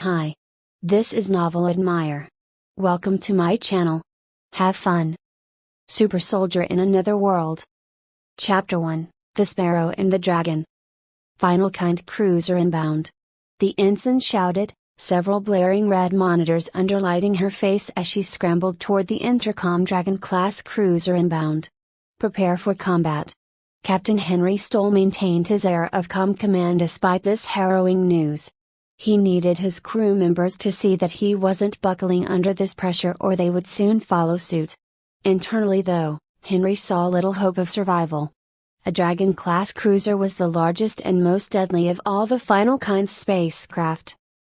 Hi. This is Novel Admire. Welcome to my channel. Have fun. Super Soldier in Another World. Chapter 1, The Sparrow and the Dragon. Final Kind Cruiser inbound. The ensign shouted, several blaring red monitors underlighting her face as she scrambled toward the intercom. Dragon-class cruiser inbound. Prepare for combat. Captain Henry Stoll maintained his air of calm command despite this harrowing news. He needed his crew members to see that he wasn't buckling under this pressure or they would soon follow suit. Internally though, Henry saw little hope of survival. A Dragon-class cruiser was the largest and most deadly of all the Final Kind's spacecraft.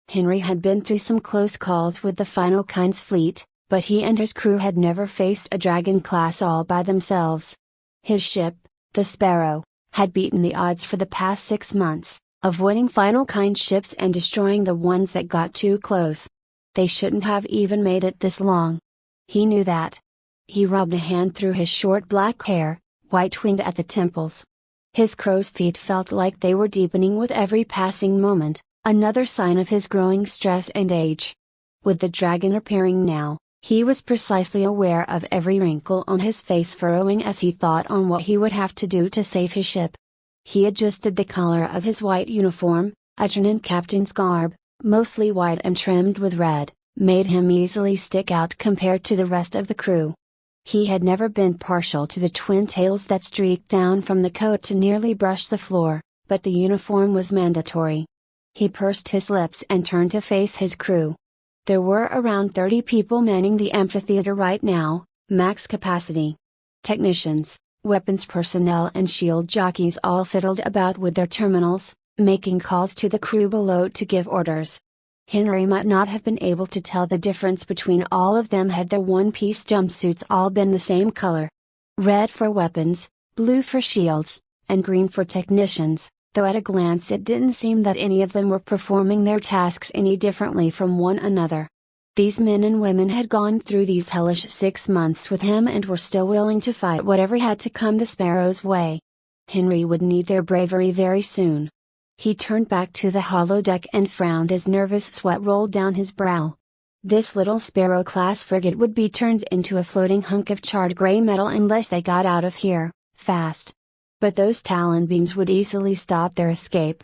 Henry had been through some close calls with the Final Kind's fleet, but he and his crew had never faced a Dragon-class all by themselves. His ship, the Sparrow, had beaten the odds for the past 6 months, avoiding Final Kind ships and destroying the ones that got too close. They shouldn't have even made it this long. He knew that. He rubbed a hand through his short black hair, white-winged at the temples. His crow's feet felt like they were deepening with every passing moment, another sign of his growing stress and age. With the dragon appearing now, he was precisely aware of every wrinkle on his face furrowing as he thought on what he would have to do to save his ship. He adjusted the collar of his white uniform, a Training captain's garb, mostly white and trimmed with red, made him easily stick out compared to the rest of the crew. He had never been partial to the twin tails that streaked down from the coat to nearly brush the floor, but the uniform was mandatory. He pursed his lips and turned to face his crew. There were around 30 people manning the amphitheater right now, max capacity. Technicians, weapons personnel and shield jockeys all fiddled about with their terminals, making calls to the crew below to give orders. Henry might not have been able to tell the difference between all of them had their one-piece jumpsuits all been the same color. Red for weapons, blue for shields, and green for technicians, though at a glance it didn't seem that any of them were performing their tasks any differently from one another. These men and women had gone through these hellish 6 months with him and were still willing to fight whatever had to come the Sparrow's way. Henry would need their bravery very soon. He turned back to the holodeck and frowned as nervous sweat rolled down his brow. This little Sparrow-class frigate would be turned into a floating hunk of charred gray metal unless they got out of here, fast. But those Talon beams would easily stop their escape.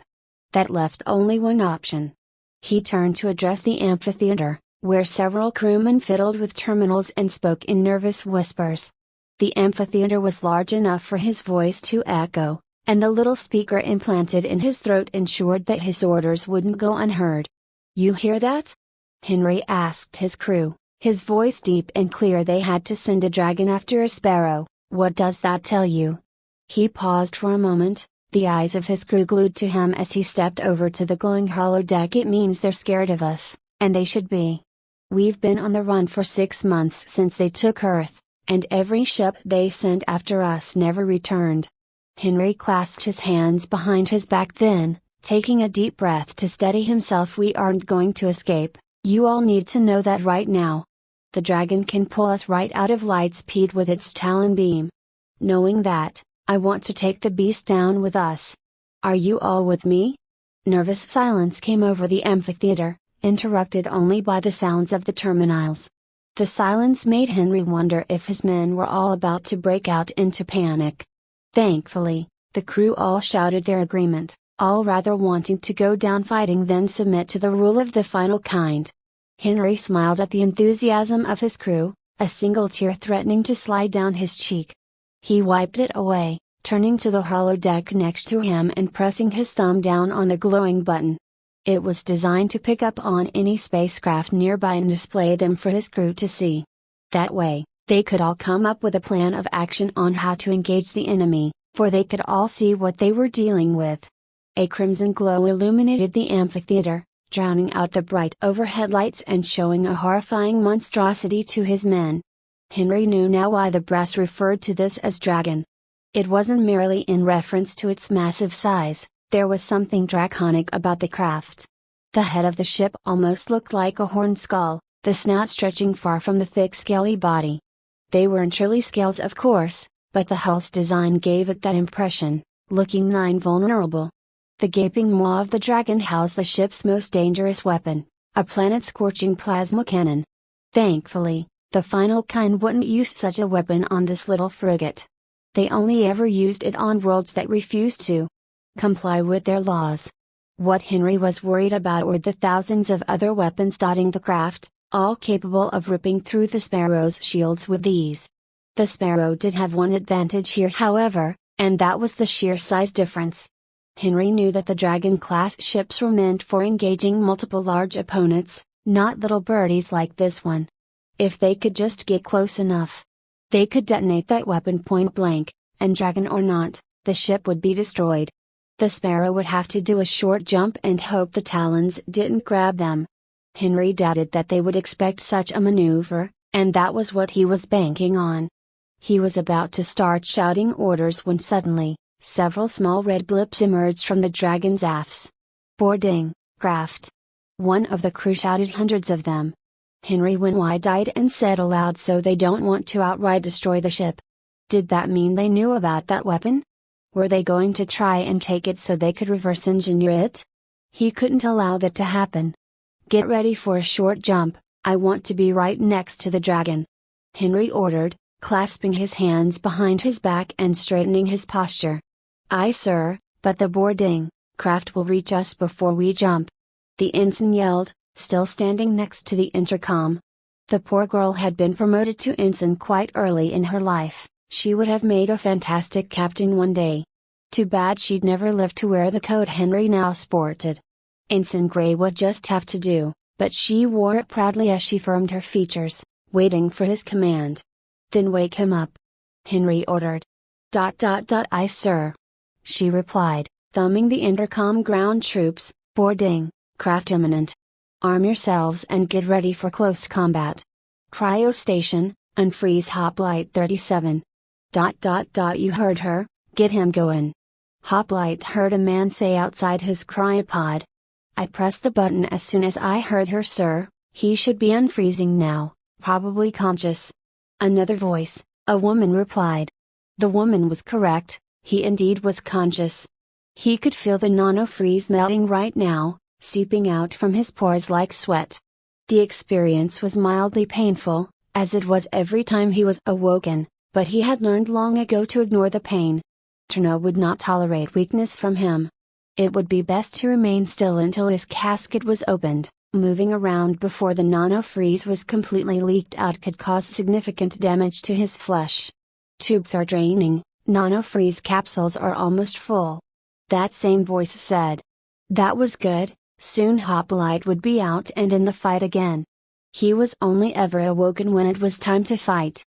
That left only one option. He turned to address the amphitheater, where several crewmen fiddled with terminals and spoke in nervous whispers. The amphitheater was large enough for his voice to echo, and the little speaker implanted in his throat ensured that his orders wouldn't go unheard. "You hear that?" Henry asked his crew, his voice deep and clear. "They had to send a dragon after a Sparrow. What does that tell you?" He paused for a moment, the eyes of his crew glued to him as he stepped over to the glowing holodeck. "It means they're scared of us, and they should be. We've been on the run for 6 months since they took Earth, and every ship they sent after us never returned." Henry clasped his hands behind his back, then, taking a deep breath to steady himself, "We aren't going to escape. You all need to know that right now. The dragon can pull us right out of light speed with its Talon beam. Knowing that, I want to take the beast down with us. Are you all with me?" Nervous silence came over the amphitheater, interrupted only by the sounds of the terminals. The silence made Henry wonder if his men were all about to break out into panic. Thankfully, the crew all shouted their agreement, all rather wanting to go down fighting than submit to the rule of the Final Kind. Henry smiled at the enthusiasm of his crew, a single tear threatening to slide down his cheek. He wiped it away, turning to the holodeck next to him and pressing his thumb down on the glowing button. It was designed to pick up on any spacecraft nearby and display them for his crew to see. That way, they could all come up with a plan of action on how to engage the enemy, for they could all see what they were dealing with. A crimson glow illuminated the amphitheater, drowning out the bright overhead lights and showing a horrifying monstrosity to his men. Henry knew now why the brass referred to this as dragon. It wasn't merely in reference to its massive size, there was something draconic about the craft. The head of the ship almost looked like a horned skull, the snout stretching far from the thick scaly body. They weren't truly scales, of course, but the hull's design gave it that impression, looking nigh invulnerable. The gaping maw of the dragon housed the ship's most dangerous weapon, a planet-scorching plasma cannon. Thankfully, the final kind wouldn't use such a weapon on this little frigate. They only ever used it on worlds that refused to comply with their laws. What Henry was worried about were the thousands of other weapons dotting the craft, all capable of ripping through the Sparrow's shields with ease. The Sparrow did have one advantage here, however, and that was the sheer size difference. Henry knew that the Dragon-class ships were meant for engaging multiple large opponents, not little birdies like this one. If they could just get close enough, they could detonate that weapon point blank, and dragon or not, the ship would be destroyed. The Sparrow would have to do a short jump and hope the Talons didn't grab them. Henry doubted that they would expect such a maneuver, and that was what he was banking on. He was about to start shouting orders when suddenly, several small red blips emerged from the Dragon's aft. Boarding, craft. One of the crew shouted, hundreds of them. Henry went wide-eyed and said aloud, so they don't want to outright destroy the ship. Did that mean they knew about that weapon? Were they going to try and take it so they could reverse engineer it? He couldn't allow that to happen. Get ready for a short jump, I want to be right next to the dragon. Henry ordered, clasping his hands behind his back and straightening his posture. Aye, sir, but the boarding craft will reach us before we jump. The ensign yelled, still standing next to the intercom. The poor girl had been promoted to ensign quite early in her life. She would have made a fantastic captain one day. Too bad she'd never lived to wear the coat Henry now sported. Ensign Grey would just have to do, but she wore it proudly as she firmed her features, waiting for his command. Then wake him up, Henry ordered. Aye, sir. She replied, thumbing the intercom. Ground troops, boarding, craft imminent. Arm yourselves and get ready for close combat. Cryo station, unfreeze Hoplite 37. You heard her, get him going. Hoplite heard a man say outside his cryopod. I pressed the button as soon as I heard her, sir. He should be unfreezing now, probably conscious. Another voice, a woman, replied. The woman was correct, he indeed was conscious. He could feel the nanofreeze melting right now, seeping out from his pores like sweat. The experience was mildly painful, as it was every time he was awoken, but he had learned long ago to ignore the pain. Trno would not tolerate weakness from him. It would be best to remain still until his casket was opened. Moving around before the nanofreeze was completely leaked out could cause significant damage to his flesh. Tubes are draining, nanofreeze capsules are almost full. That same voice said. That was good, soon Hoplite would be out and in the fight again. He was only ever awoken when it was time to fight.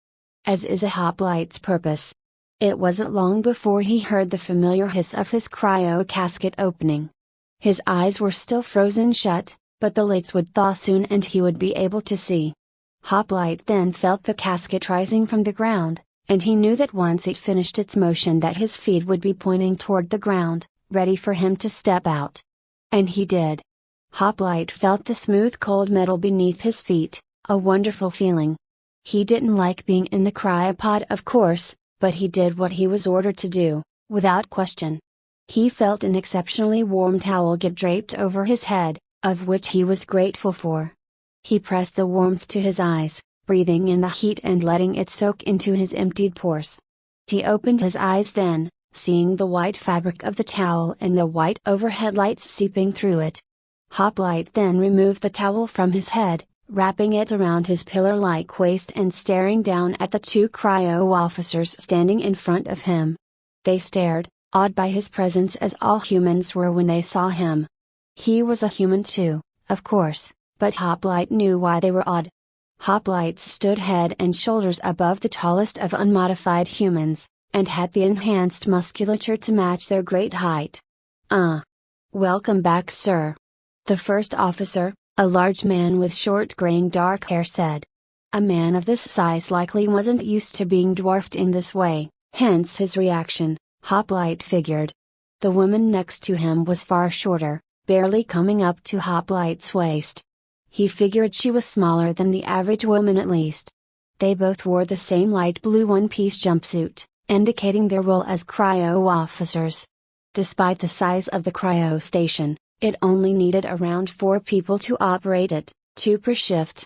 As is a Hoplite's purpose. It wasn't long before he heard the familiar hiss of his cryo casket opening. His eyes were still frozen shut, but the lids would thaw soon and he would be able to see. Hoplite then felt the casket rising from the ground, and he knew that once it finished its motion that his feet would be pointing toward the ground, ready for him to step out. And he did. Hoplite felt the smooth cold metal beneath his feet, a wonderful feeling. He didn't like being in the cryopod, of course, but he did what he was ordered to do, without question. He felt an exceptionally warm towel get draped over his head, of which he was grateful for. He pressed the warmth to his eyes, breathing in the heat and letting it soak into his emptied pores. He opened his eyes then, seeing the white fabric of the towel and the white overhead lights seeping through it. Hoplite then removed the towel from his head, wrapping it around his pillar-like waist and staring down at the two cryo officers standing in front of him. They stared, awed by his presence as all humans were when they saw him. He was a human too, of course, but Hoplite knew why they were awed. Hoplite stood head and shoulders above the tallest of unmodified humans, and had the enhanced musculature to match their great height. Welcome back, sir. The first officer, a large man with short graying dark hair, said. A man of this size likely wasn't used to being dwarfed in this way, hence his reaction, Hoplite figured. The woman next to him was far shorter, barely coming up to Hoplite's waist. He figured she was smaller than the average woman at least. They both wore the same light blue one-piece jumpsuit, indicating their role as cryo officers. Despite the size of the cryo station, It only needed around 4 people to operate it, 2 per shift.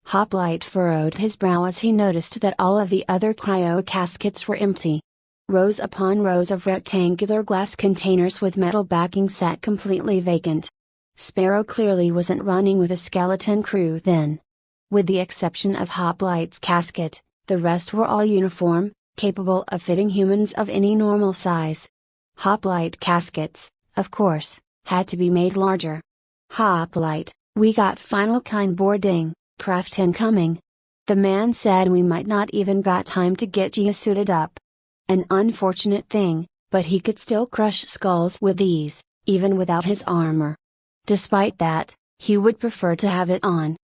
Hoplite furrowed his brow as he noticed that all of the other cryo caskets were empty. Rows upon rows of rectangular glass containers with metal backing sat completely vacant. Sparrow clearly wasn't running with a skeleton crew then. With the exception of Hoplite's casket, the rest were all uniform, capable of fitting humans of any normal size. Hoplite caskets, of course, had to be made larger. "Hoplite, we got final kind boarding, craft incoming." The man said we might not even got time to get Gia suited up. An unfortunate thing, but he could still crush skulls with ease, even without his armor. Despite that, he would prefer to have it on.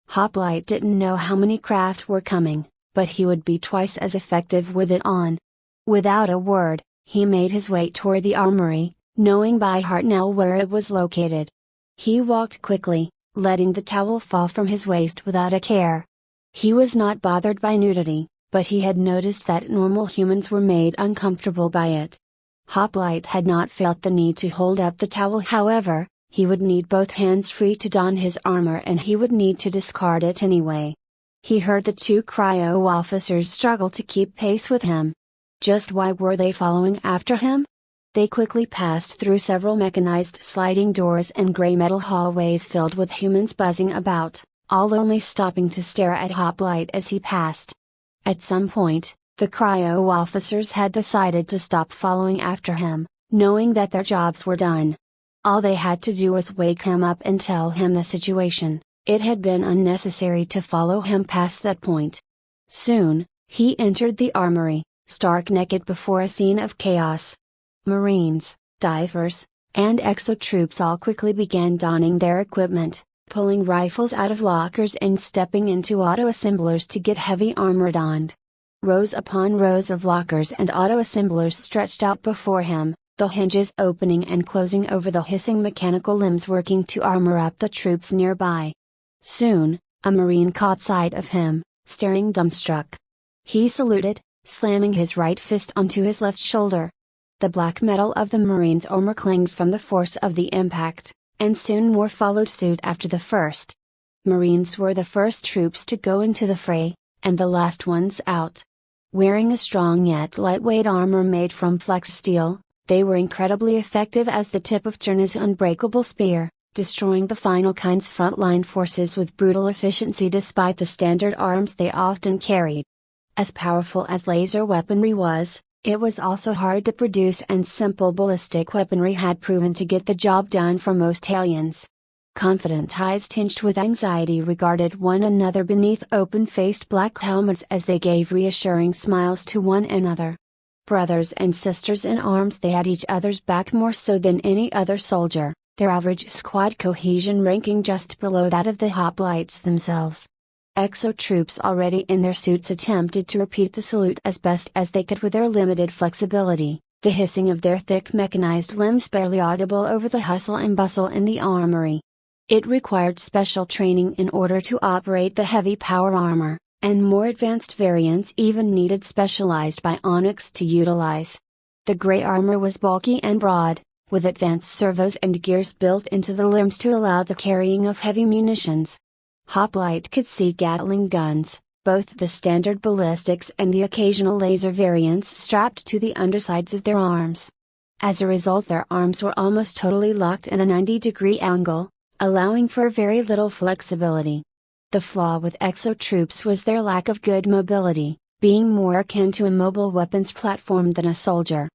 Hoplite didn't know how many craft were coming, but he would be twice as effective with it on. Without a word, he made his way toward the armory, knowing by heart now where it was located. He walked quickly, letting the towel fall from his waist without a care. He was not bothered by nudity, but he had noticed that normal humans were made uncomfortable by it. Hoplite had not felt the need to hold up the towel, however. He would need both hands free to don his armor and he would need to discard it anyway. He heard the 2 cryo officers struggle to keep pace with him. Just why were they following after him? They quickly passed through several mechanized sliding doors and gray metal hallways filled with humans buzzing about, all only stopping to stare at Hoplite as he passed. At some point, the cryo officers had decided to stop following after him, knowing that their jobs were done. All they had to do was wake him up and tell him the situation. It had been unnecessary to follow him past that point. Soon, he entered the armory, stark naked before a scene of chaos. Marines, divers, and exo troops all quickly began donning their equipment, pulling rifles out of lockers and stepping into auto-assemblers to get heavy armor donned. Rows upon rows of lockers and auto-assemblers stretched out before him, the hinges opening and closing over the hissing mechanical limbs working to armor up the troops nearby. Soon, a Marine caught sight of him, staring dumbstruck. He saluted, slamming his right fist onto his left shoulder. The black metal of the Marine's armor clanged from the force of the impact, and soon more followed suit after the first. Marines were the first troops to go into the fray, and the last ones out. Wearing a strong yet lightweight armor made from flex steel, they were incredibly effective as the tip of Turner's unbreakable spear, destroying the final kind's frontline forces with brutal efficiency despite the standard arms they often carried. As powerful as laser weaponry was, it was also hard to produce, and simple ballistic weaponry had proven to get the job done for most aliens. Confident eyes tinged with anxiety regarded one another beneath open-faced black helmets as they gave reassuring smiles to one another. Brothers and sisters in arms, they had each other's back more so than any other soldier, their average squad cohesion ranking just below that of the hoplites themselves. Exo troops already in their suits attempted to repeat the salute as best as they could with their limited flexibility, the hissing of their thick mechanized limbs barely audible over the hustle and bustle in the armory. It required special training in order to operate the heavy power armor, and more advanced variants even needed specialized bionics to utilize. The gray armor was bulky and broad, with advanced servos and gears built into the limbs to allow the carrying of heavy munitions. Hoplite could see Gatling guns, both the standard ballistics and the occasional laser variants strapped to the undersides of their arms. As a result, their arms were almost totally locked in a 90-degree angle, allowing for very little flexibility. The flaw with exo troops was their lack of good mobility, being more akin to a mobile weapons platform than a soldier.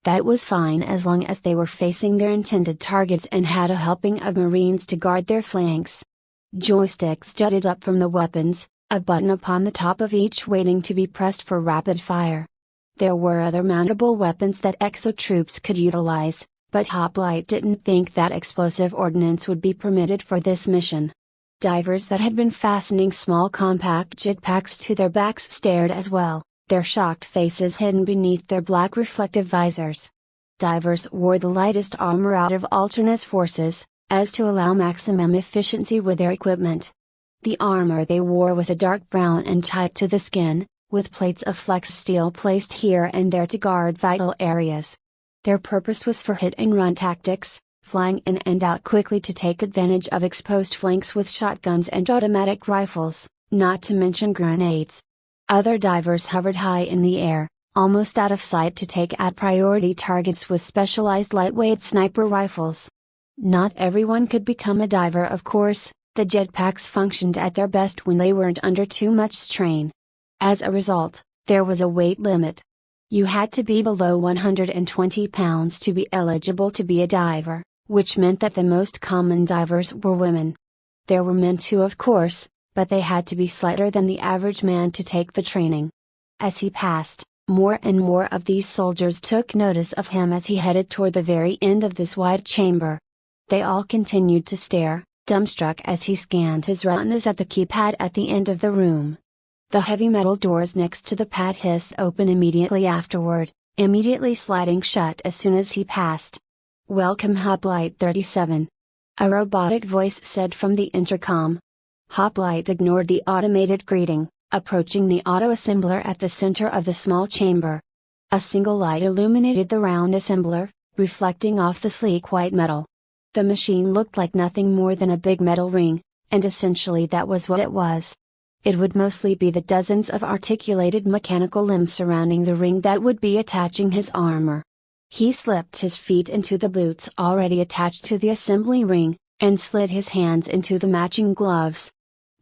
That was fine as long as they were facing their intended targets and had a helping of Marines to guard their flanks. Joysticks jutted up from the weapons, a button upon the top of each waiting to be pressed for rapid fire. There were other mountable weapons that exo troops could utilize, but Hoplite didn't think that explosive ordnance would be permitted for this mission. Divers that had been fastening small compact jetpacks to their backs stared as well, their shocked faces hidden beneath their black reflective visors. Divers wore the lightest armor out of Alterna's forces, as to allow maximum efficiency with their equipment. The armor they wore was a dark brown and tight to the skin, with plates of flex steel placed here and there to guard vital areas. Their purpose was for hit-and-run tactics, flying in and out quickly to take advantage of exposed flanks with shotguns and automatic rifles, not to mention grenades. Other divers hovered high in the air, almost out of sight to take out priority targets with specialized lightweight sniper rifles. Not everyone could become a diver, of course. The jetpacks functioned at their best when they weren't under too much strain. As a result, there was a weight limit. You had to be below 120 pounds to be eligible to be a diver, which meant that the most common divers were women. There were men too, of course, but they had to be slighter than the average man to take the training. As he passed, more and more of these soldiers took notice of him as he headed toward the very end of this wide chamber. They all continued to stare, dumbstruck as he scanned his retinas at the keypad at the end of the room. The heavy metal doors next to the pad hissed open immediately afterward, immediately sliding shut as soon as he passed. "Welcome Hoplite 37. A robotic voice said from the intercom. Hoplite ignored the automated greeting, approaching the auto-assembler at the center of the small chamber. A single light illuminated the round assembler, reflecting off the sleek white metal. The machine looked like nothing more than a big metal ring, and essentially that was what it was. It would mostly be the dozens of articulated mechanical limbs surrounding the ring that would be attaching his armor. He slipped his feet into the boots already attached to the assembly ring, and slid his hands into the matching gloves.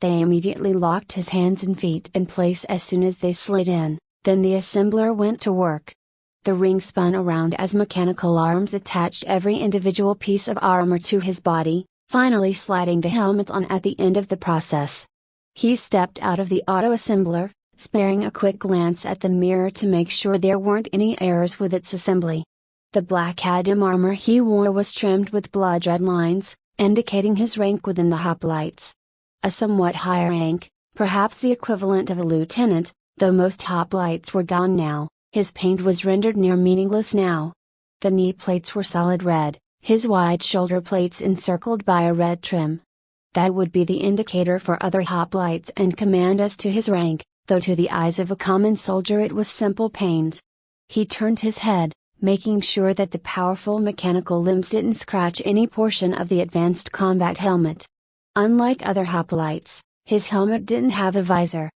They immediately locked his hands and feet in place as soon as they slid in, then the assembler went to work. The ring spun around as mechanical arms attached every individual piece of armor to his body, finally sliding the helmet on at the end of the process. He stepped out of the auto-assembler, sparing a quick glance at the mirror to make sure there weren't any errors with its assembly. The black Adam armor he wore was trimmed with blood red lines, indicating his rank within the hoplites. A somewhat higher rank, perhaps the equivalent of a lieutenant, though most hoplites were gone now, his paint was rendered near meaningless now. The knee plates were solid red, his wide shoulder plates encircled by a red trim. That would be the indicator for other hoplites and command as to his rank, though to the eyes of a common soldier it was simple paint. He turned his head, making sure that the powerful mechanical limbs didn't scratch any portion of the advanced combat helmet. Unlike other hoplites, his helmet didn't have a visor.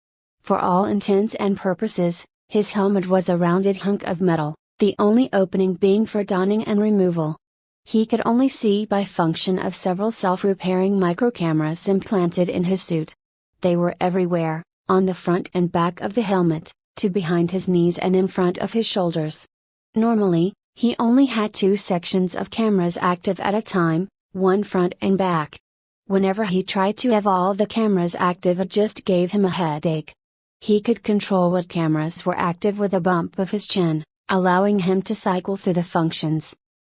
For all intents and purposes, his helmet was a rounded hunk of metal, the only opening being for donning and removal. He could only see by function of several self-repairing microcameras implanted in his suit. They were everywhere, on the front and back of the helmet, to behind his knees and in front of his shoulders. Normally, he only had 2 sections of cameras active at a time, one front and back. Whenever he tried to have all the cameras active, it just gave him a headache. He could control what cameras were active with a bump of his chin, allowing him to cycle through the functions.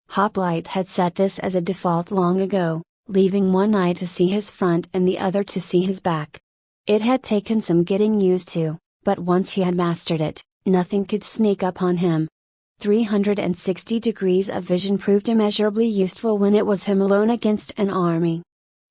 Hoplite had set this as a default long ago, leaving one eye to see his front and the other to see his back. It had taken some getting used to, but once he had mastered it, nothing could sneak up on him. 360 degrees of vision proved immeasurably useful when it was him alone against an army.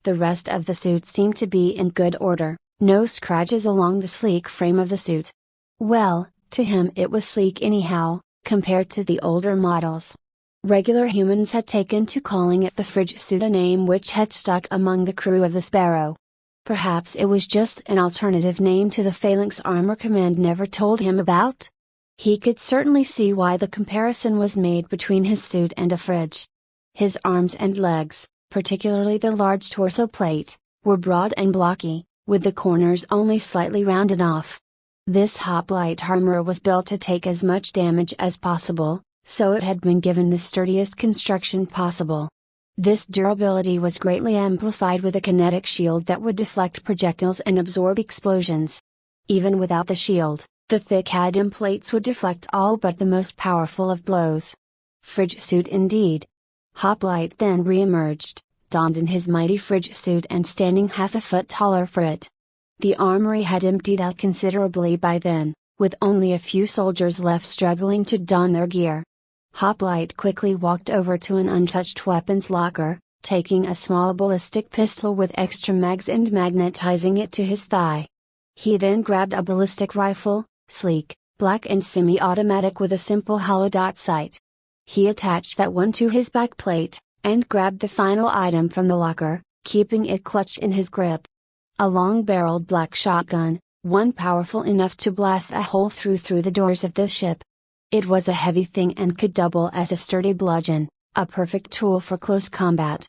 The rest of the suit seemed to be in good order, no scratches along the sleek frame of the suit. Well, to him it was sleek anyhow, compared to the older models. Regular humans had taken to calling it the fridge suit, a name which had stuck among the crew of the Sparrow. Perhaps it was just an alternative name to the phalanx armor command never told him about? He could certainly see why the comparison was made between his suit and a fridge. His arms and legs, particularly the large torso plate, were broad and blocky, with the corners only slightly rounded off. This hoplite armor was built to take as much damage as possible, so it had been given the sturdiest construction possible. This durability was greatly amplified with a kinetic shield that would deflect projectiles and absorb explosions. Even without the shield, the thick Adam plates would deflect all but the most powerful of blows. Fridge suit indeed. Hoplite then re-emerged, donned in his mighty fridge suit and standing half a foot taller for it. The armory had emptied out considerably by then, with only a few soldiers left struggling to don their gear. Hoplite quickly walked over to an untouched weapons locker, taking a small ballistic pistol with extra mags and magnetizing it to his thigh. He then grabbed a ballistic rifle, sleek, black and semi-automatic with a simple hollow dot sight. He attached that one to his backplate, and grabbed the final item from the locker, keeping it clutched in his grip. A long-barreled black shotgun, one powerful enough to blast a hole through the doors of the ship. It was a heavy thing and could double as a sturdy bludgeon, a perfect tool for close combat.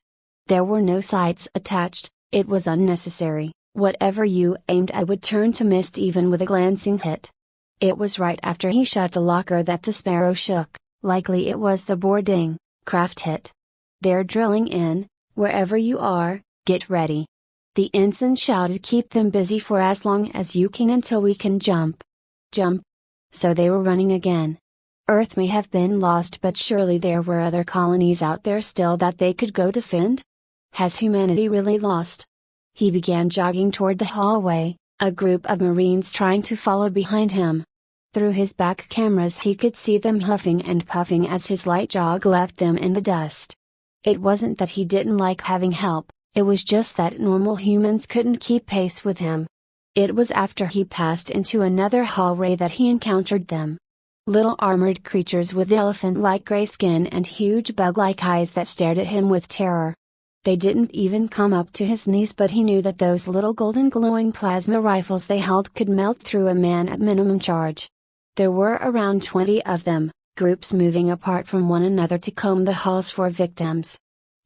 There were no sights attached, it was unnecessary, whatever you aimed at would turn to mist even with a glancing hit. It was right after he shut the locker that the Sparrow shook, likely it was the boarding craft hit. "They're drilling in, wherever you are, get ready." The ensign shouted, "Keep them busy for as long as you can until we can jump." Jump? So they were running again. Earth may have been lost, but surely there were other colonies out there still that they could go defend? Has humanity really lost? He began jogging toward the hallway, a group of Marines trying to follow behind him. Through his back cameras he could see them huffing and puffing as his light jog left them in the dust. It wasn't that he didn't like having help, it was just that normal humans couldn't keep pace with him. It was after he passed into another hallway that he encountered them. Little armored creatures with elephant-like gray skin and huge bug-like eyes that stared at him with terror. They didn't even come up to his knees, but he knew that those little golden glowing plasma rifles they held could melt through a man at minimum charge. There were around 20 of them, groups moving apart from one another to comb the halls for victims.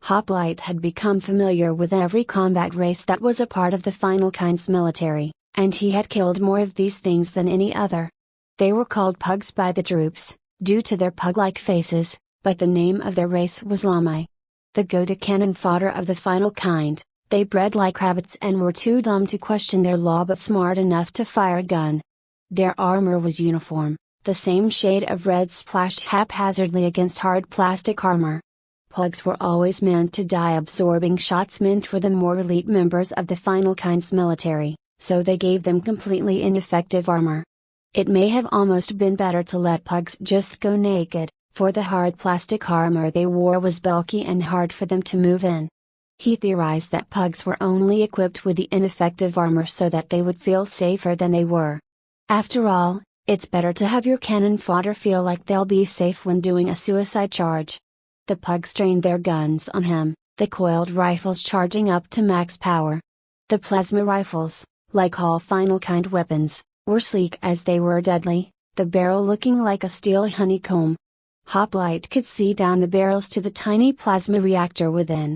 Hoplite had become familiar with every combat race that was a part of the Final Kind's military, and he had killed more of these things than any other. They were called pugs by the troops, due to their pug-like faces, but the name of their race was Lamai. The go-to cannon fodder of the Final Kind, they bred like rabbits and were too dumb to question their law but smart enough to fire a gun. Their armor was uniform, the same shade of red splashed haphazardly against hard plastic armor. Pugs were always meant to die absorbing shots meant for the more elite members of the Final Kind's military, so they gave them completely ineffective armor. It may have almost been better to let pugs just go naked, for the hard plastic armor they wore was bulky and hard for them to move in. He theorized that pugs were only equipped with the ineffective armor so that they would feel safer than they were. After all, it's better to have your cannon fodder feel like they'll be safe when doing a suicide charge. The pugs trained their guns on him, the coiled rifles charging up to max power. The plasma rifles, like all Final Kind weapons, were sleek as they were deadly, the barrel looking like a steel honeycomb. Hoplite could see down the barrels to the tiny plasma reactor within.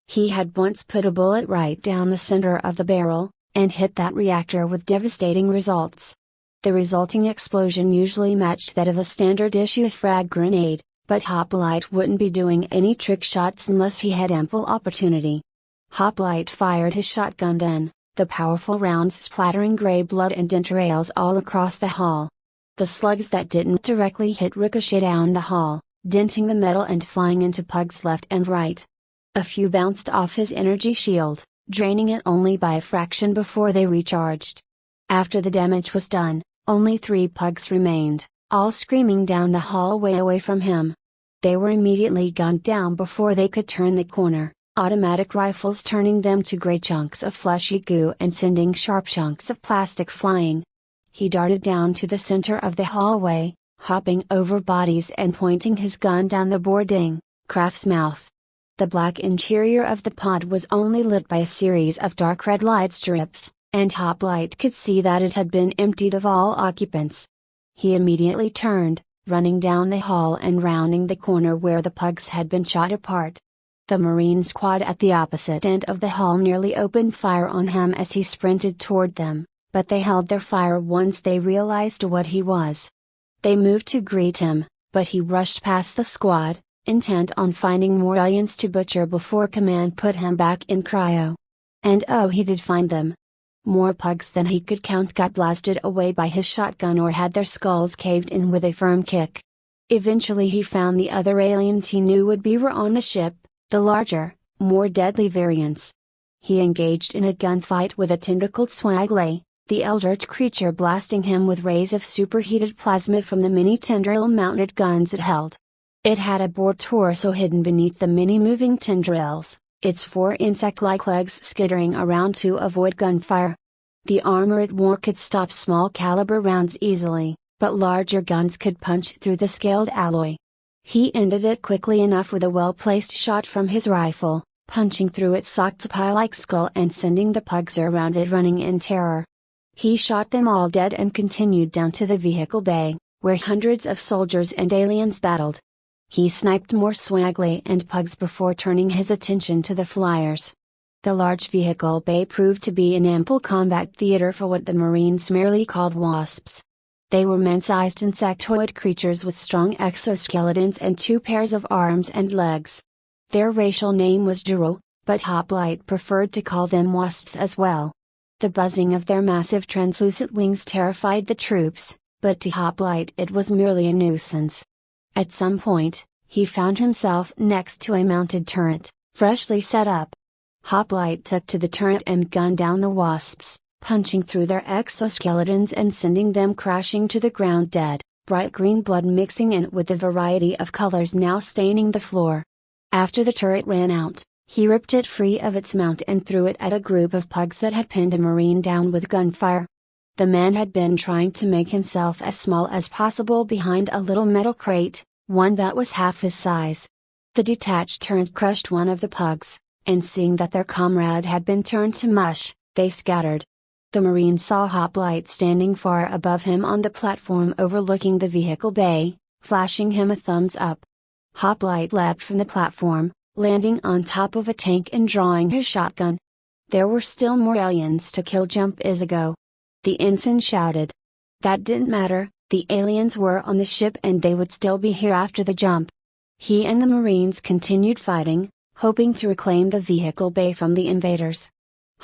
He had once put a bullet right down the center of the barrel, and hit that reactor with devastating results. The resulting explosion usually matched that of a standard issue frag grenade, but Hoplite wouldn't be doing any trick shots unless he had ample opportunity. Hoplite fired his shotgun then, the powerful rounds splattering gray blood and entrails all across the hall. The slugs that didn't directly hit ricocheted down the hall, denting the metal and flying into pugs left and right. A few bounced off his energy shield, draining it only by a fraction before they recharged. After the damage was done, only 3 pugs remained, all screaming down the hallway away from him. They were immediately gunned down before they could turn the corner, automatic rifles turning them to gray chunks of fleshy goo and sending sharp chunks of plastic flying. He darted down to the center of the hallway, hopping over bodies and pointing his gun down the boarding craft's mouth. The black interior of the pod was only lit by a series of dark red light strips, and Hoplite could see that it had been emptied of all occupants. He immediately turned, running down the hall and rounding the corner where the pugs had been shot apart. The Marine squad at the opposite end of the hall nearly opened fire on him as he sprinted toward them, but they held their fire once they realized what he was. They moved to greet him, but he rushed past the squad, intent on finding more aliens to butcher before command put him back in cryo. And oh, he did find them. More pugs than he could count got blasted away by his shotgun or had their skulls caved in with a firm kick. Eventually he found the other aliens he knew would be on the ship, the larger, more deadly variants. He engaged in a gunfight with a tentacled Swagley, the eldritch creature blasting him with rays of superheated plasma from the many tendril-mounted guns it held. It had a boar torso hidden beneath the many moving tendrils, its 4 insect-like legs skittering around to avoid gunfire. The armor it wore could stop small caliber rounds easily, but larger guns could punch through the scaled alloy. He ended it quickly enough with a well-placed shot from his rifle, punching through its octopi-like skull and sending the pugs around it running in terror. He shot them all dead and continued down to the vehicle bay, where hundreds of soldiers and aliens battled. He sniped more swaggly and pugs before turning his attention to the flyers. The large vehicle bay proved to be an ample combat theater for what the Marines merely called wasps. They were man-sized insectoid creatures with strong exoskeletons and 2 pairs of arms and legs. Their racial name was Juro, but Hoplite preferred to call them wasps as well. The buzzing of their massive translucent wings terrified the troops, but to Hoplite it was merely a nuisance. At some point, he found himself next to a mounted turret, freshly set up. Hoplite took to the turret and gunned down the wasps, punching through their exoskeletons and sending them crashing to the ground dead, bright green blood mixing in with a variety of colors now staining the floor. After the turret ran out, he ripped it free of its mount and threw it at a group of pugs that had pinned a Marine down with gunfire. The man had been trying to make himself as small as possible behind a little metal crate, one that was half his size. The detached turret crushed one of the pugs, and seeing that their comrade had been turned to mush, they scattered. The Marine saw Hoplite standing far above him on the platform overlooking the vehicle bay, flashing him a thumbs up. Hoplite leapt from the platform, landing on top of a tank and drawing his shotgun. There were still more aliens to kill. Jump Izago. The ensign shouted. That didn't matter, the aliens were on the ship and they would still be here after the jump. He and the Marines continued fighting, hoping to reclaim the vehicle bay from the invaders.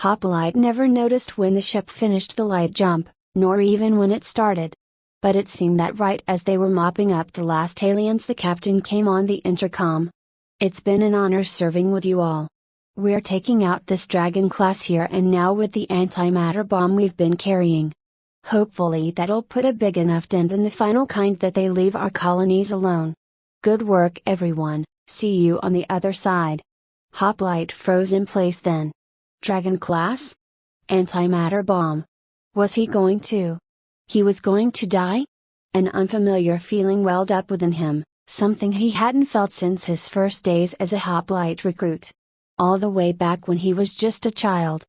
Hoplite never noticed when the ship finished the light jump, nor even when it started. But it seemed that right as they were mopping up the last aliens the captain came on the intercom. It's been an honor serving with you all. We're taking out this Dragon class here and now with the antimatter bomb we've been carrying. Hopefully that'll put a big enough dent in the final kind that they leave our colonies alone. Good work everyone, see you on the other side. Hoplite froze in place then. Dragon class? Antimatter bomb. Was he going to? He was going to die? An unfamiliar feeling welled up within him, something he hadn't felt since his first days as a Hoplite recruit. All the way back when he was just a child.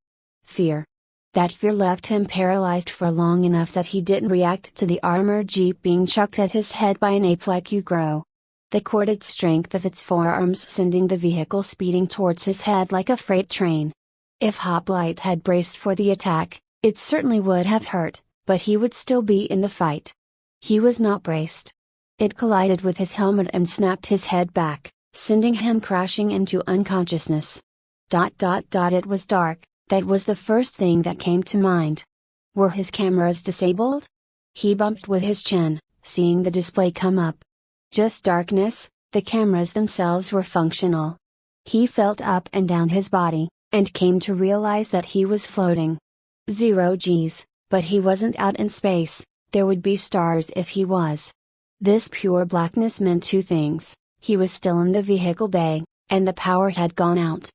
Fear. That fear left him paralyzed for long enough that he didn't react to the armored jeep being chucked at his head by an ape like Ugro. The corded strength of its forearms sending the vehicle speeding towards his head like a freight train. If Hoplite had braced for the attack, it certainly would have hurt, but he would still be in the fight. He was not braced. It collided with his helmet and snapped his head back, sending him crashing into unconsciousness. It was dark, that was the first thing that came to mind. Were his cameras disabled? He bumped with his chin, seeing the display come up. Just darkness, the cameras themselves were functional. He felt up and down his body, and came to realize that he was floating. 0 Gs, but he wasn't out in space, there would be stars if he was. This pure blackness meant 2 things, he was still in the vehicle bay, and the power had gone out.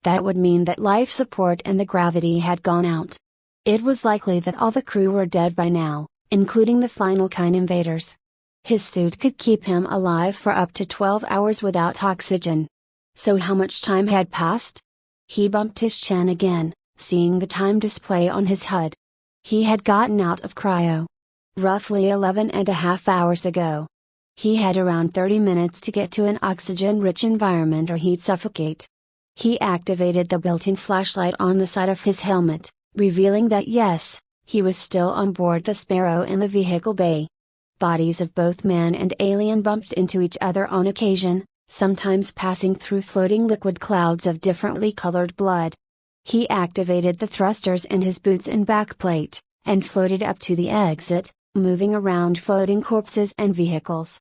That would mean that life support and the gravity had gone out. It was likely that all the crew were dead by now, including the final kind invaders. His suit could keep him alive for up to 12 hours without oxygen. So how much time had passed? He bumped his chin again, seeing the time display on his HUD. He had gotten out of cryo. Roughly 11.5 hours ago. He had around 30 minutes to get to an oxygen-rich environment or he'd suffocate. He activated the built-in flashlight on the side of his helmet, revealing that yes, he was still on board the Sparrow in the vehicle bay. Bodies of both man and alien bumped into each other on occasion, sometimes passing through floating liquid clouds of differently colored blood. He activated the thrusters in his boots and backplate, and floated up to the exit, moving around floating corpses and vehicles.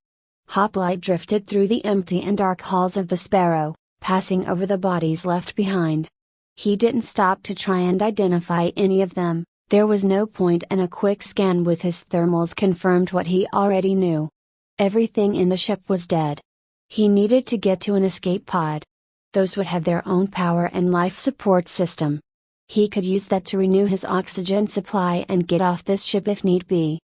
Hoplite drifted through the empty and dark halls of the Sparrow, passing over the bodies left behind. He didn't stop to try and identify any of them, there was no point, and a quick scan with his thermals confirmed what he already knew. Everything in the ship was dead. He needed to get to an escape pod. Those would have their own power and life support system. He could use that to renew his oxygen supply and get off this ship if need be.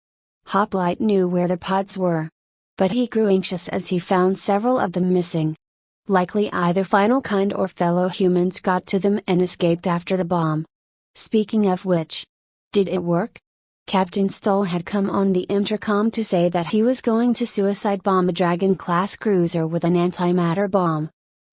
Hoplite knew where the pods were. But he grew anxious as he found several of them missing. Likely either final kind or fellow humans got to them and escaped after the bomb. Speaking of which, did it work? Captain Stoll had come on the intercom to say that he was going to suicide bomb a Dragon-class cruiser with an antimatter bomb.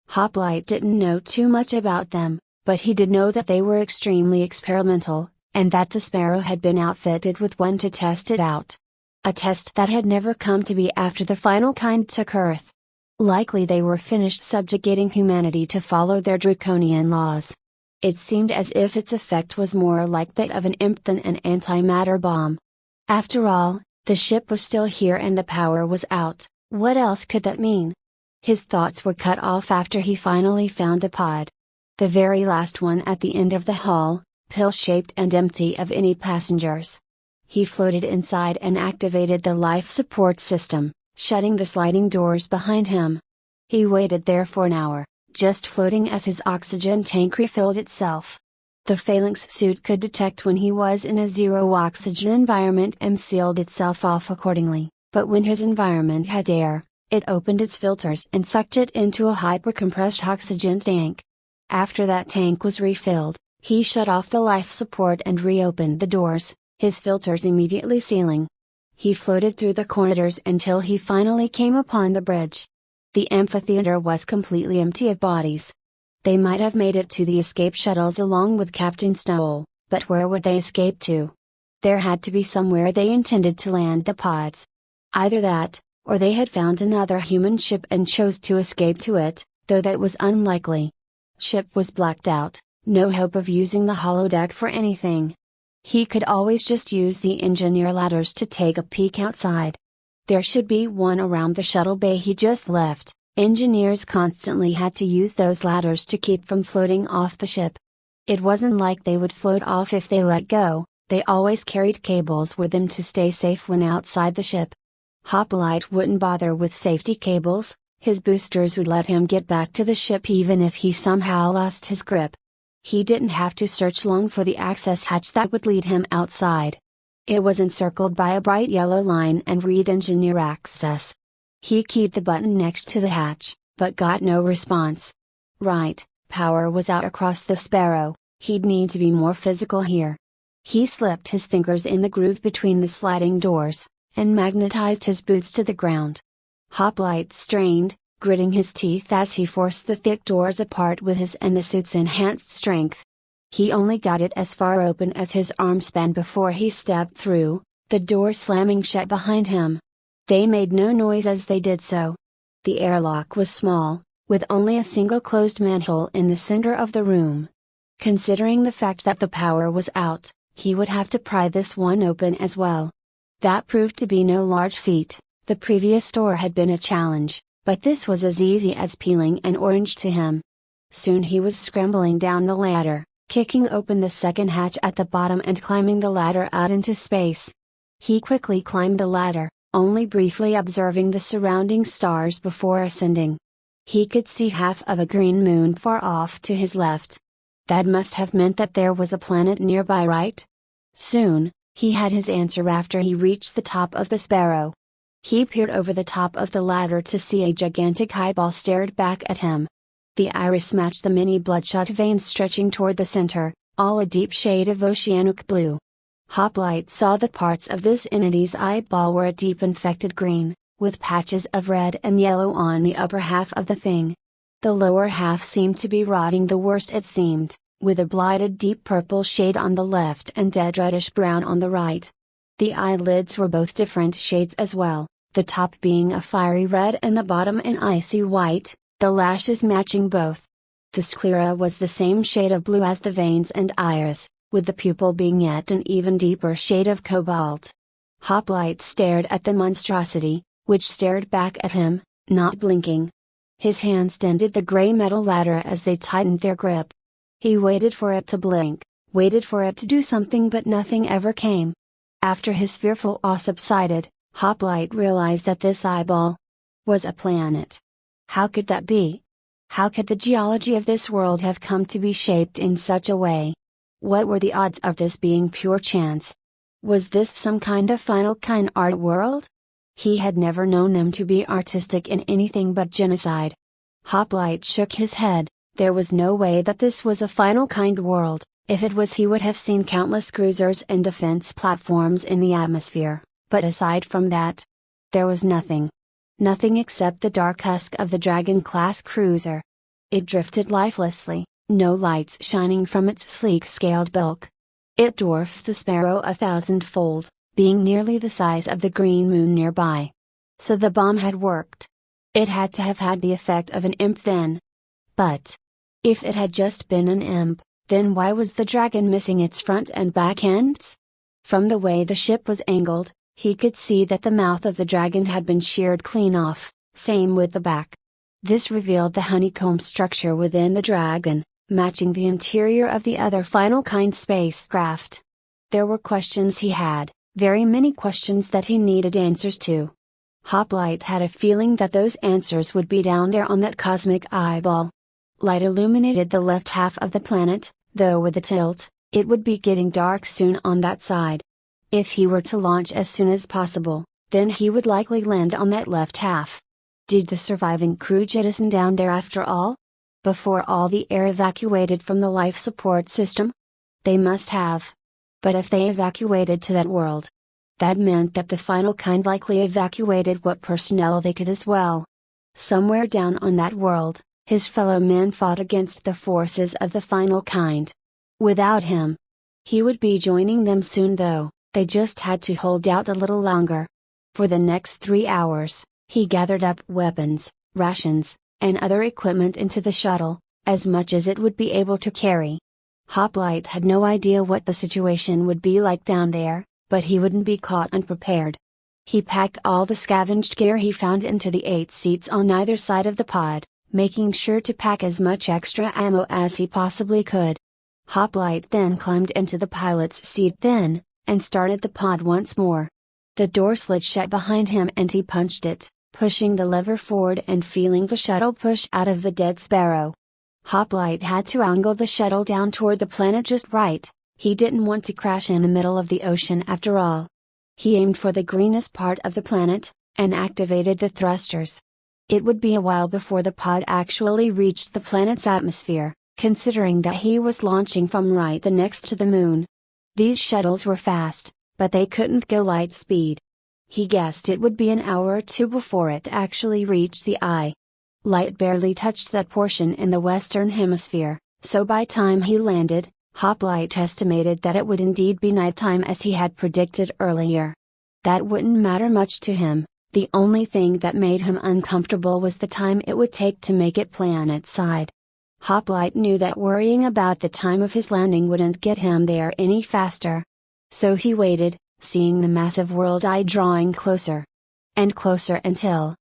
Hoplite didn't know too much about them, but he did know that they were extremely experimental, and that the Sparrow had been outfitted with one to test it out. A test that had never come to be after the final kind took Earth. Likely they were finished subjugating humanity to follow their draconian laws. It seemed as if its effect was more like that of an imp than an antimatter bomb. After all, the ship was still here and the power was out. What else could that mean? His thoughts were cut off after he finally found a pod. The very last one at the end of the hull, pill-shaped and empty of any passengers. He floated inside and activated the life support system, shutting the sliding doors behind him. He waited there for an hour, just floating as his oxygen tank refilled itself. The phalanx suit could detect when he was in a zero-oxygen environment and sealed itself off accordingly, but when his environment had air, it opened its filters and sucked it into a hyper-compressed oxygen tank. After that tank was refilled, he shut off the life support and reopened the doors, his filters immediately sealing. He floated through the corridors until he finally came upon the bridge. The amphitheater was completely empty of bodies. They might have made it to the escape shuttles along with Captain Stoll, but where would they escape to? There had to be somewhere they intended to land the pods. Either that, or they had found another human ship and chose to escape to it, though that was unlikely. Ship was blacked out, no hope of using the holodeck for anything. He could always just use the engineer ladders to take a peek outside. There should be one around the shuttle bay he just left. Engineers constantly had to use those ladders to keep from floating off the ship. It wasn't like they would float off if they let go, they always carried cables with them to stay safe when outside the ship. Hoplite wouldn't bother with safety cables, his boosters would let him get back to the ship even if he somehow lost his grip. He didn't have to search long for the access hatch that would lead him outside. It was encircled by a bright yellow line and read Engineer Access. He keyed the button next to the hatch, but got no response. Right, power was out across the Sparrow, he'd need to be more physical here. He slipped his fingers in the groove between the sliding doors, and magnetized his boots to the ground. Hoplite strained, gritting his teeth as he forced the thick doors apart with his and the suit's enhanced strength. He only got it as far open as his arm span before he stepped through, the door slamming shut behind him. They made no noise as they did so. The airlock was small, with only a single closed manhole in the center of the room. Considering the fact that the power was out, he would have to pry this one open as well. That proved to be no large feat. The previous door had been a challenge, but this was as easy as peeling an orange to him. Soon he was scrambling down the ladder, kicking open the second hatch at the bottom and climbing the ladder out into space. He quickly climbed the ladder, only briefly observing the surrounding stars before ascending. He could see half of a green moon far off to his left. That must have meant that there was a planet nearby, right? Soon, he had his answer after he reached the top of the Sparrow. He peered over the top of the ladder to see a gigantic eyeball stared back at him. The iris matched the many bloodshot veins stretching toward the center, all a deep shade of oceanic blue. Hoplite saw that parts of this entity's eyeball were a deep infected green, with patches of red and yellow on the upper half of the thing. The lower half seemed to be rotting the worst it seemed, with a blighted deep purple shade on the left and dead reddish brown on the right. The eyelids were both different shades as well, the top being a fiery red and the bottom an icy white, the lashes matching both. The sclera was the same shade of blue as the veins and iris, with the pupil being yet an even deeper shade of cobalt. Hoplite stared at the monstrosity, which stared back at him, not blinking. His hands dented the gray metal ladder as they tightened their grip. He waited for it to blink, waited for it to do something, but nothing ever came. After his fearful awe subsided, Hoplite realized that this eyeball was a planet. How could that be? How could the geology of this world have come to be shaped in such a way? What were the odds of this being pure chance? Was this some kind of final kind art world? He had never known them to be artistic in anything but genocide. Hoplite shook his head. There was no way that this was a final kind world. If it was, he would have seen countless cruisers and defense platforms in the atmosphere, but aside from that, there was nothing. Nothing except the dark husk of the Dragon-class cruiser. It drifted lifelessly, no lights shining from its sleek scaled bulk. It dwarfed the Sparrow 1,000-fold, being nearly the size of the green moon nearby. So the bomb had worked. It had to have had the effect of an imp then. But if it had just been an imp, then why was the Dragon missing its front and back ends? From the way the ship was angled, he could see that the mouth of the Dragon had been sheared clean off, same with the back. This revealed the honeycomb structure within the Dragon, matching the interior of the other final kind spacecraft. There were questions he had, very many questions that he needed answers to. Hoplite had a feeling that those answers would be down there on that cosmic eyeball. Light illuminated the left half of the planet, though with the tilt, it would be getting dark soon on that side. If he were to launch as soon as possible, then he would likely land on that left half. Did the surviving crew jettison down there after all? Before all the air evacuated from the life support system? They must have. But if they evacuated to that world, that meant that the final kind likely evacuated what personnel they could as well. Somewhere down on that world, his fellow men fought against the forces of the final kind. Without him, he would be joining them soon though, they just had to hold out a little longer. For the next 3 hours, he gathered up weapons, rations, and other equipment into the shuttle, as much as it would be able to carry. Hoplite had no idea what the situation would be like down there, but he wouldn't be caught unprepared. He packed all the scavenged gear he found into the 8 seats on either side of the pod, making sure to pack as much extra ammo as he possibly could. Hoplite then climbed into the pilot's seat and started the pod once more. The door slid shut behind him and he punched it, pushing the lever forward and feeling the shuttle push out of the dead Sparrow. Hoplite had to angle the shuttle down toward the planet just right. He didn't want to crash in the middle of the ocean after all. He aimed for the greenest part of the planet, and activated the thrusters. It would be a while before the pod actually reached the planet's atmosphere, considering that he was launching from right next to the moon. These shuttles were fast, but they couldn't go light speed. He guessed it would be an hour or two before it actually reached the eye. Light barely touched that portion in the western hemisphere, so by time he landed, Hoplite estimated that it would indeed be nighttime as he had predicted earlier. That wouldn't matter much to him. The only thing that made him uncomfortable was the time it would take to make it planet-side. Hoplite knew that worrying about the time of his landing wouldn't get him there any faster. So he waited, seeing the massive world eye drawing closer and closer until...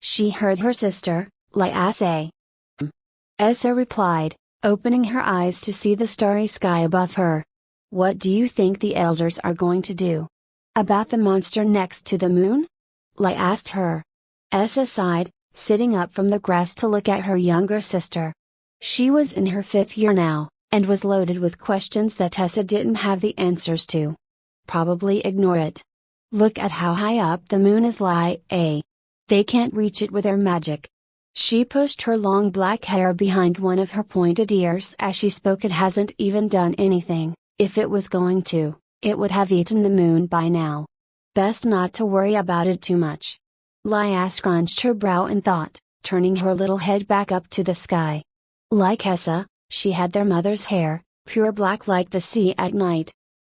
She heard her sister, Leia say. Essa replied, opening her eyes to see the starry sky above her. What do you think the elders are going to do? About the monster next to the moon? Leia asked her. Essa sighed, sitting up from the grass to look at her younger sister. She was in her 5th year now, and was loaded with questions that Tessa didn't have the answers to. Probably ignore it. Look at how high up the moon is, Leia. They can't reach it with their magic. She pushed her long black hair behind one of her pointed ears as she spoke. It hasn't even done anything. If it was going to, it would have eaten the moon by now. Best not to worry about it too much. Leia scrunched her brow in thought, turning her little head back up to the sky. Like Essa, she had their mother's hair, pure black like the sea at night.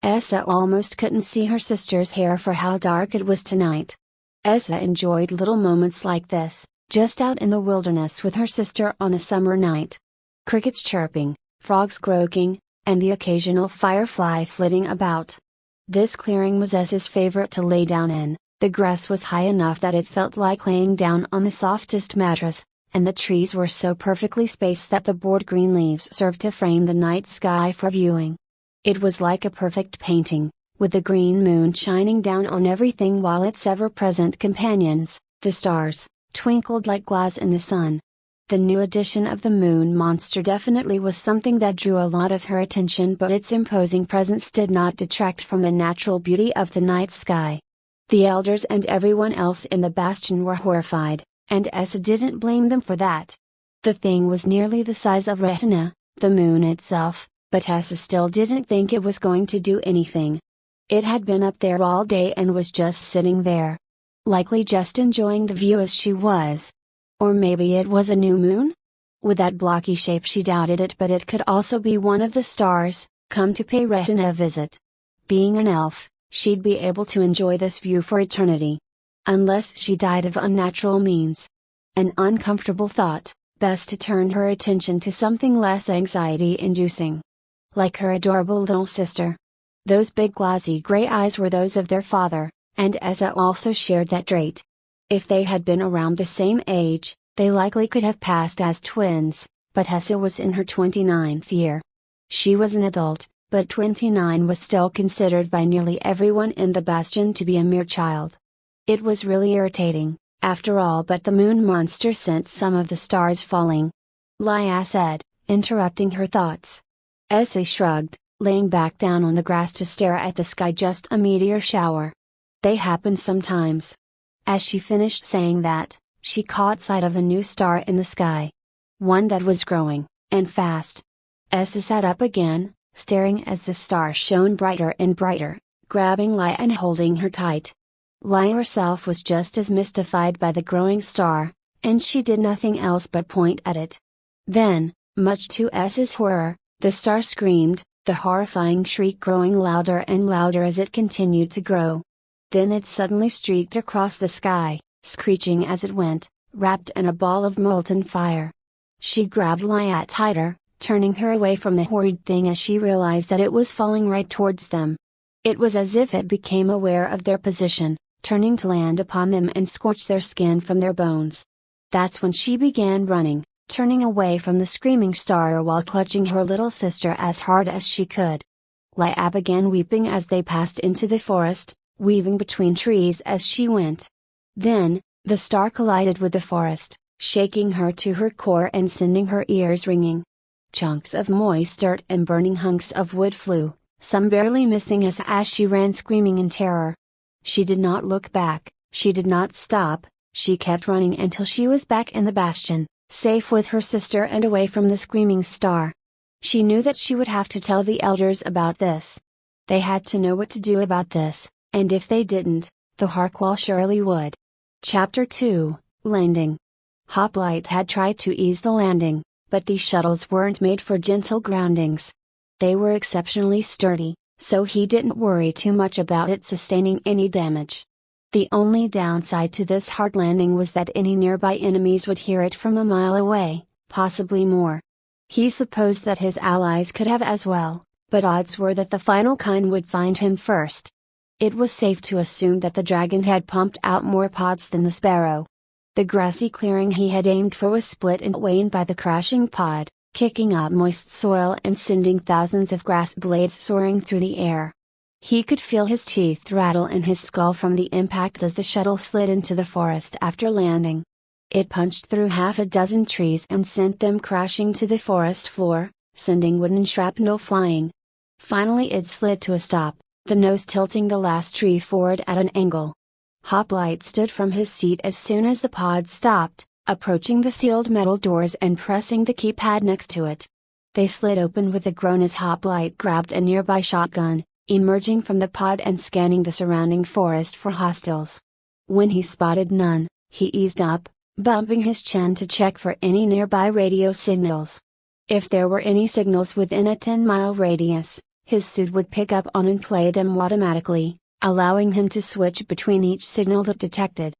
Essa almost couldn't see her sister's hair for how dark it was tonight. Essa enjoyed little moments like this, just out in the wilderness with her sister on a summer night. Crickets chirping, frogs croaking, and the occasional firefly flitting about. This clearing was Essa's favorite to lay down in. The grass was high enough that it felt like laying down on the softest mattress, and the trees were so perfectly spaced that the board green leaves served to frame the night sky for viewing. It was like a perfect painting, with the green moon shining down on everything while its ever-present companions, the stars, twinkled like glass in the sun. The new addition of the moon monster definitely was something that drew a lot of her attention, but its imposing presence did not detract from the natural beauty of the night sky. The elders and everyone else in the bastion were horrified, and Essa didn't blame them for that. The thing was nearly the size of Retina, the moon itself, but Essa still didn't think it was going to do anything. It had been up there all day and was just sitting there. Likely just enjoying the view as she was. Or maybe it was a new moon? With that blocky shape she doubted it, but it could also be one of the stars, come to pay Retina a visit. Being an elf, she'd be able to enjoy this view for eternity. Unless she died of unnatural means. An uncomfortable thought, best to turn her attention to something less anxiety-inducing. Like her adorable little sister. Those big glassy gray eyes were those of their father, and Essa also shared that trait. If they had been around the same age, they likely could have passed as twins, but Essa was in her 29th year. She was an adult, but 29 was still considered by nearly everyone in the bastion to be a mere child. It was really irritating, after all, but the moon monster sent some of the stars falling. Lia said, interrupting her thoughts. Essa shrugged, laying back down on the grass to stare at the sky. Just a meteor shower. They happen sometimes. As she finished saying that, she caught sight of a new star in the sky. One that was growing, and fast. Essa sat up again, staring as the star shone brighter and brighter, grabbing Lia and holding her tight. Lia herself was just as mystified by the growing star, and she did nothing else but point at it. Then, much to Essa's horror, the star screamed, the horrifying shriek growing louder and louder as it continued to grow. Then it suddenly streaked across the sky, screeching as it went, wrapped in a ball of molten fire. She grabbed Lia tighter, turning her away from the horrid thing as she realized that it was falling right towards them. It was as if it became aware of their position, turning to land upon them and scorch their skin from their bones. That's when she began running, turning away from the screaming star while clutching her little sister as hard as she could. Lia began weeping as they passed into the forest, weaving between trees as she went. Then, the star collided with the forest, shaking her to her core and sending her ears ringing. Chunks of moist dirt and burning hunks of wood flew, some barely missing us as she ran screaming in terror. She did not look back, she did not stop, she kept running until she was back in the bastion, safe with her sister and away from the screaming star. She knew that she would have to tell the elders about this. They had to know what to do about this, and if they didn't, the Harquail surely would. Chapter 2, Landing. Hoplite had tried to ease the landing, but these shuttles weren't made for gentle groundings. They were exceptionally sturdy, so he didn't worry too much about it sustaining any damage. The only downside to this hard landing was that any nearby enemies would hear it from a mile away, possibly more. He supposed that his allies could have as well, but odds were that the final kind would find him first. It was safe to assume that the dragon had pumped out more pods than the sparrow. The grassy clearing he had aimed for was split in twain by the crashing pod, kicking up moist soil and sending thousands of grass blades soaring through the air. He could feel his teeth rattle in his skull from the impact as the shuttle slid into the forest after landing. It punched through half a dozen trees and sent them crashing to the forest floor, sending wooden shrapnel flying. Finally it slid to a stop, the nose tilting the last tree forward at an angle. Hoplite stood from his seat as soon as the pod stopped, approaching the sealed metal doors and pressing the keypad next to it. They slid open with a groan as Hoplite grabbed a nearby shotgun, emerging from the pod and scanning the surrounding forest for hostiles. When he spotted none, he eased up, bumping his chin to check for any nearby radio signals. If there were any signals within a 10-mile radius, his suit would pick up on and play them automatically, allowing him to switch between each signal that detected.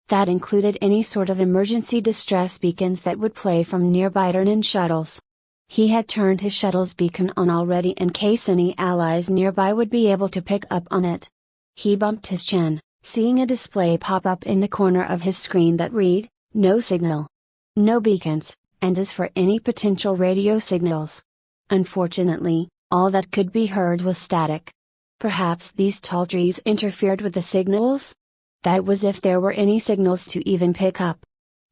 That included any sort of emergency distress beacons that would play from nearby Ternan shuttles. He had turned his shuttle's beacon on already in case any allies nearby would be able to pick up on it. He bumped his chin, seeing a display pop up in the corner of his screen that read, "No signal. No beacons," and as for any potential radio signals. Unfortunately, all that could be heard was static. Perhaps these tall trees interfered with the signals? That was if there were any signals to even pick up.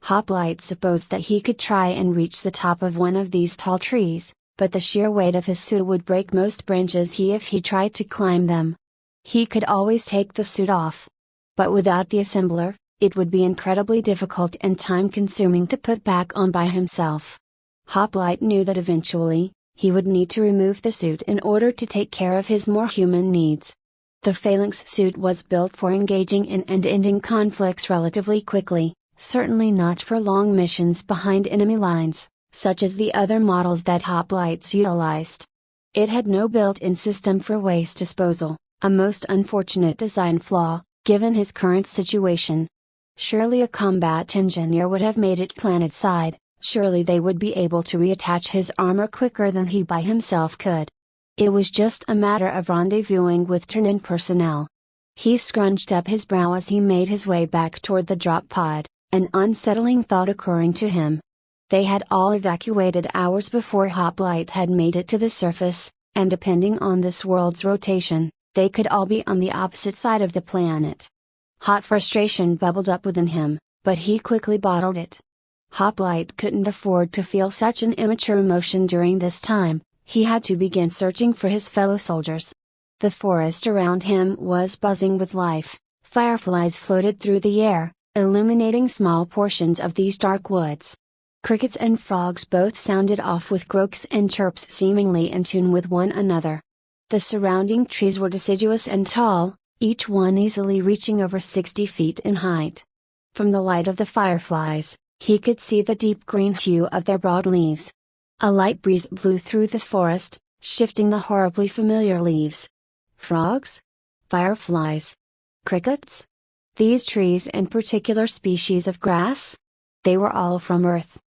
Hoplite supposed that he could try and reach the top of one of these tall trees, but the sheer weight of his suit would break most branches if he tried to climb them. He could always take the suit off. But without the assembler, it would be incredibly difficult and time-consuming to put back on by himself. Hoplite knew that eventually, he would need to remove the suit in order to take care of his more human needs. The Phalanx suit was built for engaging in and ending conflicts relatively quickly, certainly not for long missions behind enemy lines, such as the other models that Hoplites utilized. It had no built-in system for waste disposal, a most unfortunate design flaw, given his current situation. Surely a combat engineer would have made it planet-side, surely they would be able to reattach his armor quicker than he by himself could. It was just a matter of rendezvousing with Terran personnel. He scrunched up his brow as he made his way back toward the drop pod, an unsettling thought occurring to him. They had all evacuated hours before Hoplite had made it to the surface, and depending on this world's rotation, they could all be on the opposite side of the planet. Hot frustration bubbled up within him, but he quickly bottled it. Hoplite couldn't afford to feel such an immature emotion during this time. He had to begin searching for his fellow soldiers. The forest around him was buzzing with life. Fireflies floated through the air, illuminating small portions of these dark woods. Crickets and frogs both sounded off with croaks and chirps seemingly in tune with one another. The surrounding trees were deciduous and tall, each one easily reaching over 60 feet in height. From the light of the fireflies, he could see the deep green hue of their broad leaves. A light breeze blew through the forest, shifting the horribly familiar leaves. Frogs? Fireflies? Crickets? These trees and particular species of grass? They were all from Earth.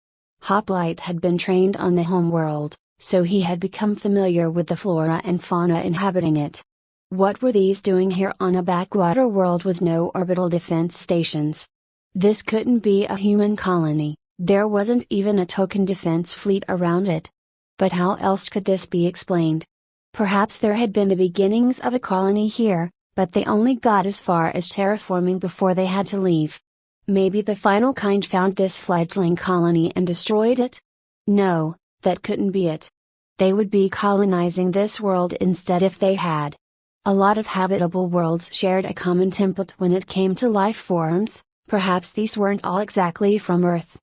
Hoplite had been trained on the homeworld, so he had become familiar with the flora and fauna inhabiting it. What were these doing here on a backwater world with no orbital defense stations? This couldn't be a human colony. There wasn't even a token defense fleet around it. But how else could this be explained? Perhaps there had been the beginnings of a colony here, but they only got as far as terraforming before they had to leave. Maybe the final kind found this fledgling colony and destroyed it? No, that couldn't be it. They would be colonizing this world instead if they had. A lot of habitable worlds shared a common template when it came to life forms. Perhaps these weren't all exactly from Earth.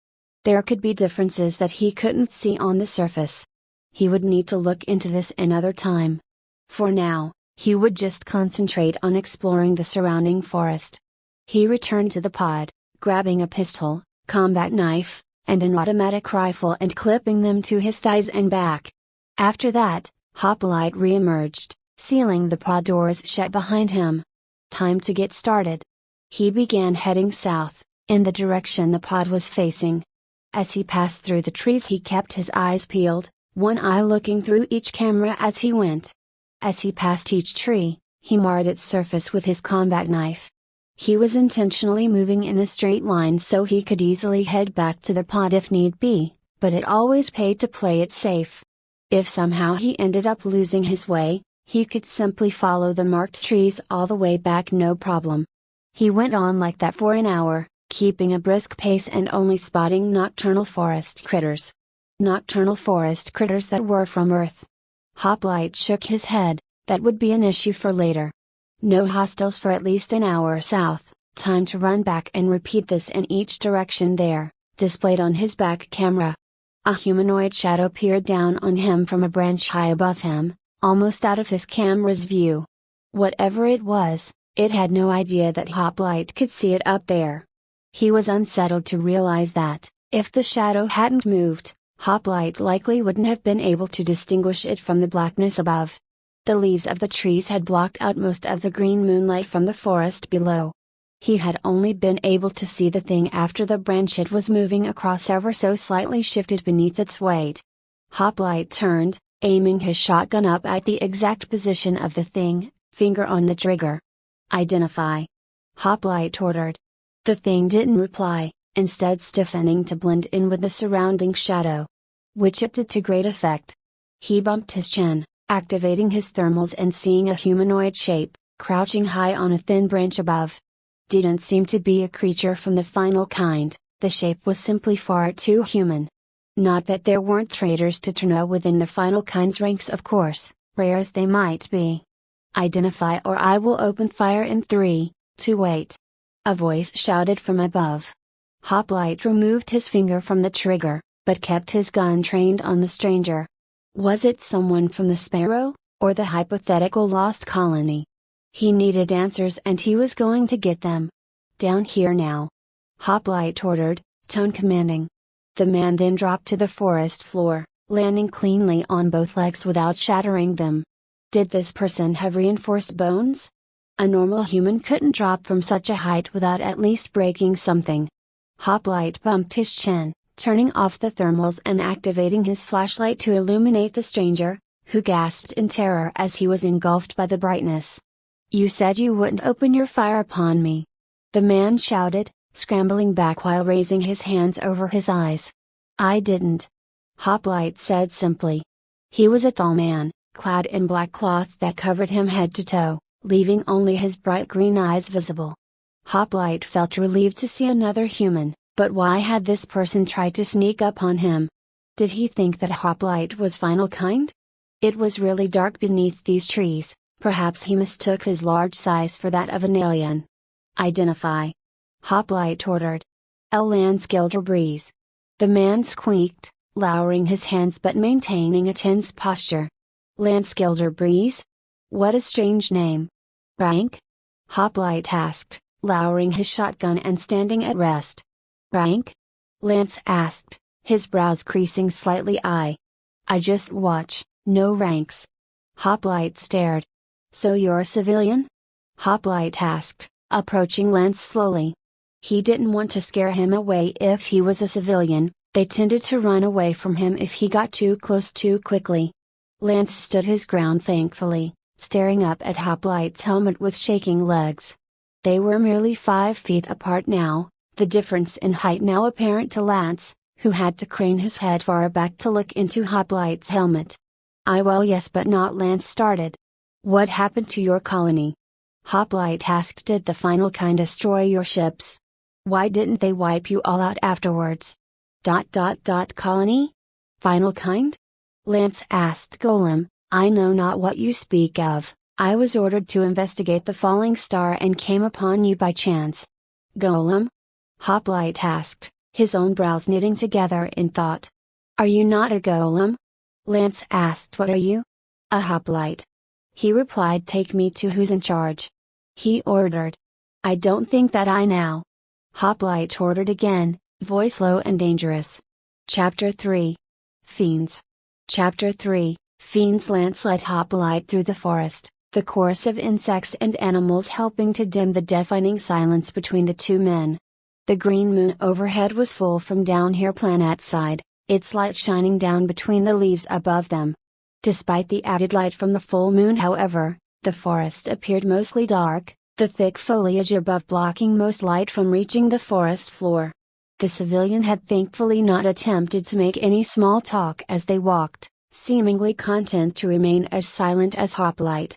There could be differences that he couldn't see on the surface. He would need to look into this another time. For now, he would just concentrate on exploring the surrounding forest. He returned to the pod, grabbing a pistol, combat knife, and an automatic rifle and clipping them to his thighs and back. After that, Hoplite re-emerged, sealing the pod doors shut behind him. Time to get started. He began heading south, in the direction the pod was facing. As he passed through the trees he kept his eyes peeled, one eye looking through each camera as he went. As he passed each tree, he marred its surface with his combat knife. He was intentionally moving in a straight line so he could easily head back to the pod if need be, but it always paid to play it safe. If somehow he ended up losing his way, he could simply follow the marked trees all the way back no problem. He went on like that for an hour, keeping a brisk pace and only spotting nocturnal forest critters. Nocturnal forest critters that were from Earth. Hoplite shook his head, that would be an issue for later. No hostiles for at least an hour south, time to run back and repeat this in each direction there, displayed on his back camera. A humanoid shadow peered down on him from a branch high above him, almost out of his camera's view. Whatever it was, it had no idea that Hoplite could see it up there. He was unsettled to realize that, if the shadow hadn't moved, Hoplite likely wouldn't have been able to distinguish it from the blackness above. The leaves of the trees had blocked out most of the green moonlight from the forest below. He had only been able to see the thing after the branch it was moving across ever so slightly shifted beneath its weight. Hoplite turned, aiming his shotgun up at the exact position of the thing, finger on the trigger. "Identify," Hoplite ordered. The thing didn't reply, instead stiffening to blend in with the surrounding shadow. Which it did to great effect. He bumped his chin, activating his thermals and seeing a humanoid shape, crouching high on a thin branch above. Didn't seem to be a creature from the final kind, the shape was simply far too human. Not that there weren't traitors to Terna within the final kind's ranks of course, rare as they might be. "Identify or I will open fire in 3, 2 wait." a voice shouted from above. Hoplite removed his finger from the trigger, but kept his gun trained on the stranger. Was it someone from the Sparrow, or the hypothetical lost colony? He needed answers and he was going to get them. Down here now. Hoplite ordered, tone commanding. The man then dropped to the forest floor, landing cleanly on both legs without shattering them. Did this person have reinforced bones? A normal human couldn't drop from such a height without at least breaking something. Hoplite bumped his chin, turning off the thermals and activating his flashlight to illuminate the stranger, who gasped in terror as he was engulfed by the brightness. "You said you wouldn't open your fire upon me," the man shouted, scrambling back while raising his hands over his eyes. "I didn't," Hoplite said simply. He was a tall man, clad in black cloth that covered him head to toe, leaving only his bright green eyes visible. Hoplite felt relieved to see another human, but why had this person tried to sneak up on him? Did he think that Hoplite was final kind? It was really dark beneath these trees, perhaps he mistook his large size for that of an alien. "Identify," Hoplite ordered. "Lance Gilderbreeze." The man squeaked, lowering his hands but maintaining a tense posture. "Lance Gilderbreeze? What a strange name." "Rank?" Hoplite asked, lowering his shotgun and standing at rest. "Rank?" Lance asked, his brows creasing slightly. I just watch, no ranks." Hoplite stared. "So you're a civilian?" Hoplite asked, approaching Lance slowly. He didn't want to scare him away if he was a civilian, they tended to run away from him if he got too close too quickly. Lance stood his ground thankfully, staring up at Hoplite's helmet with shaking legs. They were merely 5 feet apart now, the difference in height now apparent to Lance, who had to crane his head far back to look into Hoplite's helmet. Well yes but not," Lance started. "What happened to your colony?" Hoplite asked. "Did the final kind destroy your ships? Why didn't they wipe you all out afterwards?" Colony? Final kind? Lance asked Golem. "I know not what you speak of. I was ordered to investigate the falling star and came upon you by chance." "Golem?" Hoplite asked, his own brows knitting together in thought. "Are you not a golem?" Lance asked. "What are you?" "A hoplite." He replied. "Take me to who's in charge." He ordered. "I don't think that I now." Hoplite ordered again, voice low and dangerous. Chapter 3. Fiends. Chapter 3. Fiends. Lance led Hoplite through the forest, the chorus of insects and animals helping to dim the deafening silence between the two men. The green moon overhead was full from down here planetside, its light shining down between the leaves above them. Despite the added light from the full moon, however, the forest appeared mostly dark, the thick foliage above blocking most light from reaching the forest floor. The civilian had thankfully not attempted to make any small talk as they walked, seemingly content to remain as silent as Hoplite.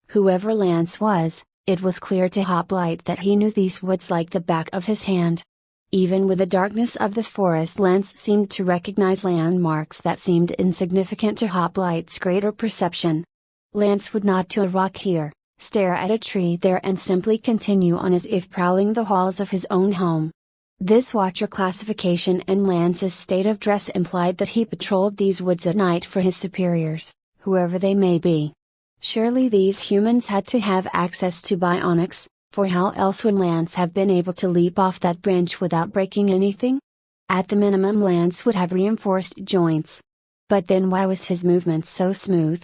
Whoever Lance was, it was clear to Hoplite that he knew these woods like the back of his hand. Even with the darkness of the forest, Lance seemed to recognize landmarks that seemed insignificant to Hoplite's greater perception. Lance would nod to a rock here, stare at a tree there and simply continue on as if prowling the halls of his own home. This watcher classification and Lance's state of dress implied that he patrolled these woods at night for his superiors, whoever they may be. Surely these humans had to have access to bionics, for how else would Lance have been able to leap off that branch without breaking anything? At the minimum Lance would have reinforced joints. But then why was his movement so smooth?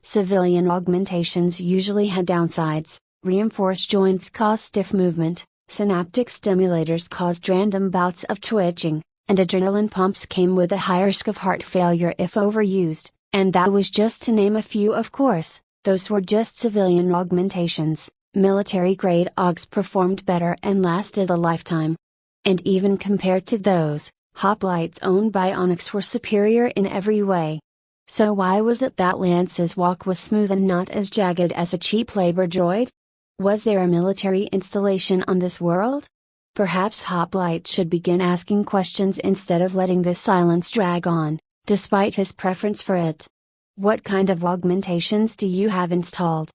Civilian augmentations usually had downsides. Reinforced joints cause stiff movement, synaptic stimulators caused random bouts of twitching, and adrenaline pumps came with a higher risk of heart failure if overused, and that was just to name a few. Of course, those were just civilian augmentations. Military-grade augs performed better and lasted a lifetime. And even compared to those, Hoplite's own bionics were superior in every way. So why was it that Lance's walk was smooth and not as jagged as a cheap labor droid? Was there a military installation on this world? Perhaps Hoplite should begin asking questions instead of letting this silence drag on, despite his preference for it. "What kind of augmentations do you have installed?"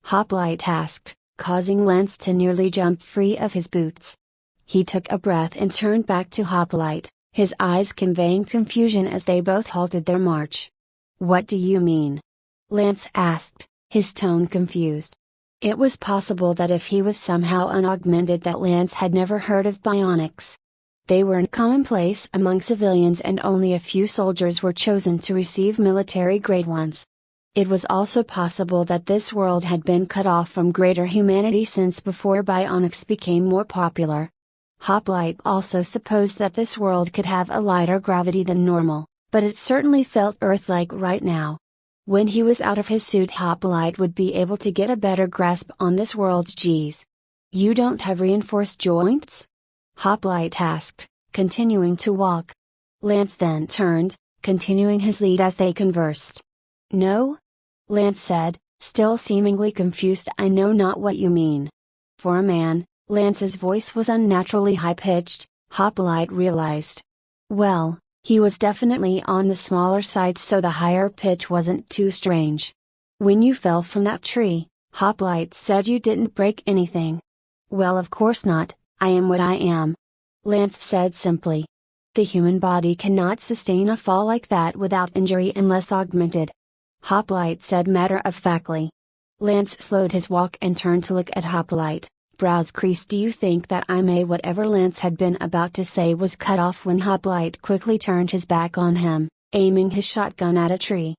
Hoplite asked, causing Lance to nearly jump free of his boots. He took a breath and turned back to Hoplite, his eyes conveying confusion as they both halted their march. "What do you mean?" Lance asked, his tone confused. It was possible that if he was somehow unaugmented that Lance had never heard of bionics. They weren't commonplace among civilians and only a few soldiers were chosen to receive military-grade ones. It was also possible that this world had been cut off from greater humanity since before bionics became more popular. Hoplite also supposed that this world could have a lighter gravity than normal, but it certainly felt Earth-like right now. When he was out of his suit, Hoplite would be able to get a better grasp on this world's G's. "You don't have reinforced joints?" Hoplite asked, continuing to walk. Lance then turned, continuing his lead as they conversed. "No?" Lance said, still seemingly confused. "I know not what you mean." For a man, Lance's voice was unnaturally high-pitched, Hoplite realized. Well, he was definitely on the smaller side, so the higher pitch wasn't too strange. "When you fell from that tree," Hoplite said, "you didn't break anything." "Well, of course not, I am what I am," Lance said simply. "The human body cannot sustain a fall like that without injury unless augmented," Hoplite said matter-of-factly. Lance slowed his walk and turned to look at Hoplite, brows creased. "Do you think that I may?" Whatever Lance had been about to say was cut off when Hoplite quickly turned his back on him, aiming his shotgun at a tree.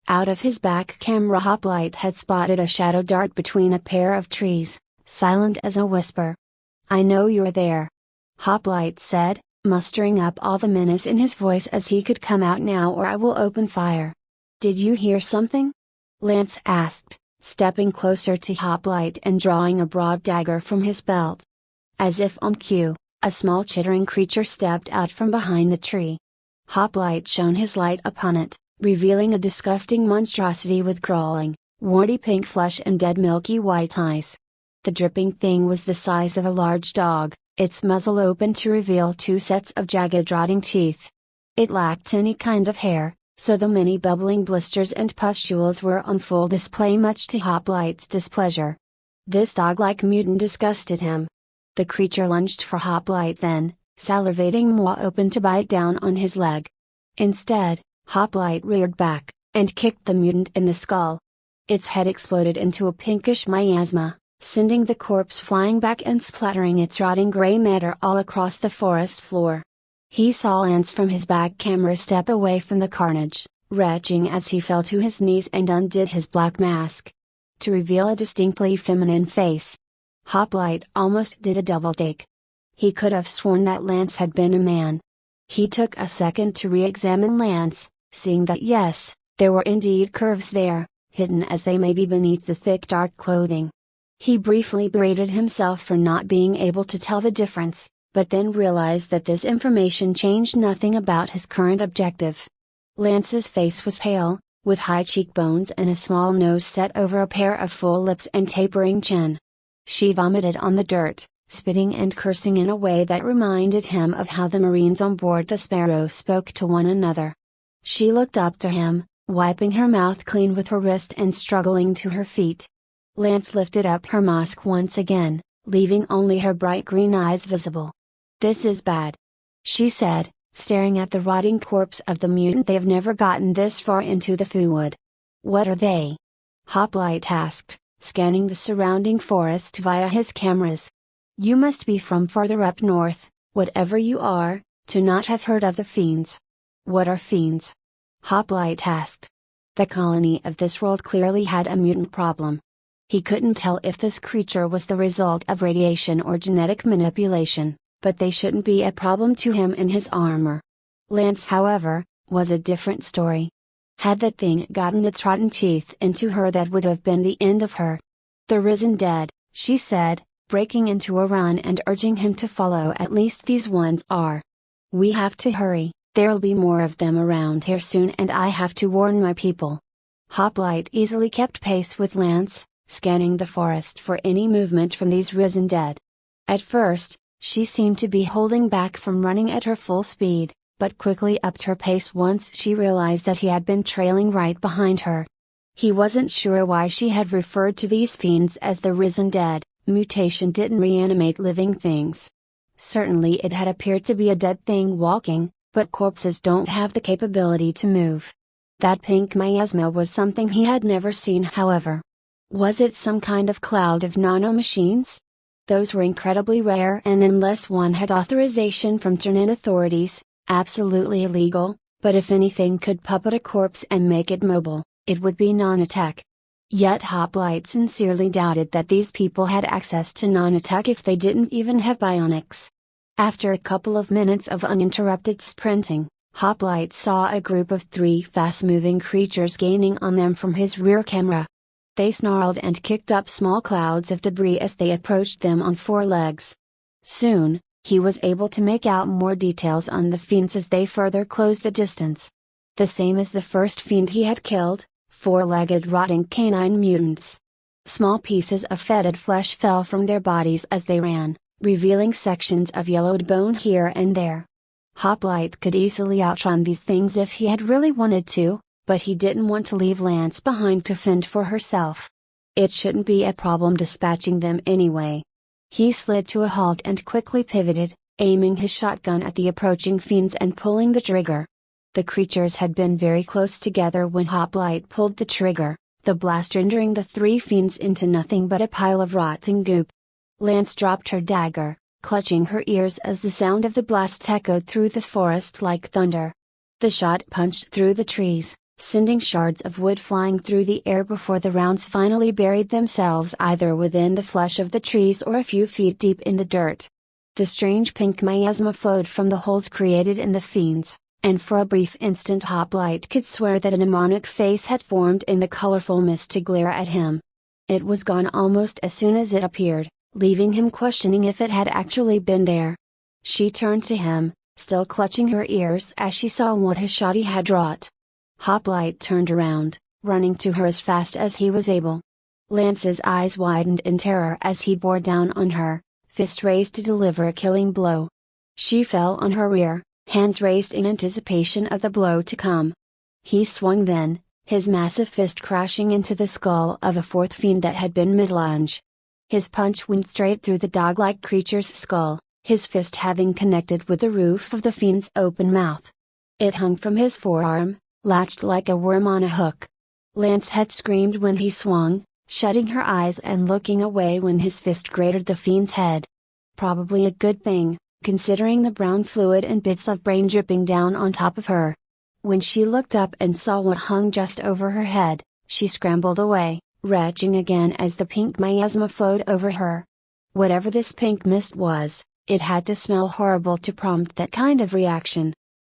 Out of his back camera, Hoplite had spotted a shadow dart between a pair of trees, silent as a whisper. "I know you're there," Hoplite said, mustering up all the menace in his voice as he could. "Come out now or I will open fire." "Did you hear something?" Lance asked, stepping closer to Hoplite and drawing a broad dagger from his belt. As if on cue, a small chittering creature stepped out from behind the tree. Hoplite shone his light upon it, revealing a disgusting monstrosity with crawling, warty pink flesh and dead milky white eyes. The dripping thing was the size of a large dog, its muzzle open to reveal two sets of jagged rotting teeth. It lacked any kind of hair, so the many bubbling blisters and pustules were on full display, much to Hoplite's displeasure. This dog-like mutant disgusted him. The creature lunged for Hoplite then, salivating maw open to bite down on his leg. Instead, Hoplite reared back, and kicked the mutant in the skull. Its head exploded into a pinkish miasma, sending the corpse flying back and splattering its rotting gray matter all across the forest floor. He saw Lance from his back camera step away from the carnage, retching as he fell to his knees and undid his black mask, to reveal a distinctly feminine face. Hoplite almost did a double take. He could have sworn that Lance had been a man. He took a second to re-examine Lance, seeing that yes, there were indeed curves there, hidden as they may be beneath the thick dark clothing. He briefly berated himself for not being able to tell the difference, but then realized that this information changed nothing about his current objective. Lance's face was pale, with high cheekbones and a small nose set over a pair of full lips and tapering chin. She vomited on the dirt, spitting and cursing in a way that reminded him of how the Marines on board the Sparrow spoke to one another. She looked up to him, wiping her mouth clean with her wrist and struggling to her feet. Lance lifted up her mask once again, leaving only her bright green eyes visible. "This is bad," she said, staring at the rotting corpse of the mutant. "They've never gotten this far into the Food. "What are they?" Hoplite asked, scanning the surrounding forest via his cameras. "You must be from farther up north, whatever you are, to not have heard of the fiends." "What are fiends?" Hoplite asked. The colony of this world clearly had a mutant problem. He couldn't tell if this creature was the result of radiation or genetic manipulation, but they shouldn't be a problem to him in his armor. Lance, however, was a different story. Had that thing gotten its rotten teeth into her, that would have been the end of her. "The risen dead," she said, breaking into a run and urging him to follow. "At least these ones are. We have to hurry, there'll be more of them around here soon and I have to warn my people." Hoplite easily kept pace with Lance, scanning the forest for any movement from these risen dead. At first, she seemed to be holding back from running at her full speed, but quickly upped her pace once she realized that he had been trailing right behind her. He wasn't sure why she had referred to these fiends as the risen dead, Mutation didn't reanimate living things. Certainly it had appeared to be a dead thing walking, but corpses don't have the capability to move. That pink miasma was something he had never seen, however. Was it some kind of cloud of nanomachines? Those were incredibly rare, and unless one had authorization from Terran authorities, absolutely illegal, but if anything could puppet a corpse and make it mobile, it would be nanotech. Yet Hoplite sincerely doubted that these people had access to nanotech if they didn't even have bionics. After a couple of minutes of uninterrupted sprinting, Hoplite saw a group of 3 fast-moving creatures gaining on them from his rear camera. They snarled and kicked up small clouds of debris as they approached them on 4 legs. Soon, he was able to make out more details on the fiends as they further closed the distance. The same as the first fiend he had killed, 4-legged rotting canine mutants. Small pieces of fetid flesh fell from their bodies as they ran, revealing sections of yellowed bone here and there. Hoplite could easily outrun these things if he had really wanted to, but he didn't want to leave Lance behind to fend for herself. It shouldn't be a problem dispatching them anyway. He slid to a halt and quickly pivoted, aiming his shotgun at the approaching fiends and pulling the trigger. The creatures had been very close together when Hoplite pulled the trigger, the blast rendering the 3 fiends into nothing but a pile of rotting goop. Lance dropped her dagger, clutching her ears as the sound of the blast echoed through the forest like thunder. The shot punched through the trees, sending shards of wood flying through the air before the rounds finally buried themselves either within the flesh of the trees or a few feet deep in the dirt. The strange pink miasma flowed from the holes created in the fiends, and for a brief instant Hoplite could swear that a demonic face had formed in the colorful mist to glare at him. It was gone almost as soon as it appeared, leaving him questioning if it had actually been there. She turned to him, still clutching her ears as she saw what his shot had wrought. Hoplite turned around, running to her as fast as he was able. Lance's eyes widened in terror as he bore down on her, fist raised to deliver a killing blow. She fell on her rear, hands raised in anticipation of the blow to come. He swung then, his massive fist crashing into the skull of a 4th fiend that had been mid-lunge. His punch went straight through the dog-like creature's skull, his fist having connected with the roof of the fiend's open mouth. It hung from his forearm, latched like a worm on a hook. Lance had screamed when he swung, shutting her eyes and looking away when his fist grated the fiend's head. Probably a good thing, considering the brown fluid and bits of brain dripping down on top of her. When she looked up and saw what hung just over her head, she scrambled away, retching again as the pink miasma flowed over her. Whatever this pink mist was, it had to smell horrible to prompt that kind of reaction.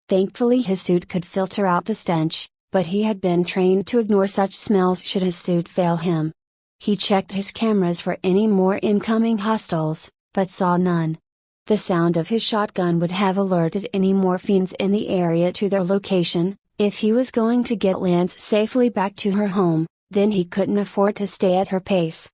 Thankfully his suit could filter out the stench, but he had been trained to ignore such smells should his suit fail him. He checked his cameras for any more incoming hostiles, but saw none. The sound of his shotgun would have alerted any more fiends in the area to their location. If he was going to get Lance safely back to her home, then he couldn't afford to stay at her pace.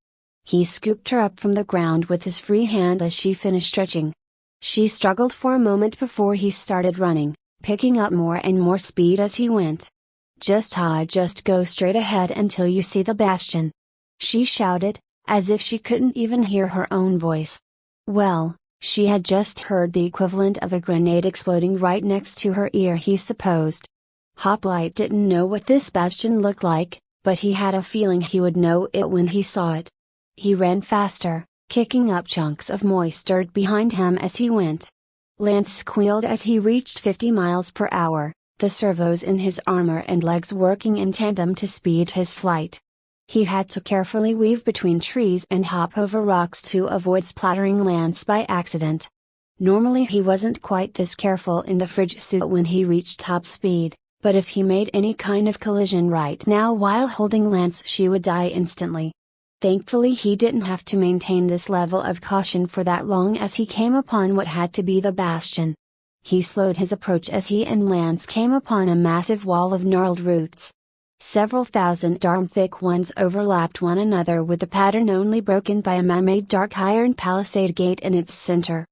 He scooped her up from the ground with his free hand as she finished stretching. She struggled for a moment before he started running, picking up more and more speed as he went. Just go straight ahead until you see the bastion," she shouted, as if she couldn't even hear her own voice. Well, she had just heard the equivalent of a grenade exploding right next to her ear, he supposed. Hoplite didn't know what this bastion looked like, but he had a feeling he would know it when he saw it. He ran faster, kicking up chunks of moist dirt behind him as he went. Lance squealed as he reached 50 miles per hour, the servos in his armor and legs working in tandem to speed his flight. He had to carefully weave between trees and hop over rocks to avoid splattering Lance by accident. Normally he wasn't quite this careful in the fridge suit when he reached top speed, but if he made any kind of collision right now while holding Lance, she would die instantly. Thankfully he didn't have to maintain this level of caution for that long as he came upon what had to be the bastion. He slowed his approach as he and Lance came upon a massive wall of gnarled roots. Several thousand arm-thick ones overlapped one another with a pattern only broken by a man-made dark iron palisade gate in its center.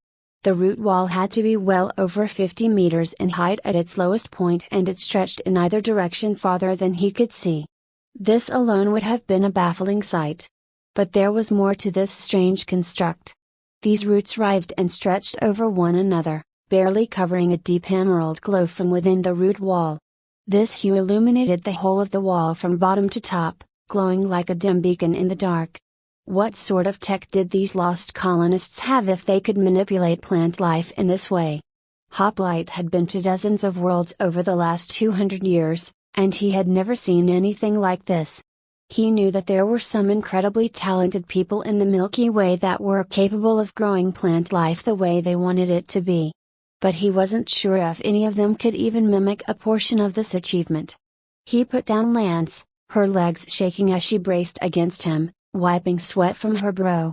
The root wall had to be well over 50 meters in height at its lowest point, and it stretched in either direction farther than he could see. This alone would have been a baffling sight. But there was more to this strange construct. These roots writhed and stretched over one another, barely covering a deep emerald glow from within the root wall. This hue illuminated the whole of the wall from bottom to top, glowing like a dim beacon in the dark. What sort of tech did these lost colonists have if they could manipulate plant life in this way? Hoplite had been to dozens of worlds over the last 200 years, and he had never seen anything like this. He knew that there were some incredibly talented people in the Milky Way that were capable of growing plant life the way they wanted it to be. But he wasn't sure if any of them could even mimic a portion of this achievement. He put down Lance, her legs shaking as she braced against him, wiping sweat from her brow.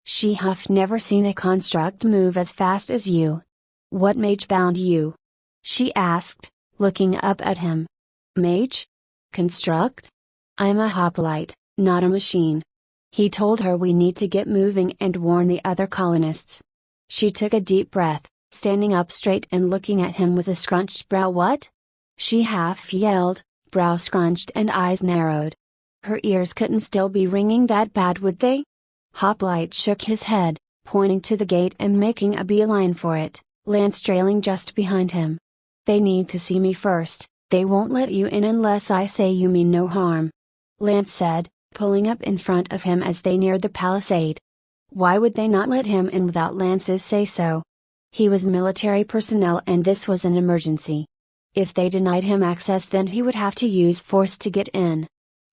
She huffed, never seen a construct move as fast as you. What mage bound you? She asked, looking up at him. Mage? Construct? I'm a hoplite, not a machine. He told her we need to get moving and warn the other colonists. She took a deep breath, standing up straight and looking at him with a scrunched brow. What? She half yelled, brow scrunched and eyes narrowed. Her ears couldn't still be ringing that bad, would they? Hoplite shook his head, pointing to the gate and making a beeline for it, Lance trailing just behind him. They need to see me first. They won't let you in unless I say you mean no harm, Lance said, pulling up in front of him as they neared the palisade. Why would they not let him in without Lance's say-so? He was military personnel and this was an emergency. If they denied him access, then he would have to use force to get in.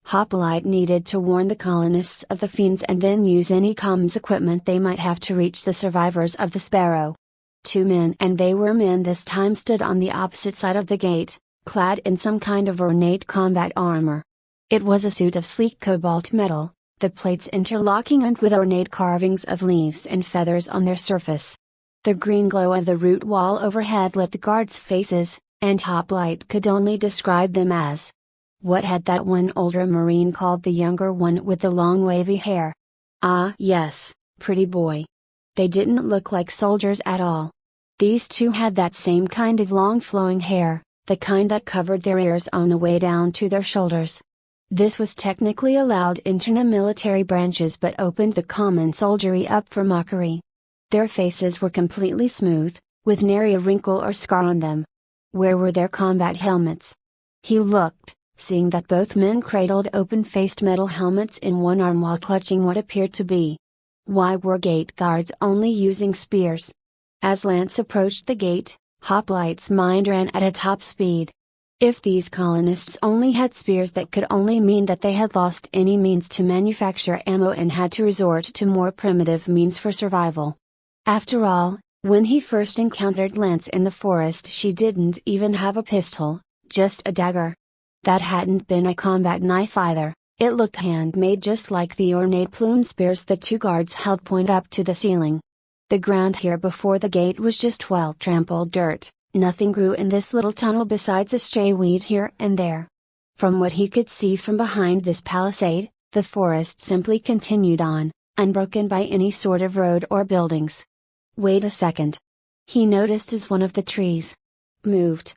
Hoplite needed to warn the colonists of the fiends and then use any comms equipment they might have to reach the survivors of the Sparrow. Two men, and they were men this time, stood on the opposite side of the gate, clad in some kind of ornate combat armor. It was a suit of sleek cobalt metal, the plates interlocking and with ornate carvings of leaves and feathers on their surface. The green glow of the root wall overhead lit the guards' faces, and Hoplite could only describe them as, what had that one older Marine called the younger one with the long wavy hair? Ah yes, pretty boy. They didn't look like soldiers at all. These two had that same kind of long flowing hair, the kind that covered their ears on the way down to their shoulders. This was technically allowed into military branches but opened the common soldiery up for mockery. Their faces were completely smooth, with nary a wrinkle or scar on them. Where were their combat helmets? He looked, seeing that both men cradled open-faced metal helmets in one arm while clutching what appeared to be. Why were gate guards only using spears? As Lance approached the gate, Hoplite's mind ran at a top speed. If these colonists only had spears, that could only mean that they had lost any means to manufacture ammo and had to resort to more primitive means for survival. After all, when he first encountered Lance in the forest, she didn't even have a pistol, just a dagger. That hadn't been a combat knife either, it looked handmade just like the ornate plume spears the two guards held point up to the ceiling. The ground here before the gate was just well-trampled dirt, nothing grew in this little tunnel besides a stray weed here and there. From what he could see from behind this palisade, the forest simply continued on, unbroken by any sort of road or buildings. Wait a second. He noticed as one of the trees moved.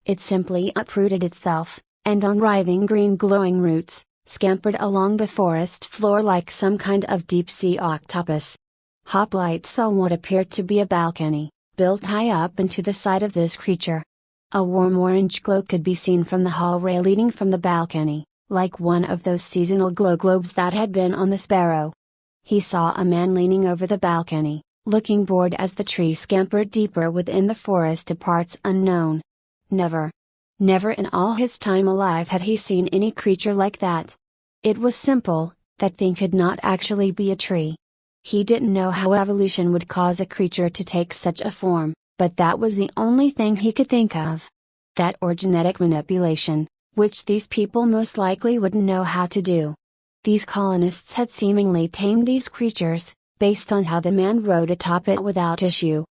It simply uprooted itself, and on writhing green glowing roots, scampered along the forest floor like some kind of deep-sea octopus. Hoplite saw what appeared to be a balcony, built high up into the side of this creature. A warm orange glow could be seen from the hallway leading from the balcony, like one of those seasonal glow globes that had been on the Sparrow. He saw a man leaning over the balcony, looking bored as the tree scampered deeper within the forest to parts unknown. Never in all his time alive had he seen any creature like that. It was simple, that thing could not actually be a tree. He didn't know how evolution would cause a creature to take such a form, but that was the only thing he could think of. That or genetic manipulation, which these people most likely wouldn't know how to do. These colonists had seemingly tamed these creatures, based on how the man rode atop it without issue.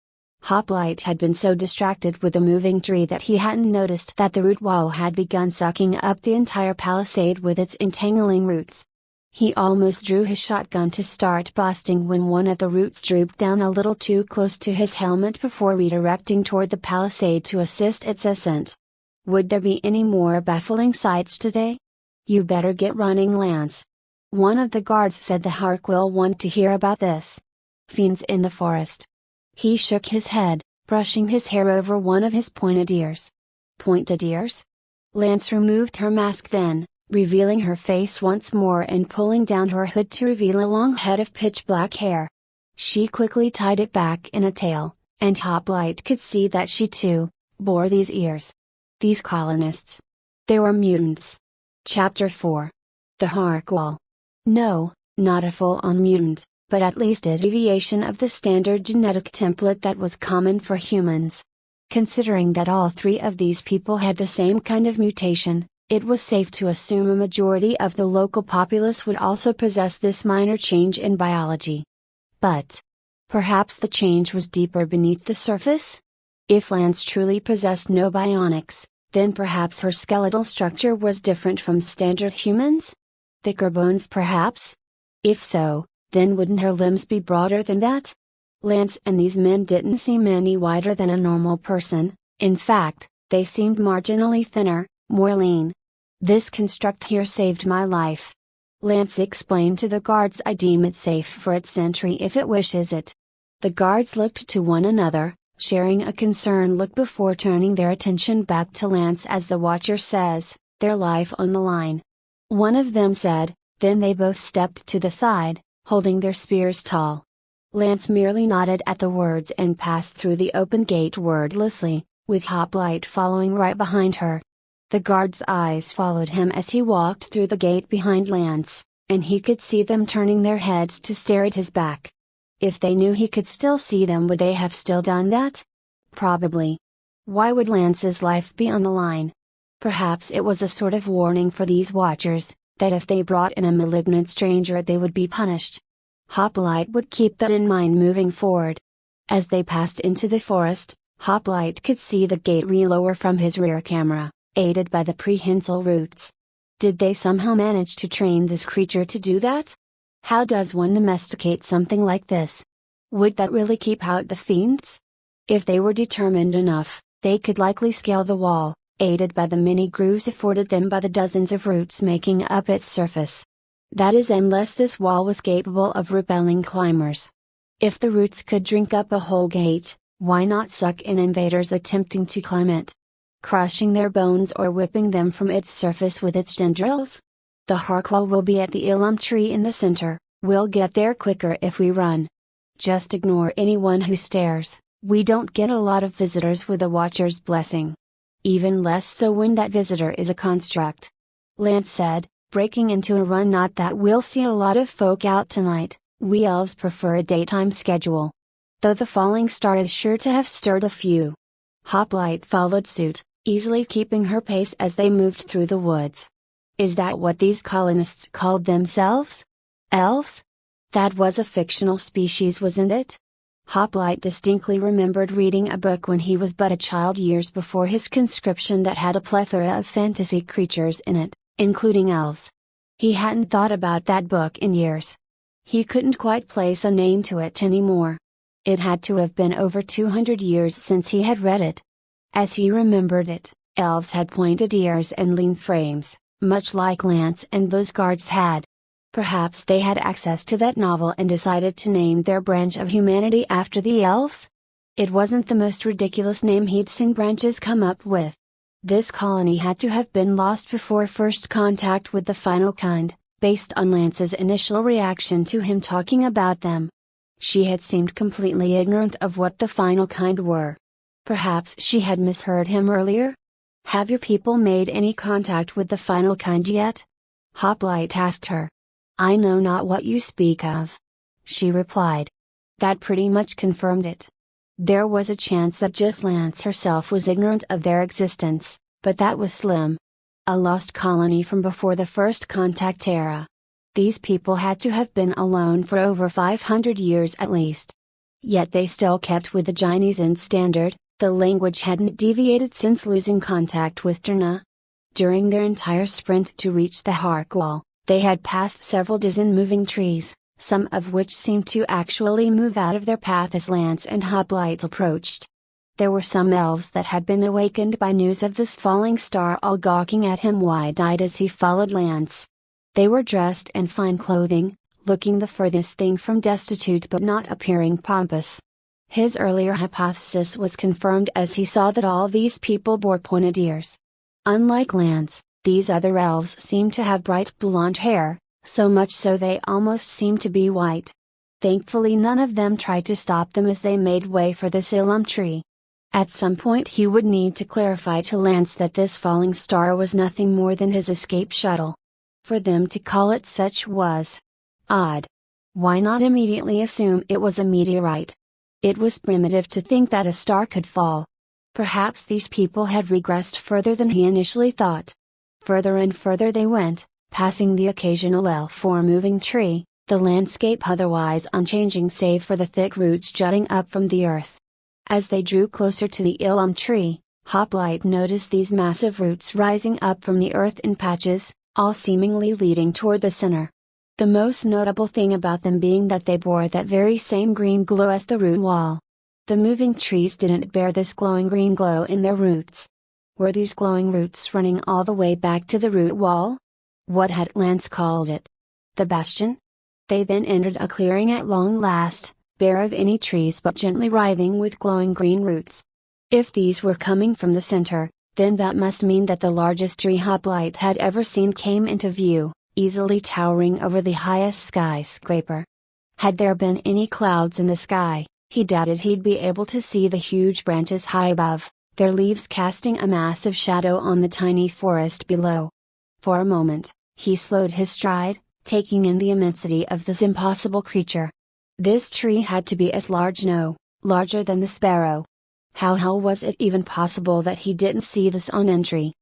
Hoplite had been so distracted with the moving tree that he hadn't noticed that the root wall had begun sucking up the entire palisade with its entangling roots. He almost drew his shotgun to start blasting when one of the roots drooped down a little too close to his helmet before redirecting toward the palisade to assist its ascent. Would there be any more baffling sights today? You better get running, Lance. One of the guards said the Hark will want to hear about this. Fiends in the forest. He shook his head, brushing his hair over one of his pointed ears. Pointed ears? Lance removed her mask then, revealing her face once more and pulling down her hood to reveal a long head of pitch black hair. She quickly tied it back in a tail, and Hoplite could see that she too bore these ears. These colonists. They were mutants. Chapter 4. The Harkwall. No, not a full-on mutant, but at least a deviation of the standard genetic template that was common for humans. Considering that all three of these people had the same kind of mutation, it was safe to assume a majority of the local populace would also possess this minor change in biology. But perhaps the change was deeper beneath the surface? If Lance truly possessed no bionics, then perhaps her skeletal structure was different from standard humans? Thicker bones perhaps? If so, then wouldn't her limbs be broader than that? Lance and these men didn't seem any wider than a normal person. In fact, they seemed marginally thinner, more lean. This construct here saved my life. Lance explained to the guards. I deem it safe for its sentry if it wishes it. The guards looked to one another, sharing a concerned look before turning their attention back to Lance as the watcher says, their life on the line. One of them said, then they both stepped to the side, holding their spears tall. Lance merely nodded at the words and passed through the open gate wordlessly, with Hoplite following right behind her. The guards' eyes followed him as he walked through the gate behind Lance, and he could see them turning their heads to stare at his back. If they knew he could still see them, would they have still done that? Probably. Why would Lance's life be on the line? Perhaps it was a sort of warning for these watchers, that if they brought in a malignant stranger they would be punished. Hoplite would keep that in mind moving forward. As they passed into the forest, Hoplite could see the gate relower from his rear camera, aided by the prehensile roots. Did they somehow manage to train this creature to do that? How does one domesticate something like this? Would that really keep out the fiends? If they were determined enough, they could likely scale the wall, aided by the many grooves afforded them by the dozens of roots making up its surface. That is, unless this wall was capable of repelling climbers. If the roots could drink up a whole gate, why not suck in invaders attempting to climb it? Crushing their bones or whipping them from its surface with its tendrils? The Harkwall will be at the Ilum tree in the center. We'll get there quicker if we run. Just ignore anyone who stares. We don't get a lot of visitors with a watcher's blessing. Even less so when that visitor is a construct. Lance said, breaking into a run. Not that we'll see a lot of folk out tonight, we elves prefer a daytime schedule. Though the falling star is sure to have stirred a few. Hoplite followed suit, easily keeping her pace as they moved through the woods. Is that what these colonists called themselves? Elves? That was a fictional species, wasn't it? Hoplite distinctly remembered reading a book when he was but a child years before his conscription that had a plethora of fantasy creatures in it, including elves. He hadn't thought about that book in years. He couldn't quite place a name to it anymore. It had to have been over 200 years since he had read it. As he remembered it, elves had pointed ears and lean frames, much like Lance and those guards had. Perhaps they had access to that novel and decided to name their branch of humanity after the elves? It wasn't the most ridiculous name he'd seen branches come up with. This colony had to have been lost before first contact with the final kind, based on Lance's initial reaction to him talking about them. She had seemed completely ignorant of what the final kind were. Perhaps she had misheard him earlier? Have your people made any contact with the final kind yet? Hoplite asked her. I know not what you speak of. She replied. That pretty much confirmed it. There was a chance that just Lance herself was ignorant of their existence, but that was slim. A lost colony from before the first contact era. These people had to have been alone for over 500 years at least. Yet they still kept with the Chinese standard, the language hadn't deviated since losing contact with Terna. During their entire sprint to reach the Harkwall, they had passed several dozen moving trees, some of which seemed to actually move out of their path as Lance and Hoplite approached. There were some elves that had been awakened by news of this falling star, all gawking at him wide-eyed as he followed Lance. They were dressed in fine clothing, looking the furthest thing from destitute but not appearing pompous. His earlier hypothesis was confirmed as he saw that all these people bore pointed ears. Unlike Lance, these other elves seemed to have bright blonde hair, so much so they almost seemed to be white. Thankfully none of them tried to stop them as they made way for this Ilum tree. At some point he would need to clarify to Lance that this falling star was nothing more than his escape shuttle. For them to call it such was odd. Why not immediately assume it was a meteorite? It was primitive to think that a star could fall. Perhaps these people had regressed further than he initially thought. Further and further they went, passing the occasional elf or moving tree, the landscape otherwise unchanging save for the thick roots jutting up from the earth. As they drew closer to the Ilum tree, Hoplite noticed these massive roots rising up from the earth in patches, all seemingly leading toward the center. The most notable thing about them being that they bore that very same green glow as the root wall. The moving trees didn't bear this glowing green glow in their roots. Were these glowing roots running all the way back to the root wall? What had Lance called it? The bastion? They then entered a clearing at long last, bare of any trees but gently writhing with glowing green roots. If these were coming from the center, then that must mean that the largest tree Hoplite had ever seen came into view, easily towering over the highest skyscraper. Had there been any clouds in the sky, he doubted he'd be able to see the huge branches high above, their leaves casting a massive shadow on the tiny forest below. For a moment, he slowed his stride, taking in the immensity of this impossible creature. This tree had to be as large, no, larger than the sparrow. How was it even possible that he didn't see this on entry?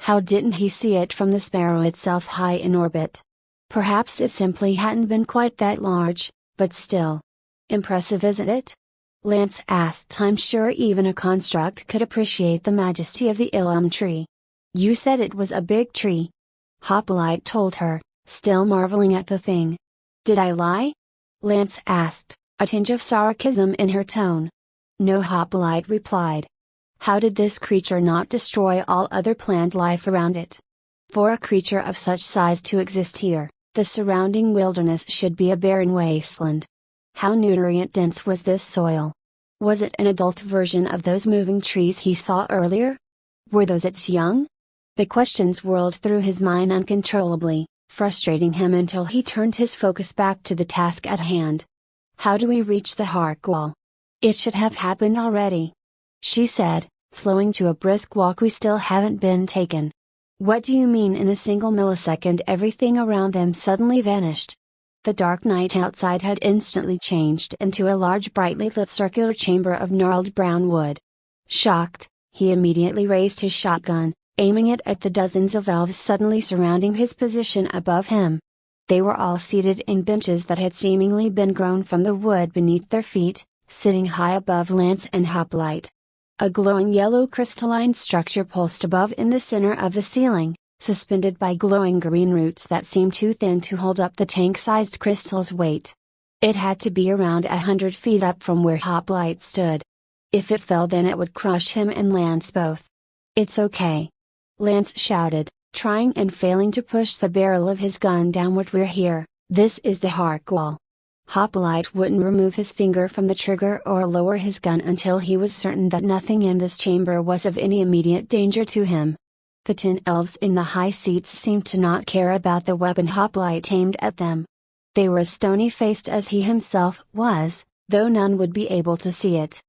How didn't he see it from the sparrow itself high in orbit? Perhaps it simply hadn't been quite that large, but still. Impressive, isn't it? Lance asked. I'm sure even a construct could appreciate the majesty of the Ilum tree. You said it was a big tree. Hoplite told her, still marveling at the thing. Did I lie? Lance asked, a tinge of sarcasm in her tone. No, Hoplite replied. How did this creature not destroy all other plant life around it? For a creature of such size to exist here, the surrounding wilderness should be a barren wasteland. How nutrient dense was this soil? Was it an adult version of those moving trees he saw earlier? Were those its young? The questions whirled through his mind uncontrollably, frustrating him until he turned his focus back to the task at hand. How do we reach the Harkwall? It should have happened already, she said, slowing to a brisk walk. We still haven't been taken. What do you mean? In a single millisecond everything around them suddenly vanished. The dark night outside had instantly changed into a large brightly lit circular chamber of gnarled brown wood. Shocked, he immediately raised his shotgun, aiming it at the dozens of elves suddenly surrounding his position above him. They were all seated in benches that had seemingly been grown from the wood beneath their feet, sitting high above Lance and Hoplite. A glowing yellow crystalline structure pulsed above in the center of the ceiling, suspended by glowing green roots that seemed too thin to hold up the tank-sized crystal's weight. It had to be around 100 feet up from where Hoplite stood. If it fell, then it would crush him and Lance both. It's okay. Lance shouted, trying and failing to push the barrel of his gun downward. We're here, this is the Harkwall. Hoplite wouldn't remove his finger from the trigger or lower his gun until he was certain that nothing in this chamber was of any immediate danger to him. The 10 elves in the high seats seemed to not care about the weapon Hoplite aimed at them. They were as stony-faced as he himself was, though none would be able to see it.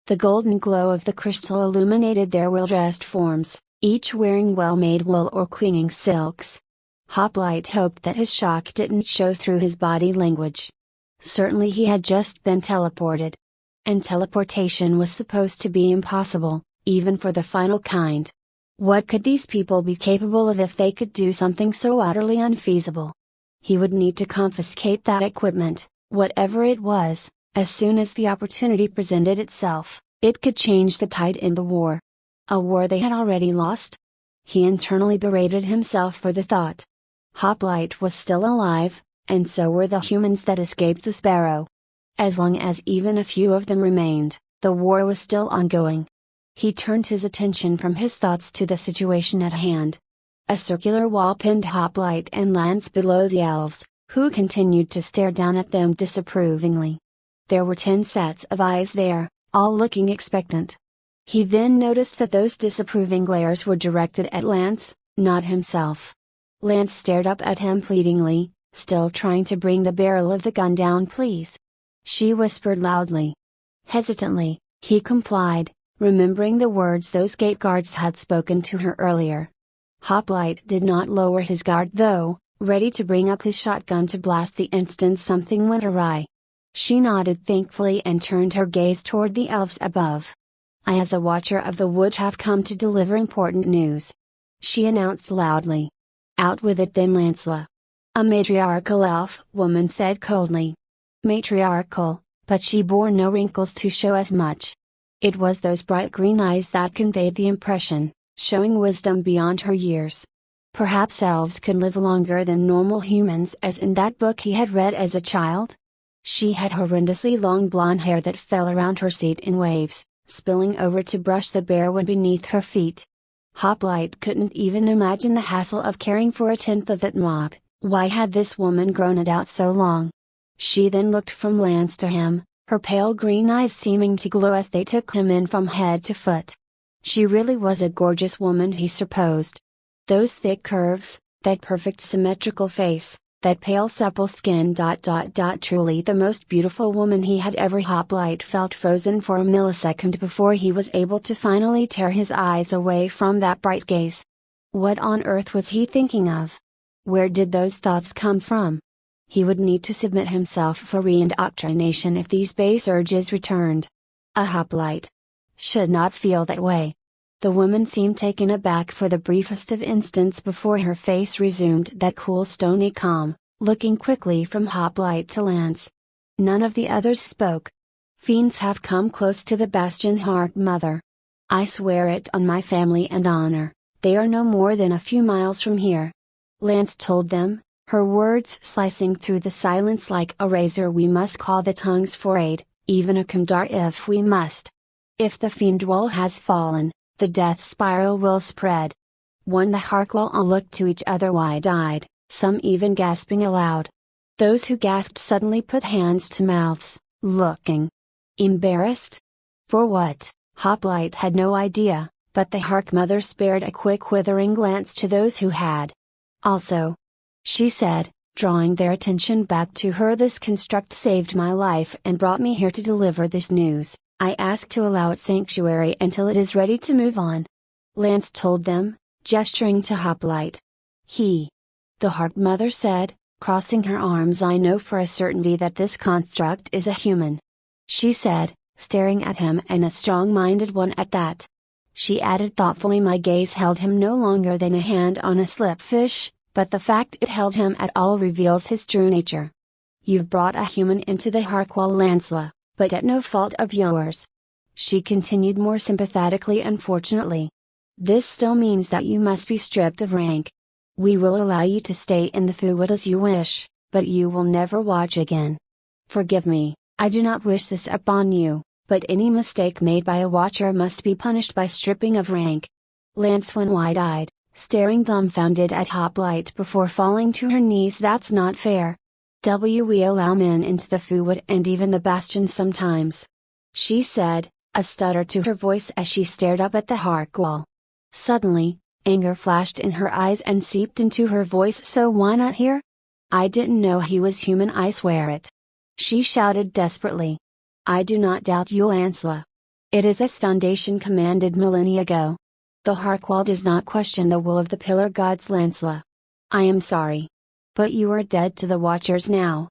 The golden glow of the crystal illuminated their well-dressed forms, each wearing well-made wool or clinging silks. Hoplite hoped that his shock didn't show through his body language. Certainly he had just been teleported. And teleportation was supposed to be impossible, even for the final kind. What could these people be capable of if they could do something so utterly unfeasible? He would need to confiscate that equipment, whatever it was, as soon as the opportunity presented itself. It could change the tide in the war. A war they had already lost? He internally berated himself for the thought. Hoplite was still alive, and so were the humans that escaped the Sparrow. As long as even a few of them remained, the war was still ongoing. He turned his attention from his thoughts to the situation at hand. A circular wall pinned Hoplite and Lance below the elves, who continued to stare down at them disapprovingly. There were 10 sets of eyes there, all looking expectant. He then noticed that those disapproving glares were directed at Lance, not himself. Lance stared up at him pleadingly, still trying to bring the barrel of the gun down. "Please." She whispered loudly. Hesitantly, he complied, remembering the words those gate guards had spoken to her earlier. Hoplite did not lower his guard though, ready to bring up his shotgun to blast the instant something went awry. She nodded thankfully and turned her gaze toward the elves above. "I as a watcher of the wood have come to deliver important news," she announced loudly. "Out with it then, Lancela." A matriarchal elf woman said coldly. Matriarchal, but she bore no wrinkles to show as much. It was those bright green eyes that conveyed the impression, showing wisdom beyond her years. Perhaps elves could live longer than normal humans, as in that book he had read as a child? She had horrendously long blonde hair that fell around her seat in waves, spilling over to brush the bare wood beneath her feet. Hoplite couldn't even imagine the hassle of caring for a tenth of that mop. Why had this woman grown it out so long? She then looked from Lance to him, her pale green eyes seeming to glow as they took him in from head to foot. She really was a gorgeous woman, he supposed. Those thick curves, that perfect symmetrical face, that pale supple skin. Truly the most beautiful woman he had ever. Hoplite felt frozen for a millisecond before he was able to finally tear his eyes away from that bright gaze. What on earth was he thinking of? Where did those thoughts come from? He would need to submit himself for re-indoctrination if these base urges returned. A Hoplite should not feel that way. The woman seemed taken aback for the briefest of instants before her face resumed that cool stony calm, looking quickly from Hoplite to Lance. None of the others spoke. "Fiends have come close to the bastion, Hark Mother. I swear it on my family and honor, they are no more than a few miles from here," Lance told them, her words slicing through the silence like a razor. "We must call the tongues for aid, even a Kandar if we must. If the fiend wall has fallen, the death spiral will spread." When the Harkwell all looked to each other wide-eyed, some even gasping aloud. Those who gasped suddenly put hands to mouths, looking embarrassed. For what, Hoplite had no idea, but the Hark Mother spared a quick withering glance to those who had. "Also," she said, drawing their attention back to her, "this construct saved my life and brought me here to deliver this news. I ask to allow it sanctuary until it is ready to move on," Lance told them, gesturing to Hoplite. The Hark Mother said, crossing her arms. "I know for a certainty that this construct is a human," she said, staring at him, "and a strong-minded one at that." She added thoughtfully, "My gaze held him no longer than a hand on a slipfish, but the fact it held him at all reveals his true nature. You've brought a human into the Harkwell, Lancela, but at no fault of yours," she continued more sympathetically. "Unfortunately, this still means that you must be stripped of rank. We will allow you to stay in the Fuwood as you wish, but you will never watch again. Forgive me, I do not wish this upon you, but any mistake made by a watcher must be punished by stripping of rank." Lance went wide-eyed, staring dumbfounded at Hoplite before falling to her knees. "That's not fair. We allow men into the Fuwood and even the Bastion sometimes," she said, a stutter to her voice as she stared up at the Harkwall. Suddenly, anger flashed in her eyes and seeped into her voice. "So why not here? I didn't know he was human, I swear it," she shouted desperately. "I do not doubt you, Lancela. It is as Foundation commanded millennia ago. The Harkwall does not question the will of the Pillar Gods, Lancela. I am sorry. But you are dead to the Watchers now,"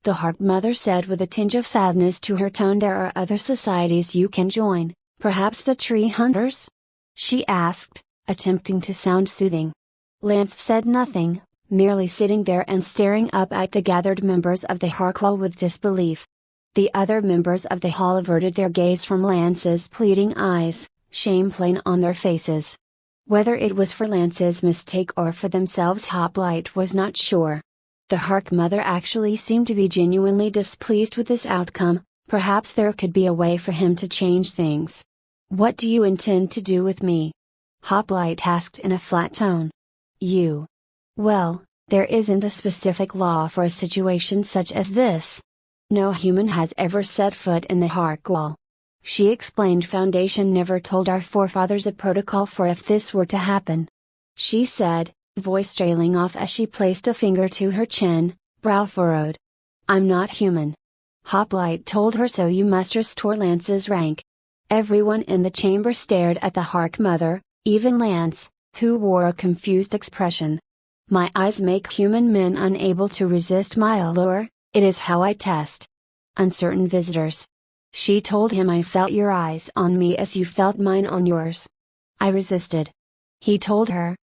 the Hark Mother said with a tinge of sadness to her tone. "There are other societies you can join, perhaps the Tree Hunters?" she asked, attempting to sound soothing. Lance said nothing, merely sitting there and staring up at the gathered members of the Harkwell with disbelief. The other members of the hall averted their gaze from Lance's pleading eyes, shame plain on their faces. Whether it was for Lance's mistake or for themselves, Hoplite was not sure. The Hark Mother actually seemed to be genuinely displeased with this outcome. Perhaps there could be a way for him to change things. "What do you intend to do with me?" Hoplite asked in a flat tone. You. Well, there isn't a specific law for a situation such as this. No human has ever set foot in the Harkwall. She explained. Foundation never told our forefathers a protocol for if this were to happen. She said, voice trailing off as she placed a finger to her chin, brow furrowed. I'm not human. Hoplite told her, so you must restore Lance's rank. Everyone in the chamber stared at the Hark Mother, even Lance, who wore a confused expression. My eyes make human men unable to resist my allure, it is how I test uncertain visitors. She told him, I felt your eyes on me as you felt mine on yours. I resisted. He told her.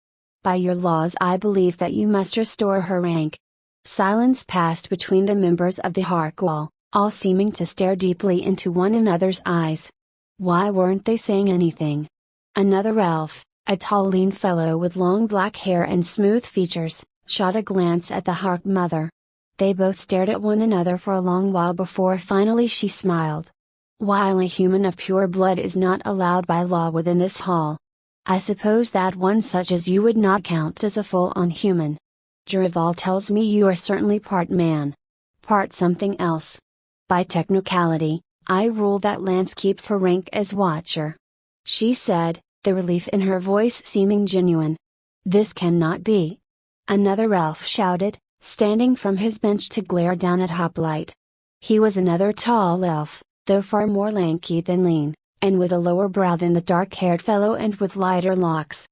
By your laws I believe that you must restore her rank. Silence passed between the members of the Harkwall, all seeming to stare deeply into one another's eyes. Why weren't they saying anything? Another elf, a tall lean fellow with long black hair and smooth features, shot a glance at the Hark Mother. They both stared at one another for a long while before finally she smiled. While a human of pure blood is not allowed by law within this hall, I suppose that one such as you would not count as a full-on human. Jerival tells me you are certainly part man. Part something else. By technicality, I rule that Lance keeps her rank as Watcher. She said, the relief in her voice seeming genuine. This cannot be. Another elf shouted, standing from his bench to glare down at Hoplite. He was another tall elf, though far more lanky than lean, and with a lower brow than the dark-haired fellow and with lighter locks.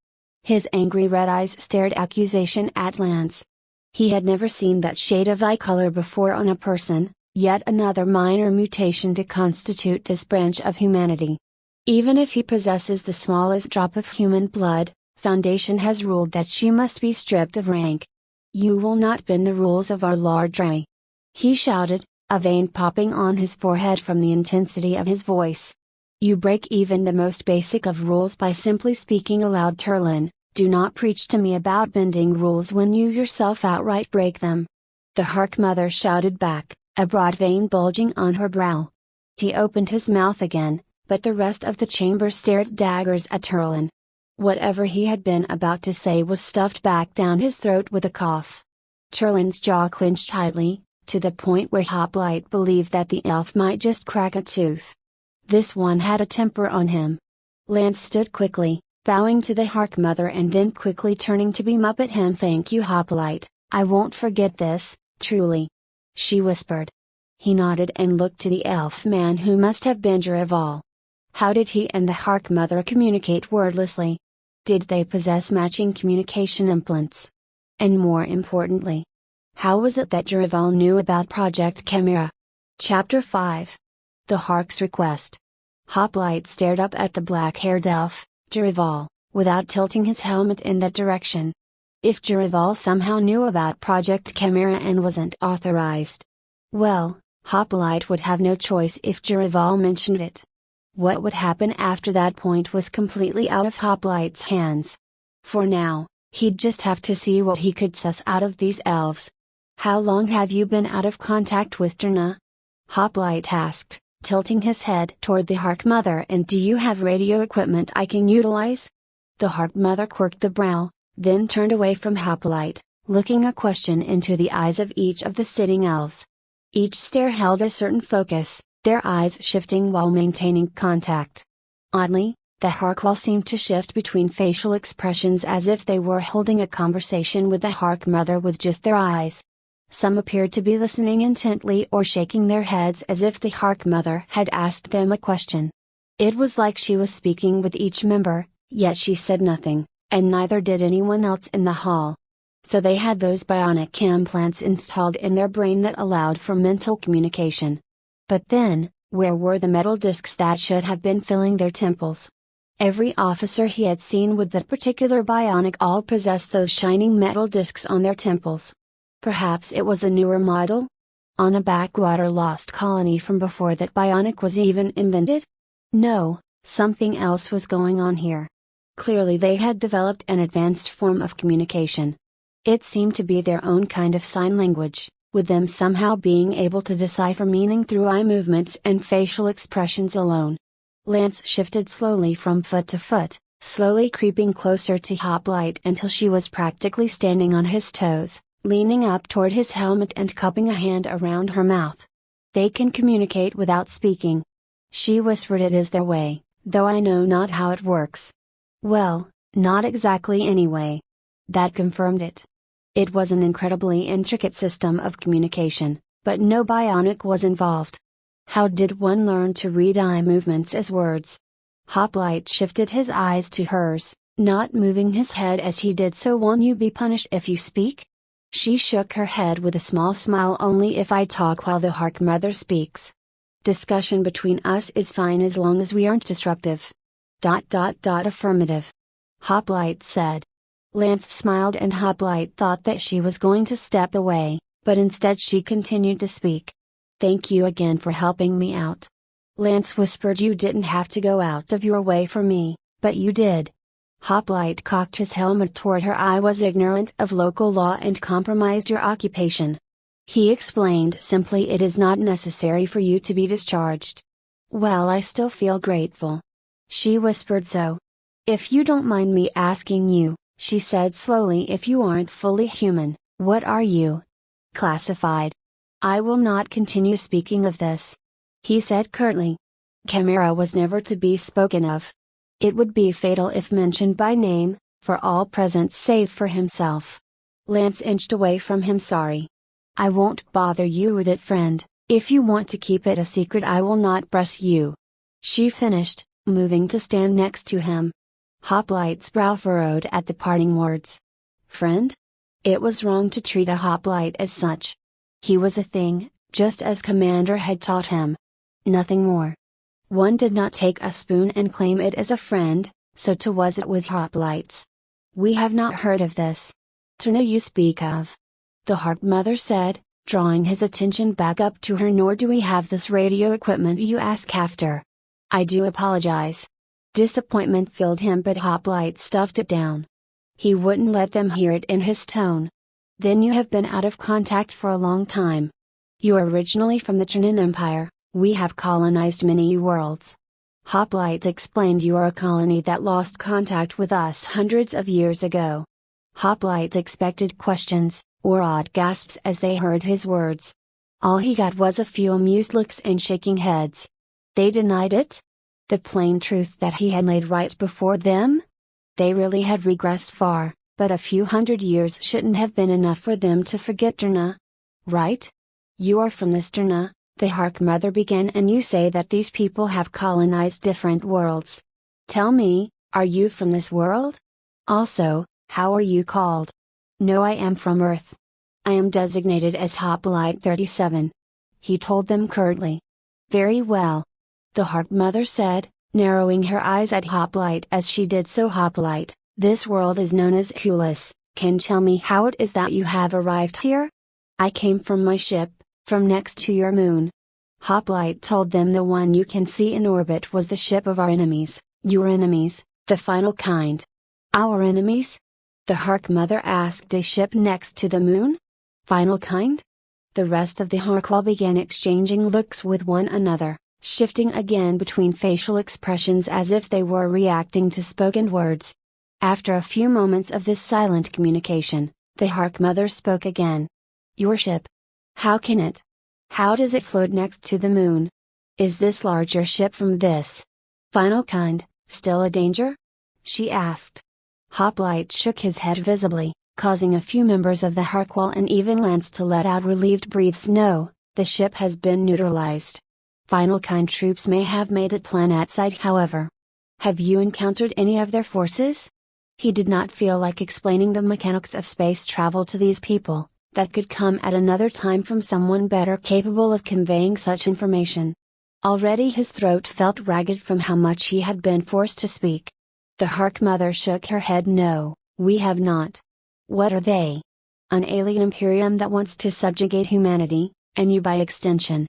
His angry red eyes stared accusation at Lance. He had never seen that shade of eye color before on a person, yet another minor mutation to constitute this branch of humanity. Even if he possesses the smallest drop of human blood, Foundation has ruled that she must be stripped of rank. You will not bend the rules of our Lord Dre. He shouted, a vein popping on his forehead from the intensity of his voice. You break even the most basic of rules by simply speaking aloud. Turlin, do not preach to me about bending rules when you yourself outright break them. The Hark Mother shouted back, a broad vein bulging on her brow. He opened his mouth again, but the rest of the chamber stared daggers at Turlin. Whatever he had been about to say was stuffed back down his throat with a cough. Turlin's jaw clenched tightly, to the point where Hoplite believed that the elf might just crack a tooth. This one had a temper on him. Lance stood quickly, bowing to the Hark Mother and then quickly turning to beam up at him. Thank you, Hoplite, I won't forget this, truly. She whispered. He nodded and looked to the elf man who must have been Jerival. How did he and the Hark Mother communicate wordlessly? Did they possess matching communication implants? And more importantly, how was it that Jerival knew about Project Chimera? Chapter 5. The Hark's Request. Hoplite stared up at the black-haired elf, Jerival, without tilting his helmet in that direction. If Jerival somehow knew about Project Chimera and wasn't authorized, well, Hoplite would have no choice if Jerival mentioned it. What would happen after that point was completely out of Hoplite's hands. For now, he'd just have to see what he could suss out of these elves. How long have you been out of contact with Drna? Hoplite asked, tilting his head toward the Hark Mother. And do you have radio equipment I can utilize? The Hark Mother quirked a brow, then turned away from Hoplite, looking a question into the eyes of each of the sitting elves. Each stare held a certain focus, their eyes shifting while maintaining contact. Oddly, the Harkwall seemed to shift between facial expressions as if they were holding a conversation with the Hark Mother with just their eyes. Some appeared to be listening intently or shaking their heads as if the Hark Mother had asked them a question. It was like she was speaking with each member, yet she said nothing, and neither did anyone else in the hall. So they had those bionic implants installed in their brain that allowed for mental communication. But then, where were the metal discs that should have been filling their temples? Every officer he had seen with that particular bionic all possessed those shining metal discs on their temples. Perhaps it was a newer model? On a backwater lost colony from before that bionic was even invented? No, something else was going on here. Clearly they had developed an advanced form of communication. It seemed to be their own kind of sign language, with them somehow being able to decipher meaning through eye movements and facial expressions alone. Lance shifted slowly from foot to foot, slowly creeping closer to Hoplite until she was practically standing on his toes, leaning up toward his helmet and cupping a hand around her mouth. They can communicate without speaking. She whispered, it is their way, though I know not how it works. Well, not exactly anyway. That confirmed it. It was an incredibly intricate system of communication, but no bionic was involved. How did one learn to read eye movements as words? Hoplite shifted his eyes to hers, not moving his head as he did so. Won't you be punished if you speak? She shook her head with a small smile. Only if I talk while the Hark Mother speaks. Discussion between us is fine as long as we aren't disruptive. Affirmative. Hoplite said. Lance smiled and Hoplite thought that she was going to step away, but instead she continued to speak. Thank you again for helping me out. Lance whispered, you didn't have to go out of your way for me, but you did. Hoplite cocked his helmet toward her. I was ignorant of local law and compromised your occupation. He explained simply, it is not necessary for you to be discharged. Well, I still feel grateful. She whispered. So. If you don't mind me asking you, she said slowly, if you aren't fully human, what are you? Classified. I will not continue speaking of this. He said curtly. Chimera was never to be spoken of. It would be fatal if mentioned by name, for all present save for himself. Lance inched away from him. Sorry. I won't bother you with it, friend. If you want to keep it a secret, I will not press you. She finished, moving to stand next to him. Hoplite's brow furrowed at the parting words. Friend? It was wrong to treat a Hoplite as such. He was a thing, just as Commander had taught him. Nothing more. One did not take a spoon and claim it as a friend, so too was it with Hoplites. We have not heard of this Trina you speak of. The Hark Mother said, drawing his attention back up to her. Nor do we have this radio equipment you ask after. I do apologize. Disappointment filled him, but Hoplite stuffed it down. He wouldn't let them hear it in his tone. Then you have been out of contact for a long time. You are originally from the Trinan Empire. We have colonized many worlds. Hoplite explained. You are a colony that lost contact with us hundreds of years ago. Hoplite expected questions, or odd gasps as they heard his words. All he got was a few amused looks and shaking heads. They denied it? The plain truth that he had laid right before them? They really had regressed far, but a few hundred years shouldn't have been enough for them to forget Trina. Right? You are from this Trina, the Hark Mother began, and you say that these people have colonized different worlds. Tell me, are you from this world? Also, how are you called? No, I am from Earth. I am designated as Hoplite 37. He told them curtly. Very well. The Hark Mother said, narrowing her eyes at Hoplite as she did so. Hoplite, this world is known as Hulis. Can tell me how it is that you have arrived here? I came from my ship, from next to your moon. Hoplite told them the one you can see in orbit was the ship of our enemies, your enemies, the final kind. Our enemies? The Hark Mother asked. A ship next to the moon? Final kind? The rest of the Harkwall began exchanging looks with one another, shifting again between facial expressions as if they were reacting to spoken words. After a few moments of this silent communication, the Hark Mother spoke again. Your ship. How can it? How does it float next to the moon? Is this larger ship from this final kind still a danger? She asked. Hoplite shook his head visibly, causing a few members of the Harkwall and even Lance to let out relieved breaths. No, the ship has been neutralized. Final kind troops may have made it planetside, however. Have you encountered any of their forces? He did not feel like explaining the mechanics of space travel to these people. That could come at another time from someone better capable of conveying such information. Already his throat felt ragged from how much he had been forced to speak. The Hark Mother shook her head. No, we have not. What are they? An alien imperium that wants to subjugate humanity, and you by extension.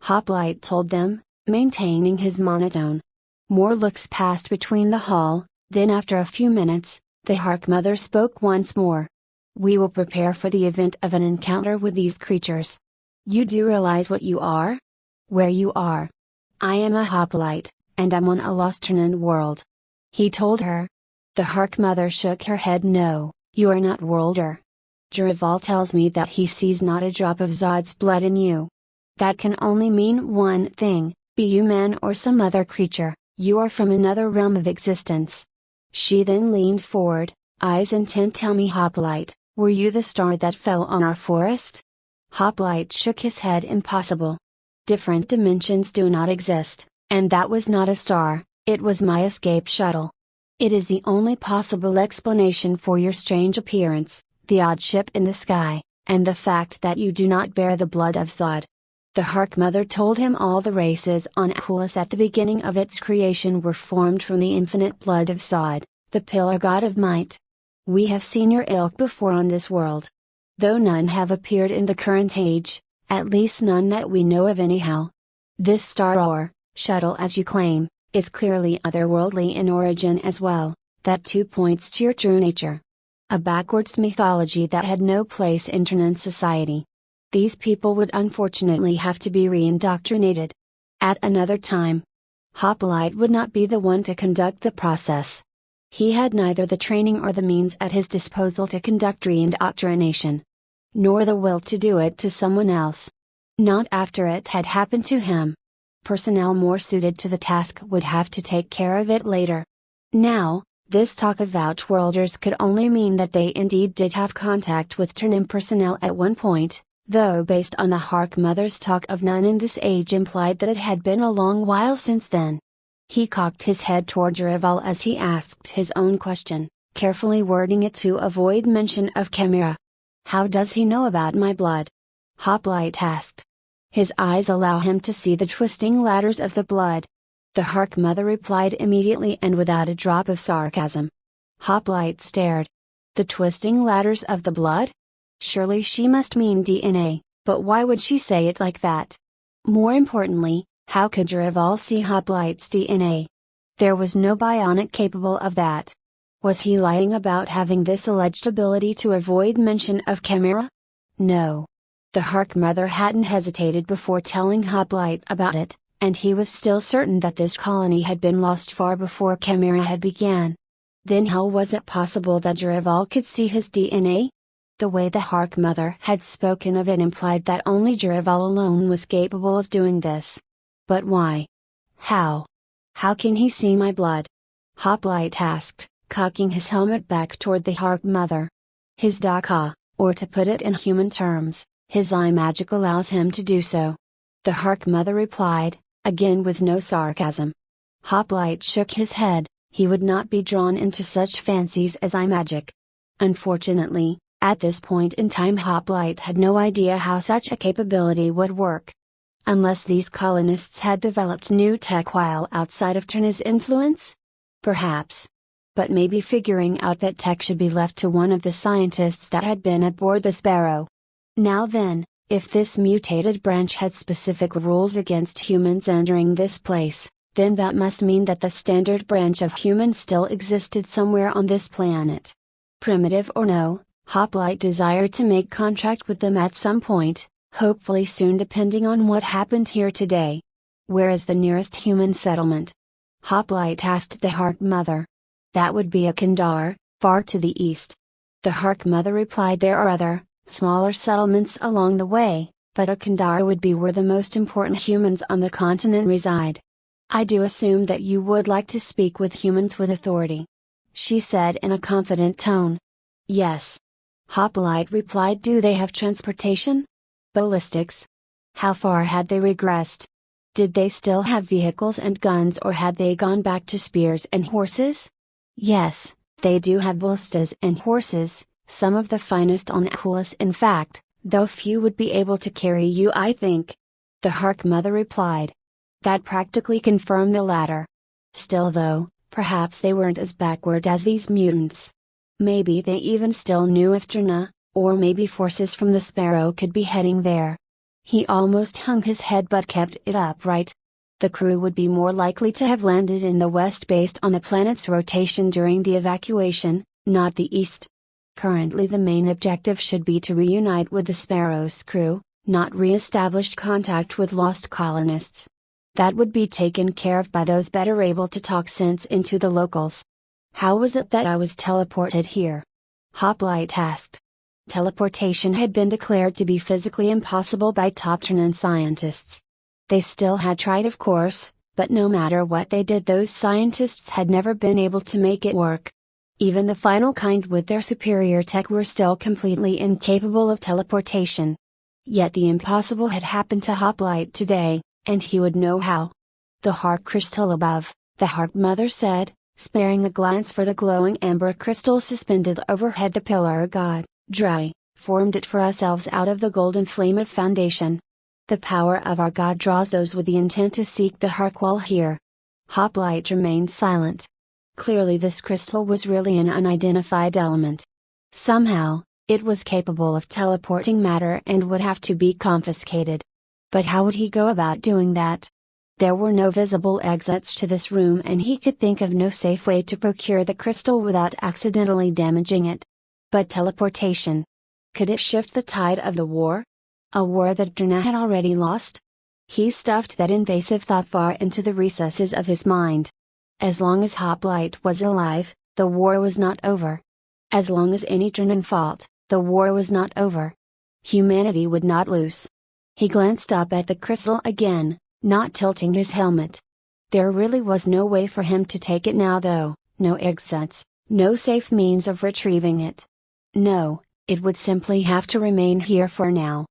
Hoplite told them, maintaining his monotone. More looks passed between the hall, then after a few minutes, the Hark Mother spoke once more. We will prepare for the event of an encounter with these creatures. You do realize what you are? Where you are? I am a Hoplite, and I'm on a lost Trinan world. He told her, The Hark mother shook her head. No, you are not worlder. Jiraval tells me that he sees not a drop of Zod's blood in you. That can only mean one thing, be you man or some other creature, you are from another realm of existence. She then leaned forward, eyes intent. Tell me, Hoplite, were you the star that fell on our forest? Hoplite shook his head. Impossible. Different dimensions do not exist, and that was not a star, it was my escape shuttle. It is the only possible explanation for your strange appearance, the odd ship in the sky, and the fact that you do not bear the blood of Zod. The Hark mother told him all the races on Akulis at the beginning of its creation were formed from the infinite blood of Zod, the pillar god of might. We have seen your ilk before on this world. Though none have appeared in the current age, at least none that we know of anyhow. This star or shuttle, as you claim, is clearly otherworldly in origin as well, that too points to your true nature. A backwards mythology that had no place in Ternan society. These people would unfortunately have to be re-indoctrinated. At another time, Hoplite would not be the one to conduct the process. He had neither the training or the means at his disposal to conduct re-indoctrination. Nor the will to do it to someone else. Not after it had happened to him. Personnel more suited to the task would have to take care of it later. Now, this talk of Outworlders could only mean that they indeed did have contact with Ternan personnel at one point, though based on the Hark mother's talk of none in this age implied that it had been a long while since then. He cocked his head toward Jiraval as he asked his own question, carefully wording it to avoid mention of Chimera. How does he know about my blood? Hoplite asked. His eyes allow him to see the twisting ladders of the blood. The Hark mother replied immediately and without a drop of sarcasm. Hoplite stared. The twisting ladders of the blood? Surely she must mean DNA, but why would she say it like that? More importantly, how could Jiraval see Hoplite's DNA? There was no bionic capable of that. Was he lying about having this alleged ability to avoid mention of Chimera? No. The Hark mother hadn't hesitated before telling Hoplite about it, and he was still certain that this colony had been lost far before Chimera had began. Then how was it possible that Jiraval could see his DNA? The way the Hark mother had spoken of it implied that only Jiraval alone was capable of doing this. But why? How? How can he see my blood? Hoplite asked, cocking his helmet back toward the Hark mother. His Daka, or to put it in human terms, his eye magic allows him to do so. The Hark mother replied, again with no sarcasm. Hoplite shook his head, he would not be drawn into such fancies as eye magic. Unfortunately, at this point in time Hoplite had no idea how such a capability would work. Unless these colonists had developed new tech while outside of Ternan's influence? Perhaps. But maybe figuring out that tech should be left to one of the scientists that had been aboard the Sparrow. Now then, if this mutated branch had specific rules against humans entering this place, then that must mean that the standard branch of humans still existed somewhere on this planet. Primitive or no, Hoplite desired to make contact with them at some point, hopefully soon depending on what happened here today. Where is the nearest human settlement? Hoplite asked the Hark mother. That would be a Kandar, far to the east. The Hark mother replied there are other, smaller settlements along the way, but a Kandar would be where the most important humans on the continent reside. I do assume that you would like to speak with humans with authority. She said in a confident tone. Yes. Hoplite replied. Do they have transportation? Ballistics? How far had they regressed? Did they still have vehicles and guns or had they gone back to spears and horses? Yes, they do have ballistas and horses, some of the finest on Akulis in fact, though few would be able to carry you I think. The Hark mother replied. That practically confirmed the latter. Still though, perhaps they weren't as backward as these mutants. Maybe they even still knew of Terna, or maybe forces from the Sparrow could be heading there. He almost hung his head but kept it upright. The crew would be more likely to have landed in the west based on the planet's rotation during the evacuation, not the east. Currently the main objective should be to reunite with the Sparrow's crew, not re-establish contact with lost colonists. That would be taken care of by those better able to talk sense into the locals. How was it that I was teleported here? Hoplite asked. Teleportation had been declared to be physically impossible by top Terran scientists. They still had tried, of course, but no matter what they did, those scientists had never been able to make it work. Even the final kind with their superior tech were still completely incapable of teleportation. Yet the impossible had happened to Hoplite today, and he would know how. The heart crystal above, the Heart Mother said, sparing a glance for the glowing amber crystal suspended overhead. The pillar god, Dry, formed it for ourselves out of the golden flame of foundation. The power of our God draws those with the intent to seek the heart wall here. Hoplite remained silent. Clearly this crystal was really an unidentified element. Somehow, it was capable of teleporting matter and would have to be confiscated. But how would he go about doing that? There were no visible exits to this room, and he could think of no safe way to procure the crystal without accidentally damaging it. But teleportation. Could it shift the tide of the war? A war that Drna had already lost? He stuffed that invasive thought far into the recesses of his mind. As long as Hoplite was alive, the war was not over. As long as any Drnan fought, the war was not over. Humanity would not lose. He glanced up at the crystal again, not tilting his helmet. There really was no way for him to take it now, though, no exits, no safe means of retrieving it. No, it would simply have to remain here for now.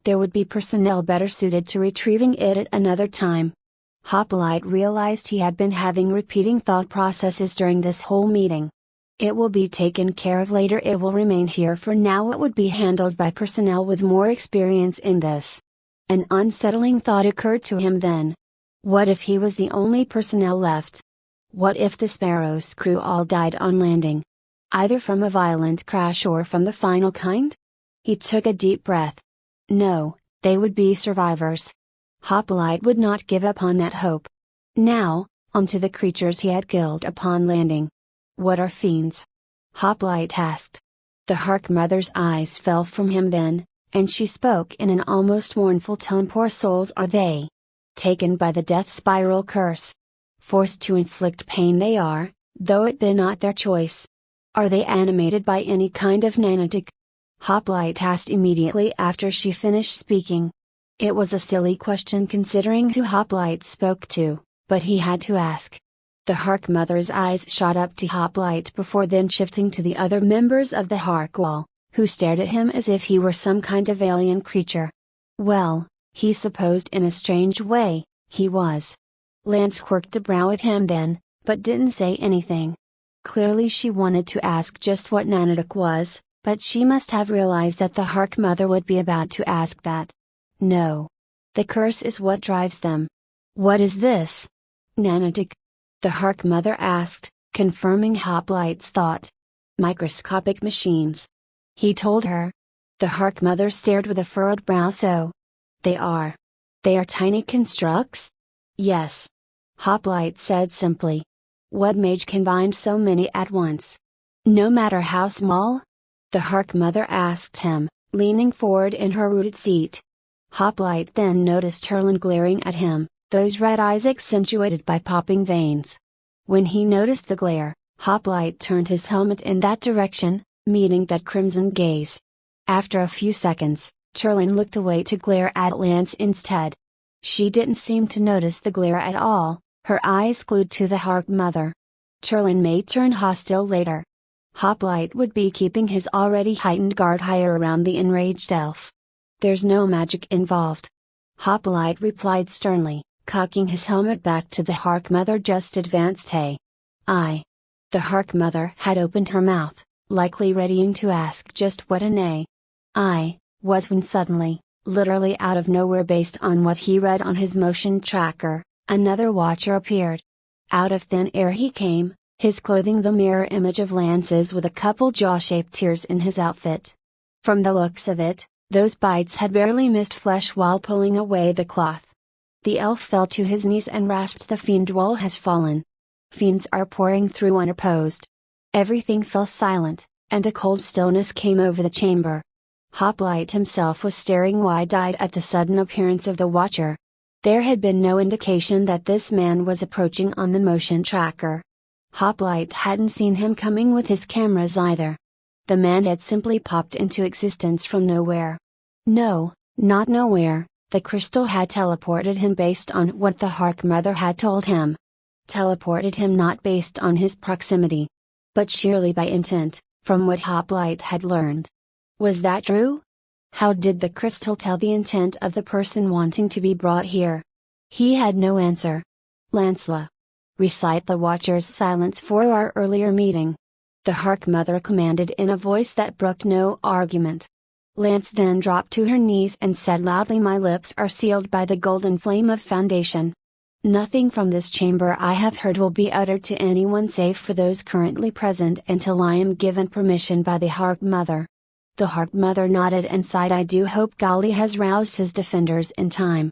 There would be personnel better suited to retrieving it at another time. Hoplite realized he had been having repeating thought processes during this whole meeting. It will be taken care of later, it will remain here for now, it would be handled by personnel with more experience in this. An unsettling thought occurred to him then. What if he was the only personnel left? What if the Sparrow's crew all died on landing? Either from a violent crash or from the final kind? He took a deep breath. No, they would be survivors. Hoplite would not give up on that hope. Now, on to the creatures he had killed upon landing. What are fiends? Hoplite asked. The Hark Mother's eyes fell from him then, and she spoke in an almost mournful tone. Poor souls are they. Taken by the death spiral curse. Forced to inflict pain they are, though it be not their choice. Are they animated by any kind of nanotic? Hoplite asked immediately after she finished speaking. It was a silly question considering who Hoplite spoke to, but he had to ask. The Hark Mother's eyes shot up to Hoplite before then shifting to the other members of the Hark Wall, who stared at him as if he were some kind of alien creature. Well, he supposed in a strange way, he was. Lance quirked a brow at him then, but didn't say anything. Clearly she wanted to ask just what nanotic was, but she must have realized that the Hark Mother would be about to ask that. No. The curse is what drives them. What is this? Nanotic? The Hark Mother asked, confirming Hoplite's thought. Microscopic machines. He told her. The Hark Mother stared with a furrowed brow. So? They are. They are tiny constructs? Yes. Hoplite said simply. What mage can bind so many at once? No matter how small? The Hark Mother asked him, leaning forward in her rooted seat. Hoplite then noticed Turlin glaring at him, those red eyes accentuated by popping veins. When he noticed the glare, Hoplite turned his helmet in that direction, meeting that crimson gaze. After a few seconds, Turlin looked away to glare at Lance instead. She didn't seem to notice the glare at all, her eyes glued to the Hark Mother. Turlin may turn hostile later. Hoplite would be keeping his already heightened guard higher around the enraged elf. There's no magic involved. Hoplite replied sternly, cocking his helmet back to the Hark Mother. Just advanced. Hey. I. The Hark Mother had opened her mouth, likely readying to ask just what an I was when suddenly, literally out of nowhere based on what he read on his motion tracker, another watcher appeared. Out of thin air he came, his clothing the mirror image of Lance's with a couple jaw-shaped tears in his outfit. From the looks of it, those bites had barely missed flesh while pulling away the cloth. The elf fell to his knees and rasped, the fiend wall has fallen. Fiends are pouring through unopposed. Everything fell silent, and a cold stillness came over the chamber. Hoplite himself was staring wide-eyed at the sudden appearance of the watcher. There had been no indication that this man was approaching on the motion tracker. Hoplite hadn't seen him coming with his cameras either. The man had simply popped into existence from nowhere. No, not nowhere, the crystal had teleported him based on what the Hark Mother had told him. Teleported him not based on his proximity, but sheerly by intent, from what Hoplite had learned. Was that true? How did the crystal tell the intent of the person wanting to be brought here? He had no answer. Lancela. Recite the Watcher's silence for our earlier meeting. The Hark Mother commanded in a voice that brooked no argument. Lance then dropped to her knees and said loudly, "My lips are sealed by the golden flame of foundation. Nothing from this chamber I have heard will be uttered to anyone save for those currently present until I am given permission by the Hark Mother." The Hark Mother nodded and sighed. "I do hope Gali has roused his defenders in time.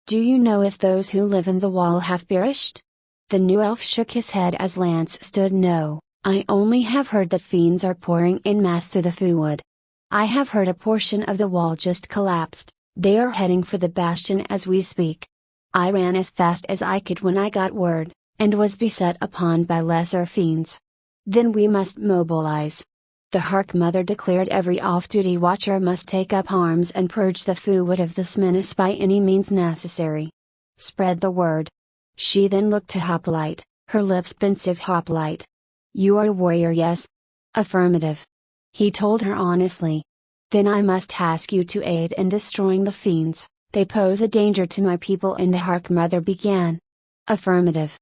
Do you know if those who live in the wall have perished?" The new elf shook his head as Lance stood. "No, I only have heard that fiends are pouring in mass through the Foodwood. I have heard a portion of the wall just collapsed. They are heading for the bastion as we speak. I ran as fast as I could when I got word, and was beset upon by lesser fiends. Then we must mobilize." The Hark Mother declared every off-duty watcher must take up arms and purge the Foodwood of this menace by any means necessary. Spread the word. She then looked to Hoplite, her lips pensive. "Hoplite. You are a warrior, yes?" "Affirmative." He told her honestly. "Then I must ask you to aid in destroying the fiends. They pose a danger to my people." And the Hark Mother began. "Affirmative."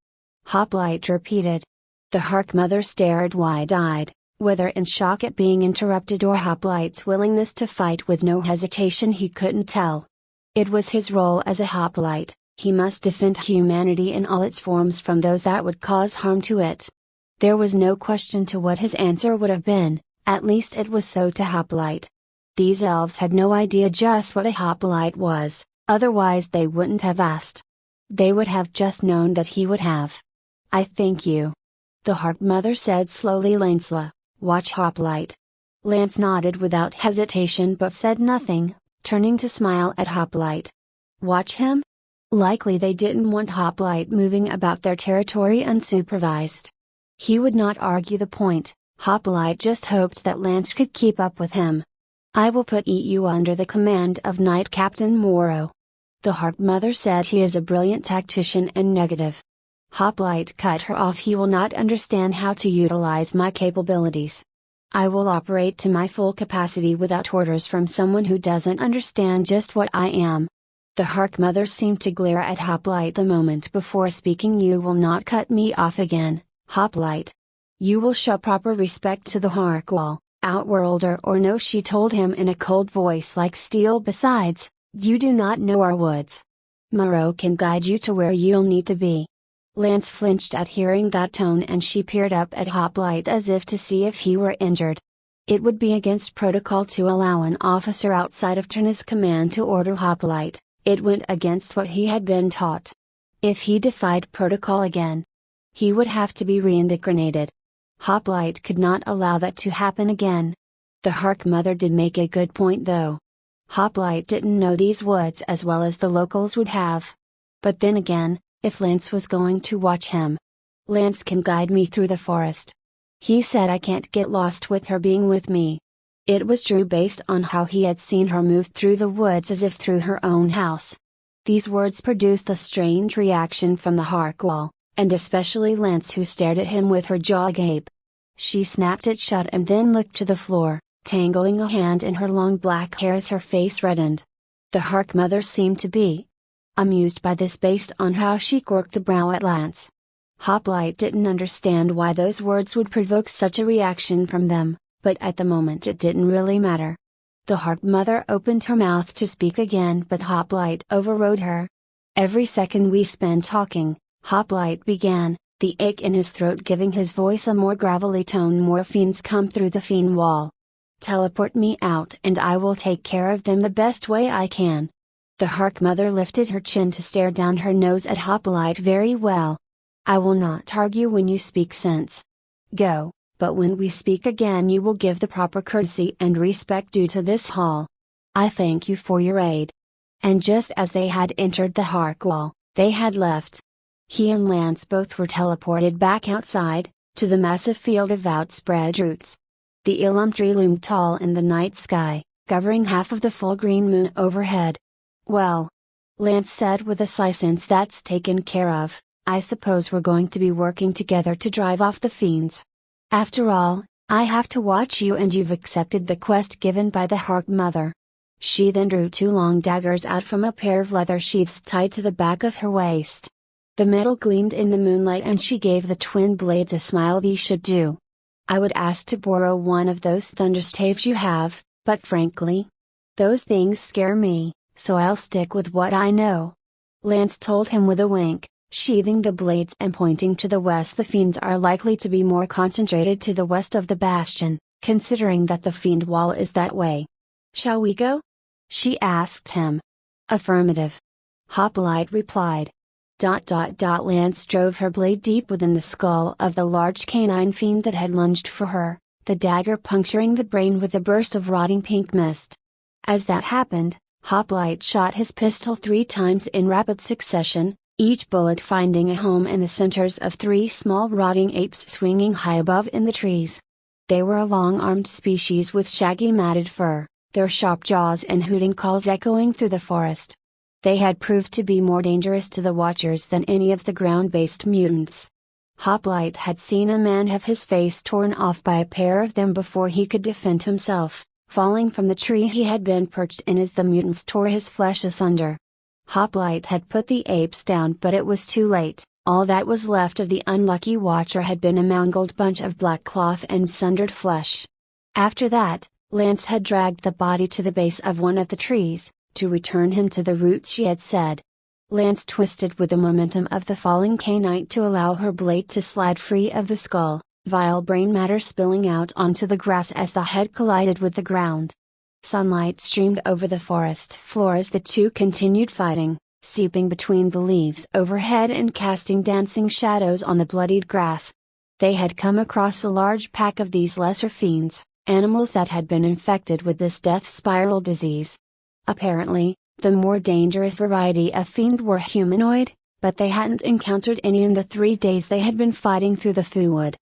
Hoplite repeated. The Hark Mother stared wide-eyed, whether in shock at being interrupted or Hoplite's willingness to fight with no hesitation he couldn't tell. It was his role as a Hoplite. He must defend humanity in all its forms from those that would cause harm to it. There was no question to what his answer would have been, at least it was so to Hoplite. These elves had no idea just what a Hoplite was, otherwise they wouldn't have asked. They would have just known that he would have. "I thank you," the Hark Mother said slowly. "Lancela, watch Hoplite." Lance nodded without hesitation but said nothing, turning to smile at Hoplite. Watch him? Likely they didn't want Hoplite moving about their territory unsupervised. He would not argue the point. Hoplite just hoped that Lance could keep up with him. "I will put you under the command of Knight Captain Morrow." The Hark Mother said. "He is a brilliant tactician and negative." Hoplite cut her off. "He will not understand how to utilize my capabilities. I will operate to my full capacity without orders from someone who doesn't understand just what I am." The Hark Mother seemed to glare at Hoplite the moment before speaking. "You will not cut me off again, Hoplite. You will show proper respect to the Harkwall, Outworlder or no," she told him in a cold voice like steel. "Besides, you do not know our woods. Morrow can guide you to where you'll need to be." Lance flinched at hearing that tone and she peered up at Hoplite as if to see if he were injured. It would be against protocol to allow an officer outside of Trina's command to order Hoplite. It went against what he had been taught. If he defied protocol again, he would have to be reincarnated. Hoplite could not allow that to happen again. The Hark Mother did make a good point though. Hoplite didn't know these woods as well as the locals would have. But then again, if Lance was going to watch him, "Lance can guide me through the forest. He said I can't get lost with her being with me." It was true based on how he had seen her move through the woods as if through her own house. These words produced a strange reaction from the Harkwall, and especially Lance, who stared at him with her jaw agape. She snapped it shut and then looked to the floor, tangling a hand in her long black hair as her face reddened. The Hark Mother seemed to be amused by this based on how she quirked a brow at Lance. Hoplite didn't understand why those words would provoke such a reaction from them, but at the moment it didn't really matter. The Hark Mother opened her mouth to speak again but Hoplite overrode her. "Every second we spend talking," Hoplite began, the ache in his throat giving his voice a more gravelly tone, "more fiends come through the fiend wall. Teleport me out and I will take care of them the best way I can." The Hark Mother lifted her chin to stare down her nose at Hoplite. "Very well. I will not argue when you speak sense. Go, but when we speak again you will give the proper courtesy and respect due to this hall. I thank you for your aid." And just as they had entered the Harkwall, they had left. He and Lance both were teleported back outside, to the massive field of outspread roots. The elm tree loomed tall in the night sky, covering half of the full green moon overhead. "Well," Lance said with a sigh, "since that's taken care of, I suppose we're going to be working together to drive off the fiends. After all, I have to watch you, and you've accepted the quest given by the Hark Mother." She then drew two long daggers out from a pair of leather sheaths tied to the back of her waist. The metal gleamed in the moonlight, and she gave the twin blades a smile. "These should do. I would ask to borrow one of those thunderstaves you have, but frankly, those things scare me, so I'll stick with what I know," Lance told him with a wink, sheathing the blades and pointing to the west. "The fiends are likely to be more concentrated to the west of the bastion, considering that the fiend wall is that way. Shall we go?" she asked him. "Affirmative," Hoplite replied. Lance drove her blade deep within the skull of the large canine fiend that had lunged for her, the dagger puncturing the brain with a burst of rotting pink mist. As that happened, Hoplite shot his pistol 3 times in rapid succession, each bullet finding a home in the centers of 3 small rotting apes swinging high above in the trees. They were a long-armed species with shaggy matted fur, their sharp jaws and hooting calls echoing through the forest. They had proved to be more dangerous to the Watchers than any of the ground-based mutants. Hoplite had seen a man have his face torn off by a pair of them before he could defend himself, falling from the tree he had been perched in as the mutants tore his flesh asunder. Hoplite had put the apes down, but it was too late. All that was left of the unlucky Watcher had been a mangled bunch of black cloth and sundered flesh. After that, Lance had dragged the body to the base of one of the trees, to return him to the roots, she had said. Lance twisted with the momentum of the falling canine to allow her blade to slide free of the skull, vile brain matter spilling out onto the grass as the head collided with the ground. Sunlight streamed over the forest floor as the two continued fighting, seeping between the leaves overhead and casting dancing shadows on the bloodied grass. They had come across a large pack of these lesser fiends, animals that had been infected with this death spiral disease. Apparently, the more dangerous variety of fiend were humanoid, but they hadn't encountered any in the 3 days they had been fighting through the Fuwood.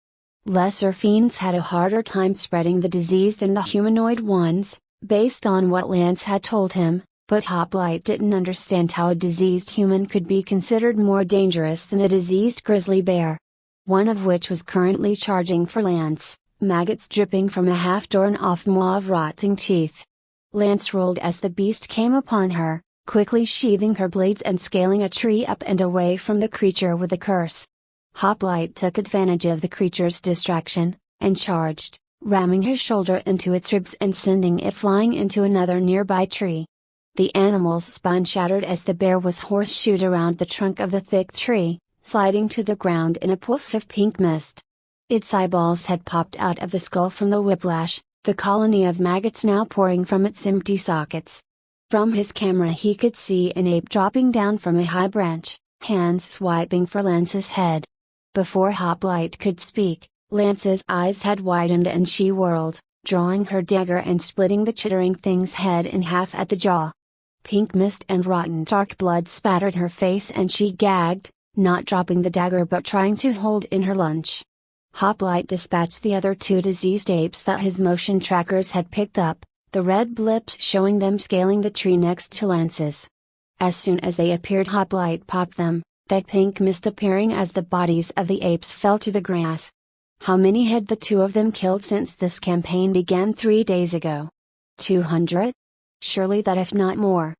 Lesser fiends had a harder time spreading the disease than the humanoid ones, based on what Lance had told him, but Hoplite didn't understand how a diseased human could be considered more dangerous than a diseased grizzly bear. One of which was currently charging for Lance, maggots dripping from a half-torn-off maw of rotting teeth. Lance rolled as the beast came upon her, quickly sheathing her blades and scaling a tree up and away from the creature with a curse. Hoplite took advantage of the creature's distraction, and charged, ramming his shoulder into its ribs and sending it flying into another nearby tree. The animal's spine shattered as the bear was horseshoed around the trunk of the thick tree, sliding to the ground in a puff of pink mist. Its eyeballs had popped out of the skull from the whiplash, the colony of maggots now pouring from its empty sockets. From his camera he could see an ape dropping down from a high branch, hands swiping for Lance's head. Before Hoplite could speak, Lance's eyes had widened and she whirled, drawing her dagger and splitting the chittering thing's head in half at the jaw. Pink mist and rotten dark blood spattered her face and she gagged, not dropping the dagger but trying to hold in her lunch. Hoplite dispatched the other 2 diseased apes that his motion trackers had picked up, the red blips showing them scaling the tree next to Lance's. As soon as they appeared, Hoplite popped them, that pink mist appearing as the bodies of the apes fell to the grass. How many had the 2 of them killed since this campaign began 3 days ago? 200? Surely that, if not more.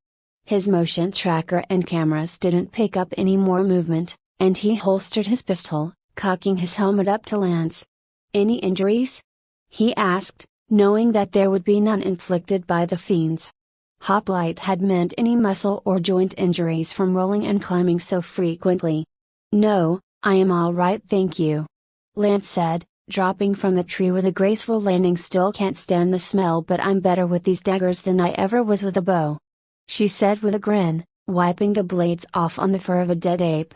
His motion tracker and cameras didn't pick up any more movement, and he holstered his pistol, cocking his helmet up to Lance. "Any injuries?" he asked, knowing that there would be none inflicted by the fiends. Hoplite had meant any muscle or joint injuries from rolling and climbing so frequently. "No, I am all right, thank you," Lance said, dropping from the tree with a graceful landing. "Still can't stand the smell, but I'm better with these daggers than I ever was with a bow," she said with a grin, wiping the blades off on the fur of a dead ape.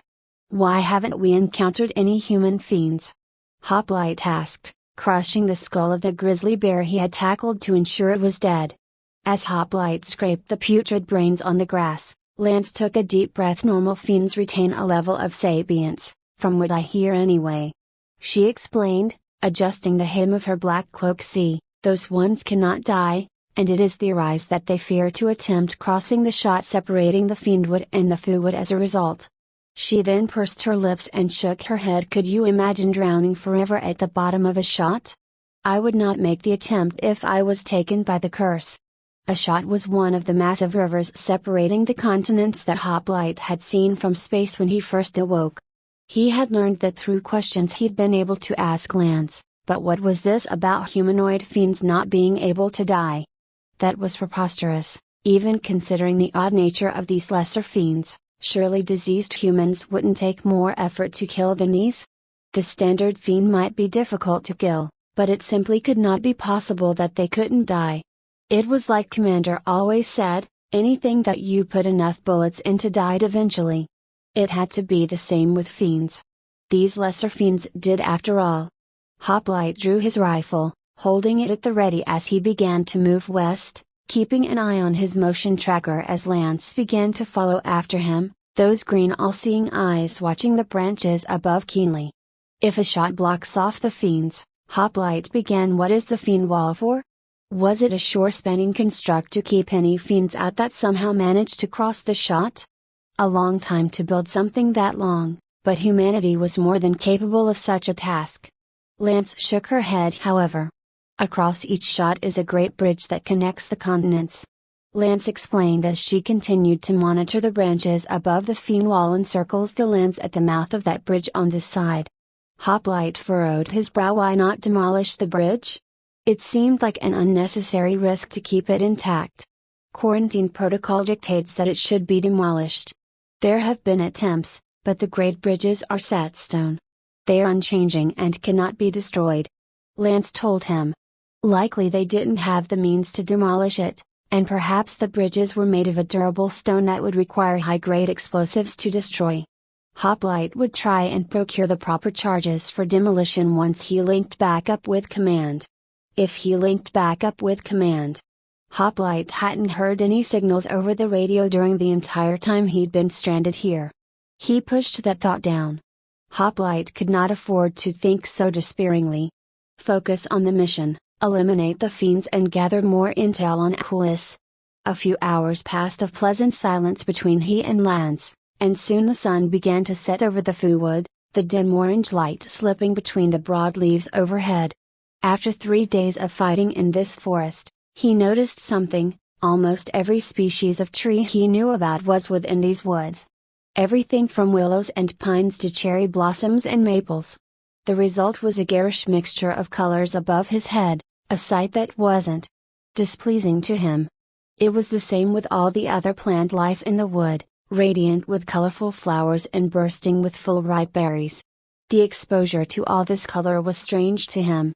"Why haven't we encountered any human fiends?" Hoplite asked, crushing the skull of the grizzly bear he had tackled to ensure it was dead. As Hoplite scraped the putrid brains on the grass, Lance took a deep breath. "Normal fiends retain a level of sapience, from what I hear anyway. she explained, adjusting the hem of her black cloak. See, those ones cannot die, and it is theorized that they fear to attempt crossing the shot separating the fiendwood and the foodwood as a result. She then pursed her lips and shook her head. Could you imagine drowning forever at the bottom of a shot? I would not make the attempt if I was taken by the curse. A shot was one of the massive rivers separating the continents that Hoplite had seen from space when he first awoke. He had learned that through questions he'd been able to ask Lance, but what was this about humanoid fiends not being able to die? That was preposterous, even considering the odd nature of these lesser fiends. Surely diseased humans wouldn't take more effort to kill than these? The standard fiend might be difficult to kill, but it simply could not be possible that they couldn't die. It was like Commander always said, anything that you put enough bullets into died eventually. It had to be the same with fiends. These lesser fiends did after all. Hoplite drew his rifle, holding it at the ready as he began to move west, keeping an eye on his motion tracker as Lance began to follow after him, those green all-seeing eyes watching the branches above keenly. If a shot blocks off the fiends, Hoplite began. What is the fiend wall for? Was it a shore-spanning construct to keep any fiends out that somehow managed to cross the shot? A long time to build something that long, but humanity was more than capable of such a task. Lance shook her head. However, across each shot is a great bridge that connects the continents. Lance explained as she continued to monitor the branches above the fiend wall and circles the lands at the mouth of that bridge on this side. Hoplite furrowed his brow. Why not demolish the bridge? It seemed like an unnecessary risk to keep it intact. Quarantine protocol dictates that it should be demolished. There have been attempts, but the great bridges are set stone. They are unchanging and cannot be destroyed. Lance told him. Likely they didn't have the means to demolish it, and perhaps the bridges were made of a durable stone that would require high-grade explosives to destroy. Hoplite would try and procure the proper charges for demolition once he linked back up with command. If he linked back up with command. Hoplite hadn't heard any signals over the radio during the entire time he'd been stranded here. He pushed that thought down. Hoplite could not afford to think so despairingly. Focus on the mission, eliminate the fiends and gather more intel on Aquilus. A few hours passed of pleasant silence between he and Lance, and soon the sun began to set over the foodwood, the dim orange light slipping between the broad leaves overhead. After 3 days of fighting in this forest, he noticed something. Almost every species of tree he knew about was within these woods. Everything from willows and pines to cherry blossoms and maples. The result was a garish mixture of colors above his head, a sight that wasn't displeasing to him. It was the same with all the other plant life in the wood, radiant with colorful flowers and bursting with full ripe berries. The exposure to all this color was strange to him.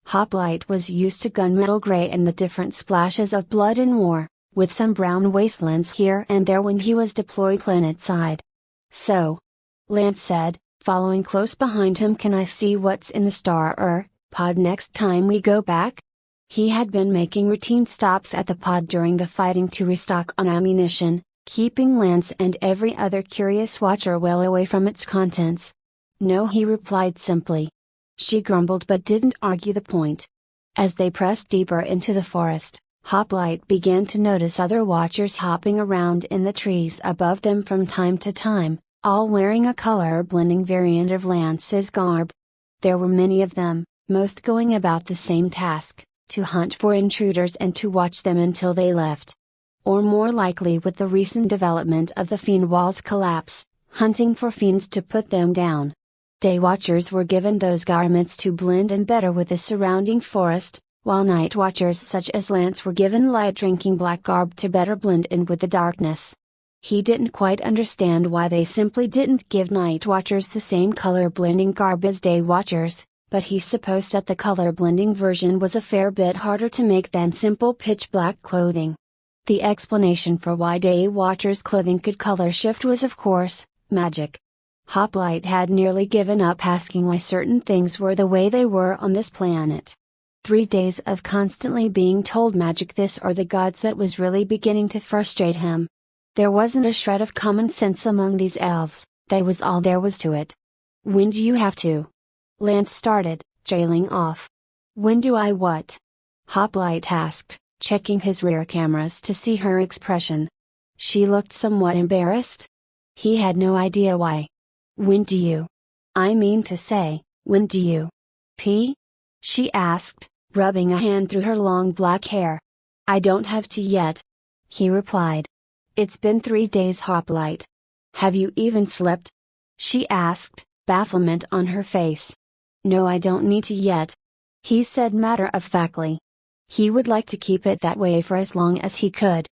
Hoplite was used to gunmetal gray and the different splashes of blood in war, with some brown wastelands here and there when he was deployed planetside. So, Lance said, following close behind him, can I see what's in the star pod next time we go back? He had been making routine stops at the pod during the fighting to restock on ammunition, keeping Lance and every other curious watcher well away from its contents. No, he replied simply. She grumbled but didn't argue the point. As they pressed deeper into the forest, Hoplite began to notice other watchers hopping around in the trees above them from time to time, all wearing a color-blending variant of Lance's garb. There were many of them, most going about the same task, to hunt for intruders and to watch them until they left. Or more likely, with the recent development of the fiend wall's collapse, hunting for fiends to put them down. Day watchers were given those garments to blend in better with the surrounding forest, while night watchers such as Lance were given light drinking black garb to better blend in with the darkness. He didn't quite understand why they simply didn't give night watchers the same color blending garb as day watchers, but he supposed that the color blending version was a fair bit harder to make than simple pitch black clothing. The explanation for why day watchers' clothing could color shift was, of course, magic. Hoplite had nearly given up asking why certain things were the way they were on this planet. 3 days of constantly being told magic this or the gods that was really beginning to frustrate him. There wasn't a shred of common sense among these elves, that was all there was to it. When do you have to Lance started, trailing off. When do I what? Hoplite asked, checking his rear cameras to see her expression. She looked somewhat embarrassed. He had no idea why. When do you? I mean to say, when do you? Pee? She asked, rubbing a hand through her long black hair. I don't have to yet. He replied. It's been 3 days, Hoplite. Have you even slept? She asked, bafflement on her face. No, I don't need to yet. He said matter-of-factly. He would like to keep it that way for as long as he could.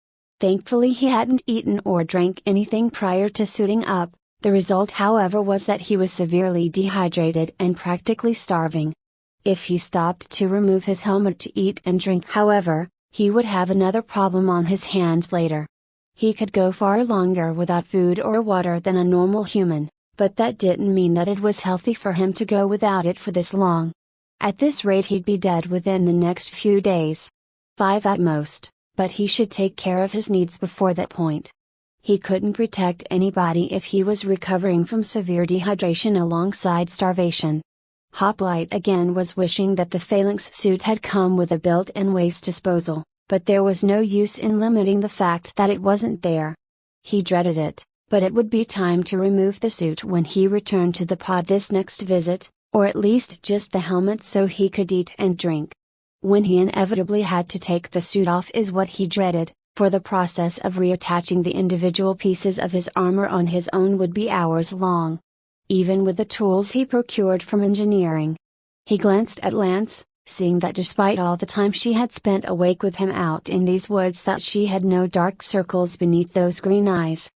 Thankfully he hadn't eaten or drank anything prior to suiting up. The result, however, was that he was severely dehydrated and practically starving. If he stopped to remove his helmet to eat and drink, however, he would have another problem on his hands later. He could go far longer without food or water than a normal human, but that didn't mean that it was healthy for him to go without it for this long. At this rate he'd be dead within the next few days. 5 at most, but he should take care of his needs before that point. He couldn't protect anybody if he was recovering from severe dehydration alongside starvation. Hoplite again was wishing that the phalanx suit had come with a built-in waste disposal, but there was no use in limiting the fact that it wasn't there. He dreaded it, but it would be time to remove the suit when he returned to the pod this next visit, or at least just the helmet so he could eat and drink. When he inevitably had to take the suit off is what he dreaded, for the process of reattaching the individual pieces of his armor on his own would be hours long. Even with the tools he procured from engineering. He glanced at Lance, seeing that despite all the time she had spent awake with him out in these woods, that she had no dark circles beneath those green eyes.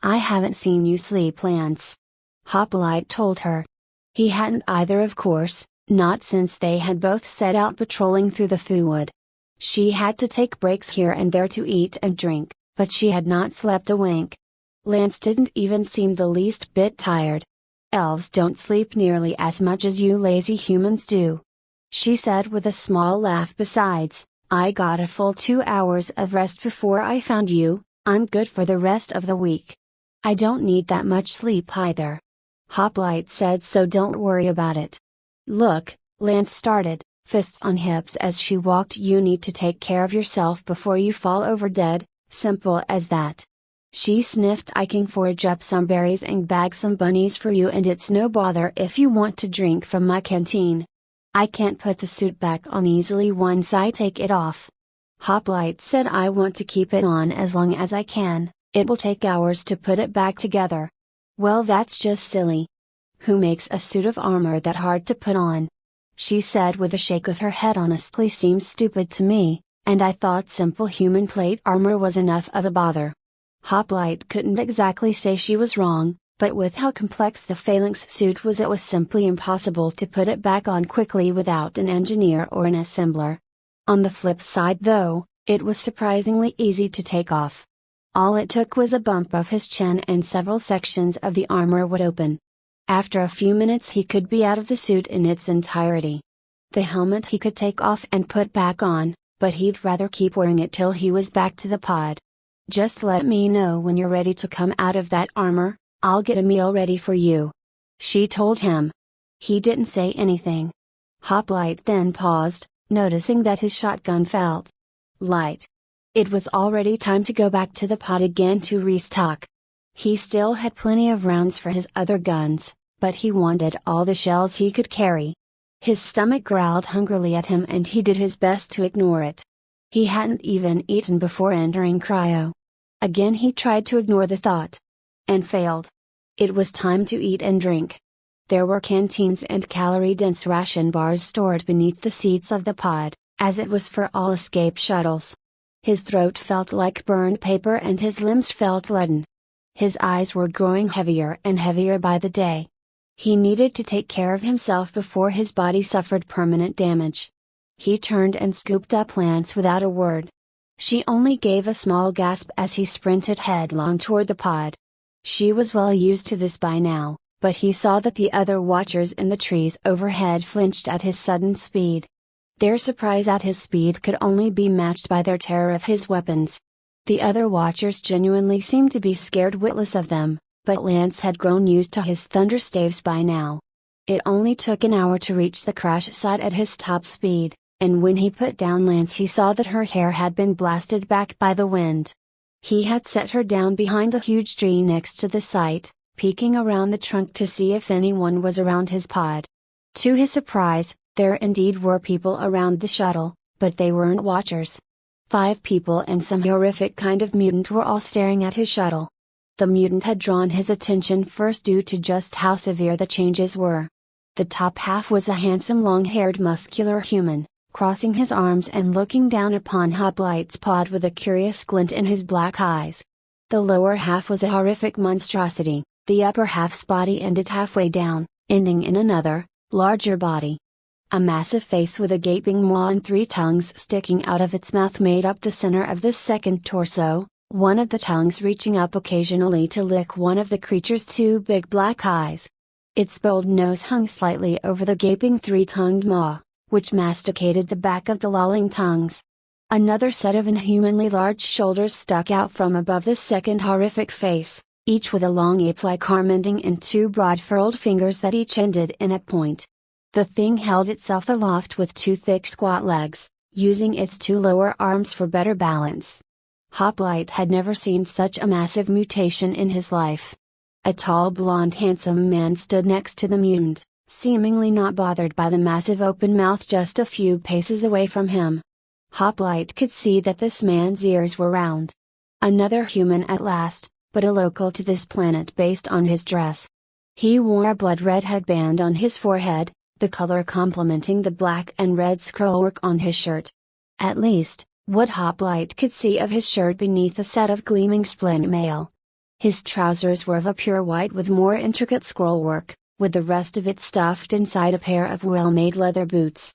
I haven't seen you sleep, Lance. Hoplite told her. He hadn't either, of course, not since they had both set out patrolling through the Foowood. She had to take breaks here and there to eat and drink, but she had not slept a wink. Lance didn't even seem the least bit tired. Elves don't sleep nearly as much as you lazy humans do. She said with a small laugh. Besides, I got a full 2 hours of rest before I found you. I'm good for the rest of the week. I don't need that much sleep either. Hoplite said, so don't worry about it. Look, Lance started, fists on hips as she walked. You need to take care of yourself before you fall over dead, simple as that. She sniffed. I can forage up some berries and bag some bunnies for you, and it's no bother if you want to drink from my canteen. I can't put the suit back on easily once I take it off. Hoplite said, I want to keep it on as long as I can. It will take hours to put it back together. Well, that's just silly. Who makes a suit of armor that hard to put on? She said with a shake of her head. Honestly seems stupid to me, and I thought simple human plate armor was enough of a bother. Hoplite couldn't exactly say she was wrong, but with how complex the phalanx suit was, it was simply impossible to put it back on quickly without an engineer or an assembler. On the flip side though, it was surprisingly easy to take off. All it took was a bump of his chin and several sections of the armor would open. After a few minutes he could be out of the suit in its entirety. The helmet he could take off and put back on, but he'd rather keep wearing it till he was back to the pod. Just let me know when you're ready to come out of that armor, I'll get a meal ready for you. She told him. He didn't say anything. Hoplite then paused, noticing that his shotgun felt light. It was already time to go back to the pod again to restock. He still had plenty of rounds for his other guns, but he wanted all the shells he could carry. His stomach growled hungrily at him and he did his best to ignore it. He hadn't even eaten before entering cryo. Again he tried to ignore the thought. And failed. It was time to eat and drink. There were canteens and calorie-dense ration bars stored beneath the seats of the pod, as it was for all escape shuttles. His throat felt like burned paper and his limbs felt leaden. His eyes were growing heavier and heavier by the day. He needed to take care of himself before his body suffered permanent damage. He turned and scooped up Lance without a word. She only gave a small gasp as he sprinted headlong toward the pod. She was well used to this by now, but he saw that the other watchers in the trees overhead flinched at his sudden speed. Their surprise at his speed could only be matched by their terror of his weapons. The other watchers genuinely seemed to be scared witless of them, but Lance had grown used to his thunder staves by now. It only took an hour to reach the crash site at his top speed, and when he put down Lance he saw that her hair had been blasted back by the wind. He had set her down behind a huge tree next to the site, peeking around the trunk to see if anyone was around his pod. To his surprise, there indeed were people around the shuttle, but they weren't watchers. 5 people and some horrific kind of mutant were all staring at his shuttle. The mutant had drawn his attention first due to just how severe the changes were. The top half was a handsome long-haired muscular human, crossing his arms and looking down upon Hoplight's pod with a curious glint in his black eyes. The lower half was a horrific monstrosity, the upper half's body ended halfway down, ending in another, larger body. A massive face with a gaping maw and 3 tongues sticking out of its mouth made up the center of this second torso, one of the tongues reaching up occasionally to lick one of the creature's 2 big black eyes. Its bold nose hung slightly over the gaping 3-tongued maw, which masticated the back of the lolling tongues. Another set of inhumanly large shoulders stuck out from above this second horrific face, each with a long ape-like arm ending in 2 broad furled fingers that each ended in a point. The thing held itself aloft with 2 thick squat legs, using its 2 lower arms for better balance. Hoplite had never seen such a massive mutation in his life. A tall blonde handsome man stood next to the mutant, seemingly not bothered by the massive open mouth just a few paces away from him. Hoplite could see that this man's ears were round. Another human at last, but a local to this planet based on his dress. He wore a blood-red headband on his forehead, the color complementing the black and red scrollwork on his shirt. At least, what Hoplite could see of his shirt beneath a set of gleaming splint mail. His trousers were of a pure white with more intricate scrollwork, with the rest of it stuffed inside a pair of well-made leather boots.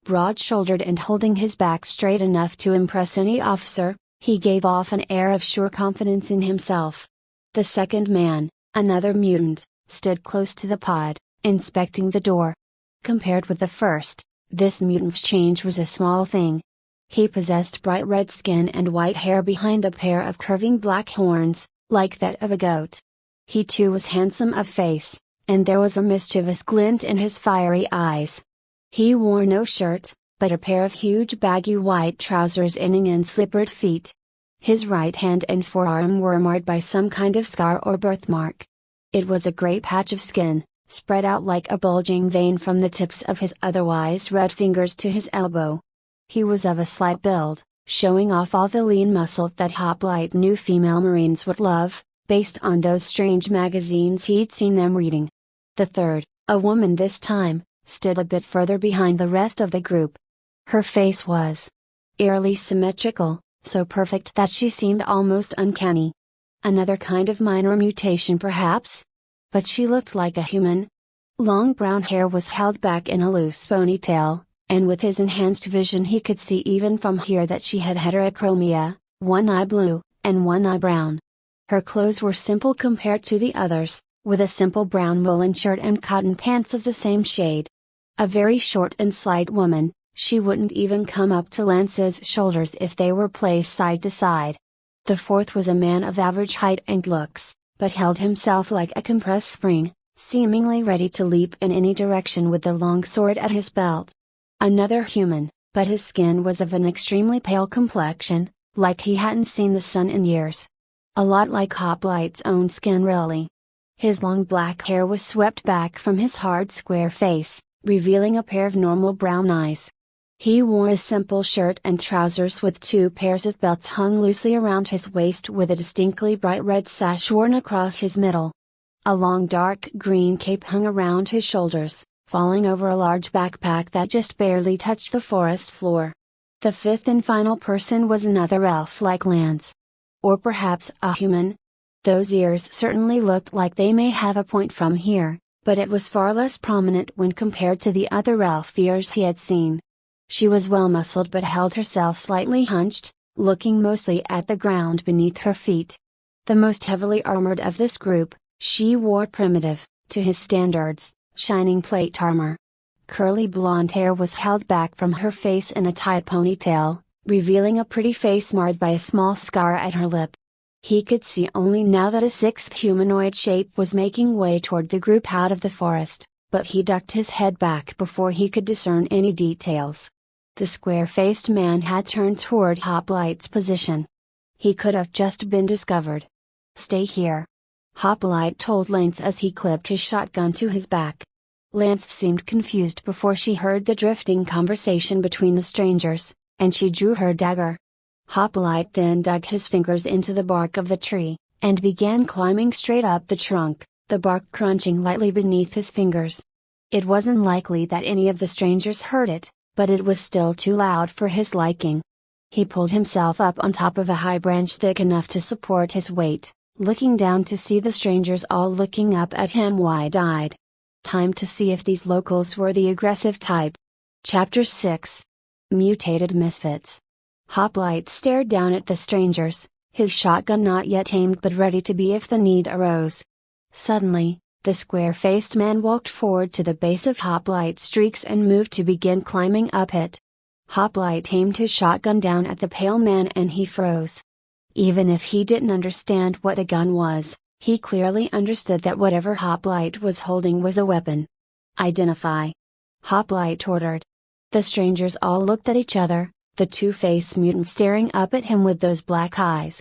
Broad-shouldered and holding his back straight enough to impress any officer, he gave off an air of sure confidence in himself. The second man, another mutant, stood close to the pod, inspecting the door. Compared with the first, this mutant's change was a small thing. He possessed bright red skin and white hair behind a pair of curving black horns, like that of a goat. He too was handsome of face, and there was a mischievous glint in his fiery eyes. He wore no shirt, but a pair of huge baggy white trousers ending in slippered feet. His right hand and forearm were marred by some kind of scar or birthmark. It was a great patch of skin, spread out like a bulging vein from the tips of his otherwise red fingers to his elbow. He was of a slight build, showing off all the lean muscle that Hoplite knew female Marines would love, based on those strange magazines he'd seen them reading. The third, a woman this time, stood a bit further behind the rest of the group. Her face was eerily symmetrical, so perfect that she seemed almost uncanny. Another kind of minor mutation perhaps? But she looked like a human. Long brown hair was held back in a loose ponytail, and with his enhanced vision he could see even from here that she had heterochromia, one eye blue, and one eye brown. Her clothes were simple compared to the others, with a simple brown woolen shirt and cotton pants of the same shade. A very short and slight woman, she wouldn't even come up to Lance's shoulders if they were placed side to side. The fourth was a man of average height and looks, but held himself like a compressed spring, seemingly ready to leap in any direction with the long sword at his belt. Another human, but his skin was of an extremely pale complexion, like he hadn't seen the sun in years. A lot like Hoplite's own skin really. His long black hair was swept back from his hard square face, revealing a pair of normal brown eyes. He wore a simple shirt and trousers with 2 pairs of belts hung loosely around his waist with a distinctly bright red sash worn across his middle. A long dark green cape hung around his shoulders, falling over a large backpack that just barely touched the forest floor. The fifth and final person was another elf like Lance. Or perhaps a human. Those ears certainly looked like they may have a point from here, but it was far less prominent when compared to the other elf ears he had seen. She was well muscled but held herself slightly hunched, looking mostly at the ground beneath her feet. The most heavily armored of this group, she wore primitive, to his standards, shining plate armor. Curly blonde hair was held back from her face in a tight ponytail, revealing a pretty face marred by a small scar at her lip. He could see only now that a 6th humanoid shape was making way toward the group out of the forest. but he ducked his head back before he could discern any details. The square-faced man had turned toward Hoplite's position. He could have just been discovered. "Stay here," Hoplite told Lance as he clipped his shotgun to his back. Lance seemed confused before she heard the drifting conversation between the strangers, and she drew her dagger. Hoplite then dug his fingers into the bark of the tree, and began climbing straight up the trunk, the bark crunching lightly beneath his fingers. It wasn't likely that any of the strangers heard it, but it was still too loud for his liking. He pulled himself up on top of a high branch thick enough to support his weight, looking down to see the strangers all looking up at him wide-eyed. Time to see if these locals were the aggressive type. Chapter 6. Mutated Misfits. Hoplite stared down at the strangers, his shotgun not yet aimed but ready to be if the need arose. Suddenly, the square-faced man walked forward to the base of Hoplite's streaks and moved to begin climbing up it. Hoplite aimed his shotgun down at the pale man and he froze. Even if he didn't understand what a gun was, he clearly understood that whatever Hoplite was holding was a weapon. "Identify," Hoplite ordered. The strangers all looked at each other, the two-faced mutant staring up at him with those black eyes.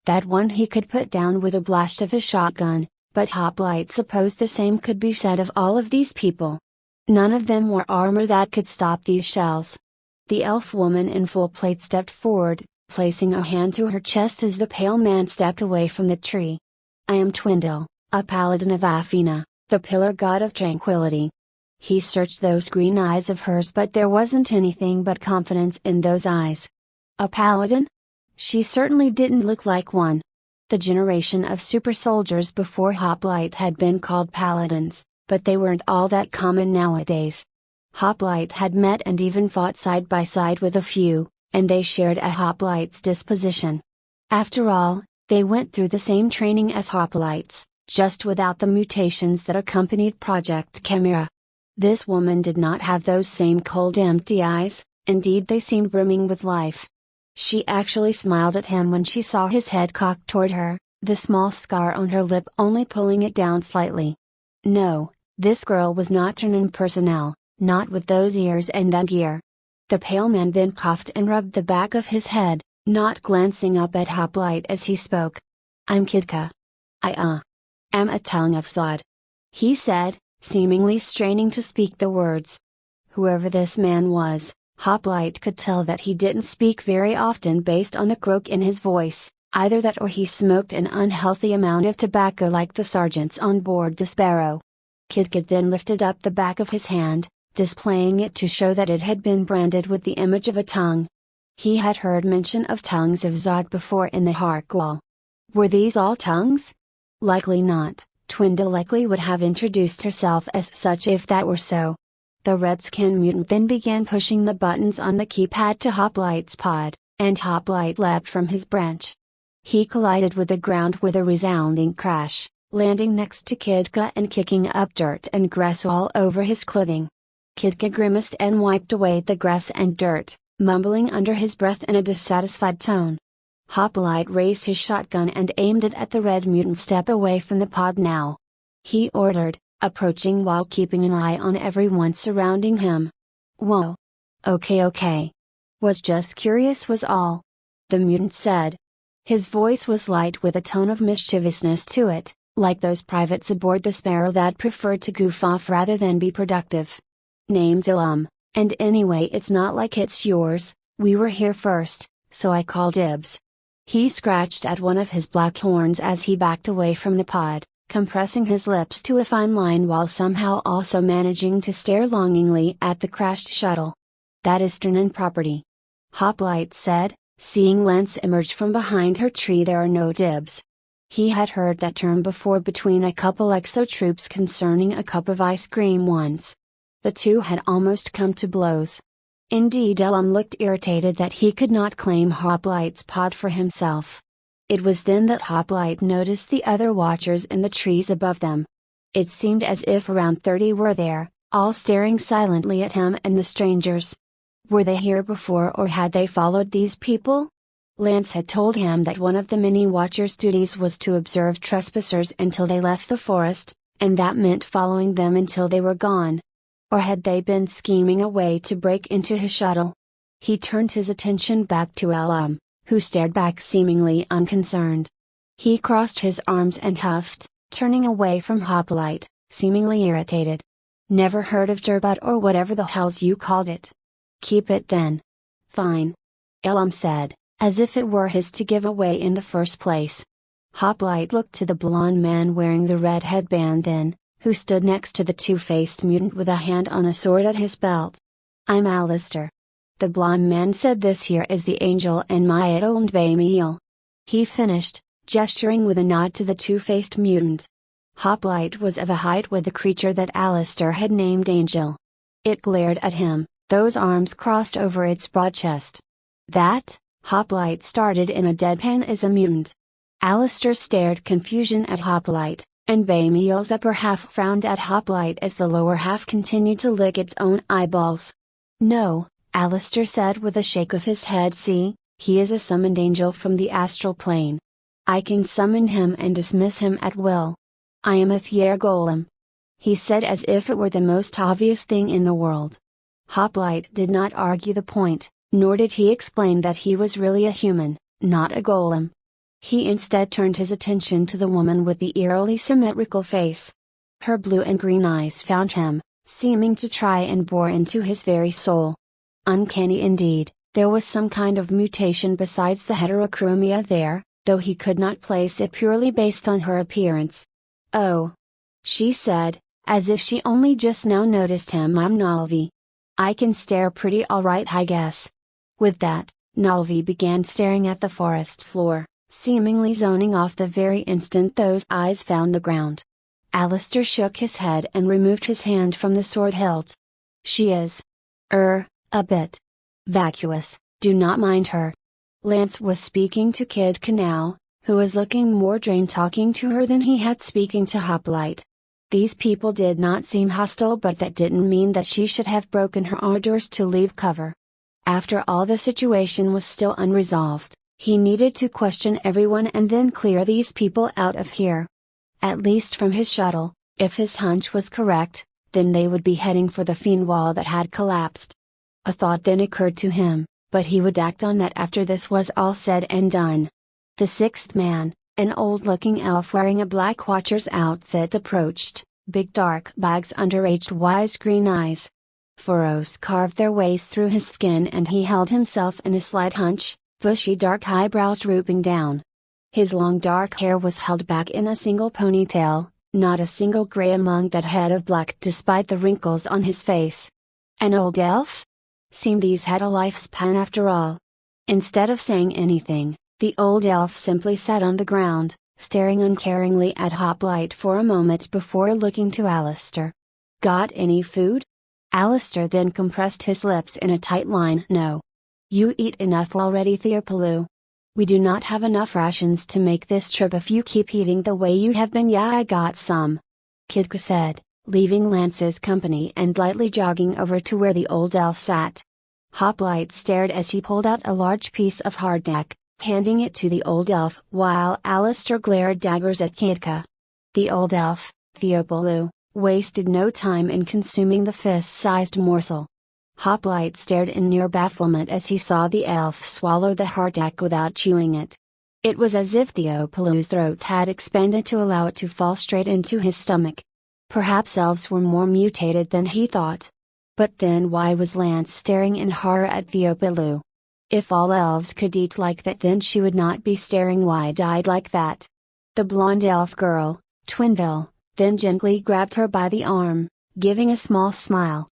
That one he could put down with a blast of his shotgun, but Hoplite supposed the same could be said of all of these people. None of them wore armor that could stop these shells. The elf woman in full plate stepped forward, placing a hand to her chest as the pale man stepped away from the tree. "I am Twindle, a paladin of Athena, the pillar god of tranquility." He searched those green eyes of hers but there wasn't anything but confidence in those eyes. A paladin? She certainly didn't look like one. The generation of super soldiers before Hoplite had been called paladins, but they weren't all that common nowadays. Hoplite had met and even fought side by side with a few, and they shared a Hoplite's disposition. After all, they went through the same training as Hoplites, just without the mutations that accompanied Project Chimera. This woman did not have those same cold empty eyes, indeed they seemed brimming with life. She actually smiled at him when she saw his head cocked toward her, the small scar on her lip only pulling it down slightly. No, this girl was not an impersonal, not with those ears and that gear. The pale man then coughed and rubbed the back of his head, not glancing up at Hoplite as he spoke. "I'm Kidka. I am a tongue of Sod," he said, seemingly straining to speak the words. Whoever this man was, Hoplite could tell that he didn't speak very often based on the croak in his voice, either that or he smoked an unhealthy amount of tobacco like the sergeants on board the Sparrow. Kidka then lifted up the back of his hand, displaying it to show that it had been branded with the image of a tongue. He had heard mention of tongues of Zod before in the Harkwall. Were these all tongues? Likely not. Twindle likely would have introduced herself as such if that were so. The red-skinned mutant then began pushing the buttons on the keypad to Hoplite's pod, and Hoplite leapt from his branch. He collided with the ground with a resounding crash, landing next to Kidka and kicking up dirt and grass all over his clothing. Kidka grimaced and wiped away the grass and dirt, mumbling under his breath in a dissatisfied tone. Hoplite raised his shotgun and aimed it at the red mutant. "Step away from the pod now," he ordered, approaching while keeping an eye on everyone surrounding him. "Whoa. Okay. Was just curious was all," the mutant said. His voice was light with a tone of mischievousness to it, like those privates aboard the Sparrow that preferred to goof off rather than be productive. "Name's Ilum, and anyway it's not like it's yours, we were here first, so I call dibs." He scratched at one of his black horns as he backed away from the pod, compressing his lips to a fine line while somehow also managing to stare longingly at the crashed shuttle. "That is Ternan property," Hoplite said, seeing Lance emerge from behind her tree. "There are no dibs." He had heard that term before between a couple exo troops concerning a cup of ice cream once. The two had almost come to blows. Indeed, Ilum looked irritated that he could not claim Hoplite's pod for himself. It was then that Hoplite noticed the other watchers in the trees above them. It seemed as if around 30 were there, all staring silently at him and the strangers. Were they here before or had they followed these people? Lance had told him that one of the many watchers' duties was to observe trespassers until they left the forest, and that meant following them until they were gone. Or had they been scheming a way to break into his shuttle? He turned his attention back to Elam, who stared back seemingly unconcerned. He crossed his arms and huffed, turning away from Hoplite, seemingly irritated. Never heard of turbot or whatever the hells you called it. Keep it then. Fine. Elam said, as if it were his to give away in the first place. Hoplite looked to the blond man wearing the red headband then, who stood next to the two-faced mutant with a hand on a sword at his belt. I'm Alistair. The blond man said, this here is the angel and my idol and Bamiel. He finished, gesturing with a nod to the two-faced mutant. Hoplite was of a height with the creature that Alistair had named Angel. It glared at him, those arms crossed over its broad chest. That, Hoplite started in a deadpan, as a mutant. Alistair stared confusion at Hoplite, and Bamiel's upper half frowned at Hoplite as the lower half continued to lick its own eyeballs. No, Alistair said with a shake of his head, see, he is a summoned angel from the astral plane. I can summon him and dismiss him at will. I am a Thier Golem. He said as if it were the most obvious thing in the world. Hoplite did not argue the point, nor did he explain that he was really a human, not a golem. He instead turned his attention to the woman with the eerily symmetrical face. Her blue and green eyes found him, seeming to try and bore into his very soul. Uncanny indeed, there was some kind of mutation besides the heterochromia there, though he could not place it purely based on her appearance. Oh. She said, as if she only just now noticed him. I'm Nalvi. I can stare pretty alright, I guess. With that, Nalvi began staring at the forest floor, seemingly zoning off the very instant those eyes found the ground. Alistair shook his head and removed his hand from the sword hilt. She is. A bit. Vacuous, do not mind her. Lance was speaking to Kid Canal, who was looking more drained talking to her than he had speaking to Hoplite. These people did not seem hostile, but that didn't mean that she should have broken her orders to leave cover. After all, the situation was still unresolved. He needed to question everyone and then clear these people out of here. At least from his shuttle, if his hunch was correct, then they would be heading for the fiend wall that had collapsed. A thought then occurred to him, but he would act on that after this was all said and done. The sixth man, an old-looking elf wearing a black watcher's outfit, approached, big dark bags under wise green eyes. Furrows carved their ways through his skin and he held himself in a slight hunch, bushy dark eyebrows drooping down. His long dark hair was held back in a single ponytail, not a single gray among that head of black despite the wrinkles on his face. An old elf? Seemed these had a lifespan after all. Instead of saying anything, the old elf simply sat on the ground, staring uncaringly at Hoplite for a moment before looking to Alistair. Got any food? Alistair then compressed his lips in a tight line. No. You eat enough already, Theopaloo. We do not have enough rations to make this trip if you keep eating the way you have been. Yeah, I got some. Kidka said, leaving Lance's company and lightly jogging over to where the old elf sat. Hoplite stared as he pulled out a large piece of hardtack, handing it to the old elf while Alistair glared daggers at Kidka. The old elf, Theopaloo, wasted no time in consuming the fist-sized morsel. Hoplite stared in near bafflement as he saw the elf swallow the hardtack without chewing it. It was as if Theopaloo's throat had expanded to allow it to fall straight into his stomach. Perhaps elves were more mutated than he thought. But then why was Lance staring in horror at Theopaloo? If all elves could eat like that, then she would not be staring wide-eyed like that. The blonde elf girl, Twindle, then gently grabbed her by the arm, giving a small smile.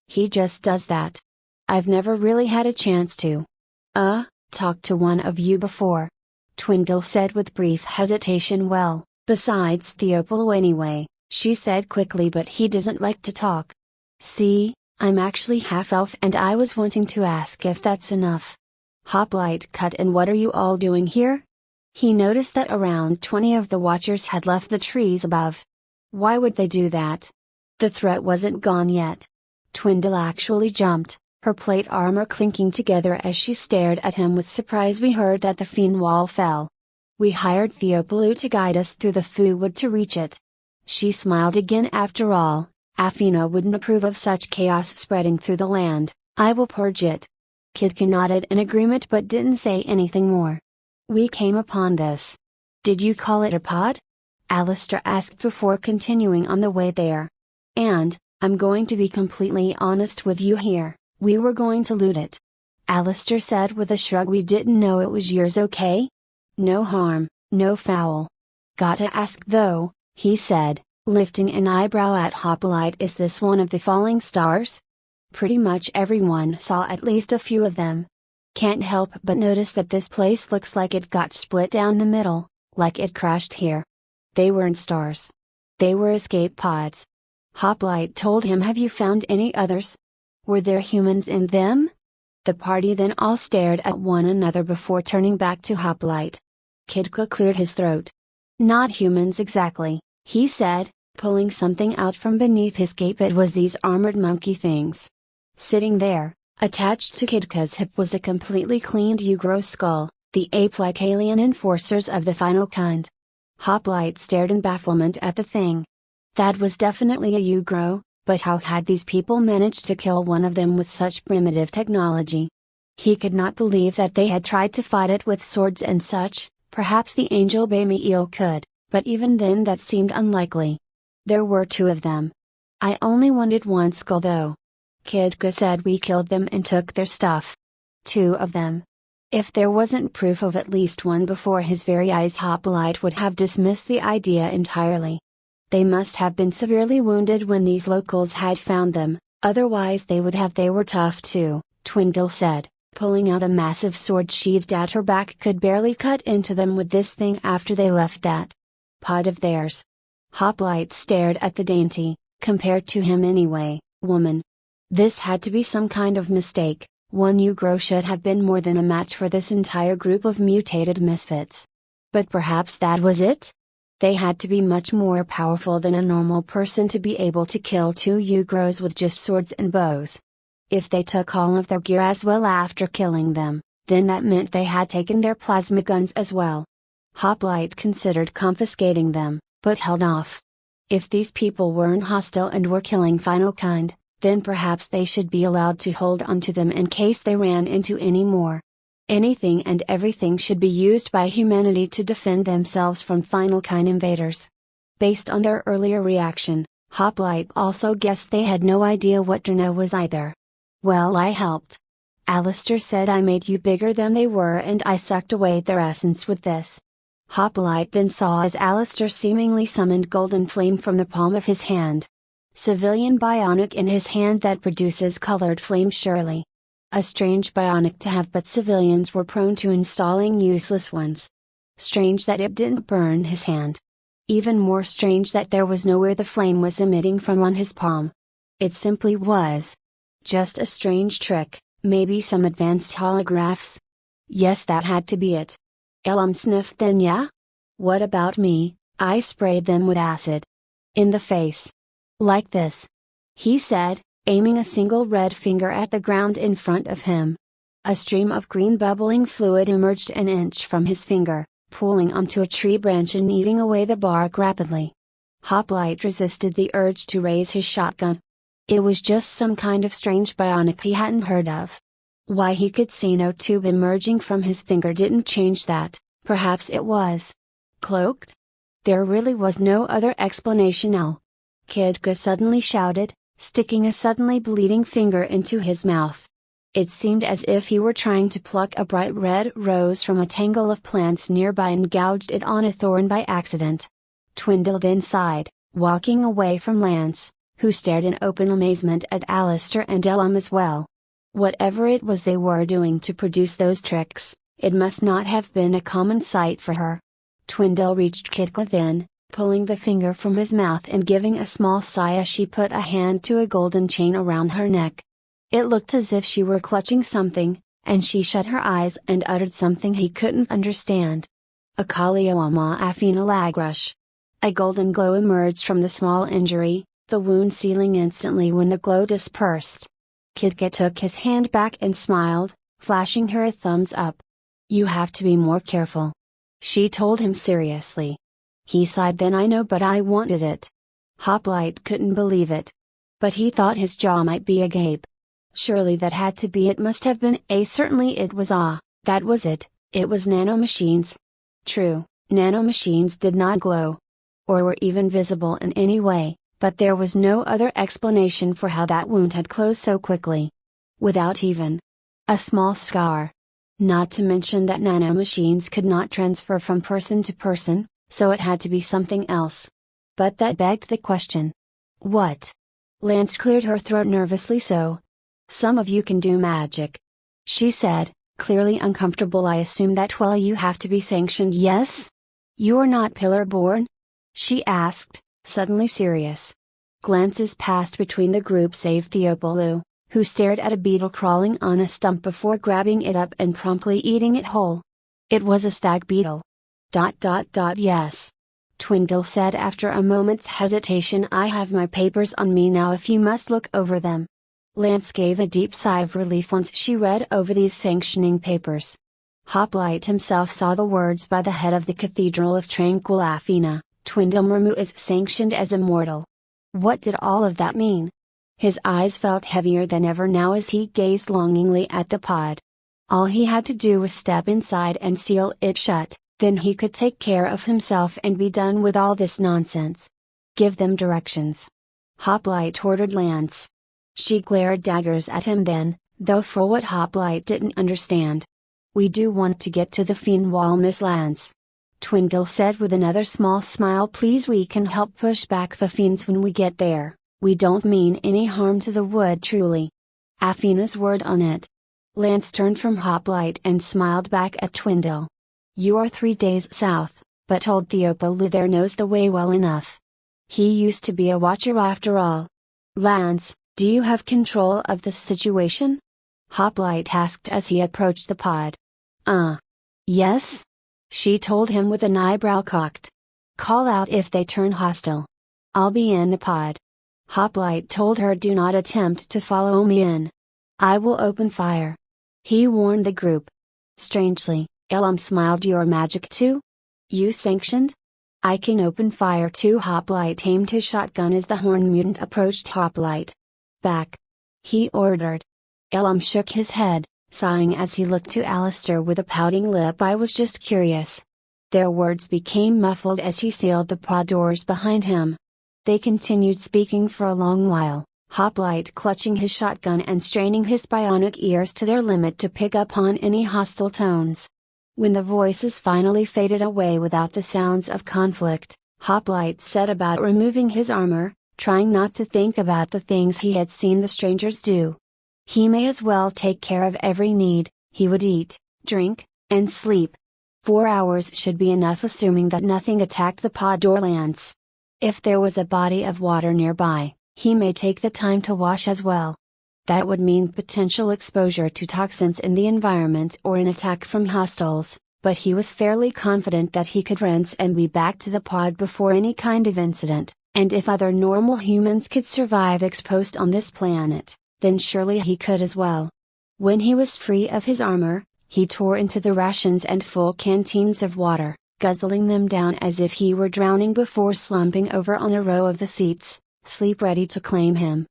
He just does that. I've never really had a chance to. Talk to one of you before. Twindle said with brief hesitation. Well, besides Theopaloo anyway, she said quickly, but he doesn't like to talk. See, I'm actually half-elf and I was wanting to ask if that's enough. Hoplite cut in. What are you all doing here? He noticed that around 20 of the watchers had left the trees above. Why would they do that? The threat wasn't gone yet. Twindle actually jumped, her plate armor clinking together as she stared at him with surprise. We heard that the fiend wall fell. We hired Theopaloo to guide us through the food wood to reach it. She smiled again. After all, Athena wouldn't approve of such chaos spreading through the land. I will purge it. Kidka nodded in agreement but didn't say anything more. We came upon this. Did you call it a pod? Alistair asked before continuing on the way there. And, I'm going to be completely honest with you here, we were going to loot it. Alistair said with a shrug. We didn't know it was yours. Okay? No harm, no foul. Gotta ask though, he said, lifting an eyebrow at Hoplite. Is this one of the falling stars? Pretty much everyone saw at least a few of them. Can't help but notice that this place looks like it got split down the middle, like it crashed here. They weren't stars. They were escape pods. Hoplite told him. Have you found any others? Were there humans in them? The party then all stared at one another before turning back to Hoplite. Kidka cleared his throat. Not humans exactly, he said, pulling something out from beneath his cape. It was these armored monkey things. Sitting there, attached to Kidka's hip, was a completely cleaned Ugro skull, the ape-like alien enforcers of the final kind. Hoplite stared in bafflement at the thing. That was definitely a Ugro, but how had these people managed to kill one of them with such primitive technology? He could not believe that they had tried to fight it with swords and such. Perhaps the angel Bamiil could, but even then that seemed unlikely. There were two of them. I only wanted one skull though. Kidka said. We killed them and took their stuff. Two of them. If there wasn't proof of at least one before his very eyes, Hoplite would have dismissed the idea entirely. They must have been severely wounded when these locals had found them, otherwise they would have. They were tough too, Twindle said, pulling out a massive sword sheathed at her back. Could barely cut into them with this thing after they left that pod of theirs. Hoplite stared at the dainty, compared to him anyway, woman. This had to be some kind of mistake. One Ugro should have been more than a match for this entire group of mutated misfits. But perhaps that was it? They had to be much more powerful than a normal person to be able to kill two Ugros with just swords and bows. If they took all of their gear as well after killing them, then that meant they had taken their plasma guns as well. Hoplite considered confiscating them, but held off. If these people weren't hostile and were killing final kind, then perhaps they should be allowed to hold onto them in case they ran into any more. Anything and everything should be used by humanity to defend themselves from final kind invaders. Based on their earlier reaction, Hoplite also guessed they had no idea what Drna was either. Well, I helped. Alistair said. I made you bigger than they were and I sucked away their essence with this. Hoplite then saw as Alistair seemingly summoned golden flame from the palm of his hand. Civilian bionic in his hand that produces colored flame. Surely. A strange bionic to have, but civilians were prone to installing useless ones. Strange that it didn't burn his hand. Even more strange that there was nowhere the flame was emitting from on his palm. It simply was. Just a strange trick, maybe some advanced holographs? Yes, that had to be it. Elam sniffed. Then yeah? What about me? I sprayed them with acid. In the face. Like this. He said, aiming a single red finger at the ground in front of him. A stream of green bubbling fluid emerged an inch from his finger, pooling onto a tree branch and eating away the bark rapidly. Hoplite resisted the urge to raise his shotgun. It was just some kind of strange bionic he hadn't heard of. Why he could see no tube emerging from his finger didn't change that. Perhaps it was cloaked? There really was no other explanation. Kidka suddenly shouted, sticking a suddenly bleeding finger into his mouth. It seemed as if he were trying to pluck a bright red rose from a tangle of plants nearby and gouged it on a thorn by accident. Twindle then sighed, walking away from Lance, who stared in open amazement at Alistair and Elam as well. Whatever it was they were doing to produce those tricks, it must not have been a common sight for her. Twindle reached Kidka then, pulling the finger from his mouth and giving a small sigh as she put a hand to a golden chain around her neck. It looked as if she were clutching something, and she shut her eyes and uttered something he couldn't understand. Akaliawama Afina Lagrush. A golden glow emerged from the small injury, the wound sealing instantly when the glow dispersed. Kidka took his hand back and smiled, flashing her a thumbs up. You have to be more careful. She told him seriously. He sighed. Then I know, but I wanted it. Hoplite couldn't believe it. But he thought his jaw might be agape. Surely that had to be it, must have been certainly it was that was it was nanomachines. True, nanomachines did not glow. Or were even visible in any way, but there was no other explanation for how that wound had closed so quickly. Without even a small scar. Not to mention that nanomachines could not transfer from person to person, so it had to be something else. But that begged the question. What? Lance cleared her throat nervously. So, some of you can do magic, she said, clearly uncomfortable. I assume that you have to be sanctioned. Yes? You're not pillar born? She asked, suddenly serious. Glances passed between the group save Theopoulou, who stared at a beetle crawling on a stump before grabbing it up and promptly eating it whole. It was a stag beetle. Yes. Twindle said after a moment's hesitation. I have my papers on me now if you must look over them. Lance gave a deep sigh of relief once she read over these sanctioning papers. Hoplite himself saw the words by the head of the Cathedral of Tranquil Athena, Twindle is sanctioned as immortal. What did all of that mean? His eyes felt heavier than ever now as he gazed longingly at the pod. All he had to do was step inside and seal it shut, then he could take care of himself and be done with all this nonsense. Give them directions. Hoplite ordered Lance. She glared daggers at him then, though for what Hoplite didn't understand. We do want to get to the Fiend Wall, Miss Lance. Twindle said with another small smile. Please, we can help push back the fiends when we get there. We don't mean any harm to the wood, truly. Athena's word on it. Lance turned from Hoplite and smiled back at Twindle. You are 3 days south, but old Theopoulou there knows the way well enough. He used to be a watcher after all. Lance, do you have control of the situation? Hoplite asked as he approached the pod. Yes? She told him with an eyebrow cocked. Call out if they turn hostile. I'll be in the pod. Hoplite told her, do not attempt to follow me in. I will open fire. He warned the group. Strangely, Elam smiled. Your magic too? You sanctioned? I can open fire too. Hoplite aimed his shotgun as the horn mutant approached Hoplite. Back! He ordered. Elam shook his head, sighing as he looked to Alistair with a pouting lip. I was just curious. Their words became muffled as he sealed the pod doors behind him. They continued speaking for a long while, Hoplite clutching his shotgun and straining his bionic ears to their limit to pick up on any hostile tones. When the voices finally faded away without the sounds of conflict, Hoplite set about removing his armor, trying not to think about the things he had seen the strangers do. He may as well take care of every need. He would eat, drink, and sleep. 4 hours should be enough, assuming that nothing attacked the pod or Lance. If there was a body of water nearby, he may take the time to wash as well. That would mean potential exposure to toxins in the environment or an attack from hostiles, but he was fairly confident that he could rinse and be back to the pod before any kind of incident, and if other normal humans could survive exposed on this planet, then surely he could as well. When he was free of his armor, he tore into the rations and full canteens of water, guzzling them down as if he were drowning before slumping over on a row of the seats, sleep ready to claim him.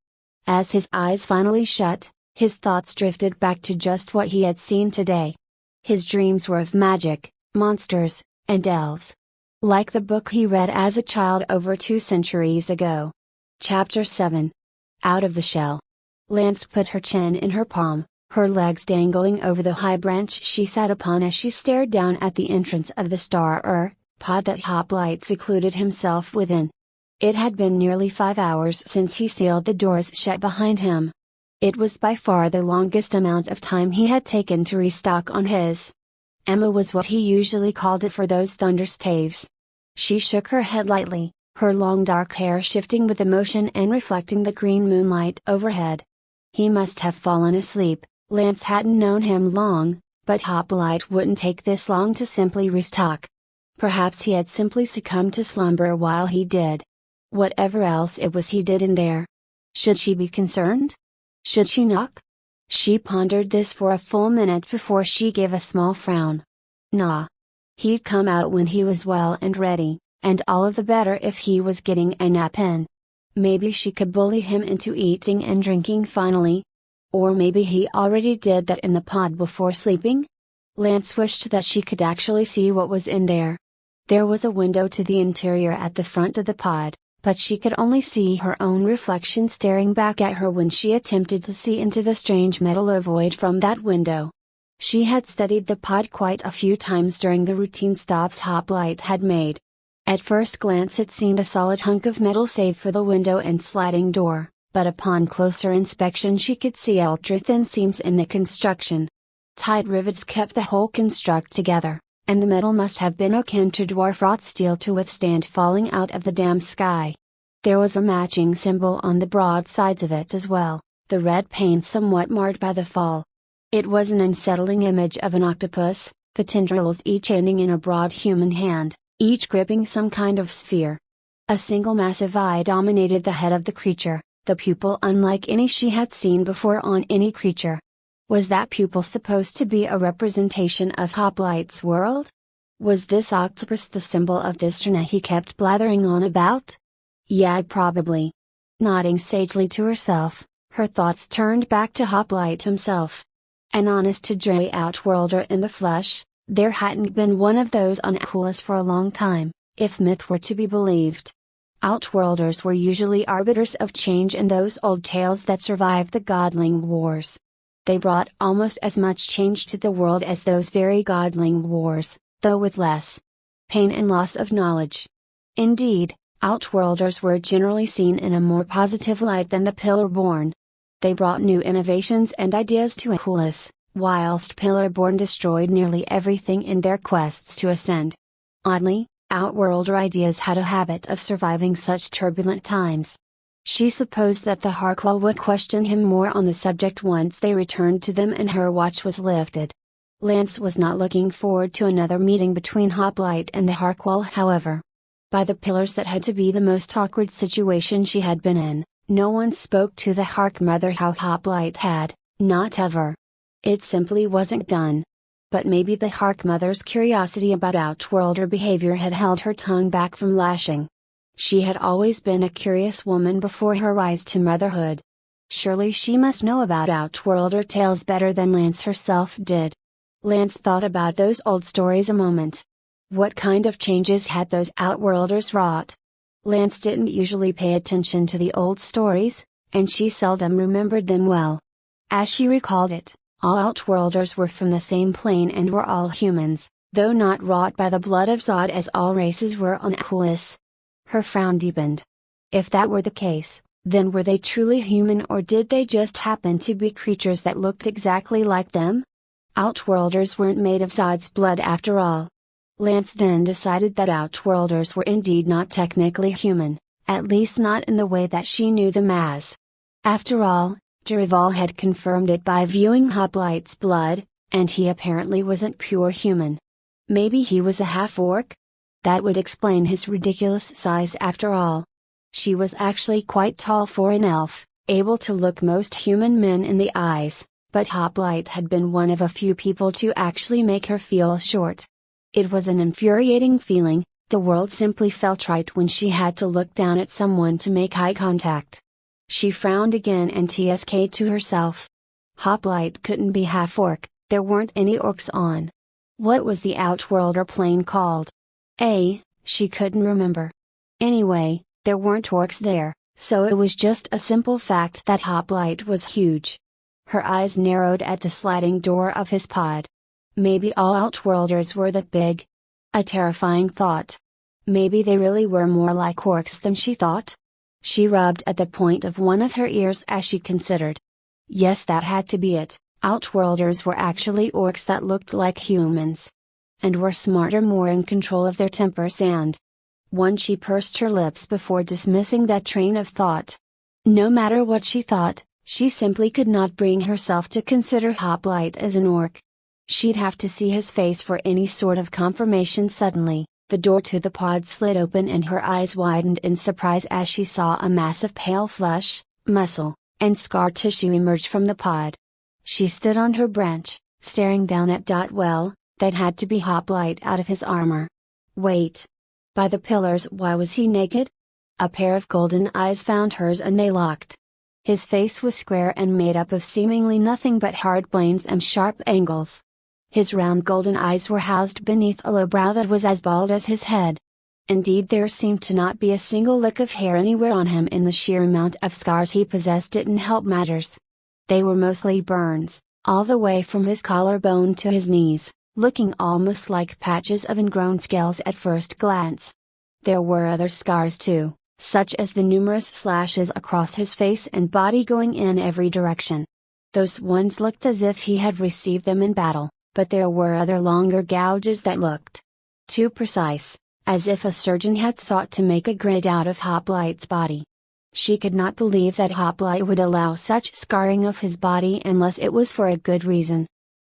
As his eyes finally shut, his thoughts drifted back to just what he had seen today. His dreams were of magic, monsters, and elves. Like the book he read as a child over 2 centuries ago. Chapter 7. Out of the Shell. Lance put her chin in her palm, her legs dangling over the high branch she sat upon as she stared down at the entrance of the pod that Hoplite secluded himself within. It had been nearly 5 hours since he sealed the doors shut behind him. It was by far the longest amount of time he had taken to restock on his Emma was what he usually called it for those thunderstaves. She shook her head lightly, her long dark hair shifting with emotion and reflecting the green moonlight overhead. He must have fallen asleep. Lance hadn't known him long, but Hoplite wouldn't take this long to simply restock. Perhaps he had simply succumbed to slumber while he did whatever else it was he did in there. Should she be concerned? Should she knock? She pondered this for a full minute before she gave a small frown. Nah. He'd come out when he was well and ready, and all of the better if he was getting a nap in. Maybe she could bully him into eating and drinking finally. Or maybe he already did that in the pod before sleeping? Lance wished that she could actually see what was in there. There was a window to the interior at the front of the pod, but she could only see her own reflection staring back at her when she attempted to see into the strange metal void from that window. She had studied the pod quite a few times during the routine stops Hoplite had made. At first glance it seemed a solid hunk of metal save for the window and sliding door, but upon closer inspection she could see ultra-thin seams in the construction. Tight rivets kept the whole construct together, and the metal must have been akin to dwarf-wrought steel to withstand falling out of the damn sky. There was a matching symbol on the broad sides of it as well, the red paint somewhat marred by the fall. It was an unsettling image of an octopus, the tendrils each ending in a broad human hand, each gripping some kind of sphere. A single massive eye dominated the head of the creature, the pupil unlike any she had seen before on any creature. Was that pupil supposed to be a representation of Hoplite's world? Was this octopus the symbol of this Trina he kept blathering on about? Yeah, probably. Nodding sagely to herself, her thoughts turned back to Hoplite himself. An honest-to-dre outworlder in the flesh. There hadn't been one of those on Akulis for a long time, if myth were to be believed. Outworlders were usually arbiters of change in those old tales that survived the Godling Wars. They brought almost as much change to the world as those very Godling Wars, though with less pain and loss of knowledge. Indeed, Outworlders were generally seen in a more positive light than the Pillar-born. They brought new innovations and ideas to Akulis, whilst Pillar-born destroyed nearly everything in their quests to ascend. Oddly, Outworlder ideas had a habit of surviving such turbulent times. She supposed that the Harquell would question him more on the subject once they returned to them and her watch was lifted. Lance was not looking forward to another meeting between Hoplite and the Harquell, however. By the pillars, that had to be the most awkward situation she had been in. No one spoke to the Hark mother how Hoplite had, not ever. It simply wasn't done. But maybe the Hark mother's curiosity about Outworlder behavior had held her tongue back from lashing. She had always been a curious woman before her rise to motherhood. Surely she must know about Outworlder tales better than Lance herself did. Lance thought about those old stories a moment. What kind of changes had those Outworlders wrought? Lance didn't usually pay attention to the old stories, and she seldom remembered them well. As she recalled it, all Outworlders were from the same plane and were all humans, though not wrought by the blood of Zod as all races were on Akulis. Her frown deepened. If that were the case, then were they truly human, or did they just happen to be creatures that looked exactly like them? Outworlders weren't made of Zod's blood after all. Lance then decided that Outworlders were indeed not technically human, at least not in the way that she knew them as. After all, Derival had confirmed it by viewing Hoplite's blood, and he apparently wasn't pure human. Maybe he was a half-orc? That would explain his ridiculous size after all. She was actually quite tall for an elf, able to look most human men in the eyes, but Hoplite had been one of a few people to actually make her feel short. It was an infuriating feeling. The world simply felt right when she had to look down at someone to make eye contact. She frowned again and TSK'd to herself. Hoplite couldn't be half-orc, there weren't any orcs on. What was the Outworlder plane called? She couldn't remember. Anyway, there weren't orcs there, so it was just a simple fact that Hoplite was huge. Her eyes narrowed at the sliding door of his pod. Maybe all Outworlders were that big. A terrifying thought. Maybe they really were more like orcs than she thought? She rubbed at the point of one of her ears as she considered. Yes, that had to be it. Outworlders were actually orcs that looked like humans. And were smarter, more in control of their tempers, and once she pursed her lips before dismissing that train of thought. No matter what she thought, she simply could not bring herself to consider Hoplite as an orc. She'd have to see his face for any sort of confirmation. Suddenly, the door to the pod slid open and her eyes widened in surprise as she saw a mass of pale flesh, muscle, and scar tissue emerge from the pod. She stood on her branch, staring down at Well, that had to be Hoplite out of his armor. Wait. By the pillars, why was he naked? A pair of golden eyes found hers and they locked. His face was square and made up of seemingly nothing but hard planes and sharp angles. His round golden eyes were housed beneath a low brow that was as bald as his head. Indeed, there seemed to not be a single lick of hair anywhere on him, and the sheer amount of scars he possessed didn't help matters. They were mostly burns, all the way from his collarbone to his knees, looking almost like patches of ingrown scales at first glance. There were other scars too, such as the numerous slashes across his face and body going in every direction. Those ones looked as if he had received them in battle, but there were other longer gouges that looked too precise, as if a surgeon had sought to make a grid out of Hoplite's body. She could not believe that Hoplite would allow such scarring of his body unless it was for a good reason.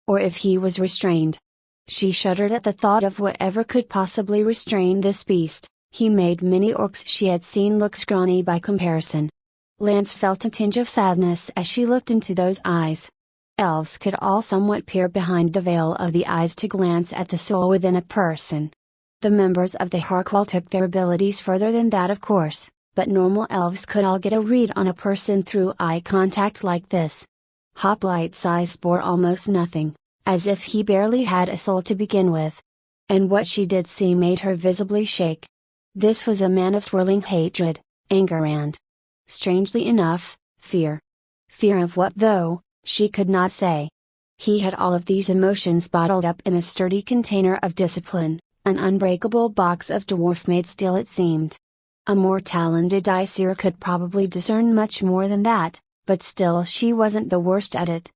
Or if he was restrained. She shuddered at the thought of whatever could possibly restrain this beast. He made many orcs she had seen look scrawny by comparison. Lance felt a tinge of sadness as she looked into those eyes. Elves could all somewhat peer behind the veil of the eyes to glance at the soul within a person. The members of the Harqual took their abilities further than that, of course, but normal elves could all get a read on a person through eye contact like this. Hoplite's eyes bore almost nothing, as if he barely had a soul to begin with. And what she did see made her visibly shake. This was a man of swirling hatred, anger and, strangely enough, fear. Fear of what though, she could not say. He had all of these emotions bottled up in a sturdy container of discipline, an unbreakable box of dwarf-made steel it seemed. A more talented eye-seer could probably discern much more than that, but still she wasn't the worst at it.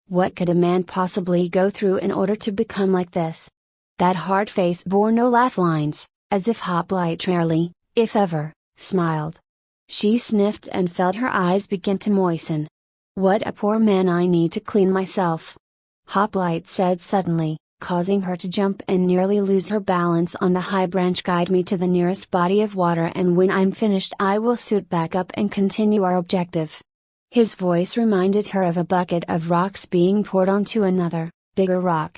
What could a man possibly go through in order to become like this? That hard face bore no laugh lines, as if Hoplite rarely, if ever, smiled. She sniffed and felt her eyes begin to moisten. "What a poor man, I need to clean myself," Hoplite said suddenly, causing her to jump and nearly lose her balance on the high branch. "Guide me to the nearest body of water, and when I'm finished I will suit back up and continue our objective." His voice reminded her of a bucket of rocks being poured onto another, bigger rock.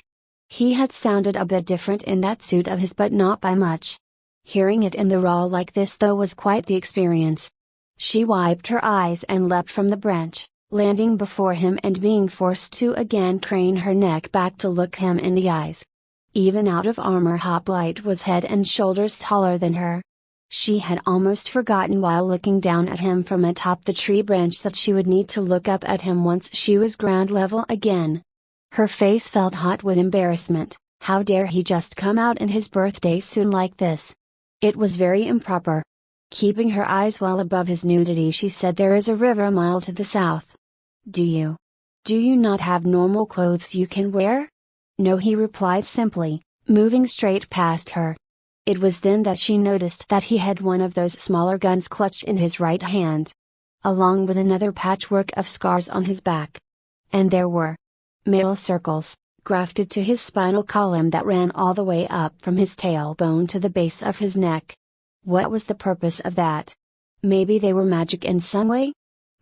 He had sounded a bit different in that suit of his, but not by much. Hearing it in the raw like this though was quite the experience. She wiped her eyes and leapt from the branch, landing before him and being forced to again crane her neck back to look him in the eyes. Even out of armor, Hoplite was head and shoulders taller than her. She had almost forgotten while looking down at him from atop the tree branch that she would need to look up at him once she was ground level again. Her face felt hot with embarrassment. How dare he just come out in his birthday suit like this? It was very improper. Keeping her eyes well above his nudity, she said, "There is a river a mile to the south. Do you not have normal clothes you can wear?" "No," he replied simply, moving straight past her. It was then that she noticed that he had one of those smaller guns clutched in his right hand, along with another patchwork of scars on his back. And there were metal circles, grafted to his spinal column that ran all the way up from his tailbone to the base of his neck. What was the purpose of that? Maybe they were magic in some way?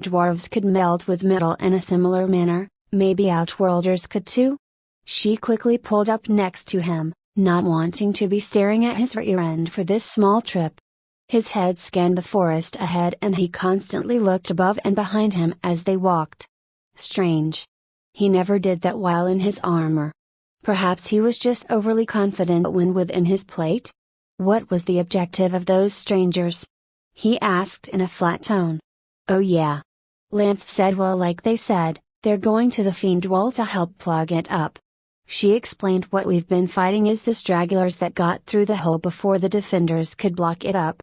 Dwarves could meld with metal in a similar manner, maybe Outworlders could too? She quickly pulled up next to him, not wanting to be staring at his rear end for this small trip. His head scanned the forest ahead and he constantly looked above and behind him as they walked. Strange. He never did that while in his armor. Perhaps he was just overly confident when within his plate? What was the objective of those strangers? He asked in a flat tone. "Oh yeah," Lance said. "Well, like they said, they're going to the Fiend Wall to help plug it up." She explained, "What we've been fighting is the stragglers that got through the hole before the defenders could block it up.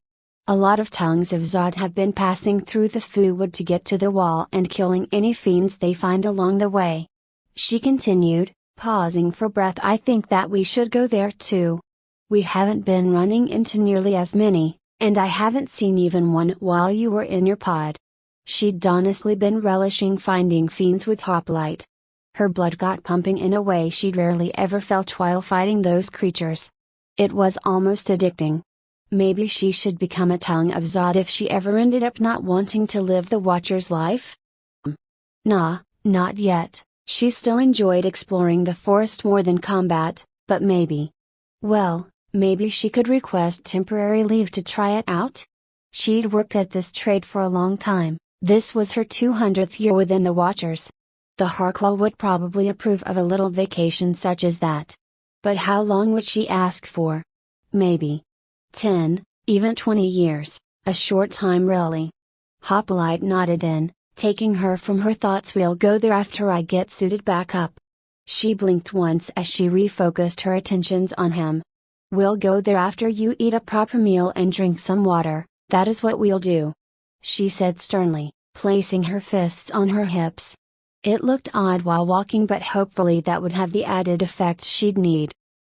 A lot of tongues of Zod have been passing through the Food to get to the wall and killing any fiends they find along the way." She continued, pausing for breath. "I think that we should go there too. We haven't been running into nearly as many, and I haven't seen even one while you were in your pod." She'd honestly been relishing finding fiends with Hoplite. Her blood got pumping in a way she'd rarely ever felt while fighting those creatures. It was almost addicting. Maybe she should become a tongue of Zod if she ever ended up not wanting to live the Watcher's life? Nah, not yet. She still enjoyed exploring the forest more than combat, but maybe. Well, maybe she could request temporary leave to try it out? She'd worked at this trade for a long time. This was her 200th year within the Watchers. The Harquell would probably approve of a little vacation such as that. But how long would she ask for? Maybe 10, even 20 years, a short time really. Hopalite nodded then, taking her from her thoughts. We'll go there after I get suited back up. She blinked once as she refocused her attentions on him. We'll go there after you eat a proper meal and drink some water, that is what we'll do. She said sternly, placing her fists on her hips. It looked odd while walking, but hopefully that would have the added effect she'd need.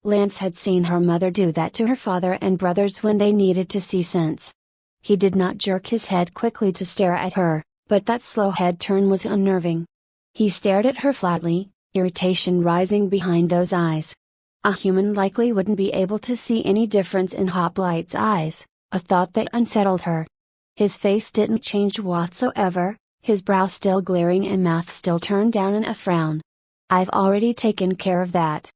Lance had seen her mother do that to her father and brothers when they needed to see sense. He did not jerk his head quickly to stare at her, but that slow head turn was unnerving. He stared at her flatly, irritation rising behind those eyes. A human likely wouldn't be able to see any difference in Hoplite's eyes, a thought that unsettled her. His face didn't change whatsoever, his brow still glaring and mouth still turned down in a frown. I've already taken care of that,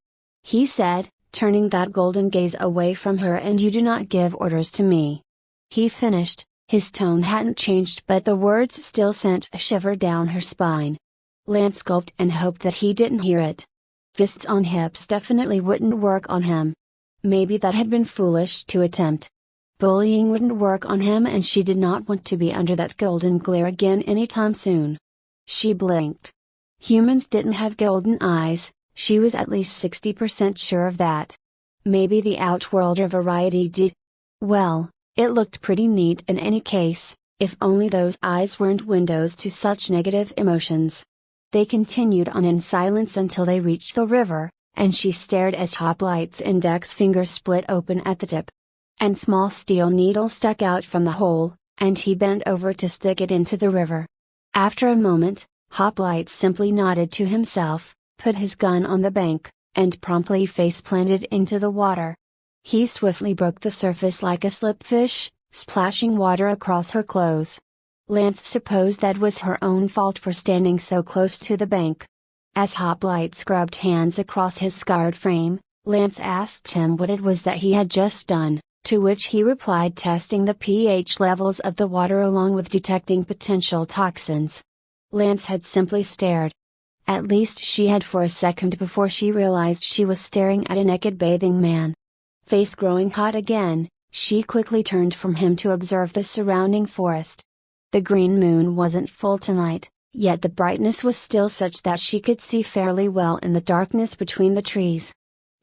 he said, turning that golden gaze away from her. And you do not give orders to me. He finished, his tone hadn't changed, but the words still sent a shiver down her spine. Lance gulped and hoped that he didn't hear it. Fists on hips definitely wouldn't work on him. Maybe that had been foolish to attempt. Bullying wouldn't work on him, and she did not want to be under that golden glare again anytime soon. She blinked. Humans didn't have golden eyes, she was at least 60% sure of that. Maybe the Outworlder variety did. Well, it looked pretty neat in any case, if only those eyes weren't windows to such negative emotions. They continued on in silence until they reached the river, and she stared as Hoplite's index finger split open at the tip. And small steel needle stuck out from the hole, and he bent over to stick it into the river. After a moment, Hoplite simply nodded to himself, put his gun on the bank, and promptly face-planted into the water. He swiftly broke the surface like a slipfish, splashing water across her clothes. Lance supposed that was her own fault for standing so close to the bank. As Hoplite scrubbed hands across his scarred frame, Lance asked him what it was that he had just done, to which he replied, testing the pH levels of the water along with detecting potential toxins. Lance had simply stared. At least she had for a second before she realized she was staring at a naked bathing man. Face growing hot again, she quickly turned from him to observe the surrounding forest. The green moon wasn't full tonight, yet the brightness was still such that she could see fairly well in the darkness between the trees.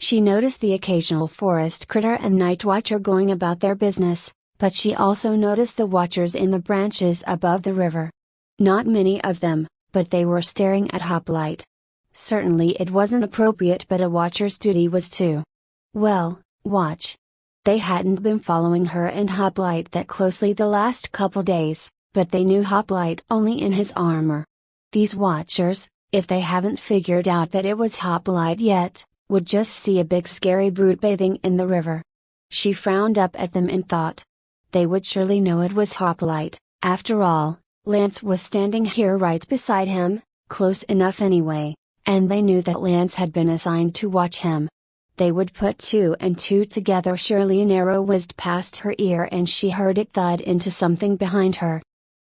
She noticed the occasional forest critter and night watcher going about their business, but she also noticed the watchers in the branches above the river. Not many of them, but they were staring at Hoplite. Certainly it wasn't appropriate, but a watcher's duty was to, well, watch. They hadn't been following her and Hoplite that closely the last couple days, but they knew Hoplite only in his armor. These watchers, if they haven't figured out that it was Hoplite yet, would just see a big scary brute bathing in the river. She frowned up at them and thought. They would surely know it was Hoplite. After all, Lance was standing here right beside him, close enough anyway, and they knew that Lance had been assigned to watch him. They would put two and two together. Surely an arrow whizzed past her ear and she heard it thud into something behind her.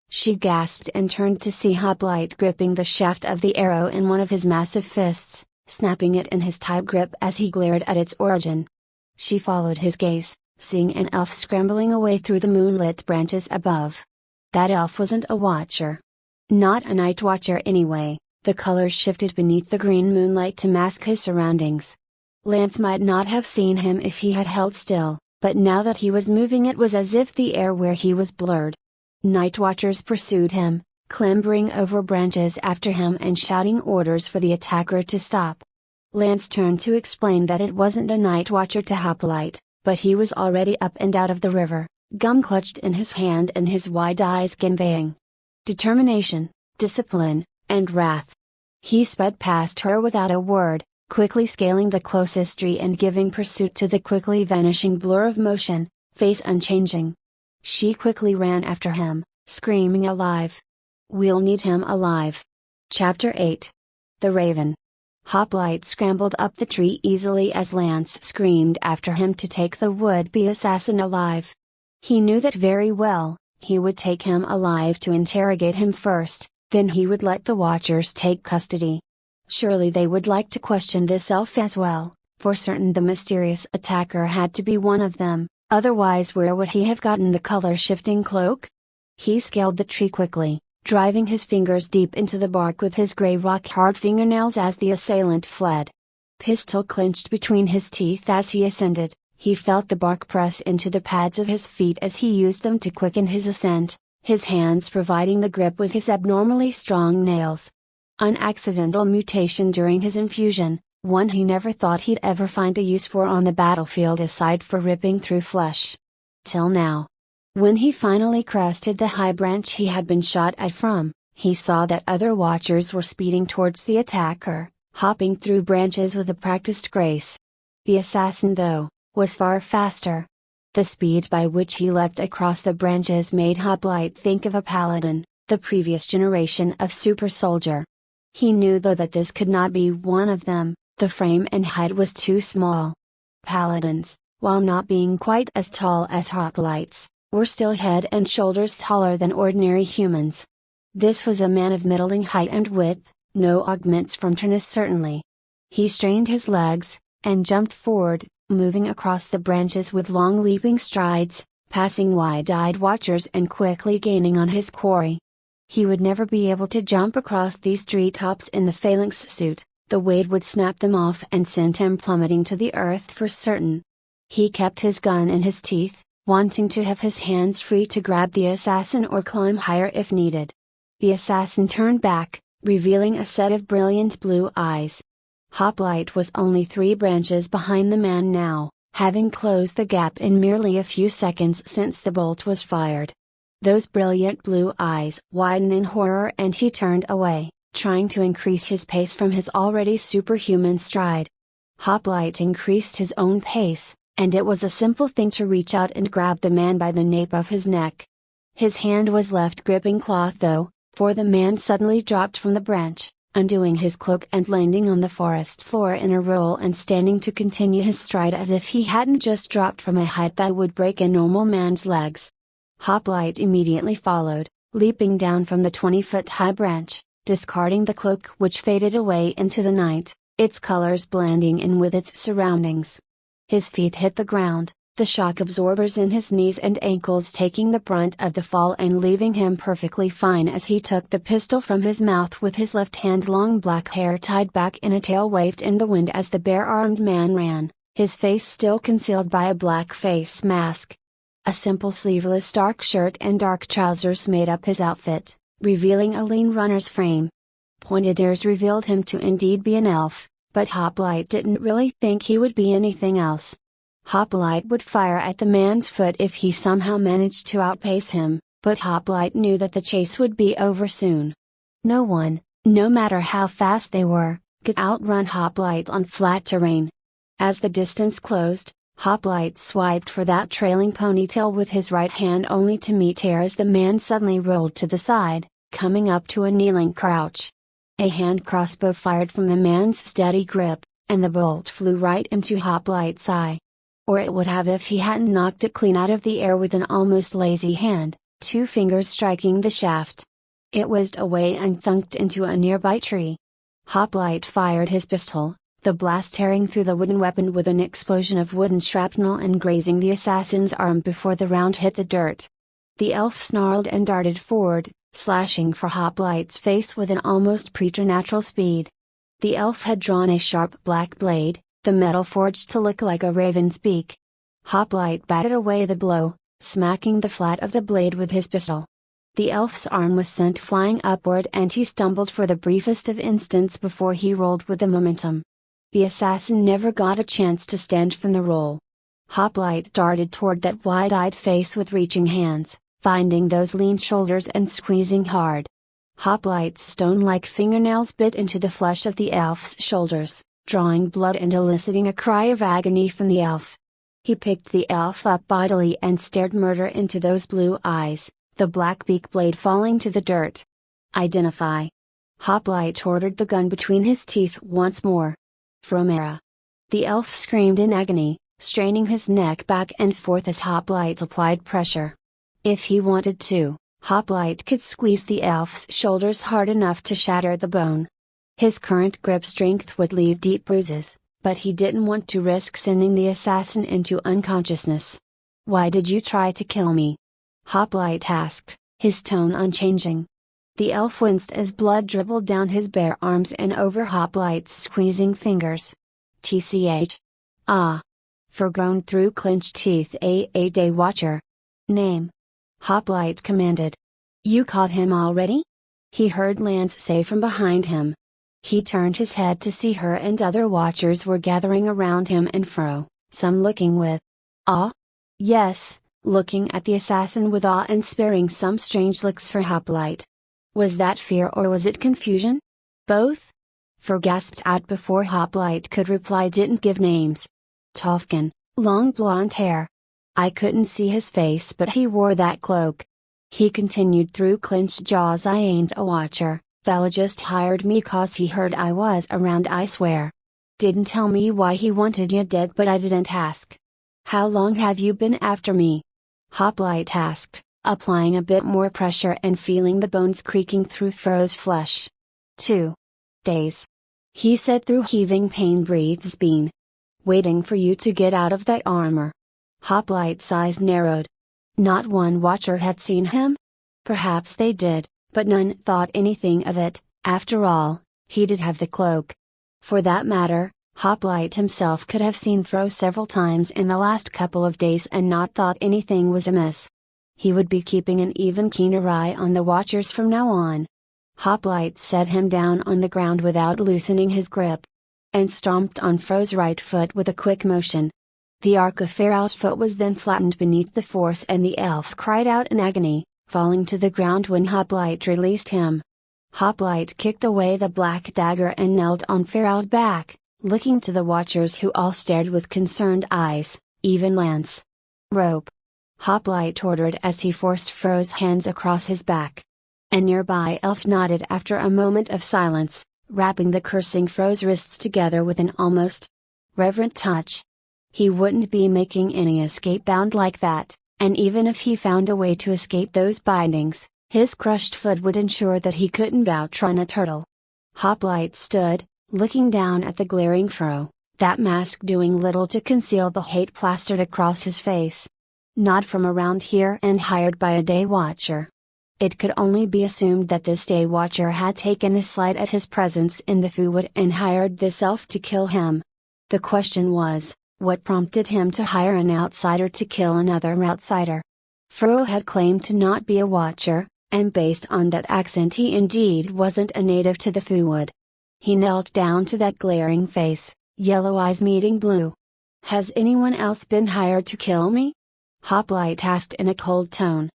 She gasped and turned to see Hoplite gripping the shaft of the arrow in one of his massive fists, snapping it in his tight grip as he glared at its origin. She followed his gaze, seeing an elf scrambling away through the moonlit branches above. That elf wasn't a watcher. Not a night watcher anyway. The colors shifted beneath the green moonlight to mask his surroundings. Lance might not have seen him if he had held still, but now that he was moving it was as if the air where he was blurred. Night watchers pursued him, clambering over branches after him and shouting orders for the attacker to stop. Lance turned to explain that it wasn't a night watcher to Hoplite, but he was already up and out of the river, gum clutched in his hand and his wide eyes conveying determination, discipline, and wrath. He sped past her without a word, quickly scaling the closest tree and giving pursuit to the quickly vanishing blur of motion, face unchanging. She quickly ran after him, screaming alive. We'll need him alive. Chapter 8. The Raven. Hoplite scrambled up the tree easily as Lance screamed after him to take the would-be assassin alive. He knew that very well, He would take him alive to interrogate him first, then he would let the Watchers take custody. Surely they would like to question this elf as well. For certain the mysterious attacker had to be one of them, otherwise where would he have gotten the color-shifting cloak? He scaled the tree quickly, driving his fingers deep into the bark with his gray rock-hard fingernails as the assailant fled. Pistol clenched between his teeth as he ascended, he felt the bark press into the pads of his feet as he used them to quicken his ascent, his hands providing the grip with his abnormally strong nails. An accidental mutation during his infusion, one he never thought he'd ever find a use for on the battlefield aside for ripping through flesh. Till now. When he finally crested the high branch he had been shot at from, he saw that other Watchers were speeding towards the attacker, hopping through branches with a practiced grace. The assassin, though, was far faster. The speed by which he leapt across the branches made Hoplite think of a paladin, the previous generation of super soldier. He knew though that this could not be one of them, the frame and height was too small. Paladins, while not being quite as tall as Hoplites, were still head and shoulders taller than ordinary humans. This was a man of middling height and width, no augments from tallness certainly. He strained his legs, and jumped forward, moving across the branches with long leaping strides, passing wide-eyed Watchers and quickly gaining on his quarry. He would never be able to jump across these treetops in the phalanx suit, the weight would snap them off and send him plummeting to the earth for certain. He kept his gun in his teeth, wanting to have his hands free to grab the assassin or climb higher if needed. The assassin turned back, revealing a set of brilliant blue eyes. Hoplite was only 3 branches behind the man now, having closed the gap in merely a few seconds since the bolt was fired. Those brilliant blue eyes widened in horror and he turned away, trying to increase his pace from his already superhuman stride. Hoplite increased his own pace, and it was a simple thing to reach out and grab the man by the nape of his neck. His hand was left gripping cloth though, for the man suddenly dropped from the branch, undoing his cloak and landing on the forest floor in a roll and standing to continue his stride as if he hadn't just dropped from a height that would break a normal man's legs. Hoplite immediately followed, leaping down from the 20-foot high branch, discarding the cloak which faded away into the night, its colors blending in with its surroundings. His feet hit the ground, the shock absorbers in his knees and ankles taking the brunt of the fall and leaving him perfectly fine as he took the pistol from his mouth with his left hand. Long black hair tied back in a tail waved in the wind as the bare-armed man ran, his face still concealed by a black face mask. A simple sleeveless dark shirt and dark trousers made up his outfit, revealing a lean runner's frame. Pointed ears revealed him to indeed be an elf, but Hoplite didn't really think he would be anything else. Hoplite would fire at the man's foot if he somehow managed to outpace him, but Hoplite knew that the chase would be over soon. No one, no matter how fast they were, could outrun Hoplite on flat terrain. As the distance closed, Hoplite swiped for that trailing ponytail with his right hand only to meet air as the man suddenly rolled to the side, coming up to a kneeling crouch. A hand crossbow fired from the man's steady grip, and the bolt flew right into Hoplite's eye. Or it would have if he hadn't knocked it clean out of the air with an almost lazy hand, 2 fingers striking the shaft. It whizzed away and thunked into a nearby tree. Hoplite fired his pistol, the blast tearing through the wooden weapon with an explosion of wooden shrapnel and grazing the assassin's arm before the round hit the dirt. The elf snarled and darted forward, slashing for Hoplite's face with an almost preternatural speed. The elf had drawn a sharp black blade, the metal forged to look like a raven's beak. Hoplite batted away the blow, smacking the flat of the blade with his pistol. The elf's arm was sent flying upward and he stumbled for the briefest of instants before he rolled with the momentum. The assassin never got a chance to stand from the roll. Hoplite darted toward that wide-eyed face with reaching hands, finding those lean shoulders and squeezing hard. Hoplite's stone-like fingernails bit into the flesh of the elf's shoulders, drawing blood and eliciting a cry of agony from the elf. He picked the elf up bodily and stared murder into those blue eyes, the black beak blade falling to the dirt. Identify. Hoplite ordered the gun between his teeth once more. Fromera. The elf screamed in agony, straining his neck back and forth as Hoplite applied pressure. If he wanted to, Hoplite could squeeze the elf's shoulders hard enough to shatter the bone. His current grip strength would leave deep bruises, but he didn't want to risk sending the assassin into unconsciousness. "Why did you try to kill me?" Hoplite asked, his tone unchanging. The elf winced as blood dribbled down his bare arms and over Hoplite's squeezing fingers. "Tch. Ah." Fur groaned through clenched teeth. A day watcher. "Name." Hoplite commanded. "You caught him already?" he heard Lance say from behind him. He turned his head to see her and other watchers were gathering around him and Fro, some looking with awe. Yes, looking at the assassin with awe and sparing some strange looks for Hoplite. Was that fear or was it confusion? Both? Fur gasped out before Hoplite could reply. "Didn't give names. Tofkin, long blonde hair. I couldn't see his face but he wore that cloak." He continued through clenched jaws. "I ain't a watcher, fella just hired me 'cause he heard I was around, I swear. Didn't tell me why he wanted you dead but I didn't ask." "How long have you been after me?" Hoplite asked, applying a bit more pressure and feeling the bones creaking through Fro's flesh. 2 days. He said through heaving pain breaths. "Been waiting for you to get out of that armor." Hoplite's eyes narrowed. Not one watcher had seen him? Perhaps they did, but none thought anything of it. After all, he did have the cloak. For that matter, Hoplite himself could have seen Fro several times in the last couple of days and not thought anything was amiss. He would be keeping an even keener eye on the watchers from now on. Hoplite set him down on the ground without loosening his grip, and stomped on Fro's right foot with a quick motion. The arc of Farrell's foot was then flattened beneath the force and the elf cried out in agony, falling to the ground when Hoplite released him. Hoplite kicked away the black dagger and knelt on Farrell's back, looking to the watchers who all stared with concerned eyes, even Lance. "Rope!" Hoplite ordered as he forced Fro's hands across his back. A nearby elf nodded after a moment of silence, wrapping the cursing Fro's wrists together with an almost reverent touch. He wouldn't be making any escape bound like that, and even if he found a way to escape those bindings, his crushed foot would ensure that he couldn't outrun a turtle. Hoplite stood, looking down at the glaring Fro, that mask doing little to conceal the hate plastered across his face. Not from around here and hired by a day watcher. It could only be assumed that this day watcher had taken a slight at his presence in the Food and hired this elf to kill him. The question was, what prompted him to hire an outsider to kill another outsider? Fro had claimed to not be a watcher, and based on that accent he indeed wasn't a native to the Food. He knelt down to that glaring face, yellow eyes meeting blue. "Has anyone else been hired to kill me?" Hoplite asked in a cold tone.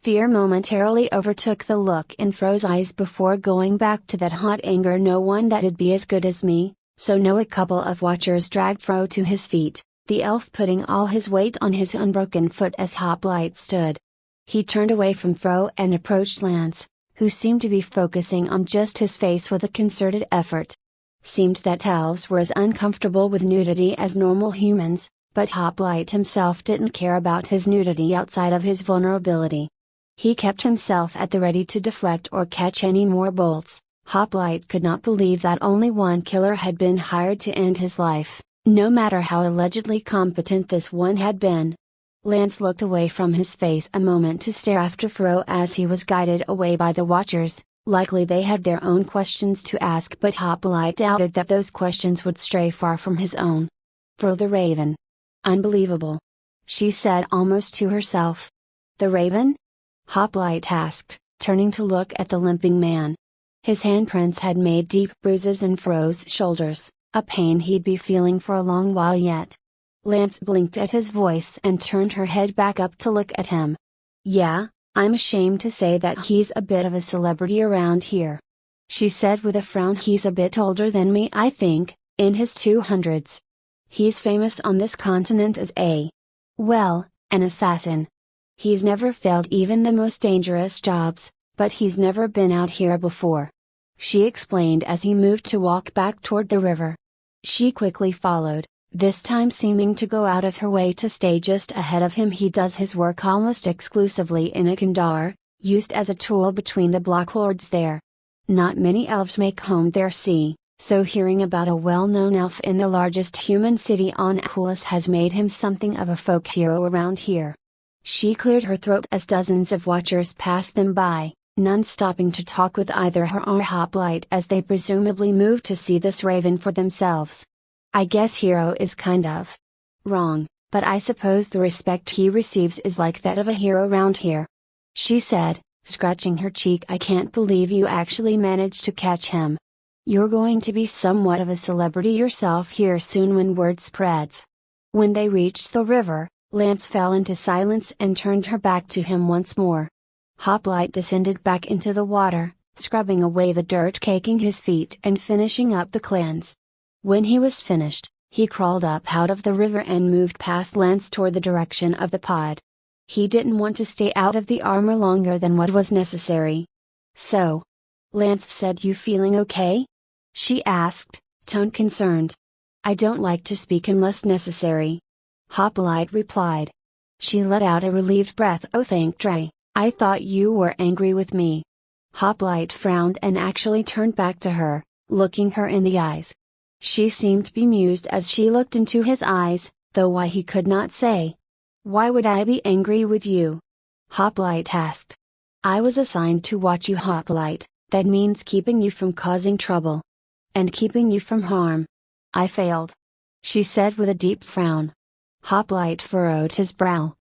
Fear momentarily overtook the look in Fro's eyes before going back to that hot anger. "No one that'd be as good as me." So no. A couple of watchers dragged Fro to his feet, the elf putting all his weight on his unbroken foot as Hoplite stood. He turned away from Fro and approached Lance, who seemed to be focusing on just his face with a concerted effort. Seemed that elves were as uncomfortable with nudity as normal humans, but Hoplite himself didn't care about his nudity outside of his vulnerability. He kept himself at the ready to deflect or catch any more bolts. Hoplite could not believe that only one killer had been hired to end his life, no matter how allegedly competent this one had been. Lance looked away from his face a moment to stare after Fro as he was guided away by the watchers. Likely they had their own questions to ask, but Hoplite doubted that those questions would stray far from his own. "Fro the Raven. Unbelievable," she said almost to herself. "The Raven?" Hoplite asked, turning to look at the limping man. His handprints had made deep bruises in Fro's shoulders, a pain he'd be feeling for a long while yet. Lance blinked at his voice and turned her head back up to look at him. "Yeah, I'm ashamed to say that he's a bit of a celebrity around here," she said with a frown. "He's a bit older than me, I think, in his 200s. He's famous on this continent as well, an assassin. He's never failed even the most dangerous jobs, but he's never been out here before," she explained as he moved to walk back toward the river. She quickly followed, this time seeming to go out of her way to stay just ahead of him. He does his work almost exclusively in a kandar, used as a tool between the block lords there. Not many elves make home there, see, so hearing about a well-known elf in the largest human city on Akulis has made him something of a folk hero around here. She cleared her throat as dozens of watchers passed them by, none stopping to talk with either her or Hoplite as they presumably moved to see this raven for themselves. I guess hero is kind of wrong, but I suppose the respect he receives is like that of a hero round here. She said, scratching her cheek. I can't believe you actually managed to catch him. You're going to be somewhat of a celebrity yourself here soon when word spreads. When they reached the river, Lance fell into silence and turned her back to him once more. Hoplite descended back into the water, scrubbing away the dirt caking his feet and finishing up the cleanse. When he was finished, he crawled up out of the river and moved past Lance toward the direction of the pod. He didn't want to stay out of the armor longer than what was necessary. So, Lance said, you feeling okay? She asked, tone concerned. I don't like to speak unless necessary. Hoplite replied. She let out a relieved breath. Oh, thank Dre, I thought you were angry with me. Hoplite frowned and actually turned back to her, looking her in the eyes. She seemed bemused as she looked into his eyes, though why he could not say. Why would I be angry with you? Hoplite asked. I was assigned to watch you, Hoplite. That means keeping you from causing trouble. And keeping you from harm. I failed. She said with a deep frown. Hoplite furrowed his brow.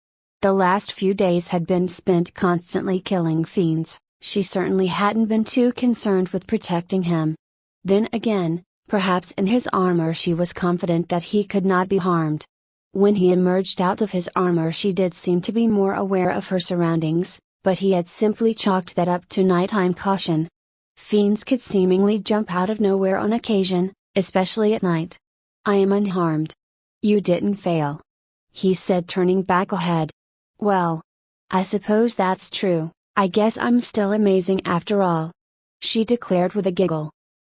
The last few days had been spent constantly killing fiends. She certainly hadn't been too concerned with protecting him. Then again, perhaps in his armor she was confident that he could not be harmed. When he emerged out of his armor she did seem to be more aware of her surroundings, but he had simply chalked that up to nighttime caution. Fiends could seemingly jump out of nowhere on occasion, especially at night. I am unharmed. You didn't fail. He said, turning back ahead. Well, I suppose that's true. I guess I'm still amazing after all. She declared with a giggle.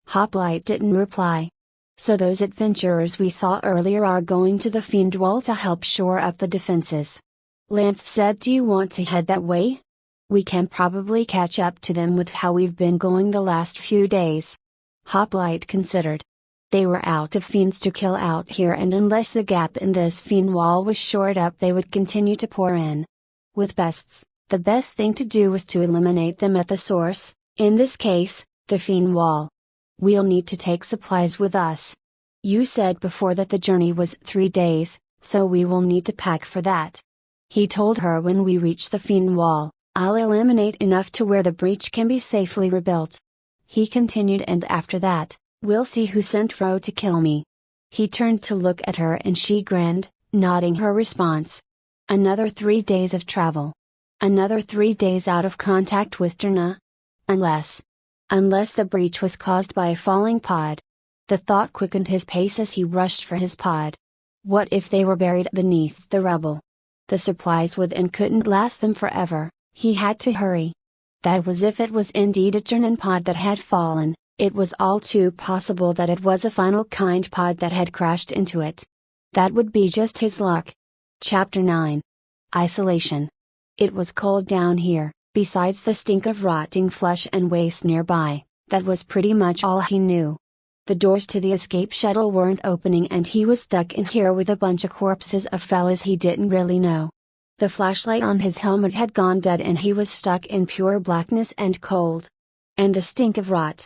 Hoplite didn't reply. So those adventurers we saw earlier are going to the Fiend Wall to help shore up the defenses. Lance said, do you want to head that way? We can probably catch up to them with how we've been going the last few days. Hoplite considered. They were out of fiends to kill out here, and unless the gap in this fiend wall was shored up they would continue to pour in. With pests, the best thing to do was to eliminate them at the source, in this case, the fiend wall. We'll need to take supplies with us. You said before that the journey was 3 days, so we will need to pack for that. He told her, when we reach the fiend wall, I'll eliminate enough to where the breach can be safely rebuilt. He continued, and after that, we'll see who sent Ro to kill me. He turned to look at her and she grinned, nodding her response. Another 3 days of travel. Another 3 days out of contact with Drna. Unless the breach was caused by a falling pod. The thought quickened his pace as he rushed for his pod. What if they were buried beneath the rubble? The supplies within couldn't last them forever. He had to hurry. That was if it was indeed a Drnan pod that had fallen. It was all too possible that it was a final kind pod that had crashed into it. That would be just his luck. Chapter 9. Isolation. It was cold down here, besides the stink of rotting flesh and waste nearby. That was pretty much all he knew. The doors to the escape shuttle weren't opening and he was stuck in here with a bunch of corpses of fellas he didn't really know. The flashlight on his helmet had gone dead and he was stuck in pure blackness and cold. And the stink of rot.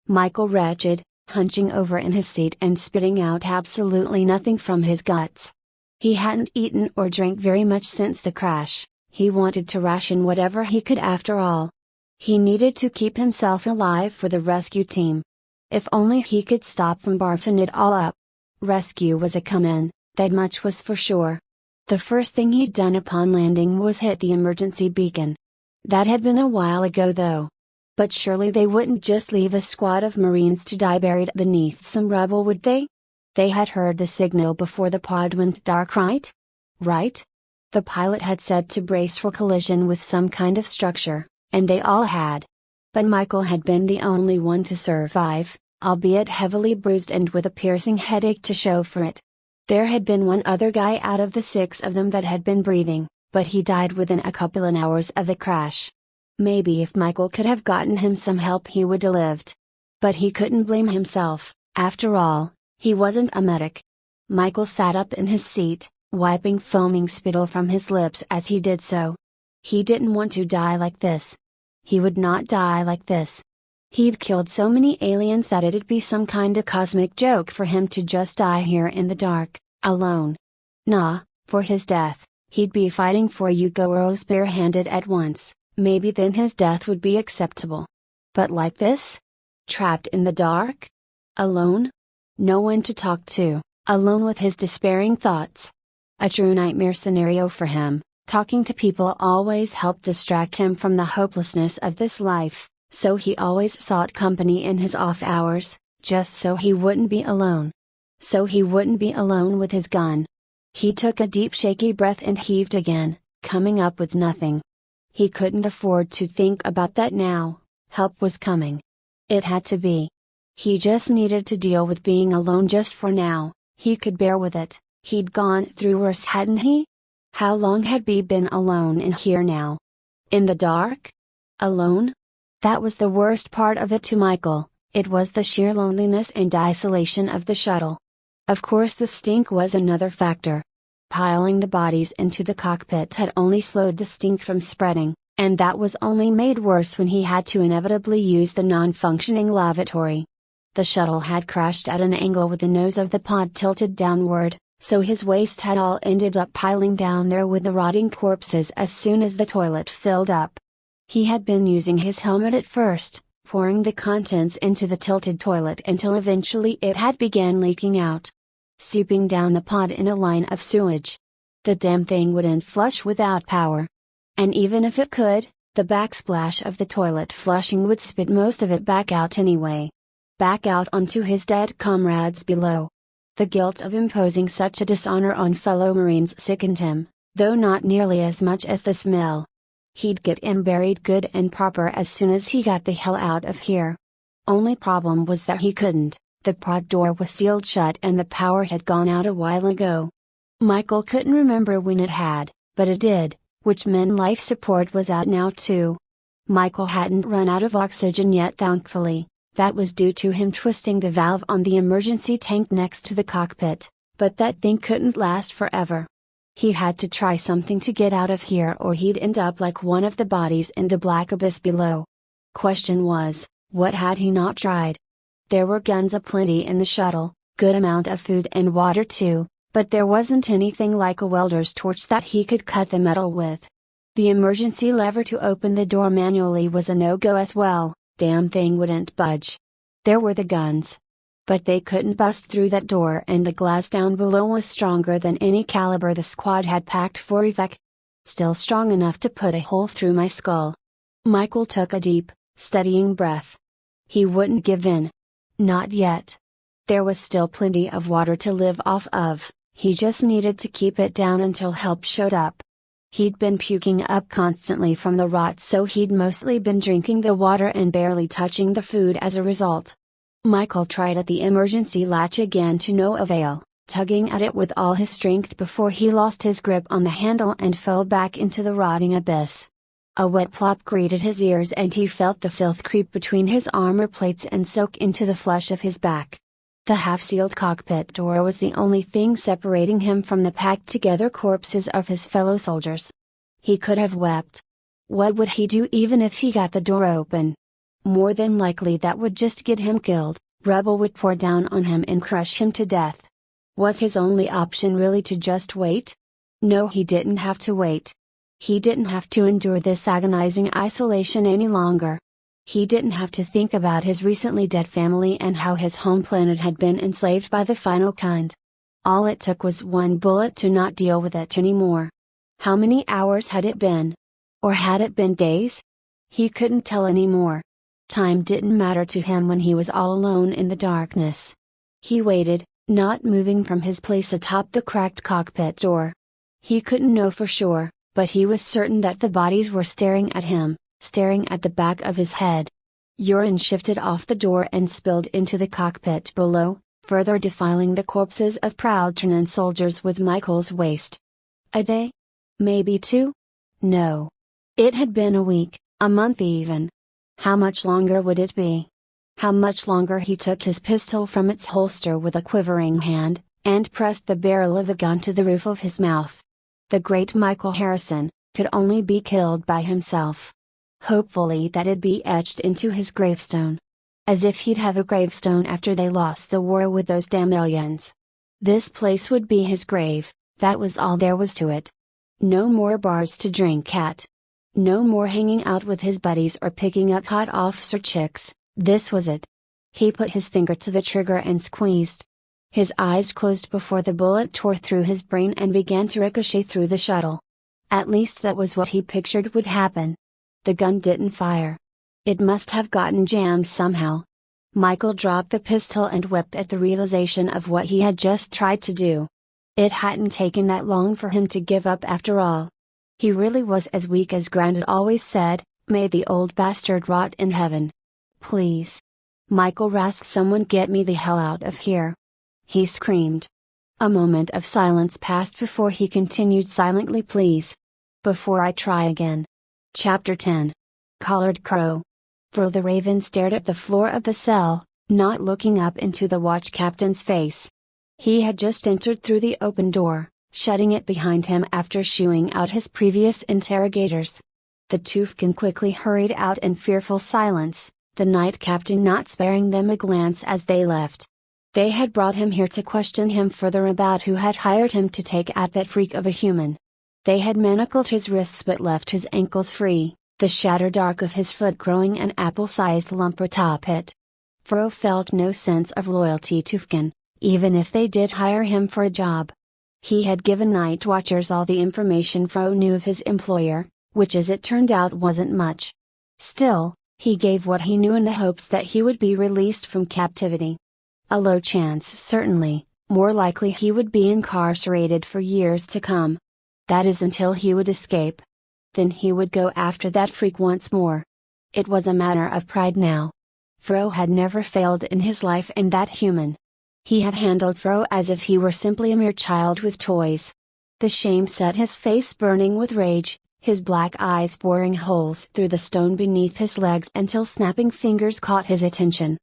Michael wretched, hunching over in his seat and spitting out absolutely nothing from his guts. He hadn't eaten or drank very much since the crash. He wanted to ration whatever he could after all. He needed to keep himself alive for the rescue team. If only he could stop from barfing it all up. Rescue was a come-in, that much was for sure. The first thing he'd done upon landing was hit the emergency beacon. That had been a while ago though. But surely they wouldn't just leave a squad of Marines to die buried beneath some rubble, would they? They had heard the signal before the pod went dark, right? Right? The pilot had said to brace for collision with some kind of structure, and they all had. But Michael had been the only one to survive, albeit heavily bruised and with a piercing headache to show for it. There had been one other guy out of the 6 of them that had been breathing, but he died within a couple of hours of the crash. Maybe if Michael could have gotten him some help he would have lived. But he couldn't blame himself, after all, he wasn't a medic. Michael sat up in his seat, wiping foaming spittle from his lips as he did so. He didn't want to die like this. He would not die like this. He'd killed so many aliens that it'd be some kinda cosmic joke for him to just die here in the dark, alone. Nah, for his death, he'd be fighting for Ugoros barehanded at once, maybe then his death would be acceptable. But like this? Trapped in the dark? Alone? No one to talk to, alone with his despairing thoughts. A true nightmare scenario for him. Talking to people always helped distract him from the hopelessness of this life, so he always sought company in his off hours, just so he wouldn't be alone. So he wouldn't be alone with his gun. He took a deep shaky breath and heaved again, coming up with nothing. He couldn't afford to think about that now, help was coming. It had to be. He just needed to deal with being alone just for now, he could bear with it, he'd gone through worse hadn't he? How long had he been alone in here now? In the dark? Alone? That was the worst part of it to Michael, it was the sheer loneliness and isolation of the shuttle. Of course the stink was another factor. Piling the bodies into the cockpit had only slowed the stink from spreading, and that was only made worse when he had to inevitably use the non-functioning lavatory. The shuttle had crashed at an angle with the nose of the pod tilted downward, so his waste had all ended up piling down there with the rotting corpses as soon as the toilet filled up. He had been using his helmet at first, pouring the contents into the tilted toilet until eventually it had begun leaking out, seeping down the pod in a line of sewage. The damn thing wouldn't flush without power. And even if it could, the backsplash of the toilet flushing would spit most of it back out anyway. Back out onto his dead comrades below. The guilt of imposing such a dishonor on fellow Marines sickened him, though not nearly as much as the smell. He'd get him buried good and proper as soon as he got the hell out of here. Only problem was that he couldn't, the pod door was sealed shut and the power had gone out a while ago. Michael couldn't remember when it had, but it did, which meant life support was out now too. Michael hadn't run out of oxygen yet thankfully. That was due to him twisting the valve on the emergency tank next to the cockpit, but that thing couldn't last forever. He had to try something to get out of here or he'd end up like one of the bodies in the black abyss below. Question was, what had he not tried? There were guns aplenty in the shuttle, good amount of food and water too, but there wasn't anything like a welder's torch that he could cut the metal with. The emergency lever to open the door manually was a no-go as well. Damn thing wouldn't budge. There were the guns. But they couldn't bust through that door and the glass down below was stronger than any caliber the squad had packed for evac. Still strong enough to put a hole through my skull. Michael took a deep, steadying breath. He wouldn't give in. Not yet. There was still plenty of water to live off of, he just needed to keep it down until help showed up. He'd been puking up constantly from the rot so he'd mostly been drinking the water and barely touching the food as a result. Michael tried at the emergency latch again to no avail, tugging at it with all his strength before he lost his grip on the handle and fell back into the rotting abyss. A wet plop greeted his ears and he felt the filth creep between his armor plates and soak into the flesh of his back. The half-sealed cockpit door was the only thing separating him from the packed-together corpses of his fellow soldiers. He could have wept. What would he do even if he got the door open? More than likely that would just get him killed, rubble would pour down on him and crush him to death. Was his only option really to just wait? No, he didn't have to wait. He didn't have to endure this agonizing isolation any longer. He didn't have to think about his recently dead family and how his home planet had been enslaved by the final kind. All it took was one bullet to not deal with it anymore. How many hours had it been? Or had it been days? He couldn't tell anymore. Time didn't matter to him when he was all alone in the darkness. He waited, not moving from his place atop the cracked cockpit door. He couldn't know for sure, but he was certain that the bodies were staring at him, staring at the back of his head. Urine shifted off the door and spilled into the cockpit below, further defiling the corpses of proud Ternan soldiers with Michael's waste. A day? Maybe 2? No. It had been a week, a month even. How much longer would it be? How much longer? He took his pistol from its holster with a quivering hand, and pressed the barrel of the gun to the roof of his mouth. The great Michael Harrison could only be killed by himself. Hopefully that'd be etched into his gravestone. As if he'd have a gravestone after they lost the war with those damn aliens. This place would be his grave, that was all there was to it. No more bars to drink at. No more hanging out with his buddies or picking up hot officer chicks, this was it. He put his finger to the trigger and squeezed. His eyes closed before the bullet tore through his brain and began to ricochet through the shuttle. At least that was what he pictured would happen. The gun didn't fire. It must have gotten jammed somehow. Michael dropped the pistol and wept at the realization of what he had just tried to do. It hadn't taken that long for him to give up after all. He really was as weak as Grant had always said, may the old bastard rot in heaven. Please. Michael rasped, someone get me the hell out of here. He screamed. A moment of silence passed before he continued silently, please. Before I try again. Chapter 10. Collared Crow. Fro the Raven stared at the floor of the cell, not looking up into the watch captain's face. He had just entered through the open door, shutting it behind him after shooing out his previous interrogators. The Tufkin quickly hurried out in fearful silence, the night captain not sparing them a glance as they left. They had brought him here to question him further about who had hired him to take out that freak of a human. They had manacled his wrists but left his ankles free, the shattered arc of his foot growing an apple-sized lump atop it. Fro felt no sense of loyalty to Tufkin, even if they did hire him for a job. He had given night watchers all the information Fro knew of his employer, which as it turned out wasn't much. Still, he gave what he knew in the hopes that he would be released from captivity. A low chance certainly, more likely he would be incarcerated for years to come. That is until he would escape. Then he would go after that freak once more. It was a matter of pride now. Fro had never failed in his life, and that human. He had handled Fro as if he were simply a mere child with toys. The shame set his face burning with rage, his black eyes boring holes through the stone beneath his legs until snapping fingers caught his attention.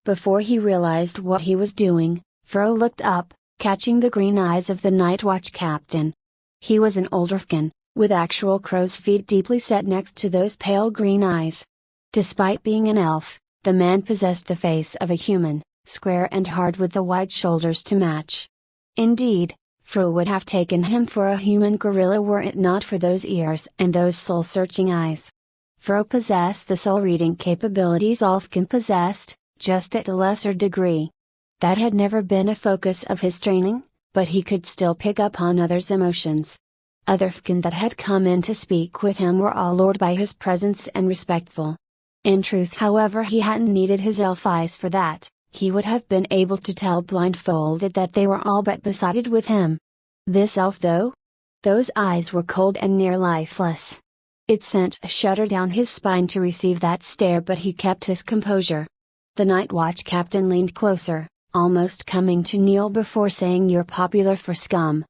Before he realized what he was doing, Fro looked up, catching the green eyes of the night watch captain. He was an older Fkin, with actual crow's feet deeply set next to those pale green eyes. Despite being an elf, the man possessed the face of a human, square and hard with the wide shoulders to match. Indeed, Fro would have taken him for a human gorilla were it not for those ears and those soul-searching eyes. Fro possessed the soul-reading capabilities all Fkin possessed, just at a lesser degree. That had never been a focus of his training, but he could still pick up on others' emotions. Other Fkin that had come in to speak with him were all lured by his presence and respectful. In truth, however, he hadn't needed his elf eyes for that. He would have been able to tell blindfolded that they were all but besotted with him. This elf though? Those eyes were cold and near lifeless. It sent a shudder down his spine to receive that stare, but he kept his composure. The night watch captain leaned closer, almost coming to kneel before saying, "You're popular for scum.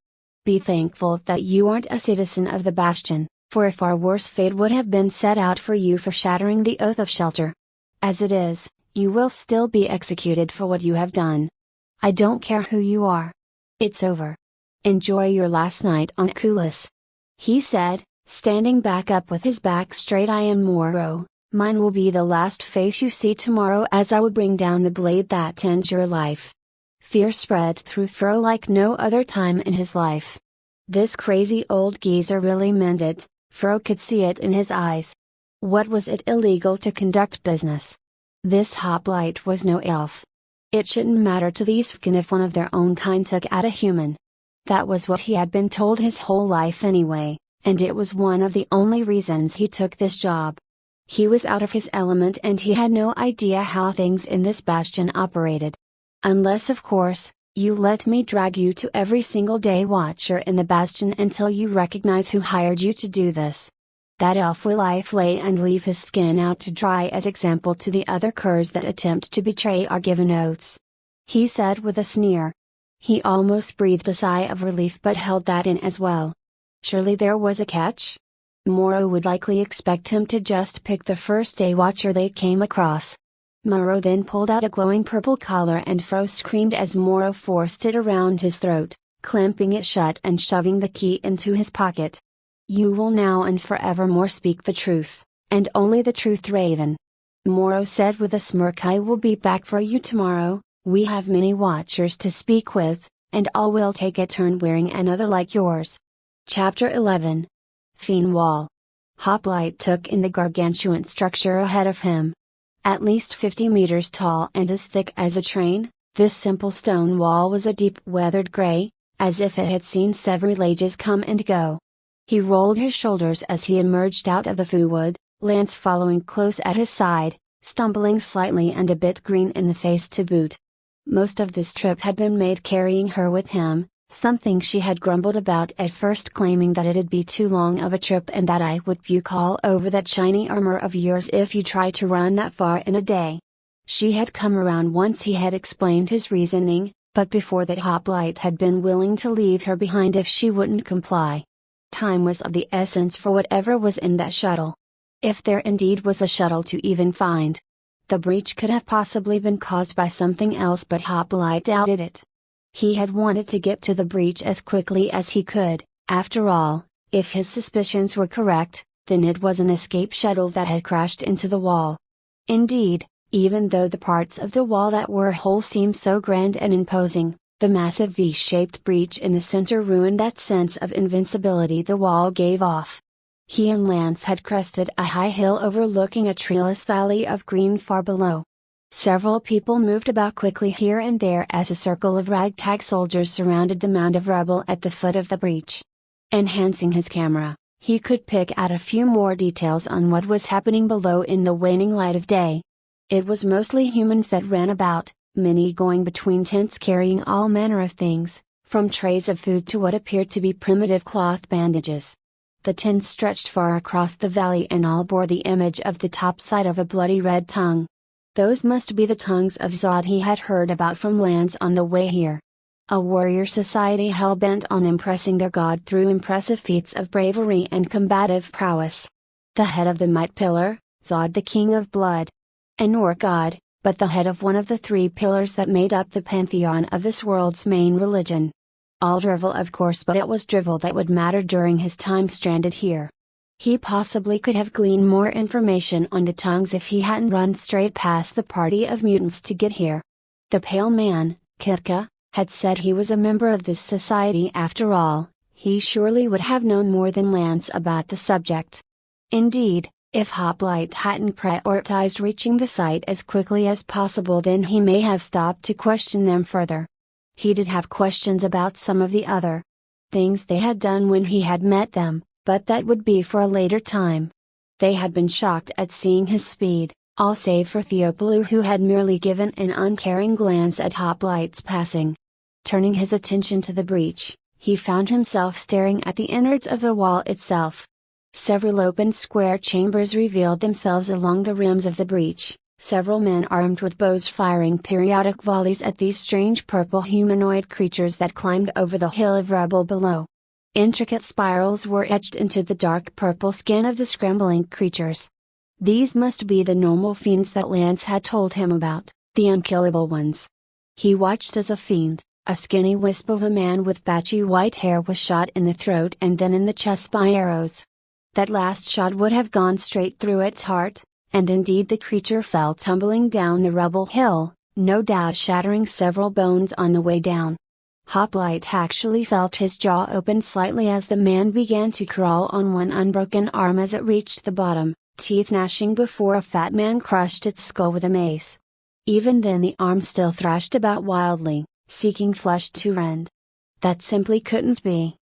Be thankful that you aren't a citizen of the Bastion, for a far worse fate would have been set out for you for shattering the oath of shelter. As it is, you will still be executed for what you have done. I don't care who you are. It's over. Enjoy your last night on Kulis," he said, standing back up with his back straight. "I am Moro, mine will be the last face you see tomorrow, as I will bring down the blade that ends your life." Fear spread through Fro like no other time in his life. This crazy old geezer really meant it, Fro could see it in his eyes. What was it illegal to conduct business? This hoplite was no elf. It shouldn't matter to these Fkin if one of their own kind took out a human. That was what he had been told his whole life anyway, and it was one of the only reasons he took this job. He was out of his element and he had no idea how things in this bastion operated. Unless of course, you let me drag you to every single day watcher in the bastion until you recognize who hired you to do this. That elf will I flay and leave his skin out to dry as example to the other curs that attempt to betray our given oaths. he said with a sneer. He almost breathed a sigh of relief but held that in as well. Surely there was a catch? Moro would likely expect him to just pick the first day watcher they came across. Moro then pulled out a glowing purple collar and Fro screamed as Moro forced it around his throat, clamping it shut and shoving the key into his pocket. You will now and forevermore speak the truth, and only the truth, Raven. Moro said with a smirk. I will be back for you tomorrow. We have many watchers to speak with, and all will take a turn wearing another like yours. Chapter 11. Fiend Wall. Hoplite took in the gargantuan structure ahead of him. At least 50 meters tall and as thick as a train, this simple stone wall was a deep weathered gray, as if it had seen several ages come and go. He rolled his shoulders as he emerged out of the footwood, Lance following close at his side, stumbling slightly and a bit green in the face to boot. Most of this trip had been made carrying her with him, something she had grumbled about at first, claiming that it'd be too long of a trip and that I would puke all over that shiny armor of yours if you try to run that far in a day. She had come around once he had explained his reasoning, but before that Hoplite had been willing to leave her behind if she wouldn't comply. Time was of the essence for whatever was in that shuttle. If there indeed was a shuttle to even find. The breach could have possibly been caused by something else, but Hoplite doubted it. He had wanted to get to the breach as quickly as he could. After all, if his suspicions were correct, then it was an escape shuttle that had crashed into the wall. Indeed, even though the parts of the wall that were whole seemed so grand and imposing, the massive V-shaped breach in the center ruined that sense of invincibility the wall gave off. He and Lance had crested a high hill overlooking a treeless valley of green far below. Several people moved about quickly here and there as a circle of ragtag soldiers surrounded the mound of rubble at the foot of the breach. Enhancing his camera, he could pick out a few more details on what was happening below in the waning light of day. It was mostly humans that ran about, many going between tents carrying all manner of things, from trays of food to what appeared to be primitive cloth bandages. The tents stretched far across the valley and all bore the image of the top side of a bloody red tongue. Those must be the tongues of Zod he had heard about from Lance on the way here. A warrior society hell-bent on impressing their god through impressive feats of bravery and combative prowess. The head of the Might Pillar, Zod the King of Blood. An orc god, but the head of one of the three pillars that made up the pantheon of this world's main religion. All drivel of course, but it was drivel that would matter during his time stranded here. He possibly could have gleaned more information on the tongues if he hadn't run straight past the party of mutants to get here. The pale man, Kitka, had said he was a member of this society after all. He surely would have known more than Lance about the subject. Indeed, if Hoplite hadn't prioritized reaching the site as quickly as possible, then he may have stopped to question them further. He did have questions about some of the other things they had done when he had met them, but that would be for a later time. They had been shocked at seeing his speed, all save for Theopoulou, who had merely given an uncaring glance at Hoplite's passing. Turning his attention to the breach, he found himself staring at the innards of the wall itself. Several open square chambers revealed themselves along the rims of the breach, several men armed with bows firing periodic volleys at these strange purple humanoid creatures that climbed over the hill of rubble below. Intricate spirals were etched into the dark purple skin of the scrambling creatures. These must be the normal fiends that Lance had told him about, the unkillable ones. He watched as a fiend, a skinny wisp of a man with patchy white hair, was shot in the throat and then in the chest by arrows. That last shot would have gone straight through its heart, and indeed the creature fell tumbling down the rubble hill, no doubt shattering several bones on the way down. Hoplite actually felt his jaw open slightly as the man began to crawl on one unbroken arm as it reached the bottom, teeth gnashing before a fat man crushed its skull with a mace. Even then the arm still thrashed about wildly, seeking flesh to rend. That simply couldn't be.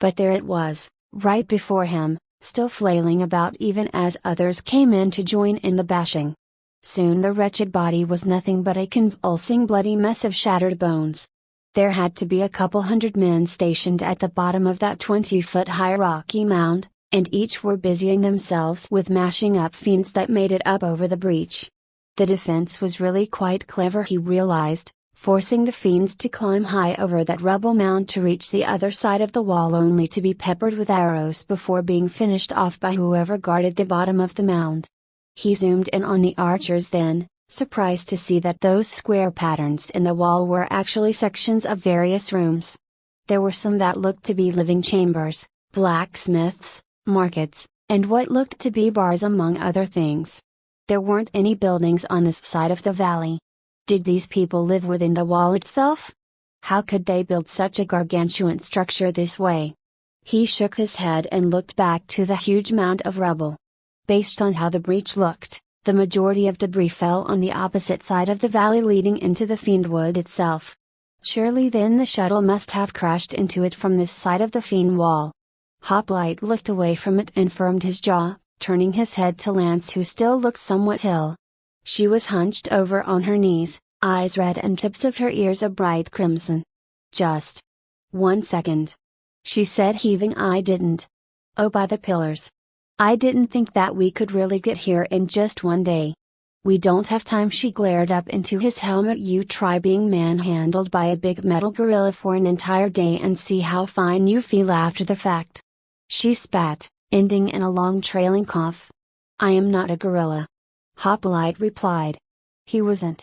But there it was, right before him, still flailing about even as others came in to join in the bashing. Soon the wretched body was nothing but a convulsing bloody mess of shattered bones. There had to be a couple hundred men stationed at the bottom of that 20-foot-high rocky mound, and each were busying themselves with mashing up fiends that made it up over the breach. The defense was really quite clever, he realized, forcing the fiends to climb high over that rubble mound to reach the other side of the wall, only to be peppered with arrows before being finished off by whoever guarded the bottom of the mound. He zoomed in on the archers then, surprised to see that those square patterns in the wall were actually sections of various rooms. There were some that looked to be living chambers, blacksmiths, markets, and what looked to be bars, among other things. There weren't any buildings on this side of the valley. Did these people live within the wall itself? How could they build such a gargantuan structure this way? He shook his head and looked back to the huge mound of rubble. Based on how the breach looked, the majority of debris fell on the opposite side of the valley leading into the Fiendwood itself. Surely then the shuttle must have crashed into it from this side of the Fiend wall. Hoplite looked away from it and firmed his jaw, turning his head to Lance, who still looked somewhat ill. She was hunched over on her knees, eyes red and tips of her ears a bright crimson. "Just 1 second," she said, heaving. "I didn't. Oh, by the pillars. I didn't think that we could really get here in just 1 day. We don't have time." She glared up into his helmet. "You try being manhandled by a big metal gorilla for an entire day and see how fine you feel after the fact." She spat, ending in a long trailing cough. "I am not a gorilla," Hoplite replied. He wasn't.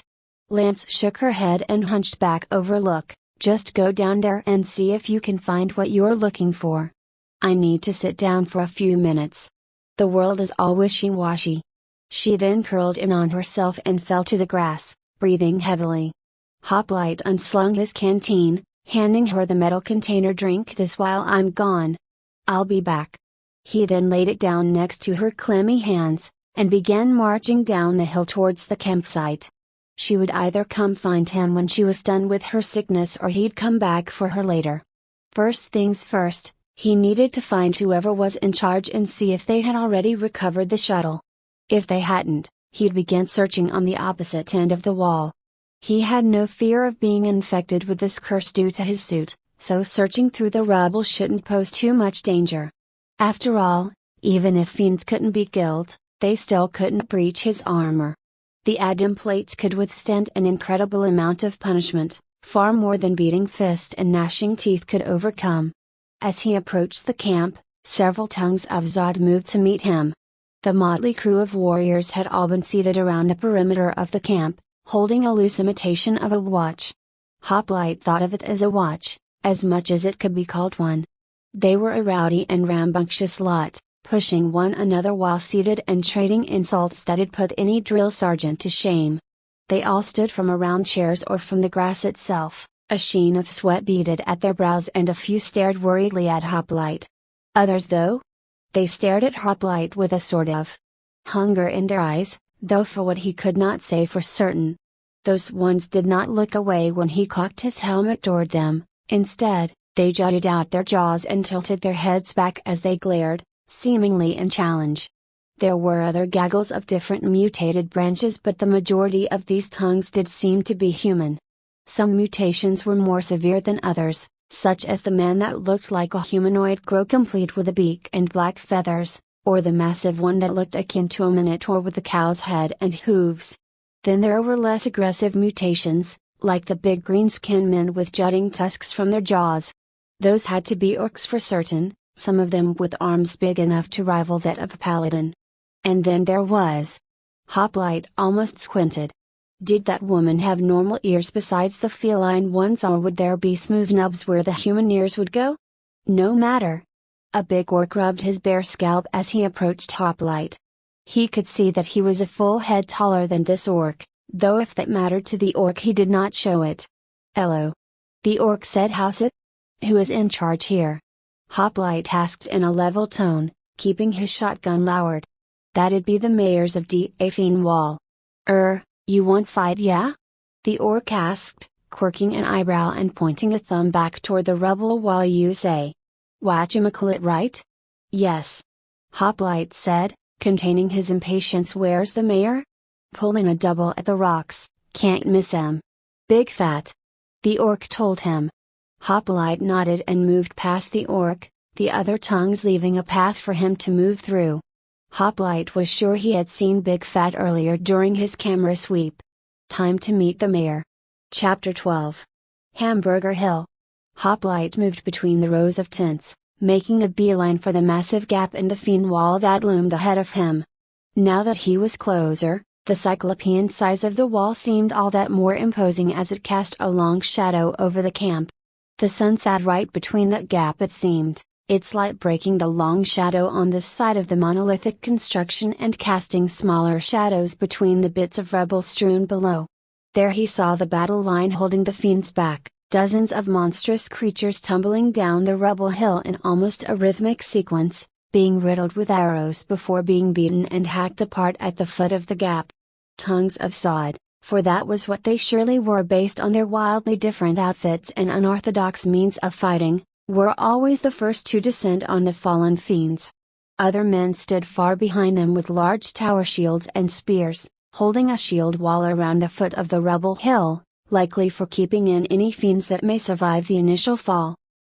Lance shook her head and hunched back over. "Look, just go down there and see if you can find what you're looking for. I need to sit down for a few minutes. The world is all wishy-washy." She then curled in on herself and fell to the grass, breathing heavily. Hoplite unslung his canteen, handing her the metal container. "Drink this while I'm gone. I'll be back." He then laid it down next to her clammy hands, and began marching down the hill towards the campsite. She would either come find him when she was done with her sickness, or he'd come back for her later. First things first, he needed to find whoever was in charge and see if they had already recovered the shuttle. If they hadn't, he'd begin searching on the opposite end of the wall. He had no fear of being infected with this curse due to his suit, so searching through the rubble shouldn't pose too much danger. After all, even if fiends couldn't be killed, they still couldn't breach his armor. The Adam plates could withstand an incredible amount of punishment, far more than beating fist and gnashing teeth could overcome. As he approached the camp, several tongues of Zod moved to meet him. The motley crew of warriors had all been seated around the perimeter of the camp, holding a loose imitation of a watch. Hoplite thought of it as a watch, as much as it could be called one. They were a rowdy and rambunctious lot, pushing one another while seated and trading insults that'd put any drill sergeant to shame. They all stood from around chairs or from the grass itself, a sheen of sweat beaded at their brows, and a few stared worriedly at Hoplite. Others, though? They stared at Hoplite with a sort of hunger in their eyes, though for what he could not say for certain. Those ones did not look away when he cocked his helmet toward them. Instead, they jutted out their jaws and tilted their heads back as they glared, seemingly in challenge. There were other gaggles of different mutated branches, but the majority of these tongues did seem to be human. Some mutations were more severe than others, such as the man that looked like a humanoid crow complete with a beak and black feathers, or the massive one that looked akin to a minotaur with a cow's head and hooves. Then there were less aggressive mutations, like the big greenskin men with jutting tusks from their jaws. Those had to be orcs for certain, some of them with arms big enough to rival that of a paladin. And then there was. Hoplite almost squinted. Did that woman have normal ears besides the feline ones, or would there be smooth nubs where the human ears would go? No matter. A big orc rubbed his bare scalp as he approached Hoplite. He could see that he was a full head taller than this orc, though if that mattered to the orc he did not show it. "Hello," the orc said. "How's it? Who is in charge here?" Hoplite asked in a level tone, keeping his shotgun lowered. "That'd be the mayors of Da Fiendwall." You won't fight, yeah?" the orc asked, quirking an eyebrow and pointing a thumb back toward the rubble. "While you say whatchamacallit, right?" "Yes," Hoplite said, containing his impatience. "Where's the mayor?" "Pulling a double at the rocks, can't miss him. Big fat," the orc told him. Hoplite nodded and moved past the orc, the other tongues leaving a path for him to move through. Hoplite was sure he had seen Big Fat earlier during his camera sweep. "Time to meet the mayor." Chapter 12. Hamburger Hill. Hoplite moved between the rows of tents, making a beeline for the massive gap in the fiend wall that loomed ahead of him. Now that he was closer, the cyclopean size of the wall seemed all that more imposing as it cast a long shadow over the camp. The sun sat right between that gap, it seemed, its light breaking the long shadow on this side of the monolithic construction and casting smaller shadows between the bits of rubble strewn below. There he saw the battle line holding the fiends back, dozens of monstrous creatures tumbling down the rubble hill in almost a rhythmic sequence, being riddled with arrows before being beaten and hacked apart at the foot of the gap. Tongues of sod, for that was what they surely were based on their wildly different outfits and unorthodox means of fighting, were always the first to descend on the fallen fiends. Other men stood far behind them with large tower shields and spears, holding a shield wall around the foot of the rubble hill, likely for keeping in any fiends that may survive the initial fall.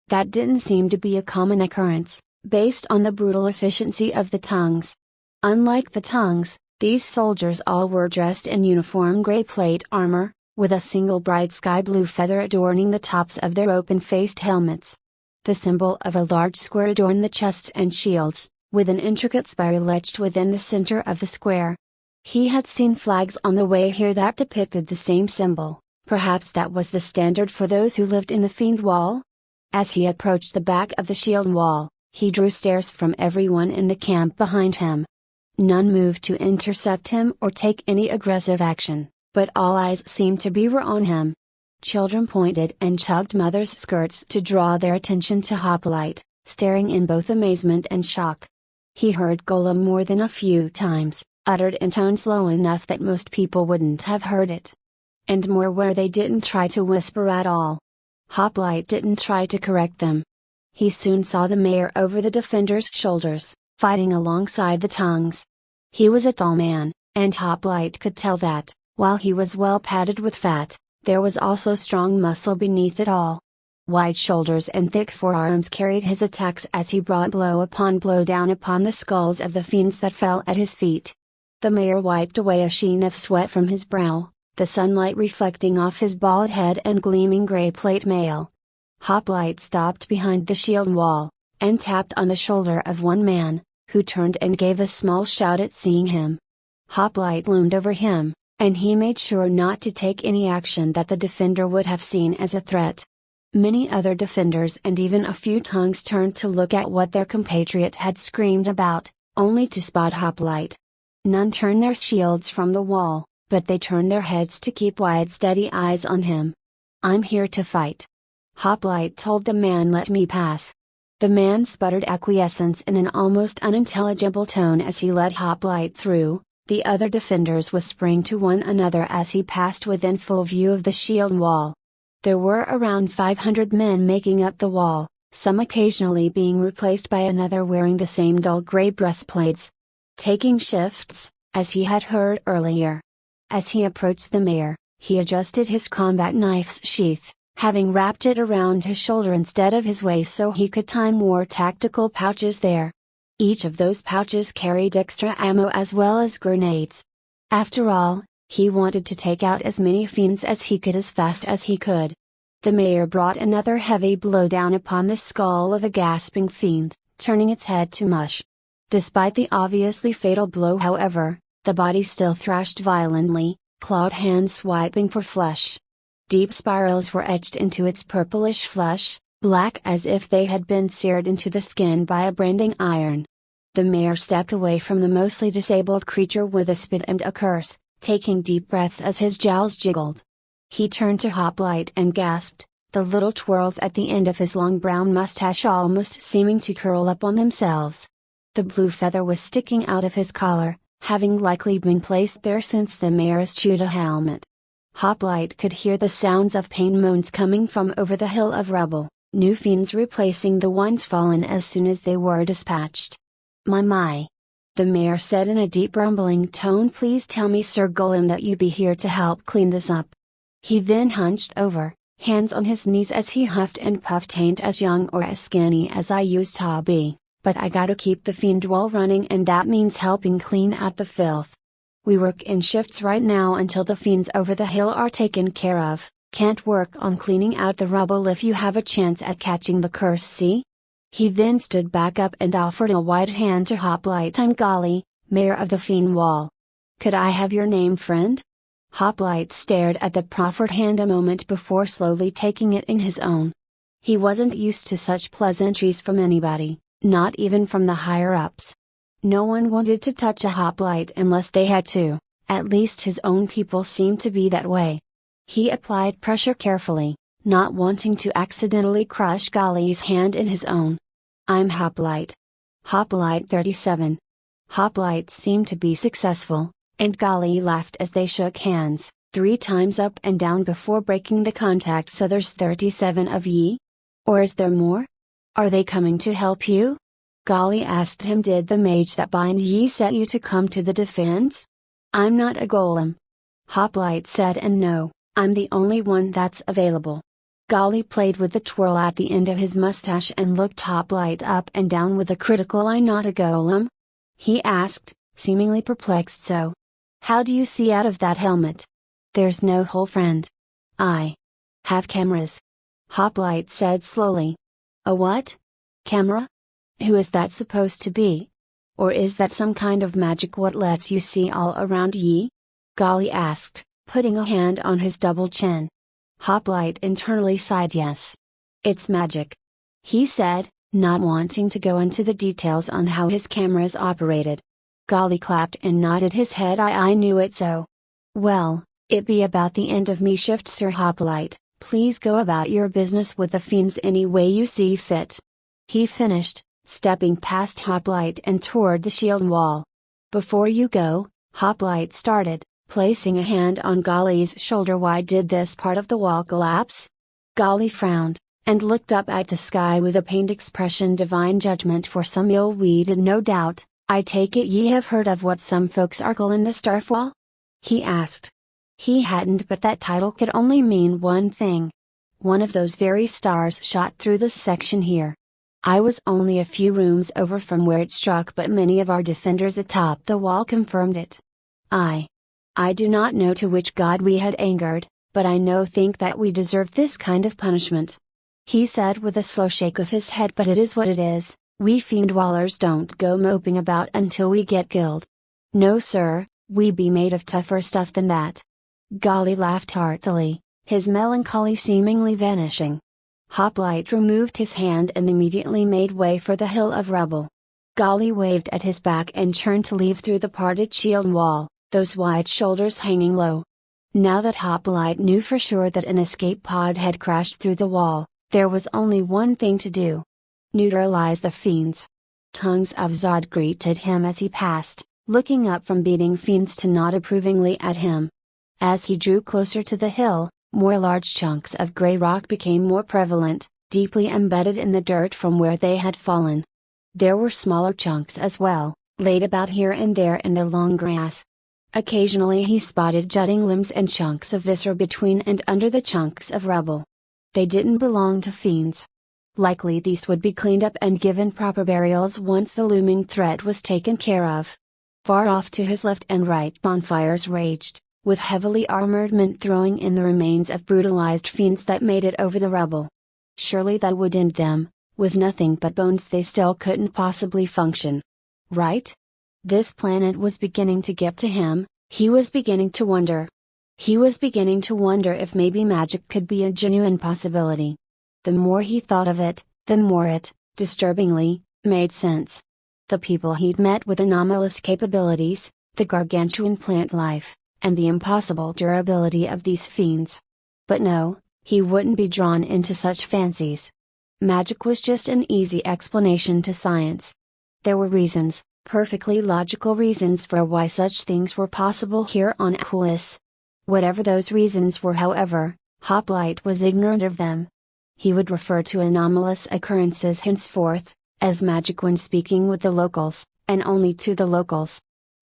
That didn't seem to be a common occurrence, based on the brutal efficiency of the tongues. Unlike the tongues, these soldiers all were dressed in uniform gray plate armor, with a single bright sky blue feather adorning the tops of their open-faced helmets. The symbol of a large square adorned the chests and shields, with an intricate spiral etched within the center of the square. He had seen flags on the way here that depicted the same symbol, perhaps that was the standard for those who lived in the fiend wall? As he approached the back of the shield wall, he drew stares from everyone in the camp behind him. None moved to intercept him or take any aggressive action, but all eyes seemed to be on him. Children pointed and tugged mothers' skirts to draw their attention to Hoplite, staring in both amazement and shock. He heard Golem more than a few times, uttered in tones low enough that most people wouldn't have heard it. And more where they didn't try to whisper at all. Hoplite didn't try to correct them. He soon saw the mayor over the defender's shoulders, fighting alongside the tongues. He was a tall man, and Hoplite could tell that, while he was well padded with fat, there was also strong muscle beneath it all. Wide shoulders and thick forearms carried his attacks as he brought blow upon blow down upon the skulls of the fiends that fell at his feet. The mayor wiped away a sheen of sweat from his brow, the sunlight reflecting off his bald head and gleaming gray plate mail. Hoplite stopped behind the shield wall, and tapped on the shoulder of one man, who turned and gave a small shout at seeing him. Hoplite loomed over him, and he made sure not to take any action that the defender would have seen as a threat. Many other defenders and even a few tongues turned to look at what their compatriot had screamed about, only to spot Hoplite. None turned their shields from the wall, but they turned their heads to keep wide steady eyes on him. "I'm here to fight." Hoplite told the man, "Let me pass." The man sputtered acquiescence in an almost unintelligible tone as he let Hoplite through, the other defenders whispering to one another as he passed within full view of the shield wall. There were around 500 men making up the wall, some occasionally being replaced by another wearing the same dull gray breastplates. Taking shifts, as he had heard earlier. As he approached the mayor, he adjusted his combat knife's sheath, having wrapped it around his shoulder instead of his waist so he could tie more tactical pouches there. Each of those pouches carried extra ammo as well as grenades. After all, he wanted to take out as many fiends as he could as fast as he could. The mayor brought another heavy blow down upon the skull of a gasping fiend, turning its head to mush. Despite the obviously fatal blow, however, the body still thrashed violently, clawed hands swiping for flesh. Deep spirals were etched into its purplish flesh, black as if they had been seared into the skin by a branding iron. The mayor stepped away from the mostly disabled creature with a spit and a curse, taking deep breaths as his jowls jiggled. He turned to Hoplite and gasped, the little twirls at the end of his long brown mustache almost seeming to curl up on themselves. The blue feather was sticking out of his collar, having likely been placed there since the mayor's chewed a helmet. Hoplite could hear the sounds of pain moans coming from over the hill of rubble, new fiends replacing the ones fallen as soon as they were dispatched. My. The mayor said in a deep rumbling tone, "Please tell me, Sir Golem, that you be here to help clean this up." He then hunched over, hands on his knees as he huffed and puffed. "Ain't as young or as skinny as I used to be, but I gotta keep the fiend wall running, and that means helping clean out the filth. We work in shifts right now until the fiends over the hill are taken care of. Can't work on cleaning out the rubble if you have a chance at catching the curse, see? He then stood back up and offered a wide hand to Hoplite. I'm Golly, mayor of the Fiend Wall. Could I have your name, friend? Hoplite stared at the proffered hand a moment before slowly taking it in his own. He wasn't used to such pleasantries from anybody, not even from the higher-ups. No one wanted to touch a Hoplite unless they had to, at least his own people seemed to be that way. He applied pressure carefully, not wanting to accidentally crush Golly's hand in his own. I'm Hoplite. Hoplite 37. Hoplite seemed to be successful, and Golly laughed as they shook hands, 3 times up and down before breaking the contact. So there's 37 of ye? Or is there more? Are they coming to help you? Golly asked him. Did the mage that bind ye set you to come to the defense? I'm not a golem. Hoplite said, and no, I'm the only one that's available. Golly played with the twirl at the end of his mustache and looked Hoplite up and down with a critical eye. Not a golem? He asked, seemingly perplexed. So, how do you see out of that helmet? There's no hole, friend. I have cameras. Hoplite said slowly. A what? Camera? Who is that supposed to be? Or is that some kind of magic what lets you see all around ye? Golly asked, putting a hand on his double chin. Hoplite internally sighed. Yes. It's magic. He said, not wanting to go into the details on how his cameras operated. Golly clapped and nodded his head. I knew it so. Well, it be about the end of me shift, Sir Hoplite. Please go about your business with the fiends any way you see fit. He finished, stepping past Hoplite and toward the shield wall. Before you go, Hoplite started, placing a hand on Golly's shoulder. Why did this part of the wall collapse? Golly frowned, and looked up at the sky with a pained expression. Divine judgment for some ill-weeded, no doubt. I take it ye have heard of what some folks are calling the Starfall? He asked. He hadn't, but that title could only mean one thing. One of those very stars shot through this section here. I was only a few rooms over from where it struck, but many of our defenders atop the wall confirmed it. I do not know to which god we had angered, but I think that we deserved this kind of punishment. He said with a slow shake of his head. But it is what it is. We fiend-wallers don't go moping about until we get killed. No sir, we be made of tougher stuff than that. Golly laughed heartily, his melancholy seemingly vanishing. Hoplite removed his hand and immediately made way for the hill of rubble. Golly waved at his back and turned to leave through the parted shield wall, those wide shoulders hanging low. Now that Hoplite knew for sure that an escape pod had crashed through the wall, there was only one thing to do. Neutralize the fiends. Tongues of Zod greeted him as he passed, looking up from beating fiends to nod approvingly at him. As he drew closer to the hill, more large chunks of gray rock became more prevalent, deeply embedded in the dirt from where they had fallen. There were smaller chunks as well, laid about here and there in the long grass. Occasionally he spotted jutting limbs and chunks of viscera between and under the chunks of rubble. They didn't belong to fiends. Likely these would be cleaned up and given proper burials once the looming threat was taken care of. Far off to his left and right bonfires raged, with heavily armored men throwing in the remains of brutalized fiends that made it over the rubble. Surely that would end them. With nothing but bones they still couldn't possibly function. Right? This planet was beginning to get to him. He was beginning to wonder. He was beginning to wonder if maybe magic could be a genuine possibility. The more he thought of it, the more it, disturbingly, made sense. The people he'd met with anomalous capabilities, the gargantuan plant life, and the impossible durability of these fiends. But no, he wouldn't be drawn into such fancies. Magic was just an easy explanation to science. There were reasons, perfectly logical reasons for why such things were possible here on Akulis. Whatever those reasons were, however, Hoplite was ignorant of them. He would refer to anomalous occurrences henceforth as magic when speaking with the locals, and only to the locals.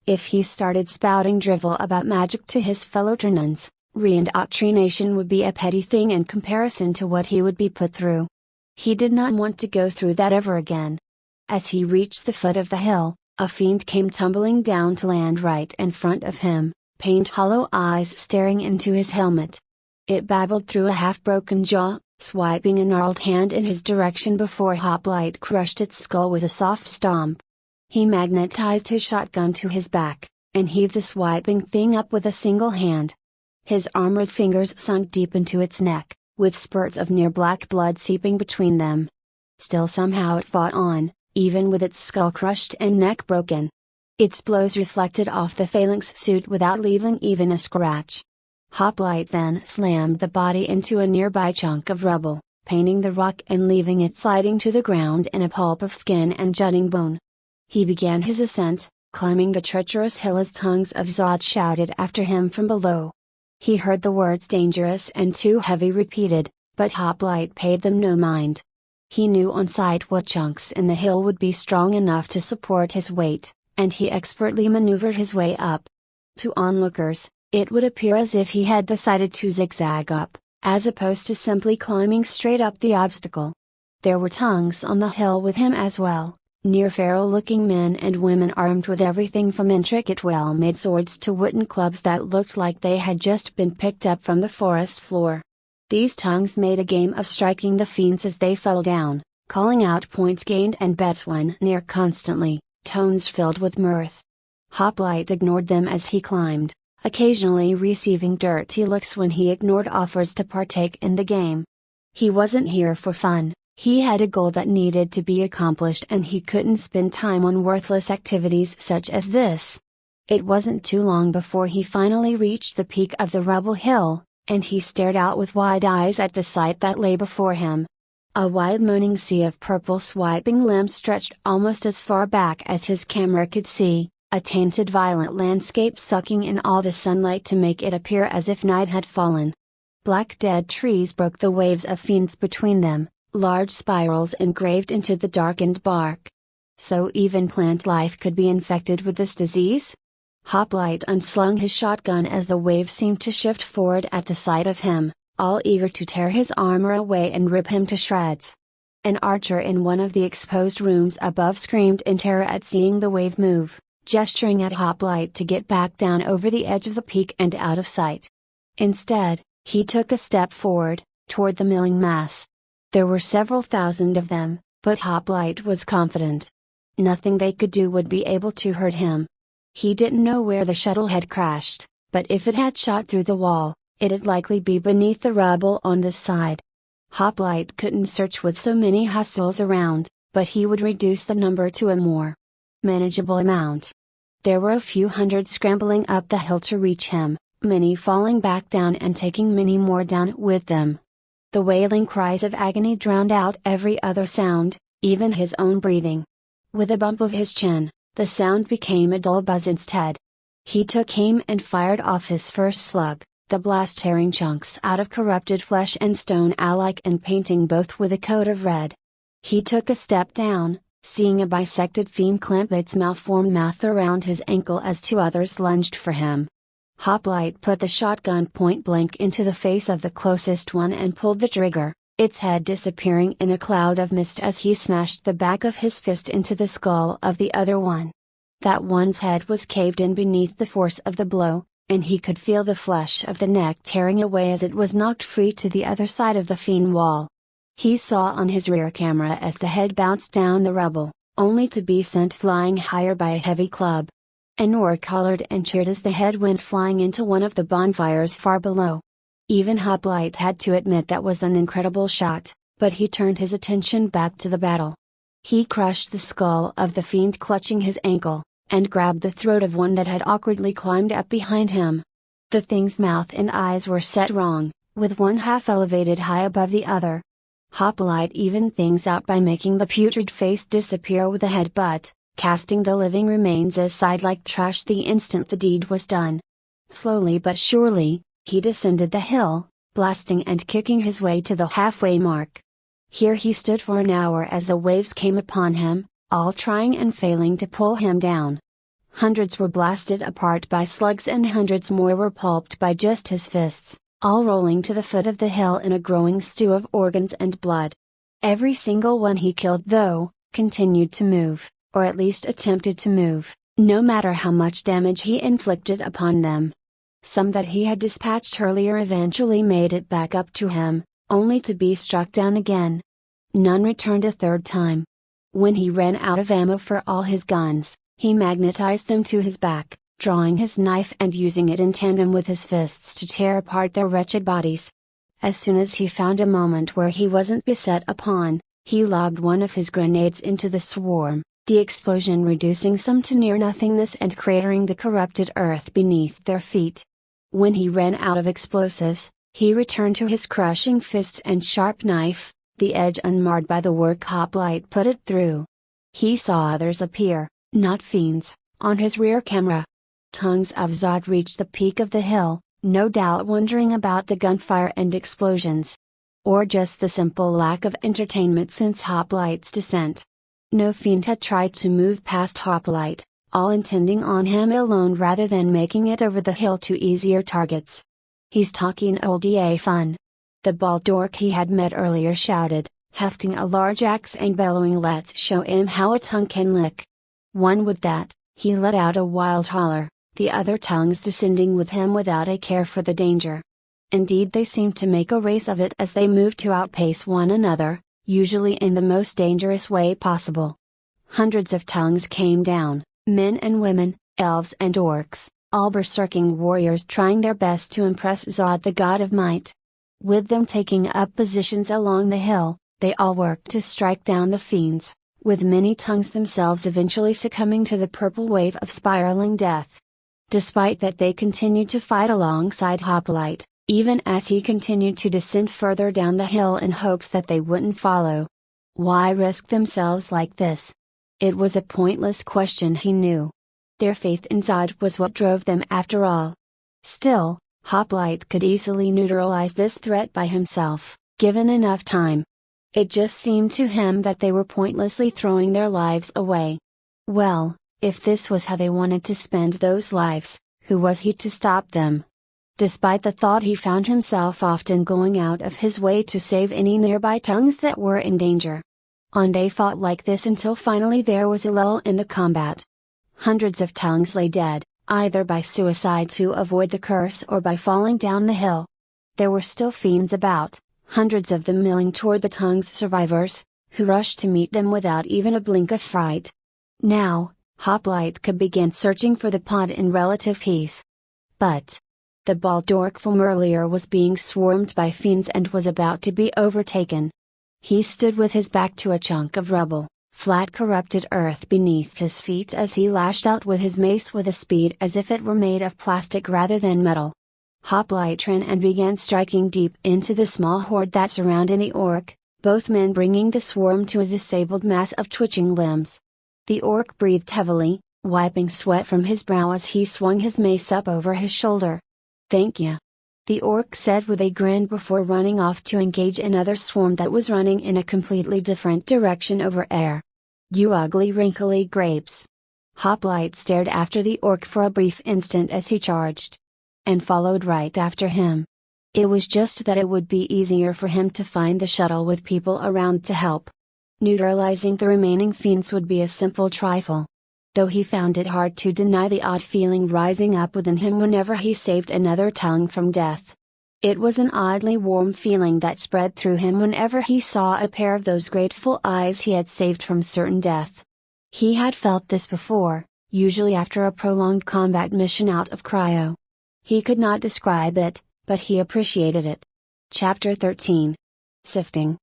If he started spouting drivel about magic to his fellow Ternans, re-indoctrination would be a petty thing in comparison to what he would be put through. He did not want to go through that ever again. As he reached the foot of the hill, a fiend came tumbling down to land right in front of him, pained hollow eyes staring into his helmet. It babbled through a half-broken jaw, swiping a gnarled hand in his direction before Hoplite crushed its skull with a soft stomp. He magnetized his shotgun to his back, and heaved the swiping thing up with a single hand. His armored fingers sunk deep into its neck, with spurts of near-black blood seeping between them. Still somehow it fought on, even with its skull crushed and neck broken. Its blows reflected off the phalanx suit without leaving even a scratch. Hoplite then slammed the body into a nearby chunk of rubble, painting the rock and leaving it sliding to the ground in a pulp of skin and jutting bone. He began his ascent, climbing the treacherous hill as tongues of Zod shouted after him from below. He heard the words dangerous and too heavy repeated, but Hoplite paid them no mind. He knew on sight what chunks in the hill would be strong enough to support his weight, and he expertly maneuvered his way up. To onlookers, it would appear as if he had decided to zigzag up, as opposed to simply climbing straight up the obstacle. There were tongues on the hill with him as well, near feral-looking men and women armed with everything from intricate well-made swords to wooden clubs that looked like they had just been picked up from the forest floor. These tongues made a game of striking the fiends as they fell down, calling out points gained and bets won near constantly, tones filled with mirth. Hoplite ignored them as he climbed, occasionally receiving dirty looks when he ignored offers to partake in the game. He wasn't here for fun, he had a goal that needed to be accomplished and he couldn't spend time on worthless activities such as this. It wasn't too long before he finally reached the peak of the rubble hill, and he stared out with wide eyes at the sight that lay before him. A wide moaning sea of purple swiping limbs stretched almost as far back as his camera could see, a tainted violent landscape sucking in all the sunlight to make it appear as if night had fallen. Black dead trees broke the waves of fiends between them, large spirals engraved into the darkened bark. So even plant life could be infected with this disease? Hoplite unslung his shotgun as the wave seemed to shift forward at the sight of him, all eager to tear his armor away and rip him to shreds. An archer in one of the exposed rooms above screamed in terror at seeing the wave move, gesturing at Hoplite to get back down over the edge of the peak and out of sight. Instead, he took a step forward, toward the milling mass. There were several thousand of them, but Hoplite was confident. Nothing they could do would be able to hurt him. He didn't know where the shuttle had crashed, but if it had shot through the wall, it'd likely be beneath the rubble on this side. Hoplite couldn't search with so many hostiles around, but he would reduce the number to a more manageable amount. There were a few hundred scrambling up the hill to reach him, many falling back down and taking many more down with them. The wailing cries of agony drowned out every other sound, even his own breathing. With a bump of his chin, the sound became a dull buzz instead. He took aim and fired off his first slug, the blast tearing chunks out of corrupted flesh and stone alike and painting both with a coat of red. He took a step down, seeing a bisected fiend clamp its malformed mouth around his ankle as two others lunged for him. Hoplite put the shotgun point blank into the face of the closest one and pulled the trigger, its head disappearing in a cloud of mist as he smashed the back of his fist into the skull of the other one. That one's head was caved in beneath the force of the blow, and he could feel the flesh of the neck tearing away as it was knocked free to the other side of the fiend wall. He saw on his rear camera as the head bounced down the rubble, only to be sent flying higher by a heavy club. Anor colored and cheered as the head went flying into one of the bonfires far below. Even Hoplite had to admit that was an incredible shot, but he turned his attention back to the battle. He crushed the skull of the fiend clutching his ankle, and grabbed the throat of one that had awkwardly climbed up behind him. The thing's mouth and eyes were set wrong, with one half elevated high above the other. Hoplite evened things out by making the putrid face disappear with a headbutt, casting the living remains aside like trash the instant the deed was done. Slowly but surely, he descended the hill, blasting and kicking his way to the halfway mark. Here he stood for an hour as the waves came upon him, all trying and failing to pull him down. Hundreds were blasted apart by slugs and hundreds more were pulped by just his fists, all rolling to the foot of the hill in a growing stew of organs and blood. Every single one he killed, though, continued to move, or at least attempted to move, no matter how much damage he inflicted upon them. Some that he had dispatched earlier eventually made it back up to him, only to be struck down again. None returned a third time. When he ran out of ammo for all his guns, he magnetized them to his back, drawing his knife and using it in tandem with his fists to tear apart their wretched bodies. As soon as he found a moment where he wasn't beset upon, he lobbed one of his grenades into the swarm, the explosion reducing some to near nothingness and cratering the corrupted earth beneath their feet. When he ran out of explosives, he returned to his crushing fists and sharp knife, the edge unmarred by the work Hoplite put it through. He saw others appear, not fiends, on his rear camera. Tongues of Zod reached the peak of the hill, no doubt wondering about the gunfire and explosions. Or just the simple lack of entertainment since Hoplite's descent. No fiend had tried to move past Hoplite, all intending on him alone rather than making it over the hill to easier targets. "He's talking old fun." The bald dork he had met earlier shouted, hefting a large axe and bellowing, "Let's show him how a tongue can lick." One with that, he let out a wild holler, the other tongues descending with him without a care for the danger. Indeed, they seemed to make a race of it as they moved to outpace one another, usually in the most dangerous way possible. Hundreds of tongues came down, men and women, elves and orcs, all berserking warriors trying their best to impress Zod the god of might. With them taking up positions along the hill, they all worked to strike down the fiends, with many tongues themselves eventually succumbing to the purple wave of spiraling death. Despite that, they continued to fight alongside Hoplite, even as he continued to descend further down the hill in hopes that they wouldn't follow. Why risk themselves like this? It was a pointless question, he knew. Their faith in Zod was what drove them after all. Still, Hoplite could easily neutralize this threat by himself, given enough time. It just seemed to him that they were pointlessly throwing their lives away. Well, if this was how they wanted to spend those lives, who was he to stop them? Despite the thought, he found himself often going out of his way to save any nearby tongues that were in danger. On they fought like this until finally there was a lull in the combat. Hundreds of tongues lay dead, either by suicide to avoid the curse or by falling down the hill. There were still fiends about, hundreds of them milling toward the tongues' survivors, who rushed to meet them without even a blink of fright. Now, Hoplite could begin searching for the pod in relative peace. But the bald dork from earlier was being swarmed by fiends and was about to be overtaken. He stood with his back to a chunk of rubble, flat corrupted earth beneath his feet, as he lashed out with his mace with a speed as if it were made of plastic rather than metal. Hoplite ran and began striking deep into the small horde that surrounded the orc, both men bringing the swarm to a disabled mass of twitching limbs. The orc breathed heavily, wiping sweat from his brow as he swung his mace up over his shoulder. "Thank you," the orc said with a grin before running off to engage another swarm that was running in a completely different direction over air. "You ugly wrinkly grapes." Hoplite stared after the orc for a brief instant as he charged, and followed right after him. It was just that it would be easier for him to find the shuttle with people around to help. Neutralizing the remaining fiends would be a simple trifle. Though he found it hard to deny the odd feeling rising up within him whenever he saved another tongue from death. It was an oddly warm feeling that spread through him whenever he saw a pair of those grateful eyes he had saved from certain death. He had felt this before, usually after a prolonged combat mission out of cryo. He could not describe it, but he appreciated it. Chapter 13. Sifting.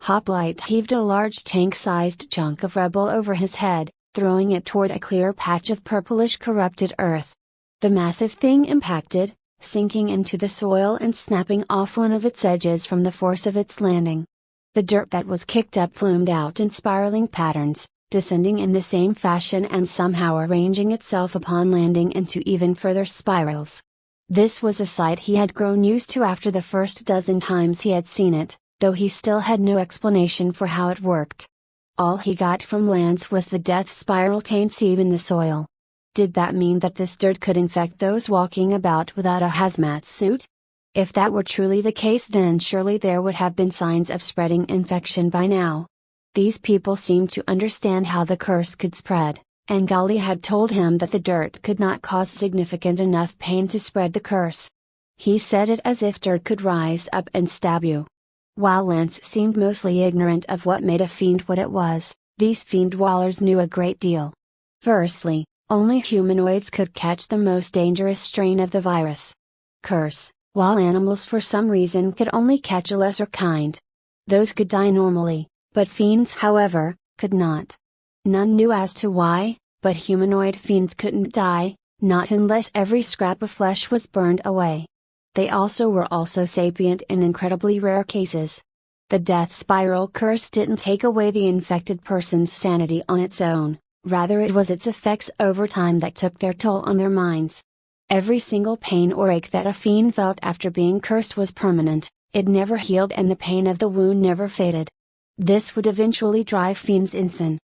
Hoplite heaved a large tank-sized chunk of rubble over his head, throwing it toward a clear patch of purplish corrupted earth. The massive thing impacted, sinking into the soil and snapping off one of its edges from the force of its landing. The dirt that was kicked up plumed out in spiraling patterns, descending in the same fashion and somehow arranging itself upon landing into even further spirals. This was a sight he had grown used to after the first dozen times he had seen it, though he still had no explanation for how it worked. All he got from Lance was the death spiral taints in the soil. Did that mean that this dirt could infect those walking about without a hazmat suit? If that were truly the case, then surely there would have been signs of spreading infection by now. These people seemed to understand how the curse could spread, Angali had told him that the dirt could not cause significant enough pain to spread the curse. He said it as if dirt could rise up and stab you. While Lance seemed mostly ignorant of what made a fiend what it was, these fiend dwellers knew a great deal. Firstly, only humanoids could catch the most dangerous strain of the virus. Curse, while animals for some reason could only catch a lesser kind. Those could die normally, but fiends, however, could not. None knew as to why, but humanoid fiends couldn't die, not unless every scrap of flesh was burned away. They were also sapient in incredibly rare cases. The death spiral curse didn't take away the infected person's sanity on its own, rather it was its effects over time that took their toll on their minds. Every single pain or ache that a fiend felt after being cursed was permanent, it never healed and the pain of the wound never faded. This would eventually drive fiends insane.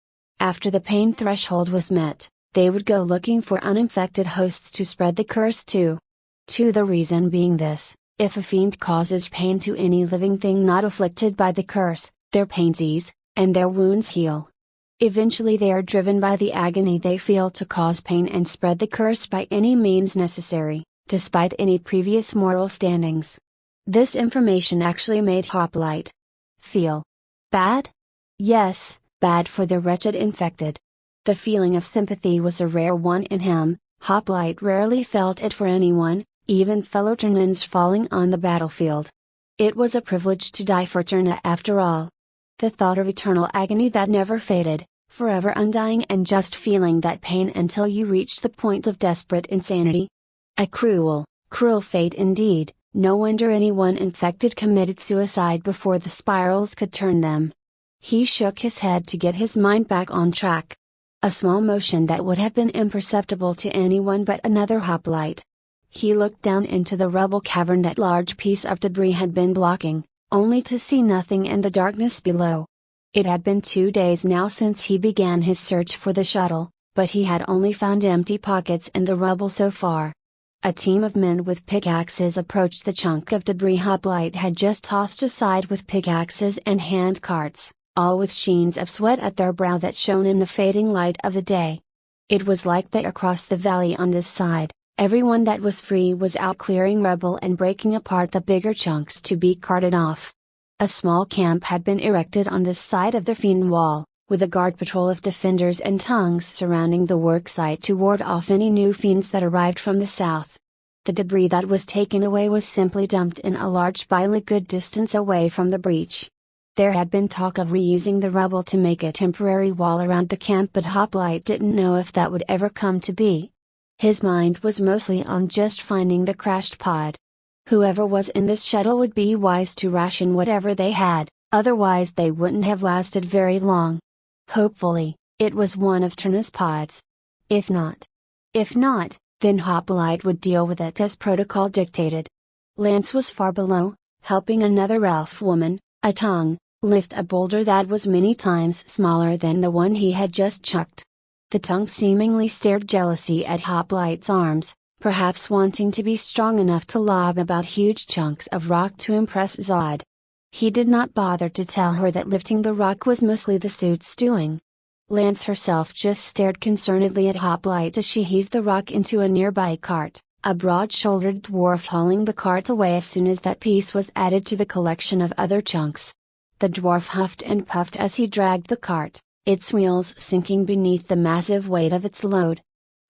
After the pain threshold was met, they would go looking for uninfected hosts to spread the curse to. The reason being this: if a fiend causes pain to any living thing not afflicted by the curse, their pains ease, and their wounds heal. Eventually they are driven by the agony they feel to cause pain and spread the curse by any means necessary, despite any previous moral standings. This information actually made Hoplite feel bad? Yes, bad for the wretched infected. The feeling of sympathy was a rare one in him. Hoplite rarely felt it for anyone, even fellow Turnans falling on the battlefield. It was a privilege to die for Turna after all. The thought of eternal agony that never faded, forever undying and just feeling that pain until you reached the point of desperate insanity. A cruel, cruel fate indeed. No wonder anyone infected committed suicide before the spirals could turn them. He shook his head to get his mind back on track. A small motion that would have been imperceptible to anyone but another hoplite. He looked down into the rubble cavern that large piece of debris had been blocking, only to see nothing in the darkness below. It had been 2 days now since he began his search for the shuttle, but he had only found empty pockets in the rubble so far. A team of men with pickaxes approached the chunk of debris Hoplite had just tossed aside with pickaxes and hand carts, all with sheens of sweat at their brow that shone in the fading light of the day. It was like that across the valley on this side. Everyone that was free was out clearing rubble and breaking apart the bigger chunks to be carted off. A small camp had been erected on this side of the fiend wall, with a guard patrol of defenders and tongues surrounding the worksite to ward off any new fiends that arrived from the south. The debris that was taken away was simply dumped in a large pile a good distance away from the breach. There had been talk of reusing the rubble to make a temporary wall around the camp, but Hoplite didn't know if that would ever come to be. His mind was mostly on just finding the crashed pod. Whoever was in this shuttle would be wise to ration whatever they had, otherwise they wouldn't have lasted very long. Hopefully, it was one of Turna's pods. If not, then Hoplite would deal with it as protocol dictated. Lance was far below, helping another elf woman, a tongue, lift a boulder that was many times smaller than the one he had just chucked. The tongue seemingly stared jealousy at Hoplite's arms, perhaps wanting to be strong enough to lob about huge chunks of rock to impress Zod. He did not bother to tell her that lifting the rock was mostly the suit's doing. Lance herself just stared concernedly at Hoplite as she heaved the rock into a nearby cart, a broad-shouldered dwarf hauling the cart away as soon as that piece was added to the collection of other chunks. The dwarf huffed and puffed as he dragged the cart, its wheels sinking beneath the massive weight of its load.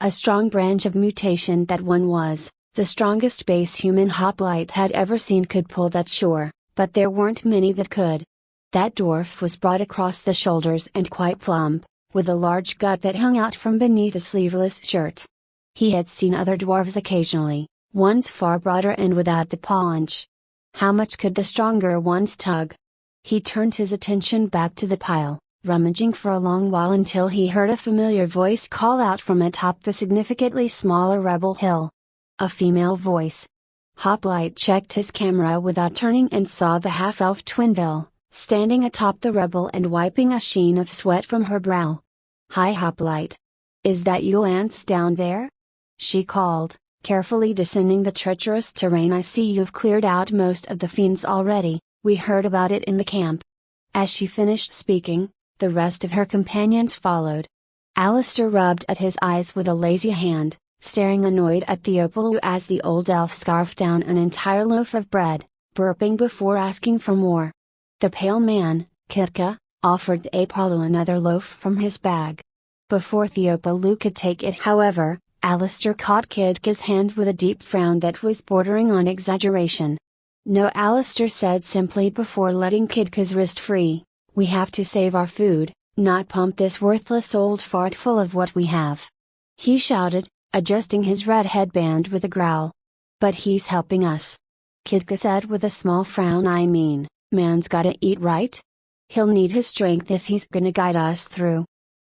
A strong branch of mutation that one was, the strongest base human Hoplite had ever seen could pull that sure, but there weren't many that could. That dwarf was broad across the shoulders and quite plump, with a large gut that hung out from beneath a sleeveless shirt. He had seen other dwarves occasionally, ones far broader and without the paunch. How much could the stronger ones tug? He turned his attention back to the pile, rummaging for a long while until he heard a familiar voice call out from atop the significantly smaller rubble hill. A female voice. Hoplite checked his camera without turning and saw the half-elf Twinbill, standing atop the rubble and wiping a sheen of sweat from her brow. "Hi Hoplite. Is that you Lance down there?" she called, carefully descending the treacherous terrain. "I see you've cleared out most of the fiends already, we heard about it in the camp." As she finished speaking, the rest of her companions followed. Alistair rubbed at his eyes with a lazy hand, staring annoyed at Theopoulou as the old elf scarfed down an entire loaf of bread, burping before asking for more. The pale man, Kitka, offered Theopoulou another loaf from his bag. Before Theopoulou could take it, however, Alistair caught Kitka's hand with a deep frown that was bordering on exaggeration. "No," Alistair said simply before letting Kitka's wrist free. "We have to save our food, not pump this worthless old fart full of what we have," he shouted, adjusting his red headband with a growl. "But he's helping us," Kitka said with a small frown. "I mean, man's gotta eat, right? He'll need his strength if he's gonna guide us through."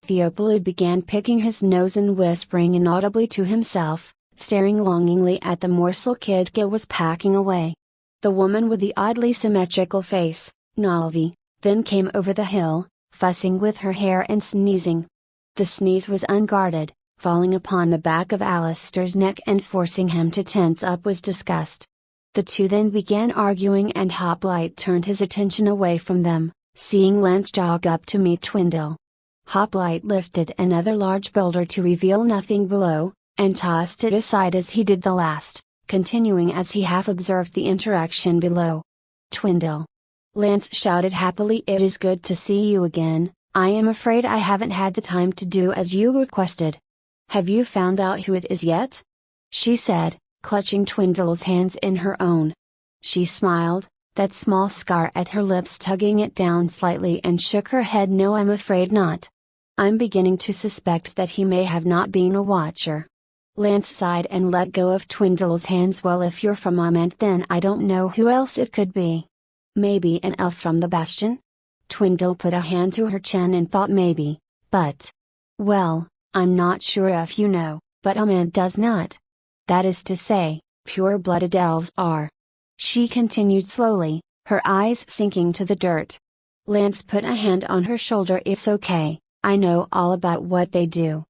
Theopoulou began picking his nose and whispering inaudibly to himself, staring longingly at the morsel Kitka was packing away. The woman with the oddly symmetrical face, Nalvi, then came over the hill, fussing with her hair and sneezing. The sneeze was unguarded, falling upon the back of Alistair's neck and forcing him to tense up with disgust. The two then began arguing and Hoplite turned his attention away from them, seeing Lance jog up to meet Twindle. Hoplite lifted another large boulder to reveal nothing below, and tossed it aside as he did the last, continuing as he half observed the interaction below. "Twindle!" Lance shouted happily. "It is good to see you again. I am afraid I haven't had the time to do as you requested." "Have you found out who it is yet?" she said, clutching Twindle's hands in her own. She smiled, that small scar at her lips tugging it down slightly, and shook her head. "No, I'm afraid not. I'm beginning to suspect that he may have not been a watcher." Lance sighed and let go of Twindle's hands. "Well, if you're from Ament, then I don't know who else it could be. Maybe an elf from the Bastion?" Twindle put a hand to her chin and thought maybe, but... "Well, I'm not sure if you know, but Ament does not. That is to say, pure-blooded elves are." She continued slowly, her eyes sinking to the dirt. Lance put a hand on her shoulder. "It's okay, I know all about what they do."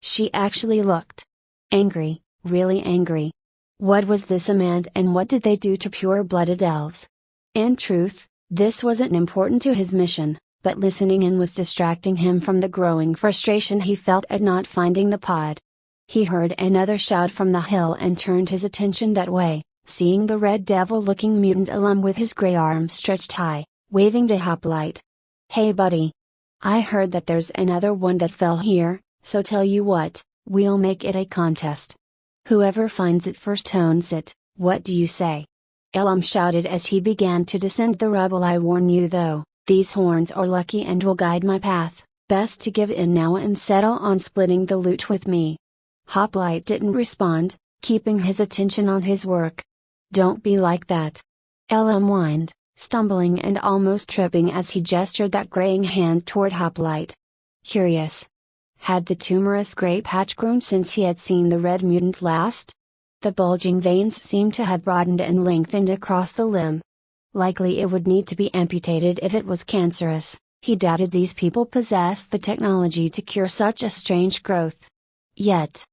She actually looked angry, really angry. What was this Ament, and what did they do to pure-blooded elves? In truth, this wasn't important to his mission, but listening in was distracting him from the growing frustration he felt at not finding the pod. He heard another shout from the hill and turned his attention that way, seeing the red devil-looking mutant Elam with his gray arms stretched high, waving to Hoplite. "Hey buddy! I heard that there's another one that fell here, so tell you what, we'll make it a contest. Whoever finds it first owns it, what do you say?" Elam shouted as he began to descend the rubble. "I warn you though, these horns are lucky and will guide my path, best to give in now and settle on splitting the loot with me." Hoplite didn't respond, keeping his attention on his work. "Don't be like that," Elam whined, stumbling and almost tripping as he gestured that graying hand toward Hoplite. Curious. Had the tumorous gray patch grown since he had seen the red mutant last? The bulging veins seemed to have broadened and lengthened across the limb. Likely it would need to be amputated if it was cancerous. He doubted these people possessed the technology to cure such a strange growth. Yet,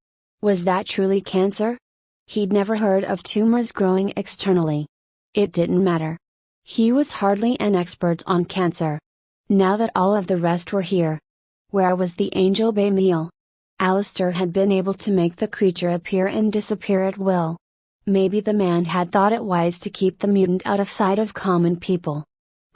was that truly cancer? He'd never heard of tumors growing externally. It didn't matter. He was hardly an expert on cancer. Now that all of the rest were here, where was the Angel Bay meal? Alistair had been able to make the creature appear and disappear at will. Maybe the man had thought it wise to keep the mutant out of sight of common people.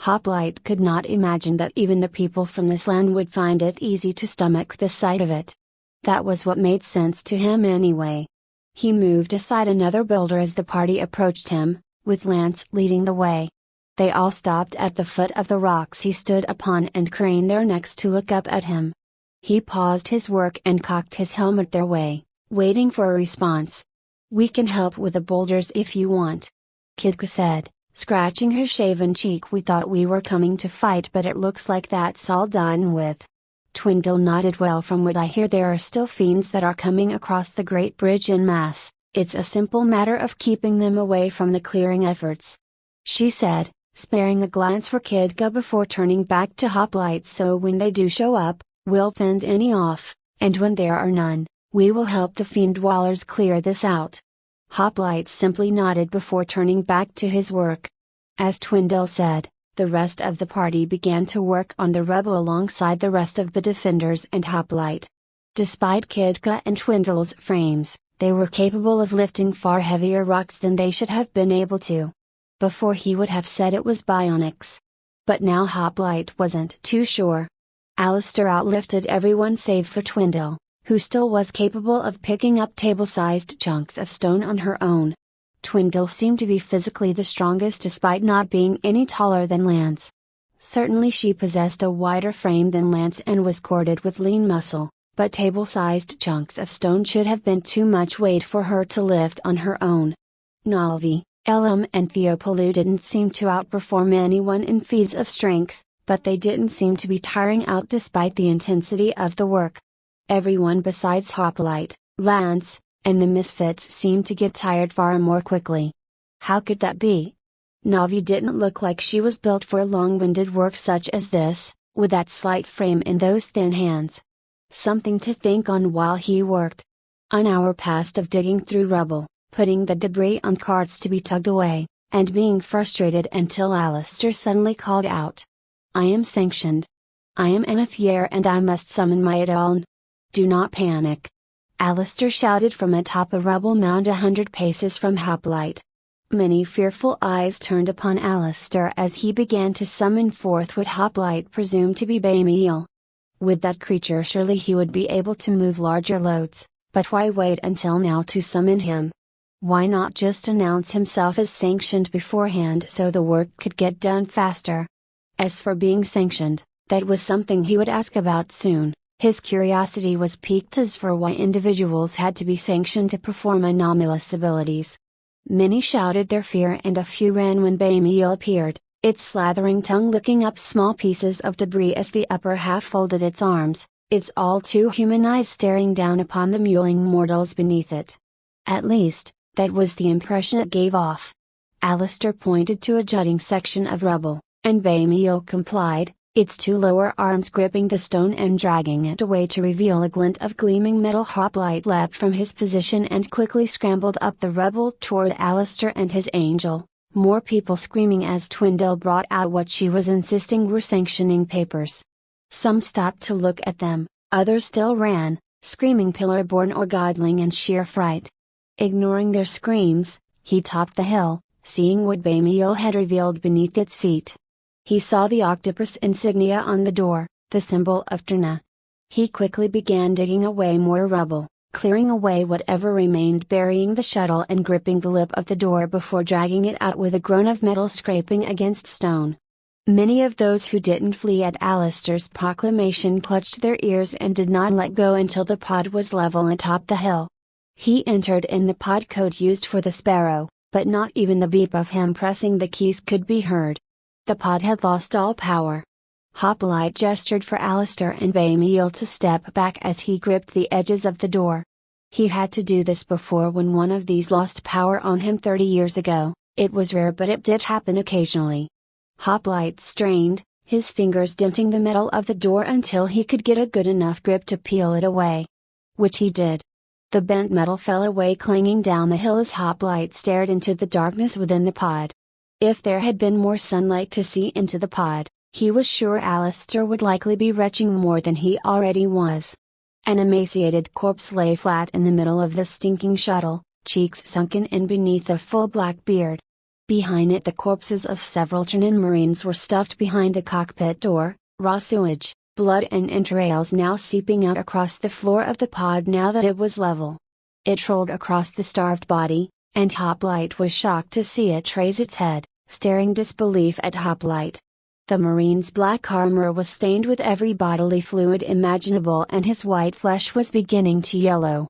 Hoplite could not imagine that even the people from this land would find it easy to stomach the sight of it. That was what made sense to him anyway. He moved aside another boulder as the party approached him, with Lance leading the way. They all stopped at the foot of the rocks he stood upon and craned their necks to look up at him. He paused his work and cocked his helmet their way, waiting for a response. "We can help with the boulders if you want," Kitka said, scratching her shaven cheek. "We thought we were coming to fight, but it looks like that's all done with." Twindle nodded. "Well, from what I hear there are still fiends that are coming across the Great Bridge en masse. It's a simple matter of keeping them away from the clearing efforts," she said, sparing a glance for Kitka before turning back to Hoplite. "So when they do show up, we'll fend any off, and when there are none, we will help the fiend dwellers clear this out." Hoplite simply nodded before turning back to his work. As Twindle said, the rest of the party began to work on the rubble alongside the rest of the defenders and Hoplite. Despite Kidka and Twindle's frames, they were capable of lifting far heavier rocks than they should have been able to. Before he would have said it was bionics. But now Hoplite wasn't too sure. Alistair outlifted everyone save for Twindle, who still was capable of picking up table-sized chunks of stone on her own. Twindle seemed to be physically the strongest despite not being any taller than Lance. Certainly she possessed a wider frame than Lance and was corded with lean muscle, but table-sized chunks of stone should have been too much weight for her to lift on her own. Nalvi, Elam and Theopolu didn't seem to outperform anyone in feats of strength, but they didn't seem to be tiring out despite the intensity of the work. Everyone besides Hoplite, Lance, and the Misfits seemed to get tired far more quickly. How could that be? Navi didn't look like she was built for long-winded work such as this, with that slight frame and those thin hands. Something to think on while he worked. An hour passed of digging through rubble, putting the debris on carts to be tugged away, and being frustrated until Alistair suddenly called out. "I am sanctioned. I am Anathier and I must summon my Adaln. Do not panic." Alistair shouted from atop a rubble mound 100 paces from Hoplite. Many fearful eyes turned upon Alistair as he began to summon forth what Hoplite presumed to be Bamiel. With that creature surely he would be able to move larger loads, but why wait until now to summon him? Why not just announce himself as sanctioned beforehand so the work could get done faster? As for being sanctioned, that was something he would ask about soon. His curiosity was piqued as for why individuals had to be sanctioned to perform anomalous abilities. Many shouted their fear and a few ran when Bamiel appeared, its slathering tongue licking up small pieces of debris as the upper half folded its arms, its all too human eyes staring down upon the mewling mortals beneath it. At least, that was the impression it gave off. Alistair pointed to a jutting section of rubble, and Bamiel complied, its two lower arms gripping the stone and dragging it away to reveal a glint of gleaming metal. Hoplite leapt from his position and quickly scrambled up the rubble toward Alistair and his angel, more people screaming as Twindle brought out what she was insisting were sanctioning papers. Some stopped to look at them, others still ran, screaming pillar-born or godling in sheer fright. Ignoring their screams, he topped the hill, seeing what Bamiel had revealed beneath its feet. He saw the octopus insignia on the door, the symbol of Trina. He quickly began digging away more rubble, clearing away whatever remained, burying the shuttle and gripping the lip of the door before dragging it out with a groan of metal scraping against stone. Many of those who didn't flee at Alistair's proclamation clutched their ears and did not let go until the pod was level atop the hill. He entered in the pod code used for the Sparrow, but not even the beep of him pressing the keys could be heard. The pod had lost all power. Hoplite gestured for Alistair and Bamiel to step back as he gripped the edges of the door. He had to do this before when one of these lost power on him 30 years ago. It was rare, but it did happen occasionally. Hoplite strained, his fingers denting the metal of the door until he could get a good enough grip to peel it away. Which he did. The bent metal fell away clanging down the hill as Hoplite stared into the darkness within the pod. If there had been more sunlight to see into the pod, he was sure Alistair would likely be retching more than he already was. An emaciated corpse lay flat in the middle of the stinking shuttle, cheeks sunken in beneath a full black beard. Behind it the corpses of several Ternan Marines were stuffed behind the cockpit door, raw sewage, blood and entrails now seeping out across the floor of the pod now that it was level. It rolled across the starved body, and Hoplite was shocked to see it raise its head, staring disbelief at Hoplite. The Marine's black armor was stained with every bodily fluid imaginable and his white flesh was beginning to yellow.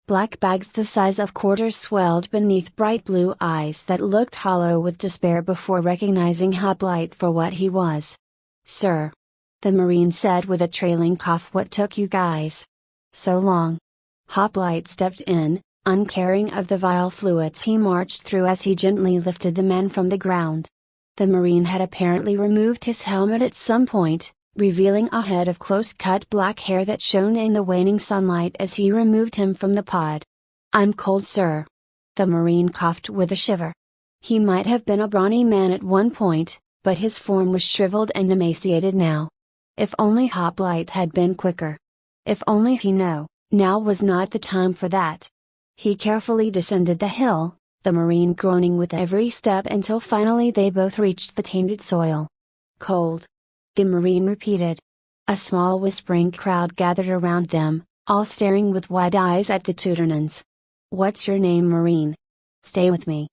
Black bags the size of quarters swelled beneath bright blue eyes that looked hollow with despair before recognizing Hoplite for what he was. "Sir," the Marine said with a trailing cough, "what took you guys so long?" Hoplite stepped in, uncaring of the vile fluids he marched through as he gently lifted the man from the ground. The Marine had apparently removed his helmet at some point, revealing a head of close-cut black hair that shone in the waning sunlight as he removed him from the pod. "I'm cold, sir." The Marine coughed with a shiver. He might have been a brawny man at one point, but his form was shriveled and emaciated now. If only Hoplite had been quicker. If only he knew, now was not the time for that. He carefully descended the hill, the Marine groaning with every step until finally they both reached the tainted soil. Cold. The Marine repeated. A small whispering crowd gathered around them, all staring with wide eyes at the Teutonans. What's your name, Marine? Stay with me.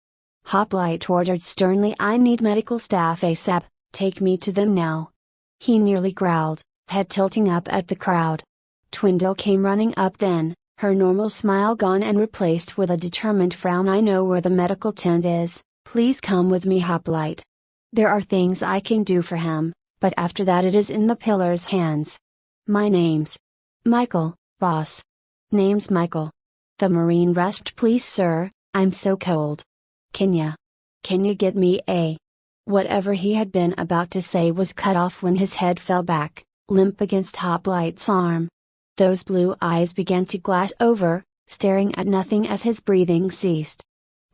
Hoplite ordered sternly. I need medical staff ASAP, take me to them now. He nearly growled, head tilting up at the crowd. Twindle came running up then, her normal smile gone and replaced with a determined frown. I know where the medical tent is, please come with me, Hoplite. There are things I can do for him, but after that it is in the pillar's hands. My name's Michael, boss. Name's Michael. The Marine rasped. Please sir, I'm so cold. Can you get me a... Whatever he had been about to say was cut off when his head fell back, limp against Hoplite's arm. Those blue eyes began to glass over, staring at nothing as his breathing ceased.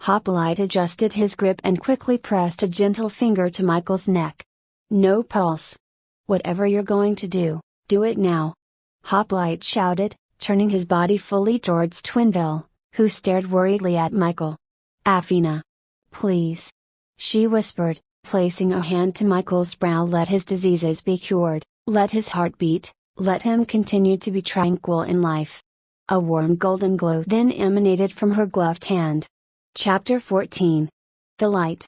Hoplite adjusted his grip and quickly pressed a gentle finger to Michael's neck. No pulse. Whatever you're going to do it now. Hoplite shouted, turning his body fully towards Twindle, who stared worriedly at Michael. Athena. Please. She whispered, placing a hand to Michael's brow. Let his diseases be cured, let his heart beat, let him continue to be tranquil in life. A warm golden glow then emanated from her gloved hand. Chapter 14. The Light.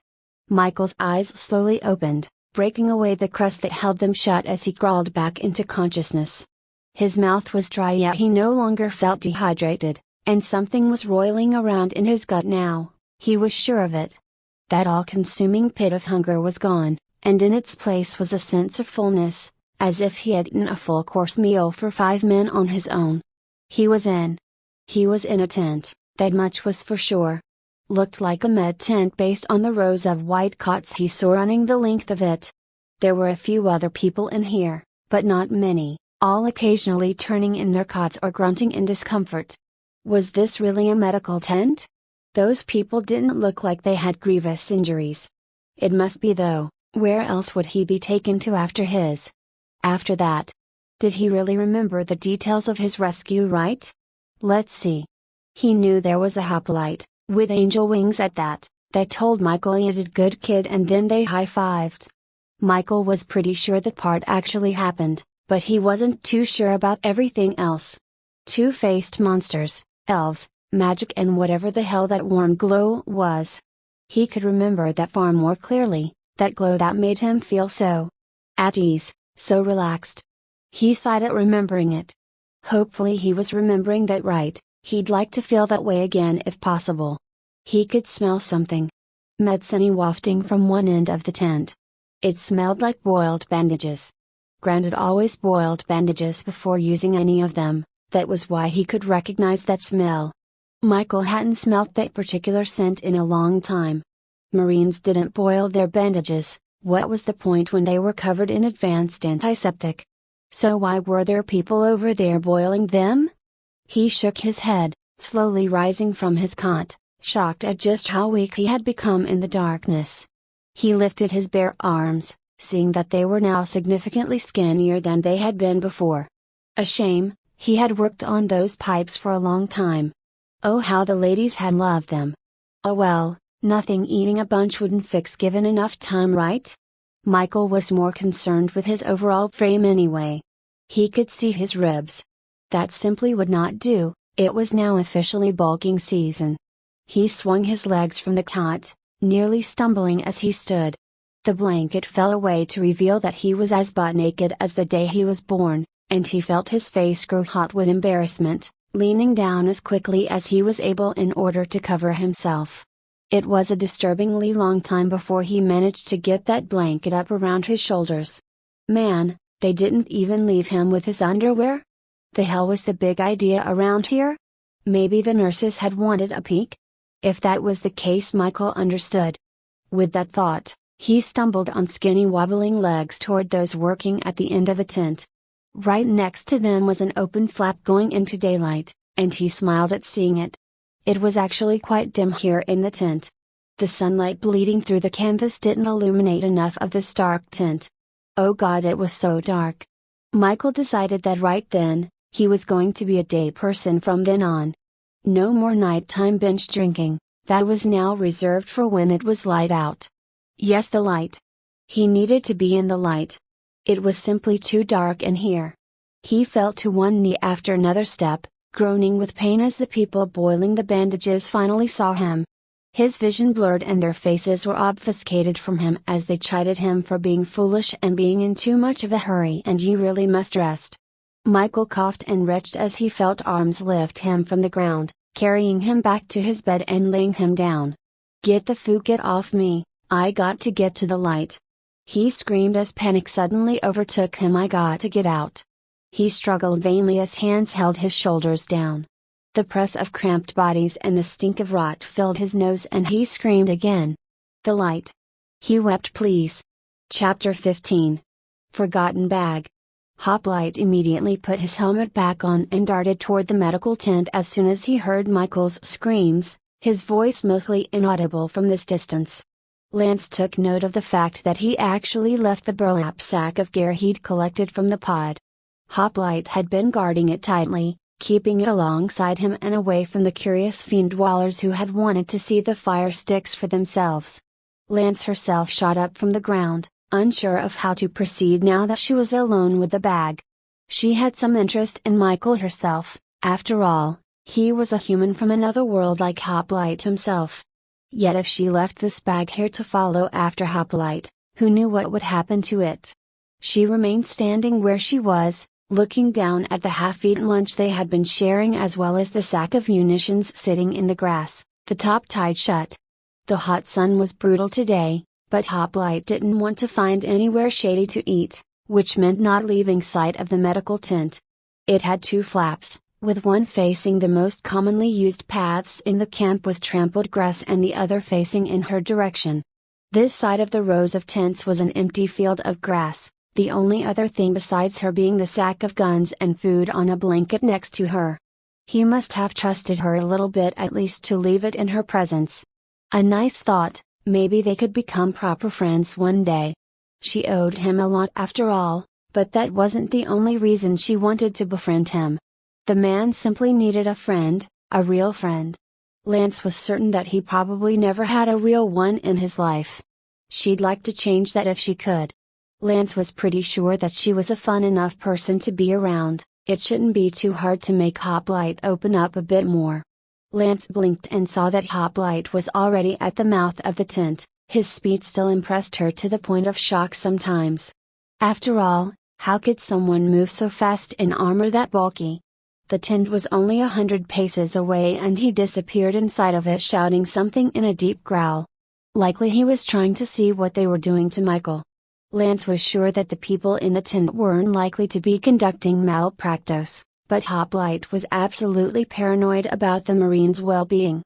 Michael's eyes slowly opened, breaking away the crust that held them shut as he crawled back into consciousness. His mouth was dry, yet he no longer felt dehydrated, and something was roiling around in his gut now, he was sure of it. That all-consuming pit of hunger was gone, and in its place was a sense of fullness, as if he had eaten a full-course meal for 5 men on his own. He was in a tent, that much was for sure. Looked like a med tent based on the rows of white cots he saw running the length of it. There were a few other people in here, but not many, all occasionally turning in their cots or grunting in discomfort. Was this really a medical tent? Those people didn't look like they had grievous injuries. It must be though, where else would he be taken to after that? Did he really remember the details of his rescue right? Let's see. He knew there was a Hoplite, with angel wings at that told Michael he did good kid, and then they high-fived. Michael was pretty sure that part actually happened, but he wasn't too sure about everything else. Two-faced monsters, elves, magic, and whatever the hell that warm glow was. He could remember that far more clearly, that glow that made him feel so at ease, so relaxed. He sighed at remembering it. Hopefully he was remembering that right, he'd like to feel that way again if possible. He could smell something. Medicine wafting from one end of the tent. It smelled like boiled bandages. Granted always boiled bandages before using any of them, that was why he could recognize that smell. Michael hadn't smelt that particular scent in a long time. Marines didn't boil their bandages, what was the point when they were covered in advanced antiseptic? So why were there people over there boiling them? He shook his head, slowly rising from his cot, shocked at just how weak he had become in the darkness. He lifted his bare arms, seeing that they were now significantly skinnier than they had been before. A shame, he had worked on those pipes for a long time. Oh, how the ladies had loved them. Oh well, nothing eating a bunch wouldn't fix given enough time, right? Michael was more concerned with his overall frame anyway. He could see his ribs. That simply would not do, it was now officially bulking season. He swung his legs from the cot, nearly stumbling as he stood. The blanket fell away to reveal that he was as butt naked as the day he was born, and he felt his face grow hot with embarrassment, leaning down as quickly as he was able in order to cover himself. It was a disturbingly long time before he managed to get that blanket up around his shoulders. Man, they didn't even leave him with his underwear? The hell was the big idea around here? Maybe the nurses had wanted a peek? If that was the case, Michael understood. With that thought, he stumbled on skinny wobbling legs toward those working at the end of the tent. Right next to them was an open flap going into daylight, and he smiled at seeing it. It was actually quite dim here in the tent. The sunlight bleeding through the canvas didn't illuminate enough of the stark tent. Oh God, it was so dark. Michael decided that right then, He was going to be a day person from then on. No more nighttime binge drinking, that was now reserved for when it was light out. Yes, the light. He needed to be in the light. It was simply too dark in here. He fell to one knee after another step, groaning with pain as the people boiling the bandages finally saw him. His vision blurred and their faces were obfuscated from him as they chided him for being foolish and being in too much of a hurry, and you really must rest. Michael coughed and retched as he felt arms lift him from the ground, carrying him back to his bed and laying him down. Get the food, get off me, I got to get to the light. He screamed as panic suddenly overtook him. I got to get out. He struggled vainly as hands held his shoulders down. The press of cramped bodies and the stink of rot filled his nose and he screamed again. The light. He wept. Please. Chapter 15. Forgotten bag. Hoplite immediately put his helmet back on and darted toward the medical tent as soon as he heard Michael's screams, his voice mostly inaudible from this distance. Lance took note of the fact that he actually left the burlap sack of gear he'd collected from the pod. Hoplite had been guarding it tightly, keeping it alongside him and away from the curious fiend-dwellers who had wanted to see the fire sticks for themselves. Lance herself shot up from the ground, unsure of how to proceed now that she was alone with the bag. She had some interest in Michael herself, after all, he was a human from another world like Hoplite himself. Yet if she left this bag here to follow after Hoplite, who knew what would happen to it? She remained standing where she was, looking down at the half-eaten lunch they had been sharing as well as the sack of munitions sitting in the grass, the top tied shut. The hot sun was brutal today, but Hoplite didn't want to find anywhere shady to eat, which meant not leaving sight of the medical tent. It had two flaps, with one facing the most commonly used paths in the camp with trampled grass and the other facing in her direction. This side of the rows of tents was an empty field of grass, the only other thing besides her being the sack of guns and food on a blanket next to her. He must have trusted her a little bit at least to leave it in her presence. A nice thought, maybe they could become proper friends one day. She owed him a lot after all, but that wasn't the only reason she wanted to befriend him. The man simply needed a friend, a real friend. Lance was certain that he probably never had a real one in his life. She'd like to change that if she could. Lance was pretty sure that she was a fun enough person to be around, it shouldn't be too hard to make Hoplite open up a bit more. Lance blinked and saw that Hoplite was already at the mouth of the tent, his speed still impressed her to the point of shock sometimes. After all, how could someone move so fast in armor that bulky? The tent was only 100 paces away and he disappeared inside of it shouting something in a deep growl. Likely he was trying to see what they were doing to Michael. Lance was sure that the people in the tent weren't likely to be conducting malpractice, but Hoplite was absolutely paranoid about the Marine's well-being.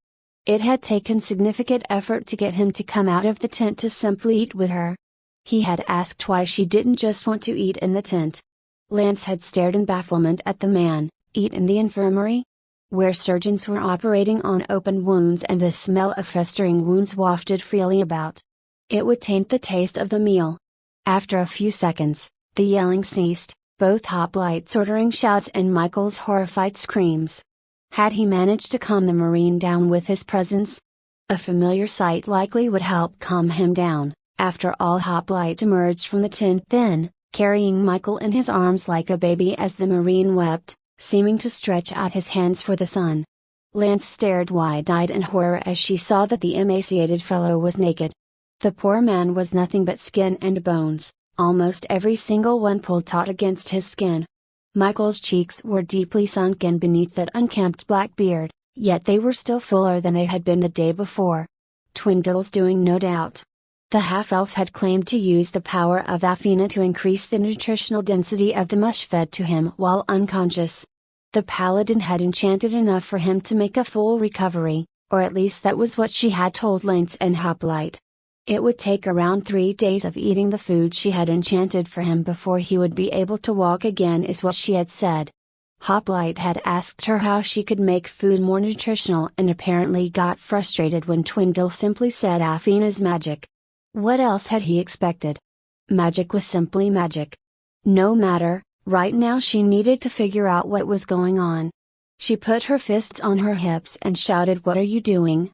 It had taken significant effort to get him to come out of the tent to simply eat with her. He had asked why she didn't just want to eat in the tent. Lance had stared in bafflement at the man. Eat in the infirmary? Where surgeons were operating on open wounds and the smell of festering wounds wafted freely about. It would taint the taste of the meal. After a few seconds, the yelling ceased, both Hoplite's ordering shouts and Michael's horrified screams. Had he managed to calm the Marine down with his presence? A familiar sight likely would help calm him down. After all, Hoplite emerged from the tent then, carrying Michael in his arms like a baby as the Marine wept, seeming to stretch out his hands for the sun. Lance stared wide-eyed in horror as she saw that the emaciated fellow was naked. The poor man was nothing but skin and bones, almost every single one pulled taut against his skin. Michael's cheeks were deeply sunken beneath that unkempt black beard, yet they were still fuller than they had been the day before. Twindle's doing, no doubt. The half-elf had claimed to use the power of Athena to increase the nutritional density of the mush fed to him while unconscious. The paladin had enchanted enough for him to make a full recovery, or at least that was what she had told Lance and Hoplite. It would take around 3 days of eating the food she had enchanted for him before he would be able to walk again, is what she had said. Hoplite had asked her how she could make food more nutritional and apparently got frustrated when Twindle simply said Athena's magic. What else had he expected? Magic was simply magic. No matter, Right now she needed to figure out what was going on. She put her fists on her hips and shouted, "What are you doing?"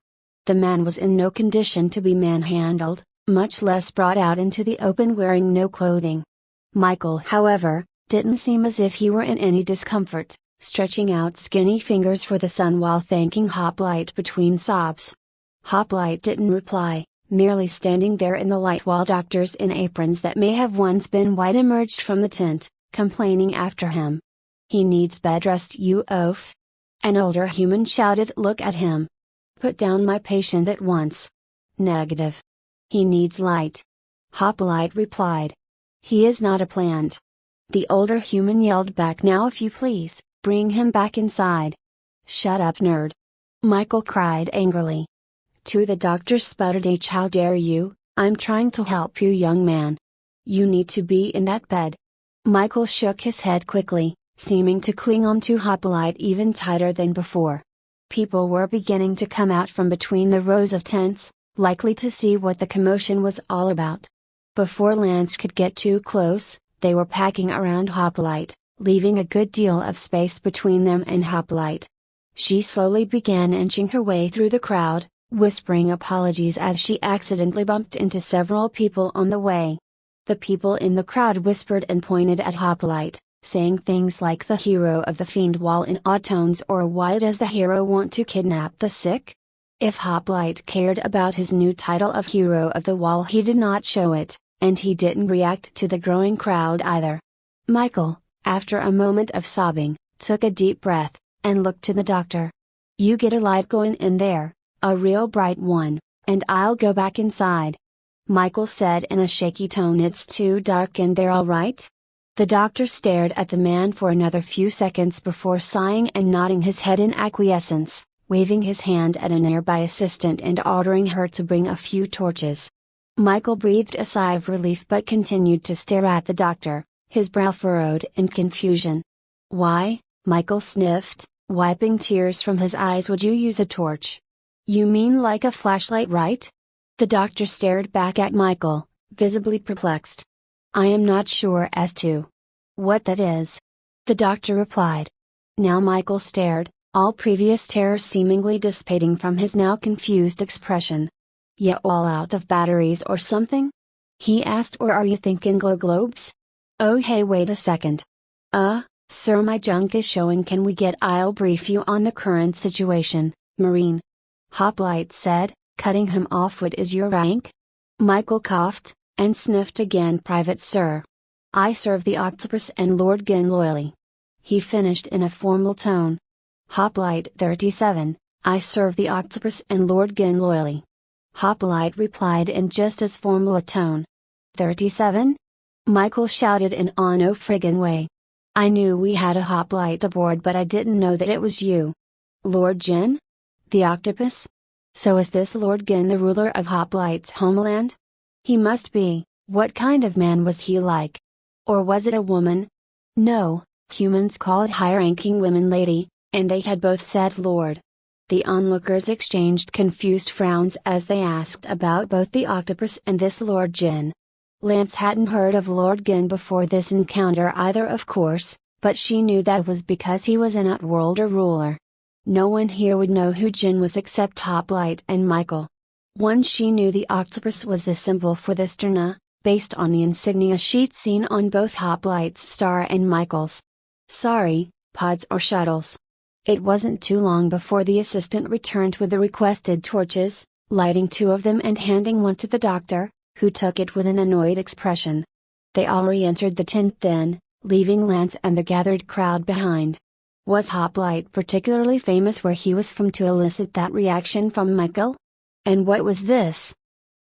The man was in no condition to be manhandled, much less brought out into the open wearing no clothing. Michael, however, didn't seem as if he were in any discomfort, stretching out skinny fingers for the sun while thanking Hoplite between sobs. Hoplite didn't reply, merely standing there in the light while doctors in aprons that may have once been white emerged from the tent, complaining after him. "He needs bed rest, you oaf." An older human shouted, "Look at him. Put down my patient at once." "Negative. He needs light." Hoplite replied. "He is not a plant." The older human yelled back, "Now if you please, bring him back inside." "Shut up, nerd!" Michael cried angrily. To the doctor sputtered H, "How dare you, I'm trying to help you, young man. You need to be in that bed." Michael shook his head quickly, seeming to cling on to Hoplite even tighter than before. People were beginning to come out from between the rows of tents, likely to see what the commotion was all about. Before Lance could get too close, they were packing around Hoplite, leaving a good deal of space between them and Hoplite. She slowly began inching her way through the crowd, whispering apologies as she accidentally bumped into several people on the way. The people in the crowd whispered and pointed at Hoplite, saying things like "the hero of the fiend wall" in odd tones, or "Why does the hero want to kidnap the sick?" If Hoplite cared about his new title of Hero of the Wall, he did not show it, and he didn't react to the growing crowd either. Michael, after a moment of sobbing, took a deep breath, and looked to the doctor. "You get a light going in there, a real bright one, and I'll go back inside." Michael said in a shaky tone, "It's too dark in there, all right?" The doctor stared at the man for another few seconds before sighing and nodding his head in acquiescence, waving his hand at a nearby assistant and ordering her to bring a few torches. Michael breathed a sigh of relief but continued to stare at the doctor, his brow furrowed in confusion. "Why," Michael sniffed, wiping tears from his eyes, "would you use a torch? You mean like a flashlight, right?" The doctor stared back at Michael, visibly perplexed. "I am not sure as to what that is," the doctor replied. Now Michael stared, all previous terror seemingly dissipating from his now confused expression. "You all out of batteries or something?" he asked, "or are you thinking glow globes? Oh hey, wait a second. Sir, my junk is showing. Can we get? I'll brief you on the current situation, Marine," Hoplite said, cutting him off. "What is your rank?" Michael coughed, and sniffed again. "Private, sir. I serve the Octopus and Lord Gin loyally," he finished in a formal tone. Hoplite, 37, "I serve the Octopus and Lord Gin loyally," Hoplite replied in just as formal a tone. 37? Michael shouted in a no friggin' way. "I knew we had a Hoplite aboard, but I didn't know that it was you." "Lord Gin? The Octopus? So is this Lord Gin the ruler of Hoplite's homeland? He must be. What kind of man was he like? Or was it a woman?" "No, humans call it high-ranking women lady, and they had both said Lord." The onlookers exchanged confused frowns as they asked about both the Octopus and this Lord Gin. Lance hadn't heard of Lord Gin before this encounter either, of course, but she knew that was because he was an Outworlder ruler. No one here would know who Gin was except Hoplite and Michael. Once she knew the Octopus was the symbol for the Sterna, based on the insignia she'd seen on both Hoplite's star and Michael's. "Sorry, pods or shuttles." It wasn't too long before the assistant returned with the requested torches, lighting 2 of them and handing one to the doctor, who took it with an annoyed expression. They all re-entered the tent then, leaving Lance and the gathered crowd behind. Was Hoplite particularly famous where he was from to elicit that reaction from Michael? And what was this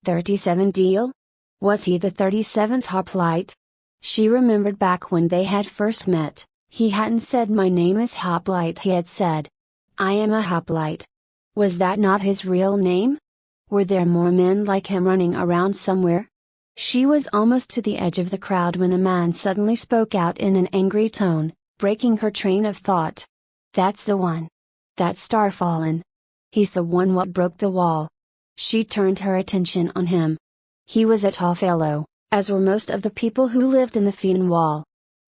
37 deal? Was he the 37th Hoplite? She remembered back when they had first met, he hadn't said "My name is Hoplite," he had said, "I am a Hoplite." Was that not his real name? Were there more men like him running around somewhere? She was almost to the edge of the crowd when a man suddenly spoke out in an angry tone, breaking her train of thought. "That's the one. That's Starfallen. He's the one what broke the wall." She turned her attention on him. He was a tall fellow, as were most of the people who lived in the Fiend Wall.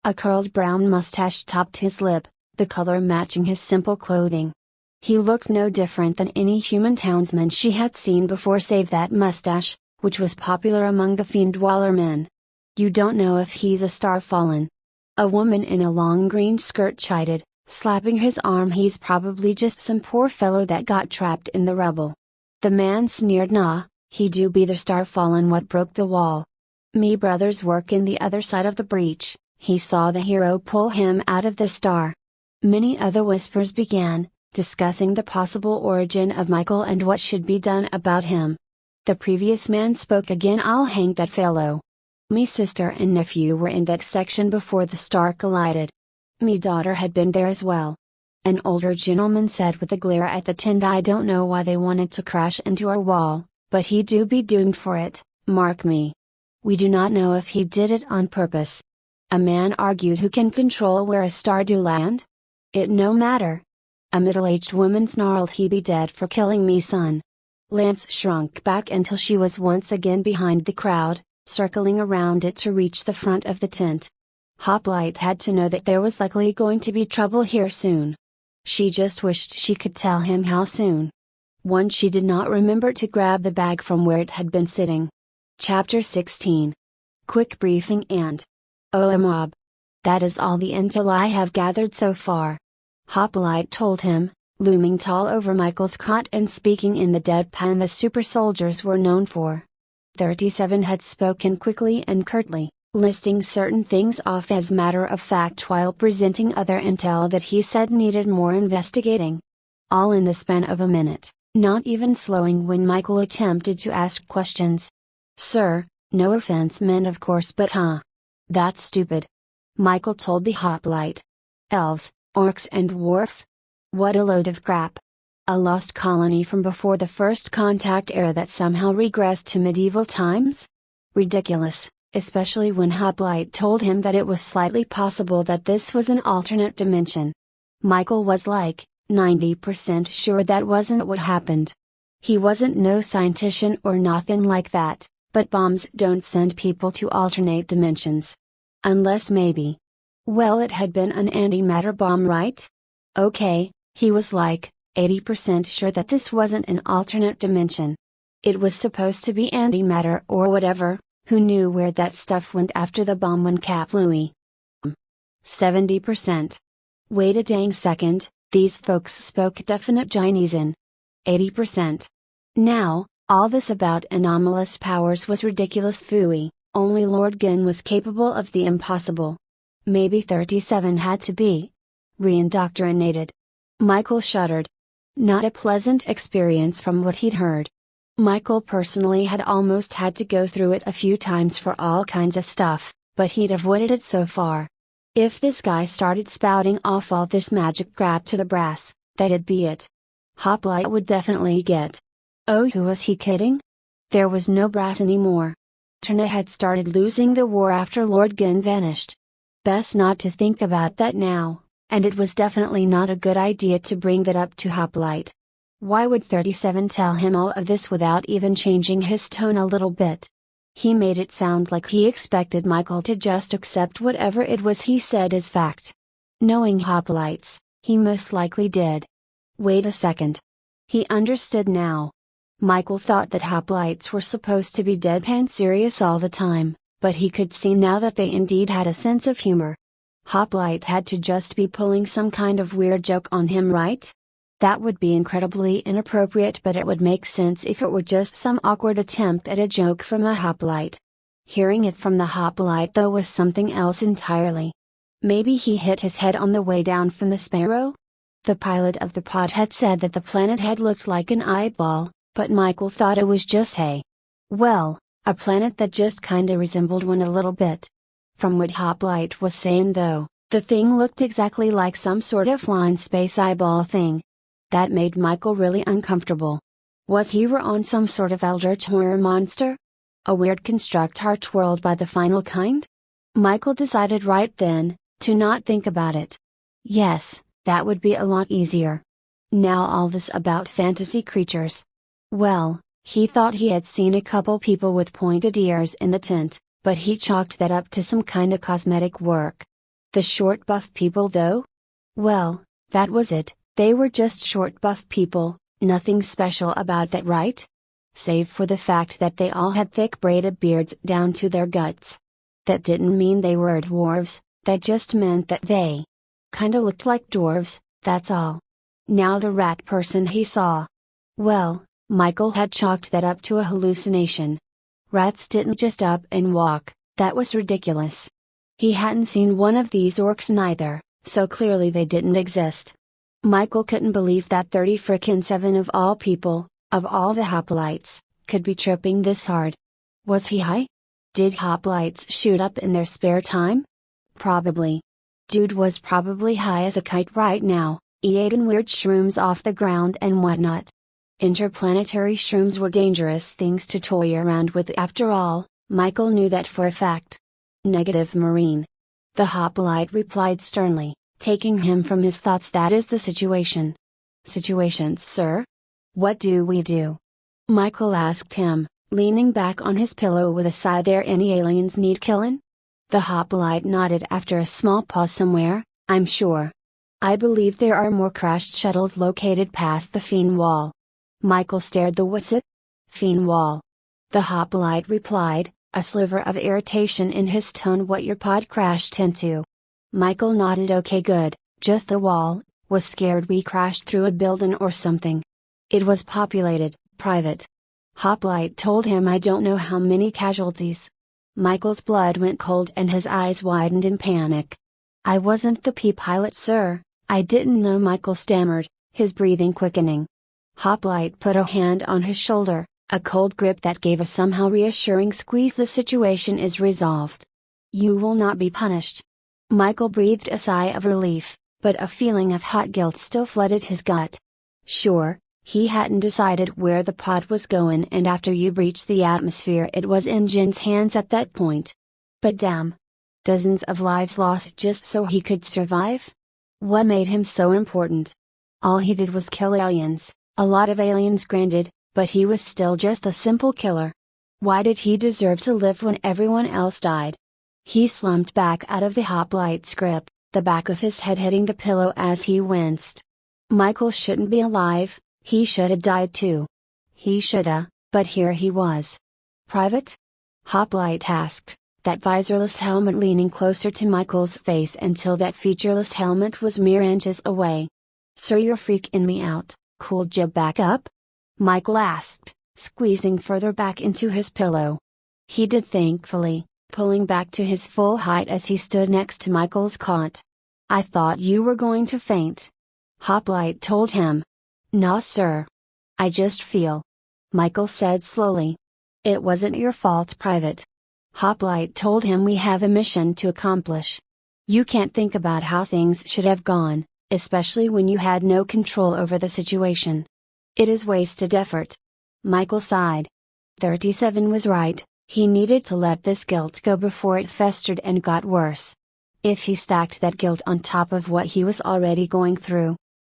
A curled brown mustache topped his lip, the color matching his simple clothing. He looked no different than any human townsman she had seen before save that mustache, which was popular among the Fiendwaller men. "You don't know if he's a star fallen?" a woman in a long green skirt chided, slapping his arm. "He's probably just some poor fellow that got trapped in the rubble." The man sneered. "Nah, he do be the star fallen what broke the wall. Me brother's working the other side of the breach, he saw the hero pull him out of the star." Many other whispers began, discussing the possible origin of Michael and what should be done about him. The previous man spoke again. "I'll hang that fellow. Me sister and nephew were in that section before the star collided. Me daughter had been there as well." An older gentleman said with a glare at the tent. "I don't know why they wanted to crash into our wall, but he do be doomed for it, mark me. We do not know if he did it on purpose." A man argued. "Who can control where a star do land? It no matter." A middle-aged woman snarled. "He be dead for killing me son." Lance shrunk back until she was once again behind the crowd, circling around it to reach the front of the tent. Hoplite had to know that there was likely going to be trouble here soon. She just wished she could tell him how soon. One, she did not remember to grab the bag from where it had been sitting. Chapter 16. Quick briefing and "Oh, mob. That is all the intel I have gathered so far," Hoplite told him, looming tall over Michael's cot and speaking in the deadpan the super soldiers were known for. 37 had spoken quickly and curtly, listing certain things off as matter of fact while presenting other intel that he said needed more investigating. All in the span of a minute, not even slowing when Michael attempted to ask questions. "Sir, no offense meant of course, but that's stupid," Michael told the Hoplite. "Elves, orcs and dwarfs? What a load of crap. A lost colony from before the first contact era that somehow regressed to medieval times? Ridiculous, especially when Hoplite told him that it was slightly possible that this was an alternate dimension. Michael was like, 90% sure that wasn't what happened. He wasn't no scientist or nothing like that, but bombs don't send people to alternate dimensions. Unless maybe. Well, it had been an antimatter bomb, right? Okay, he was like, 80% sure that this wasn't an alternate dimension. It was supposed to be antimatter or whatever. Who knew where that stuff went after the bomb went kaplooey? 70%. Wait a dang second, these folks spoke definite Chinese. 80%. Now, all this about anomalous powers was ridiculous phooey, only Lord Gin was capable of the impossible. Maybe 37 had to be reindoctrinated. Michael shuddered. Not a pleasant experience from what he'd heard. Michael personally had almost had to go through it a few times for all kinds of stuff, but he'd avoided it so far. If this guy started spouting off all this magic crap to the brass, that'd be it. Hoplite would definitely get. Oh, who was he kidding? There was no brass anymore. Trina had started losing the war after Lord Gin vanished. Best not to think about that now, and it was definitely not a good idea to bring that up to Hoplite. Why would 37 tell him all of this without even changing his tone a little bit? He made it sound like he expected Michael to just accept whatever it was he said as fact. Knowing Hoplites, he most likely did. Wait a second. He understood now. Michael thought that Hoplites were supposed to be deadpan serious all the time, but he could see now that they indeed had a sense of humor. Hoplite had to just be pulling some kind of weird joke on him, right? That would be incredibly inappropriate, but it would make sense if it were just some awkward attempt at a joke from a Hoplite. Hearing it from the Hoplite though was something else entirely. Maybe he hit his head on the way down from the Sparrow? The pilot of the pod had said that the planet had looked like an eyeball, but Michael thought it was just a planet that just kinda resembled one a little bit. From what Hoplite was saying though, the thing looked exactly like some sort of flying space eyeball thing. That made Michael really uncomfortable. Was he on some sort of eldritch horror monster? A weird construct twirled by the final kind? Michael decided right then, to not think about it. Yes, that would be a lot easier. Now all this about fantasy creatures. Well, he thought he had seen a couple people with pointed ears in the tent, but he chalked that up to some kinda cosmetic work. The short buff people though? Well, that was it, they were just short buff people, nothing special about that, right? Save for the fact that they all had thick braided beards down to their guts. That didn't mean they were dwarves, that just meant that they kinda looked like dwarves, that's all. Now the rat person he saw. Well, Michael had chalked that up to a hallucination. Rats didn't just up and walk, that was ridiculous. He hadn't seen one of these orcs neither, so clearly they didn't exist. Michael couldn't believe that 37 of all people, of all the hoplites, could be tripping this hard. Was he high? Did hoplites shoot up in their spare time? Probably. Dude was probably high as a kite right now, eating weird shrooms off the ground and whatnot. Interplanetary shrooms were dangerous things to toy around with after all, Michael knew that for a fact. Negative, Marine. The hoplite replied sternly, taking him from his thoughts. That is the situation. Situations, sir? What do we do? Michael asked him, leaning back on his pillow with a sigh. There any aliens need killin'? The hoplite nodded after a small pause. Somewhere, I'm sure. I believe there are more crashed shuttles located past the Fiend Wall. Michael stared. The what's it? Fiend Wall. The hoplite replied, a sliver of irritation in his tone. What your pod crashed into? Michael nodded. Okay, good, just the wall. Was scared we crashed through a building or something. It was populated, private. Hoplite told him. I don't know how many casualties. Michael's blood went cold and his eyes widened in panic. I wasn't the pilot, sir, I didn't know. Michael stammered, his breathing quickening. Hoplite put a hand on his shoulder, a cold grip that gave a somehow reassuring squeeze. The situation is resolved. You will not be punished. Michael breathed a sigh of relief, but a feeling of hot guilt still flooded his gut. Sure, he hadn't decided where the pod was going, and after you breached the atmosphere it was in Jin's hands at that point. But damn. Dozens of lives lost just so he could survive? What made him so important? All he did was kill aliens, a lot of aliens granted, but he was still just a simple killer. Why did he deserve to live when everyone else died? He slumped back out of the hoplite's grip, the back of his head hitting the pillow as he winced. Michael shouldn't be alive, he should have died too. He shoulda, but here he was. Private? Hoplite asked, that visorless helmet leaning closer to Michael's face until that featureless helmet was mere inches away. Sir, you're freaking me out, cooled you back up? Michael asked, squeezing further back into his pillow. He did, thankfully, pulling back to his full height as he stood next to Michael's cot. I thought you were going to faint. Hoplite told him. Nah, sir. I just feel. Michael said slowly. It wasn't your fault, Private. Hoplite told him. We have a mission to accomplish. You can't think about how things should have gone, especially when you had no control over the situation. It is wasted effort. Michael sighed. 37 was right, he needed to let this guilt go before it festered and got worse. If he stacked that guilt on top of what he was already going through,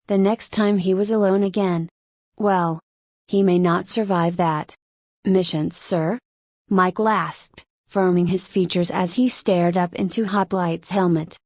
the next time he was alone again, well, he may not survive that. Missions, sir? Michael asked, firming his features as he stared up into Hoplite's helmet.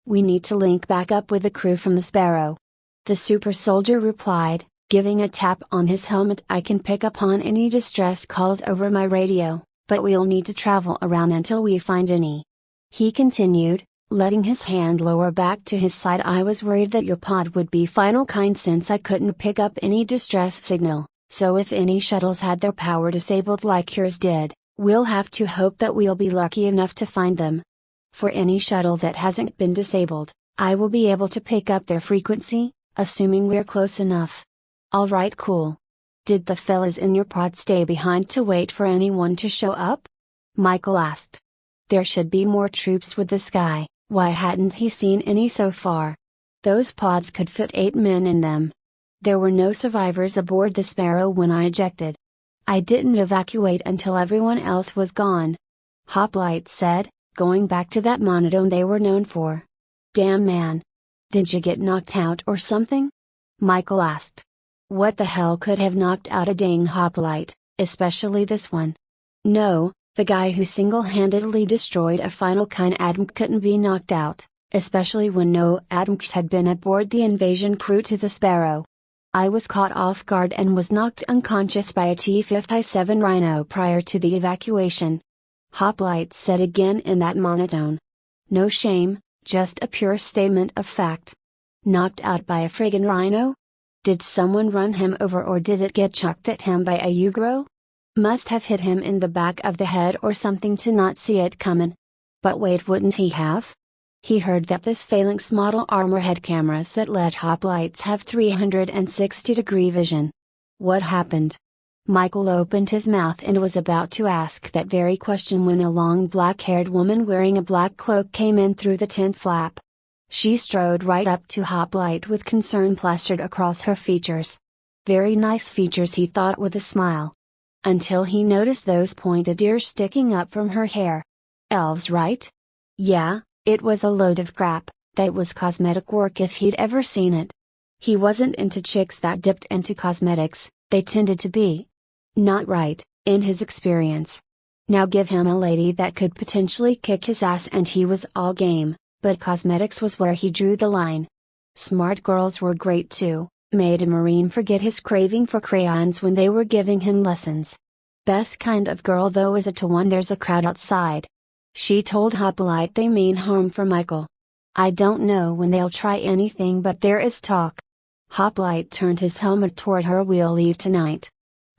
We need to link back up with the crew from the Sparrow. The super soldier replied, giving a tap on his helmet. I can pick up on any distress calls over my radio, but we'll need to travel around until we find any. He continued, letting his hand lower back to his side. I was worried that your pod would be final kind since I couldn't pick up any distress signal, so if any shuttles had their power disabled like yours did, we'll have to hope that we'll be lucky enough to find them. For any shuttle that hasn't been disabled, I will be able to pick up their frequency, assuming we're close enough. Alright, cool. Did the fellas in your pod stay behind to wait for anyone to show up? Michael asked. There should be more troops with this guy, why hadn't he seen any so far? Those pods could fit 8 men in them. There were no survivors aboard the Sparrow when I ejected. I didn't evacuate until everyone else was gone. Hoplite said, going back to that monotone they were known for. Damn man. Did you get knocked out or something? Michael asked. What the hell could have knocked out a dang hoplite, especially this one? No, the guy who single-handedly destroyed a final kind adm couldn't be knocked out, especially when no admks had been aboard the invasion crew to the Sparrow. I was caught off guard and was knocked unconscious by a T-57 Rhino prior to the evacuation. Hoplite said again in that monotone. No shame, just a pure statement of fact. Knocked out by a friggin' Rhino? Did someone run him over or did it get chucked at him by a Ugro? Must have hit him in the back of the head or something to not see it comin'. But wait, wouldn't he have? He heard that this Phalanx model armor had cameras that let hoplites have 360-degree vision. What happened? Michael opened his mouth and was about to ask that very question when a long black-haired woman wearing a black cloak came in through the tent flap. She strode right up to Hoplite with concern plastered across her features. Very nice features, he thought with a smile. Until he noticed those pointed ears sticking up from her hair. Elves, right? Yeah, it was a load of crap. That was cosmetic work if he'd ever seen it. He wasn't into chicks that dipped into cosmetics, they tended to be not right, in his experience. Now give him a lady that could potentially kick his ass and he was all game, but cosmetics was where he drew the line. Smart girls were great too, made a Marine forget his craving for crayons when they were giving him lessons. Best kind of girl though is a to one there's a crowd outside. She told Hoplite they mean harm for Michael. I don't know when they'll try anything but there is talk. Hoplite turned his helmet toward her. We'll leave tonight.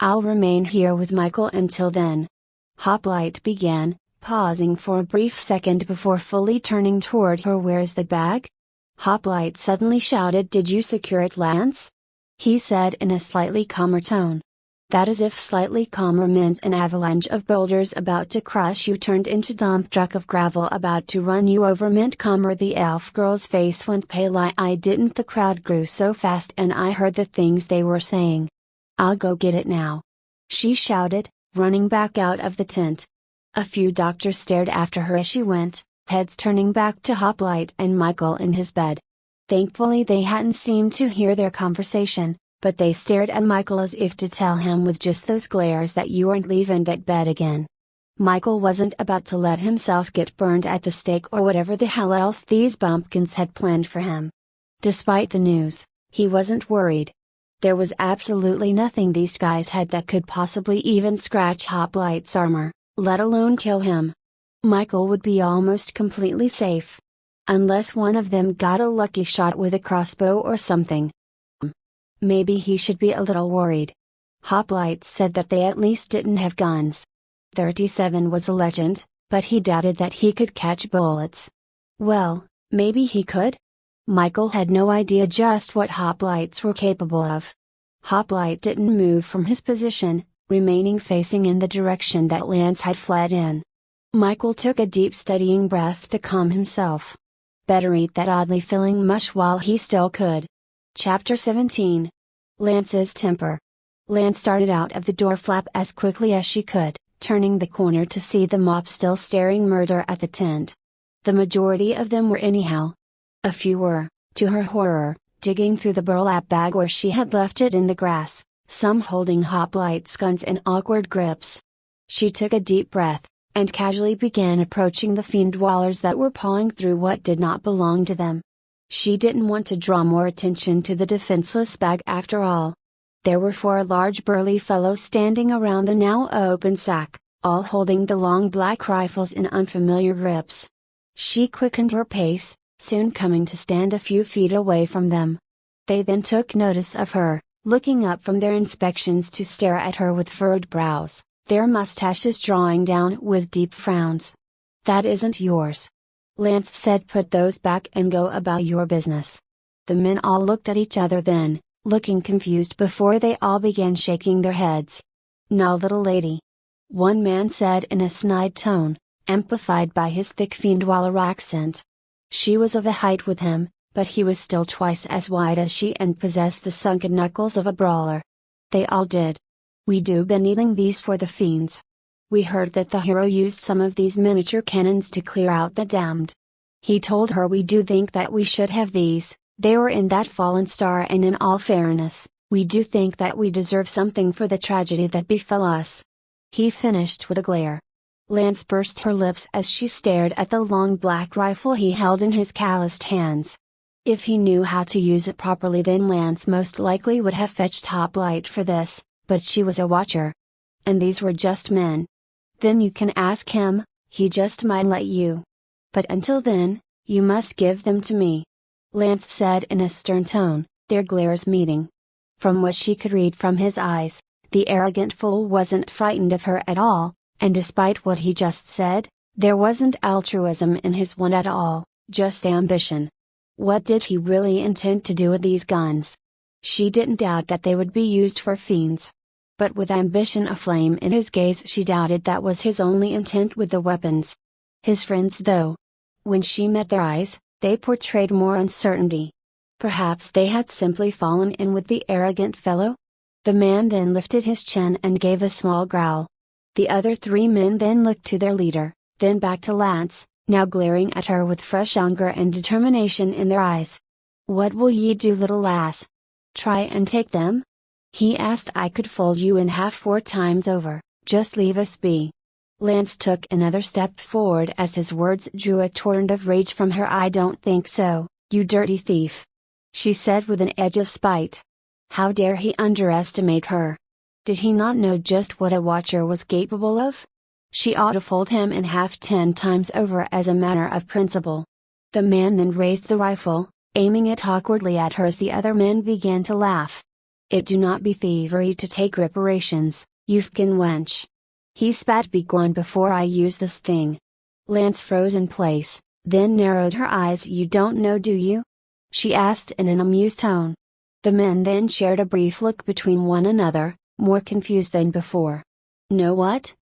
I'll remain here with Michael until then. Hoplite began, pausing for a brief second before fully turning toward her. Where's the bag? Hoplite suddenly shouted. Did you secure it, Lance? He said in a slightly calmer tone. That as if slightly calmer meant an avalanche of boulders about to crush you turned into dump truck of gravel about to run you over meant calmer. The elf girl's face went pale. I didn't. The crowd grew so fast and I heard the things they were saying. I'll go get it now. She shouted, running back out of the tent. A few doctors stared after her as she went, heads turning back to Hoplite and Michael in his bed. Thankfully they hadn't seemed to hear their conversation, but they stared at Michael as if to tell him with just those glares that you aren't leaving that bed again. Michael wasn't about to let himself get burned at the stake or whatever the hell else these bumpkins had planned for him. Despite the news, he wasn't worried. There was absolutely nothing these guys had that could possibly even scratch Hoplite's armor, let alone kill him. Michael would be almost completely safe. Unless one of them got a lucky shot with a crossbow or something. Maybe he should be a little worried. Hoplite said that they at least didn't have guns. 37 was a legend, but he doubted that he could catch bullets. Well, maybe he could? Michael had no idea just what hoplites were capable of. Hoplite didn't move from his position, remaining facing in the direction that Lance had fled in. Michael took a deep steadying breath to calm himself. Better eat that oddly filling mush while he still could. Chapter 17. Lance's temper. Lance started out of the door flap as quickly as she could, turning the corner to see the mob still staring murder at the tent. The majority of them were anyhow. A few were, to her horror, digging through the burlap bag where she had left it in the grass, some holding Hoplite's guns in awkward grips. She took a deep breath, and casually began approaching the fiend dwellers that were pawing through what did not belong to them. She didn't want to draw more attention to the defenseless bag after all. There were 4 large burly fellows standing around the now open sack, all holding the long black rifles in unfamiliar grips. She quickened her pace, soon coming to stand a few feet away from them. They then took notice of her, looking up from their inspections to stare at her with furrowed brows, their mustaches drawing down with deep frowns. That isn't yours. Lance said. Put those back and go about your business. The men all looked at each other then, looking confused before they all began shaking their heads. "No, little lady," one man said in a snide tone, amplified by his thick Fiendwaller accent. She was of a height with him, but he was still twice as wide as she and possessed the sunken knuckles of a brawler. They all did. "We do been needing these for the fiends. We heard that the hero used some of these miniature cannons to clear out the damned. He told her we do think that we should have these, they were in that fallen star, and in all fairness, we do think that we deserve something for the tragedy that befell us." He finished with a glare. Lance pursed her lips as she stared at the long black rifle he held in his calloused hands. If he knew how to use it properly, then Lance most likely would have fetched hoplite for this, but she was a watcher. And these were just men. Then you can ask him, he just might let you. But until then, you must give them to me. Lance said in a stern tone, their glares meeting. From what she could read from his eyes, the arrogant fool wasn't frightened of her at all, and despite what he just said, there wasn't altruism in his one at all, just ambition. What did he really intend to do with these guns? She didn't doubt that they would be used for fiends. But with ambition aflame in his gaze, she doubted that was his only intent with the weapons. His friends, though. When she met their eyes, they portrayed more uncertainty. Perhaps they had simply fallen in with the arrogant fellow? The man then lifted his chin and gave a small growl. The other three men then looked to their leader, then back to Lance, now glaring at her with fresh anger and determination in their eyes. "What will ye do, little lass? Try and take them?" he asked. "I could fold you in half 4 times over, just leave us be." Lance took another step forward as his words drew a torrent of rage from her. "I don't think so, you dirty thief," she said with an edge of spite. How dare he underestimate her? Did he not know just what a watcher was capable of? She ought to fold him in half 10 times over as a matter of principle. The man then raised the rifle, aiming it awkwardly at her as the other men began to laugh. "It do not be thievery to take reparations, you fkin wench," he spat. "Begone before I use this thing." Lance froze in place, then narrowed her eyes. "You don't know, do you?" she asked in an amused tone. The men then shared a brief look between one another, more confused than before. "Know what?"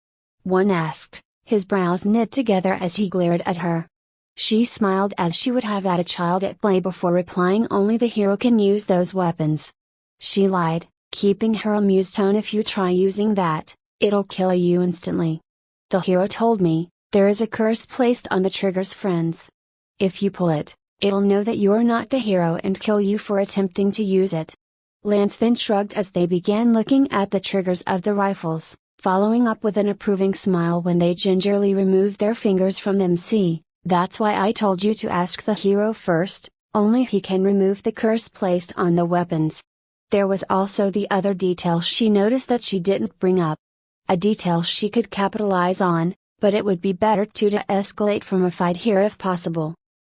one asked, his brows knit together as he glared at her. She smiled as she would have at a child at play before replying, "Only the hero can use those weapons." She lied, keeping her amused tone. "If you try using that, it'll kill you instantly. The hero told me, there is a curse placed on the triggers, friends. If you pull it, it'll know that you're not the hero and kill you for attempting to use it." Lance then shrugged as they began looking at the triggers of the rifles, following up with an approving smile when they gingerly removed their fingers from them. "See, that's why I told you to ask the hero first, only he can remove the curse placed on the weapons." There was also the other detail she noticed that she didn't bring up. A detail she could capitalize on, but it would be better to de-escalate from a fight here if possible.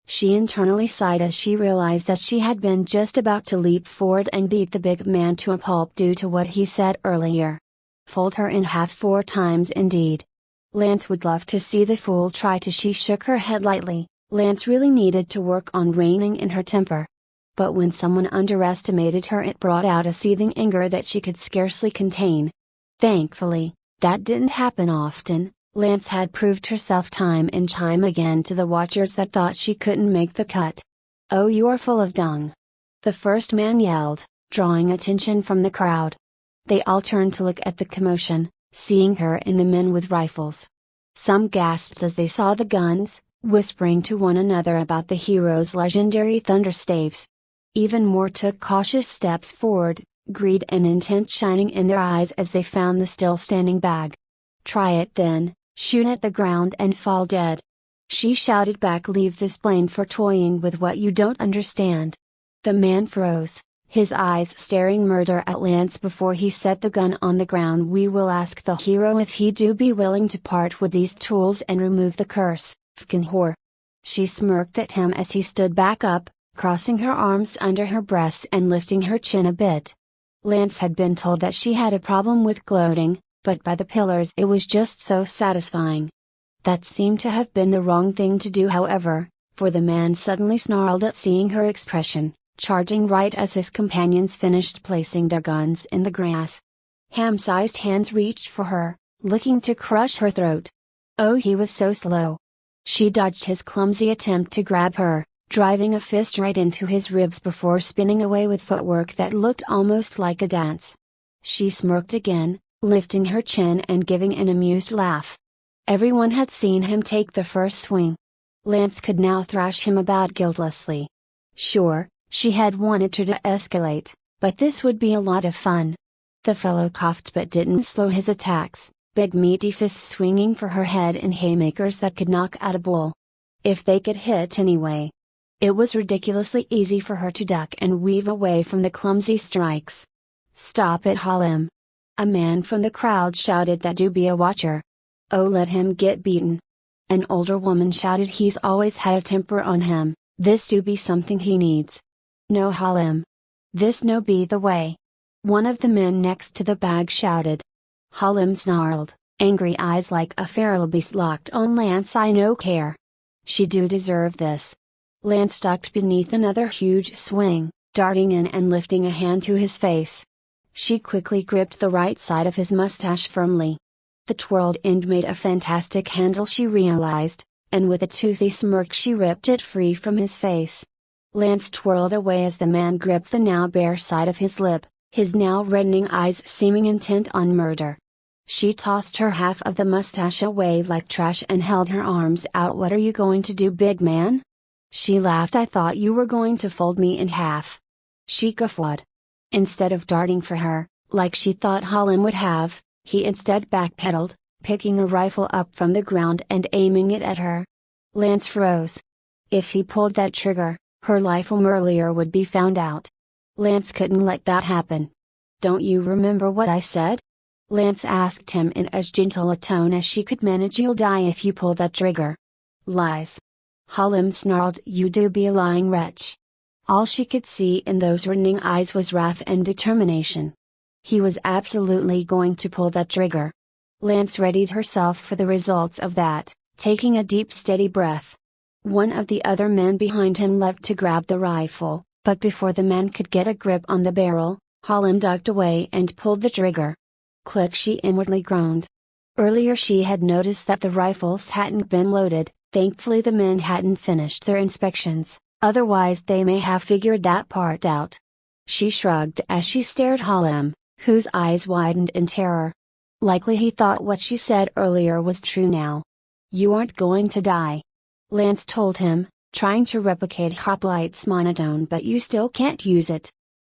She internally sighed as she realized that she had been just about to leap forward and beat the big man to a pulp due to what he said earlier. Fold her in half 4 times indeed. Lance would love to see the fool try to. She shook her head lightly. Lance really needed to work on reining in her temper. But when someone underestimated her, it brought out a seething anger that she could scarcely contain. Thankfully, that didn't happen often. Lance had proved herself time and time again to the watchers that thought she couldn't make the cut. "Oh, you're full of dung!" the first man yelled, drawing attention from the crowd. They all turned to look at the commotion, seeing her and the men with rifles. Some gasped as they saw the guns, whispering to one another about the hero's legendary thunderstaves. Even more took cautious steps forward, greed and intent shining in their eyes as they found the still standing bag. "Try it then, shoot at the ground and fall dead," she shouted back. "Leave this plane for toying with what you don't understand." The man froze, his eyes staring murder at Lance before he set the gun on the ground. "We will ask the hero if he do be willing to part with these tools and remove the curse, fkin whore." She smirked at him as he stood back up, crossing her arms under her breasts and lifting her chin a bit. Lance had been told that she had a problem with gloating, but by the pillars it was just so satisfying. That seemed to have been the wrong thing to do, however, for the man suddenly snarled at seeing her expression, charging right as his companions finished placing their guns in the grass. Ham-sized hands reached for her, looking to crush her throat. Oh, he was so slow. She dodged his clumsy attempt to grab her, driving a fist right into his ribs before spinning away with footwork that looked almost like a dance. She smirked again, lifting her chin and giving an amused laugh. Everyone had seen him take the first swing. Lance could now thrash him about guiltlessly. Sure, she had wanted to de-escalate, but this would be a lot of fun. The fellow coughed but didn't slow his attacks, big meaty fists swinging for her head and haymakers that could knock out a bull. If they could hit anyway. It was ridiculously easy for her to duck and weave away from the clumsy strikes. "Stop it, Halim!" A man from the crowd shouted that do be a watcher. "Oh, let him get beaten." An older woman shouted he's always had a temper on him, this do be something he needs. "No, Halim. This no be the way." One of the men next to the bag shouted. Halim snarled, angry eyes like a feral beast locked on Lance. "I no care. She do deserve this." Lance ducked beneath another huge swing, darting in and lifting a hand to his face. She quickly gripped the right side of his mustache firmly. The twirled end made a fantastic handle, she realized, and with a toothy smirk she ripped it free from his face. Lance twirled away as the man gripped the now bare side of his lip, his now reddening eyes seeming intent on murder. She tossed her half of the mustache away like trash and held her arms out. "What are you going to do, big man?" She laughed. "I thought you were going to fold me in half." She guffawed. Instead of darting for her, like she thought Halim would have, he instead backpedaled, picking a rifle up from the ground and aiming it at her. Lance froze. If he pulled that trigger, her life from earlier would be found out. Lance couldn't let that happen. "Don't you remember what I said?" Lance asked him in as gentle a tone as she could manage. "You'll die if you pull that trigger." "Lies." Halim snarled. "You do be a lying wretch." All she could see in those reddening eyes was wrath and determination. He was absolutely going to pull that trigger. Lance readied herself for the results of that, taking a deep steady breath. One of the other men behind him leapt to grab the rifle, but before the man could get a grip on the barrel, Halim ducked away and pulled the trigger. Click, she inwardly groaned. Earlier she had noticed that the rifles hadn't been loaded. Thankfully the men hadn't finished their inspections, otherwise they may have figured that part out. She shrugged as she stared at Halim, whose eyes widened in terror. Likely he thought what she said earlier was true now. "You aren't going to die," Lance told him, trying to replicate Hoplite's monotone. "But you still can't use it."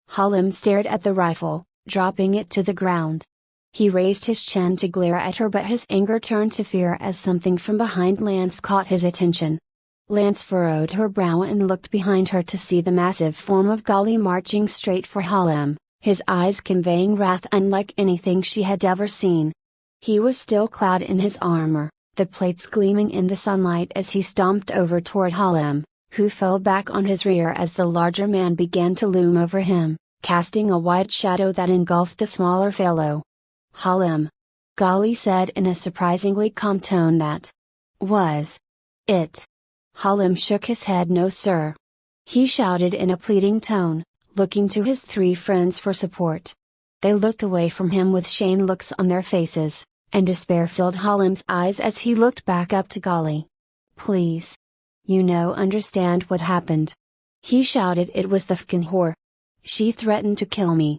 Halim stared at the rifle, dropping it to the ground. He raised his chin to glare at her, but his anger turned to fear as something from behind Lance caught his attention. Lance furrowed her brow and looked behind her to see the massive form of Gali marching straight for Halim, his eyes conveying wrath unlike anything she had ever seen. He was still clad in his armor, the plates gleaming in the sunlight as he stomped over toward Halim, who fell back on his rear as the larger man began to loom over him, casting a wide shadow that engulfed the smaller fellow. "Halim," Gali said in a surprisingly calm tone. "That was it." Halim shook his head. "No sir." He shouted in a pleading tone, looking to his three friends for support. They looked away from him with shamed looks on their faces, and despair filled Halim's eyes as he looked back up to Gali. "Please. Understand what happened." He shouted. "It was the f'kin' whore. She threatened to kill me."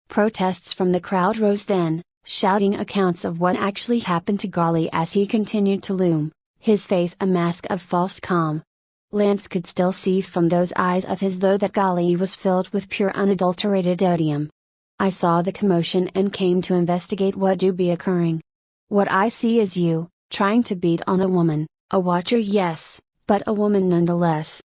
Protests from the crowd rose then, shouting accounts of what actually happened to Gali as he continued to loom, his face a mask of false calm. Lance could still see from those eyes of his though that Gali was filled with pure unadulterated odium. "I saw the commotion and came to investigate what do be occurring. What I see is you, trying to beat on a woman, a watcher yes, but a woman nonetheless.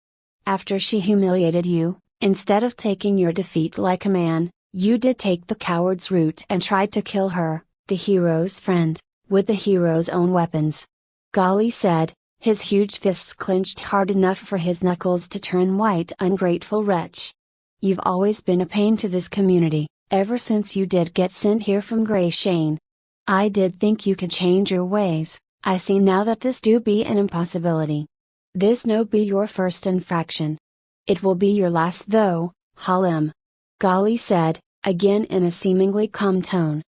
After she humiliated you, instead of taking your defeat like a man, you did take the coward's route and tried to kill her, the hero's friend, with the hero's own weapons." Gali said, his huge fists clenched hard enough for his knuckles to turn white. "Ungrateful wretch. You've always been a pain to this community, ever since you did get sent here from Grey Shane. I did think you could change your ways. I see now that this do be an impossibility. This no be your first infraction. It will be your last though, Halim," Gali said, again in a seemingly calm tone.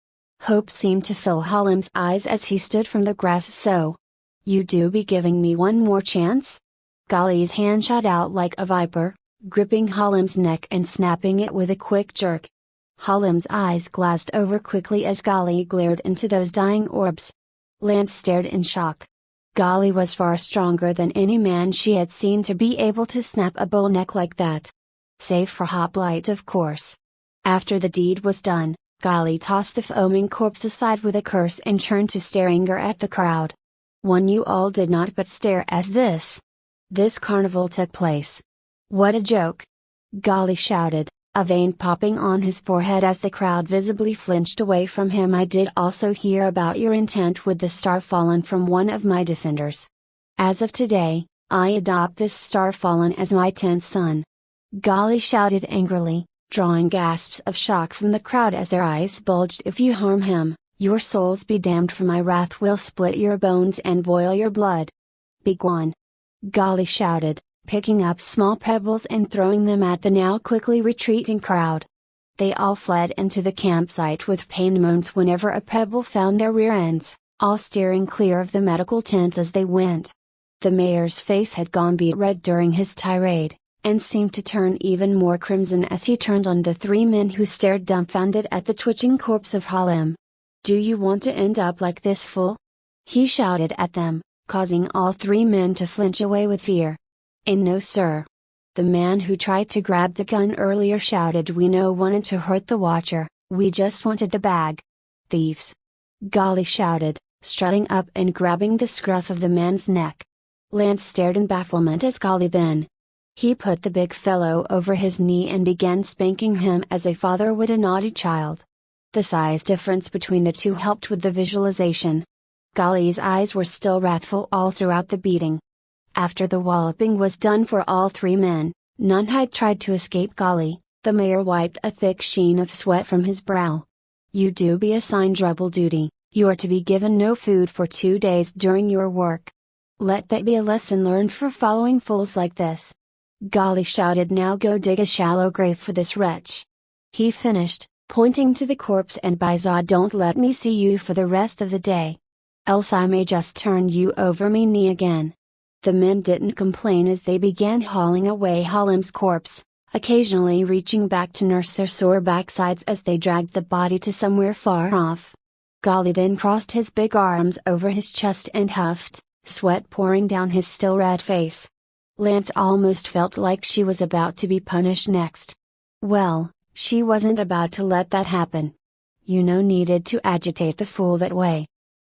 Hope seemed to fill Halim's eyes as he stood from the grass. "So, you do be giving me one more chance?" Gali's hand shot out like a viper, gripping Halim's neck and snapping it with a quick jerk. Halim's eyes glazed over quickly as Gali glared into those dying orbs. Lance stared in shock. Gali was far stronger than any man she had seen to be able to snap a bull neck like that. Save for Hoplite, of course. After the deed was done, Gali tossed the foaming corpse aside with a curse and turned to stare anger at the crowd. One you all did not but stare as this carnival took place. What a joke! Gali shouted, a vein popping on his forehead as the crowd visibly flinched away from him. I did also hear about your intent with the star fallen from one of my defenders. As of today, I adopt this star fallen as my 10th son. Gali shouted angrily, drawing gasps of shock from the crowd as their eyes bulged. If you harm him, your souls be damned, for my wrath will split your bones and boil your blood. Begone! Gali shouted, picking up small pebbles and throwing them at the now quickly retreating crowd. They all fled into the campsite with pained moans whenever a pebble found their rear ends, all steering clear of the medical tent as they went. The mayor's face had gone beet red during his tirade, and seemed to turn even more crimson as he turned on the three men who stared dumbfounded at the twitching corpse of Halim. Do you want to end up like this fool? He shouted at them, causing all three men to flinch away with fear. And no sir. The man who tried to grab the gun earlier shouted, we no wanted to hurt the watcher, we just wanted the bag. Thieves! Gali shouted, strutting up and grabbing the scruff of the man's neck. Lance stared in bafflement as Gali then. He put the big fellow over his knee and began spanking him as a father would a naughty child. The size difference between the two helped with the visualization. Gali's eyes were still wrathful all throughout the beating. After the walloping was done for all three men, none had tried to escape Gali. The mayor wiped a thick sheen of sweat from his brow. You do be assigned double duty, you are to be given no food for 2 days during your work. Let that be a lesson learned for following fools like this. Gali shouted, now go dig a shallow grave for this wretch. He finished, pointing to the corpse, and by Zod, don't let me see you for the rest of the day. Else I may just turn you over me knee again. The men didn't complain as they began hauling away Halim's corpse, occasionally reaching back to nurse their sore backsides as they dragged the body to somewhere far off. Gali then crossed his big arms over his chest and huffed, sweat pouring down his still red face. Lance almost felt like she was about to be punished next. Well, she wasn't about to let that happen. You no needed to agitate the fool that way.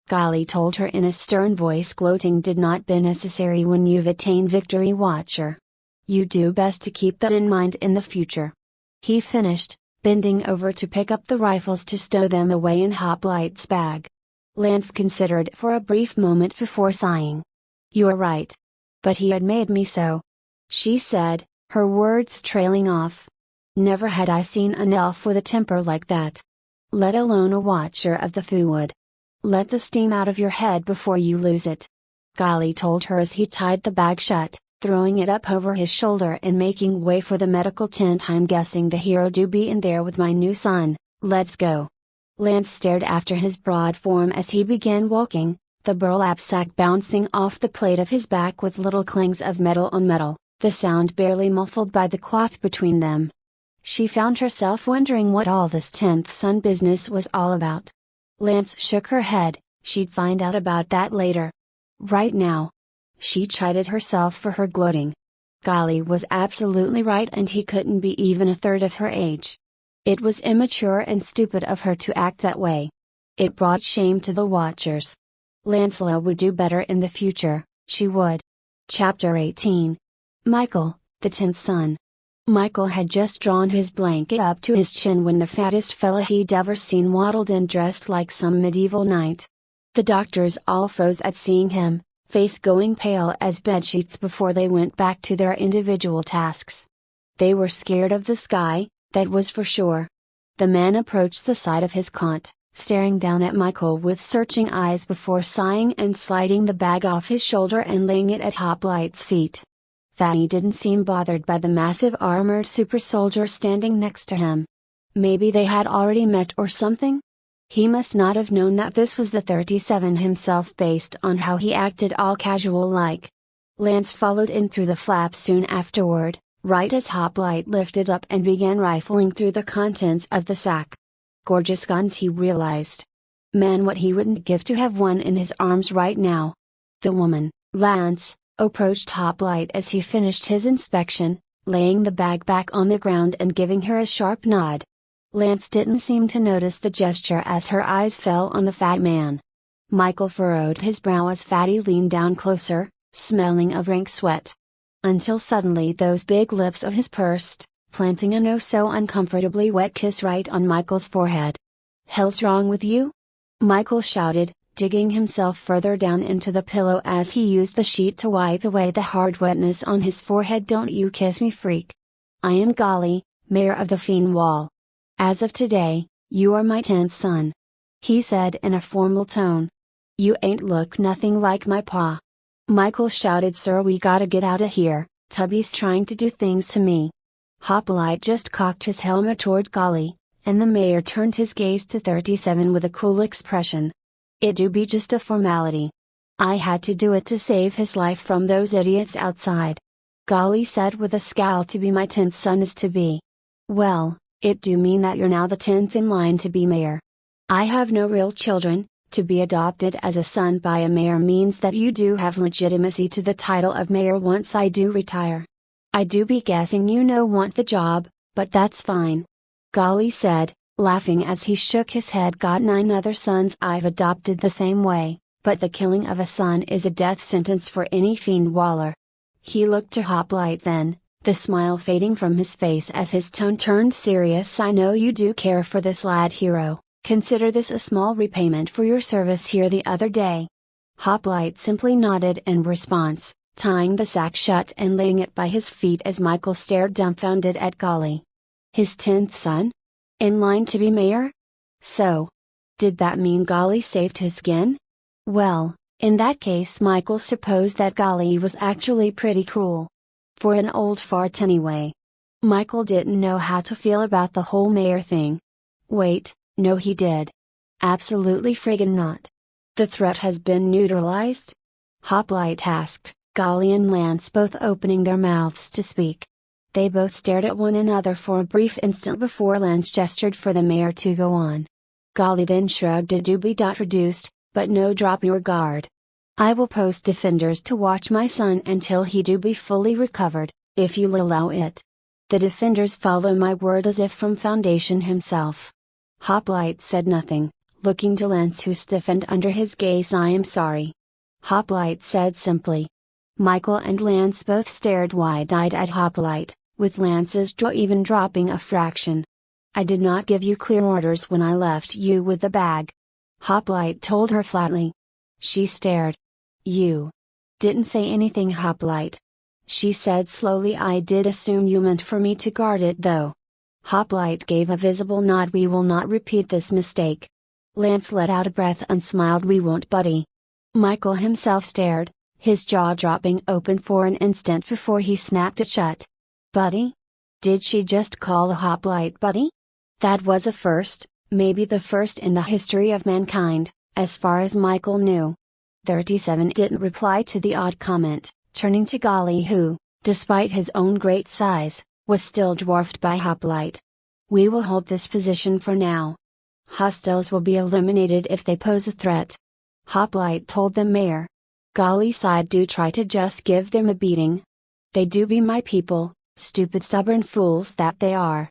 Gali told her in a stern voice. Gloating did not be necessary when you've attained victory, watcher. You do best to keep that in mind in the future. He finished, bending over to pick up the rifles to stow them away in Hoplight's bag. Lance considered for a brief moment before sighing. You are right. But he had made me so. She said, her words trailing off. Never had I seen an elf with a temper like that. Let alone a watcher of the food. Let the steam out of your head before you lose it. Gali told her as he tied the bag shut, throwing it up over his shoulder and making way for the medical tent. I'm guessing the hero do be in there with my new son, let's go. Lance stared after his broad form as he began walking, the burlap sack bouncing off the plate of his back with little clangs of metal on metal, the sound barely muffled by the cloth between them. She found herself wondering what all this 10th son business was all about. Lance shook her head, she'd find out about that later. Right now. She chided herself for her gloating. Gali was absolutely right, and he couldn't be even a third of her age. It was immature and stupid of her to act that way. It brought shame to the watchers. Lancela would do better in the future, she would. Chapter 18. Michael, the 10th son. Michael had just drawn his blanket up to his chin when the fattest fella he'd ever seen waddled in dressed like some medieval knight. The doctors all froze at seeing him, face going pale as bedsheets before they went back to their individual tasks. They were scared of the sky, that was for sure. The man approached the side of his cot, staring down at Michael with searching eyes before sighing and sliding the bag off his shoulder and laying it at Hoplight's feet. Fatty didn't seem bothered by the massive armored super soldier standing next to him. Maybe they had already met or something? He must not have known that this was the 37 himself based on how he acted all casual like. Lance followed in through the flap soon afterward, right as Hoplight lifted up and began rifling through the contents of the sack. Gorgeous guns, he realized. Man, what he wouldn't give to have one in his arms right now. The woman, Lance, approached Hoplight as he finished his inspection, laying the bag back on the ground and giving her a sharp nod. Lance didn't seem to notice the gesture as her eyes fell on the fat man. Michael furrowed his brow as Fatty leaned down closer, smelling of rank sweat. Until suddenly those big lips of his pursed, planting an oh so uncomfortably wet kiss right on Michael's forehead. "Hell's wrong with you?" Michael shouted, digging himself further down into the pillow as he used the sheet to wipe away the hard wetness on his forehead. "Don't you kiss me, freak. I am Golly, mayor of the Fiend Wall. As of today, you are my 10th son," he said in a formal tone. "You ain't look nothing like my pa." Michael shouted, "Sir, we gotta get outta here, Tubby's trying to do things to me." Hoplite just cocked his helmet toward Golly, and the mayor turned his gaze to 37 with a cool expression. "It do be just a formality. I had to do it to save his life from those idiots outside." Golly said with a scowl, "To be my 10th son is to be. Well, it do mean that you're now the 10th in line to be mayor. I have no real children. To be adopted as a son by a mayor means that you do have legitimacy to the title of mayor once I do retire. I do be guessing you no want the job, but that's fine." Golly said, laughing as he shook his head. "Got 9 other sons I've adopted the same way, but the killing of a son is a death sentence for any fiend waller." He looked to Hoplite then, the smile fading from his face as his tone turned serious. "I know you do care for this lad hero. Consider this a small repayment for your service here the other day." Hoplite simply nodded in response, tying the sack shut and laying it by his feet as Michael stared dumbfounded at Golly. His 10th son? In line to be mayor? So, did that mean Golly saved his skin? Well, in that case Michael supposed that Golly was actually pretty cruel. For an old fart anyway. Michael didn't know how to feel about the whole mayor thing. Wait. No, he did. Absolutely friggin' not. The threat has been neutralized? Hoplite asked, Golly and Lance both opening their mouths to speak. They both stared at one another for a brief instant before Lance gestured for the mayor to go on. Golly then shrugged a reduced, but no drop your guard. "I will post defenders to watch my son until he do be fully recovered, if you'll allow it. The defenders follow my word as if from Foundation himself." Hoplite said nothing, looking to Lance, who stiffened under his gaze. "I am sorry." Hoplite said simply. Michael and Lance both stared wide-eyed at Hoplite, with Lance's jaw even dropping a fraction. "I did not give you clear orders when I left you with the bag," Hoplite told her flatly. She stared. "You didn't say anything, Hoplite," she said slowly. "I did assume you meant for me to guard it though." Hoplite gave a visible nod. "We will not repeat this mistake." Lance let out a breath and smiled. "We won't, buddy." Michael himself stared, his jaw dropping open for an instant before he snapped it shut. "Buddy? Did she just call a Hoplite buddy?" That was a first, maybe the first in the history of mankind, as far as Michael knew. 37 didn't reply to the odd comment, turning to Golly, who, despite his own great size, was still dwarfed by Hoplite. "We will hold this position for now. Hostiles will be eliminated if they pose a threat," Hoplite told the mayor. Golly sighed. "Do try to just give them a beating. They do be my people, stupid stubborn fools that they are."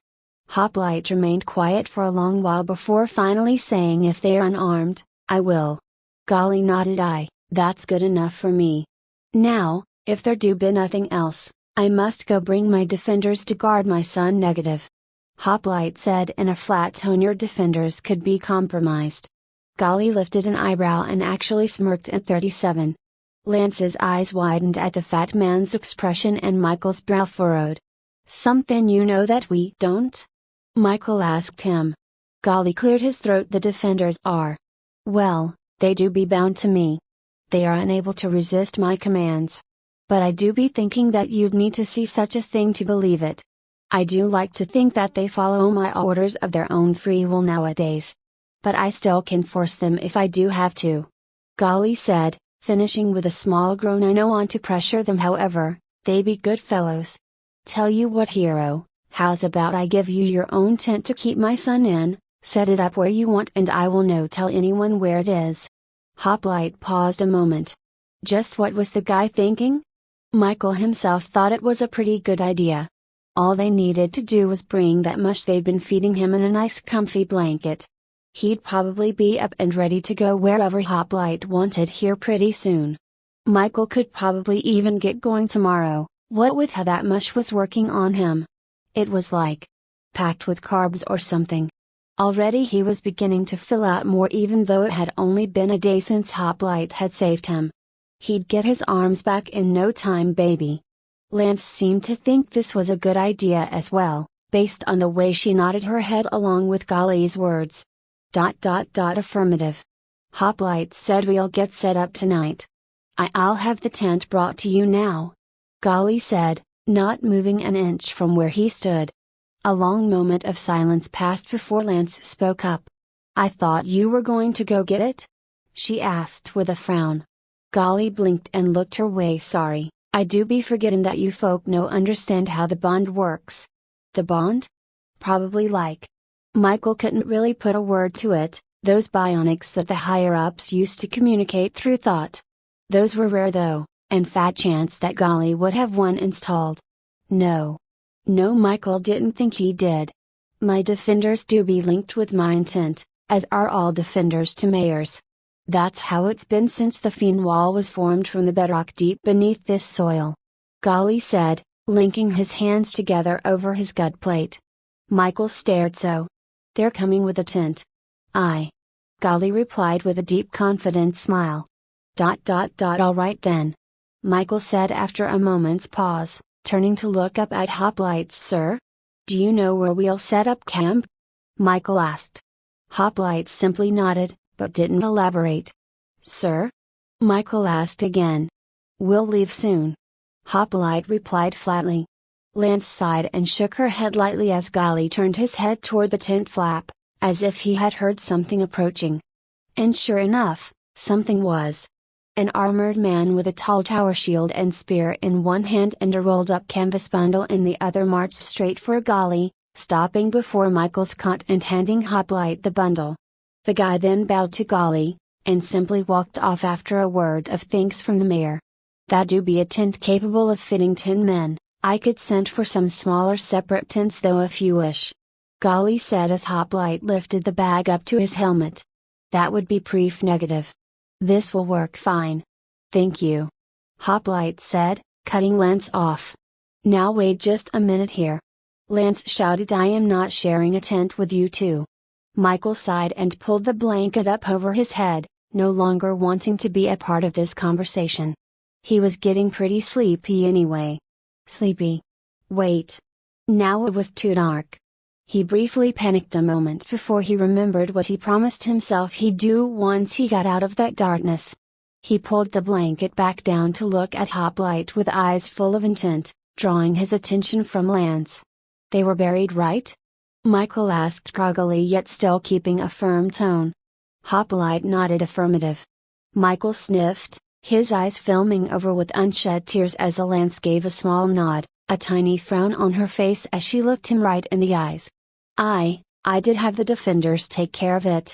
Hoplite remained quiet for a long while before finally saying, "If they are unarmed, I will." Golly nodded. That's good enough for me. Now, if there do be nothing else, I must go bring my defenders to guard my son." Negative. Hoplite said in a flat tone. "Your defenders could be compromised." Golly lifted an eyebrow and actually smirked at 37. Lance's eyes widened at the fat man's expression and Michael's brow furrowed. "Something you know that we don't?" Michael asked him. Golly cleared his throat. "The defenders are. Well, they do be bound to me. They are unable to resist my commands. But I do be thinking that you'd need to see such a thing to believe it. I do like to think that they follow my orders of their own free will nowadays. But I still can force them if I do have to." Golly said, finishing with a small groan. "I no want to pressure them, however, they be good fellows. Tell you what, hero, how's about I give you your own tent to keep my son in, set it up where you want, and I will no tell anyone where it is." Hoplite paused a moment. Just what was the guy thinking? Michael himself thought it was a pretty good idea. All they needed to do was bring that mush they'd been feeding him in a nice comfy blanket. He'd probably be up and ready to go wherever Hoplite wanted here pretty soon. Michael could probably even get going tomorrow, what with how that mush was working on him. It was like packed with carbs or something. Already he was beginning to fill out more even though it had only been a day since Hoplite had saved him. He'd get his arms back in no time, baby. Lance seemed to think this was a good idea as well, based on the way she nodded her head along with Golly's words. Affirmative. Hoplite said we'll get set up tonight. I'll have the tent brought to you now. Golly said, not moving an inch from where he stood. A long moment of silence passed before Lance spoke up. I thought you were going to go get it? She asked with a frown. Golly blinked and looked her way. Sorry, I do be forgetting that you folk no understand how the bond works. The bond? Probably like. Michael couldn't really put a word to it, those bionics that the higher-ups used to communicate through thought. Those were rare though, and fat chance that Golly would have one installed. No, Michael didn't think he did. My defenders do be linked with my intent, as are all defenders to mayors. That's how it's been since the Fiend Wall was formed from the bedrock deep beneath this soil. Golly said, linking his hands together over his gut plate. Michael stared. So they're coming with a tent. Aye. Golly replied with a deep confident smile. All right then. Michael said after a moment's pause, turning to look up at Hoplite. Sir? Do you know where we'll set up camp? Michael asked. Hoplite simply nodded, but didn't elaborate. Sir? Michael asked again. We'll leave soon. Hoplite replied flatly. Lance sighed and shook her head lightly as Golly turned his head toward the tent flap, as if he had heard something approaching. And sure enough, something was. An armored man with a tall tower shield and spear in one hand and a rolled-up canvas bundle in the other marched straight for Golly, stopping before Michael's cot and handing Hoplite the bundle. The guy then bowed to Golly, and simply walked off after a word of thanks from the mayor. That do be a tent capable of fitting 10 men, I could send for some smaller separate tents though if you wish. Golly said as Hoplite lifted the bag up to his helmet. That would be proof negative. This will work fine. Thank you. Hoplite said, cutting Lance off. Now wait just a minute here. Lance shouted. I am not sharing a tent with you two. Michael sighed and pulled the blanket up over his head, no longer wanting to be a part of this conversation. He was getting pretty sleepy anyway. Sleepy. Wait. Now it was too dark. He briefly panicked a moment before he remembered what he promised himself he'd do once he got out of that darkness. He pulled the blanket back down to look at Hoplite with eyes full of intent, drawing his attention from Lance. They were buried, right? Michael asked groggily, yet still keeping a firm tone. Hoplite nodded affirmative. Michael sniffed, his eyes filming over with unshed tears as Lance gave a small nod, a tiny frown on her face as she looked him right in the eyes. I did have the defenders take care of it.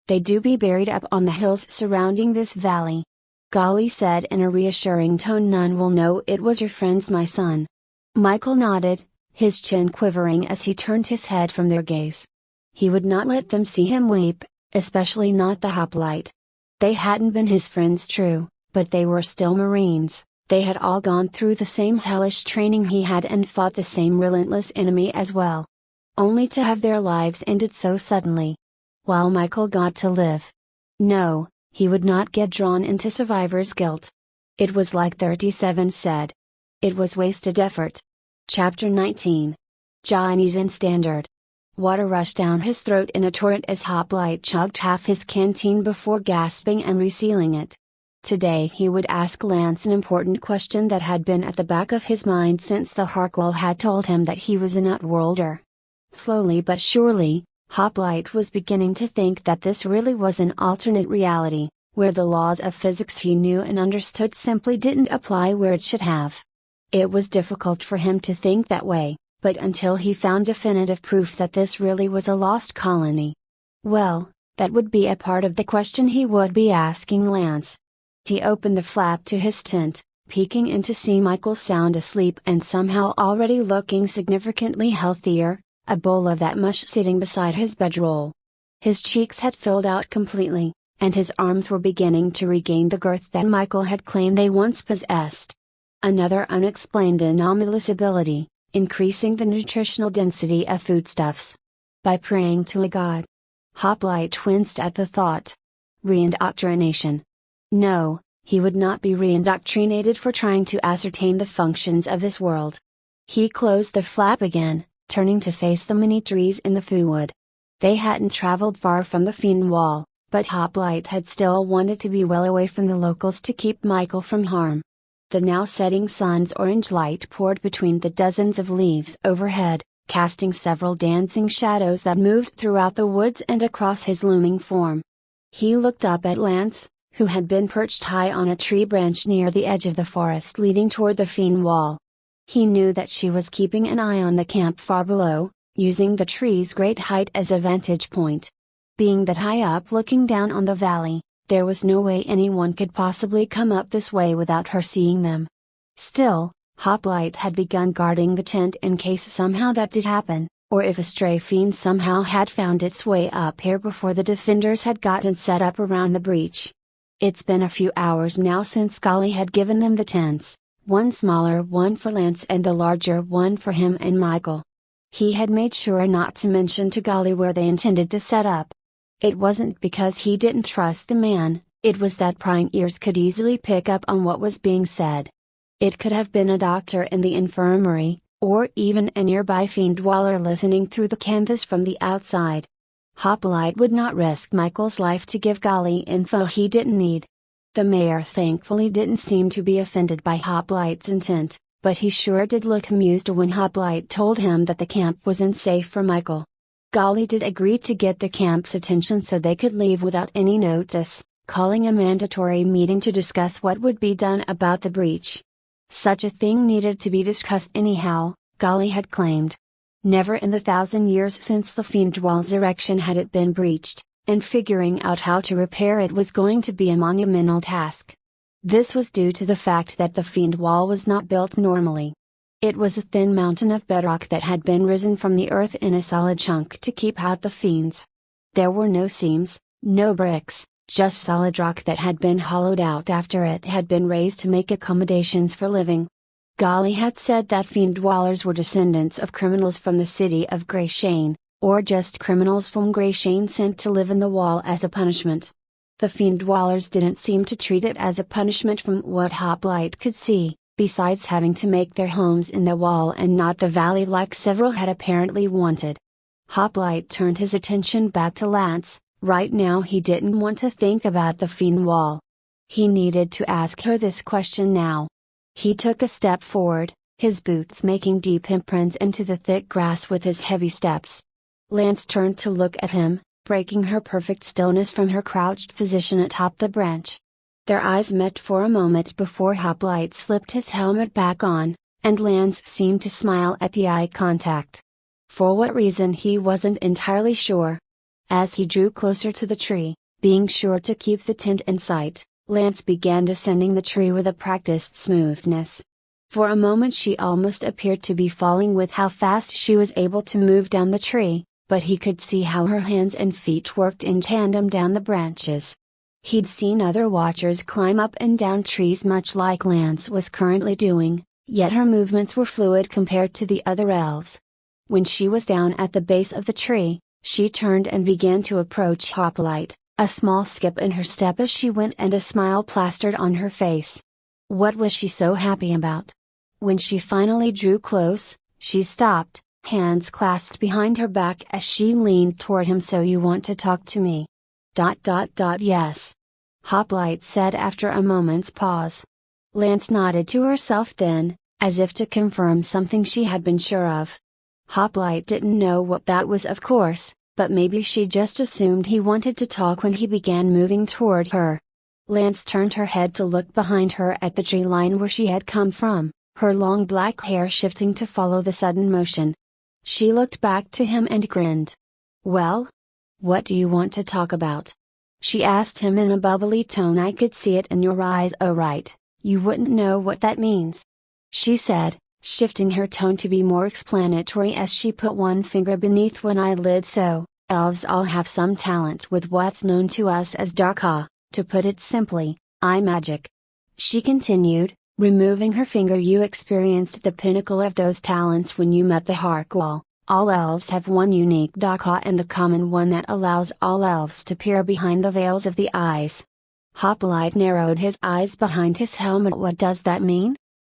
They do be buried up on the hills surrounding this valley. Golly said in a reassuring tone. None will know it was your friends, my son. Michael nodded, his chin quivering as he turned his head from their gaze. He would not let them see him weep, especially not the Hoplite. They hadn't been his friends, true, but they were still Marines. They had all gone through the same hellish training he had and fought the same relentless enemy as well. Only to have their lives ended so suddenly. While Michael got to live. No, he would not get drawn into survivor's guilt. It was like 37 said. It was wasted effort. Chapter 19. Chinese and Standard. Water rushed down his throat in a torrent as Hoplite chugged half his canteen before gasping and resealing it. Today he would ask Lance an important question that had been at the back of his mind since the Harkwell had told him that he was an outworlder. Slowly but surely, Hoplite was beginning to think that this really was an alternate reality, where the laws of physics he knew and understood simply didn't apply where it should have. It was difficult for him to think that way, but until he found definitive proof that this really was a lost colony. Well, that would be a part of the question he would be asking Lance. He opened the flap to his tent, peeking in to see Michael sound asleep and somehow already looking significantly healthier, a bowl of that mush sitting beside his bedroll. His cheeks had filled out completely, and his arms were beginning to regain the girth that Michael had claimed they once possessed. Another unexplained anomalous ability, increasing the nutritional density of foodstuffs. By praying to a god. Hoplite winced at the thought. Reindoctrination. No, he would not be reindoctrinated for trying to ascertain the functions of this world. He closed the flap again, turning to face the many trees in the food. They hadn't traveled far from the fiend wall, but Hoplite had still wanted to be well away from the locals to keep Michael from harm. The now setting sun's orange light poured between the dozens of leaves overhead, casting several dancing shadows that moved throughout the woods and across his looming form. He looked up at Lance, who had been perched high on a tree branch near the edge of the forest leading toward the fiend wall. He knew that she was keeping an eye on the camp far below, using the tree's great height as a vantage point. Being that high up looking down on the valley, there was no way anyone could possibly come up this way without her seeing them. Still, Hoplite had begun guarding the tent in case somehow that did happen, or if a stray fiend somehow had found its way up here before the defenders had gotten set up around the breach. It's been a few hours now since Golly had given them the tents, one smaller one for Lance and the larger one for him and Michael. He had made sure not to mention to Golly where they intended to set up. It wasn't because he didn't trust the man, it was that prying ears could easily pick up on what was being said. It could have been a doctor in the infirmary, or even a nearby fiend dweller listening through the canvas from the outside. Hoplite would not risk Michael's life to give Golly info he didn't need. The mayor thankfully didn't seem to be offended by Hoplite's intent, but he sure did look amused when Hoplite told him that the camp wasn't safe for Michael. Golly did agree to get the camp's attention so they could leave without any notice, calling a mandatory meeting to discuss what would be done about the breach. Such a thing needed to be discussed anyhow, Golly had claimed. Never in the 1,000 years since the fiend wall's erection had it been breached, and figuring out how to repair it was going to be a monumental task. This was due to the fact that the fiend wall was not built normally. It was a thin mountain of bedrock that had been risen from the earth in a solid chunk to keep out the fiends. There were no seams, no bricks, just solid rock that had been hollowed out after it had been raised to make accommodations for living. Golly had said that fiend dwellers were descendants of criminals from the city of Greyshane, or just criminals from Greyshane sent to live in the wall as a punishment. The fiend dwellers didn't seem to treat it as a punishment from what Hoplite could see, besides having to make their homes in the wall and not the valley like several had apparently wanted. Hoplite turned his attention back to Lance. Right now he didn't want to think about the fiend wall. He needed to ask her this question now. He took a step forward, his boots making deep imprints into the thick grass with his heavy steps. Lance turned to look at him, breaking her perfect stillness from her crouched position atop the branch. Their eyes met for a moment before Hoplite slipped his helmet back on, and Lance seemed to smile at the eye contact. For what reason he wasn't entirely sure. As he drew closer to the tree, being sure to keep the tent in sight, Lance began descending the tree with a practiced smoothness. For a moment she almost appeared to be falling with how fast she was able to move down the tree, but he could see how her hands and feet worked in tandem down the branches. He'd seen other watchers climb up and down trees much like Lance was currently doing, yet her movements were fluid compared to the other elves. When she was down at the base of the tree, she turned and began to approach Hoplite, a small skip in her step as she went and a smile plastered on her face. What was she so happy about? When she finally drew close, she stopped, hands clasped behind her back as she leaned toward him. "So you want to talk to me?" Yes. Hoplite said after a moment's pause. Lance nodded to herself then, as if to confirm something she had been sure of. Hoplite didn't know what that was, of course, but maybe she just assumed he wanted to talk when he began moving toward her. Lance turned her head to look behind her at the tree line where she had come from, her long black hair shifting to follow the sudden motion. She looked back to him and grinned. "Well? What do you want to talk about?" she asked him in a bubbly tone. "I could see it in your eyes, oh right, You wouldn't know what that means," she said, shifting her tone to be more explanatory as she put one finger beneath one eyelid. "So, elves all have some talent with what's known to us as Daka, to put it simply, eye magic," she continued, removing her finger. "You experienced the pinnacle of those talents when you met the Harkwall. All elves have one unique Daka, and the common one that allows all elves to peer behind the veils of the eyes." Hoplite narrowed his eyes behind his helmet. "What does that mean?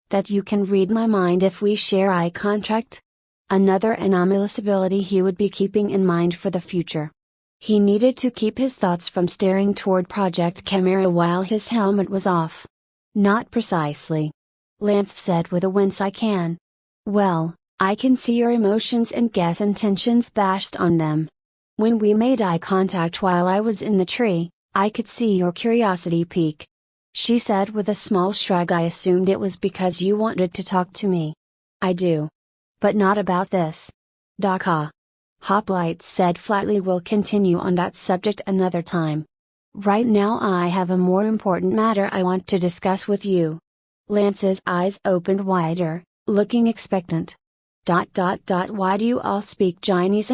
That you can read my mind if we share eye contact?" Another anomalous ability he would be keeping in mind for the future. He needed to keep his thoughts from staring toward Project Chimera while his helmet was off. "Not precisely," Lance said with a wince. "I can. Well, I can see your emotions and guess intentions based on them. When we made eye contact while I was in the tree, I could see your curiosity peak," she said with a small shrug. "I assumed it was because you wanted to talk to me." "I do. But not about this. Daka," Hoplite said flatly. "We'll continue on that subject another time. Right now I have a more important matter I want to discuss with you." Lance's eyes opened wider, looking expectant. Why do you all speak Chinese?"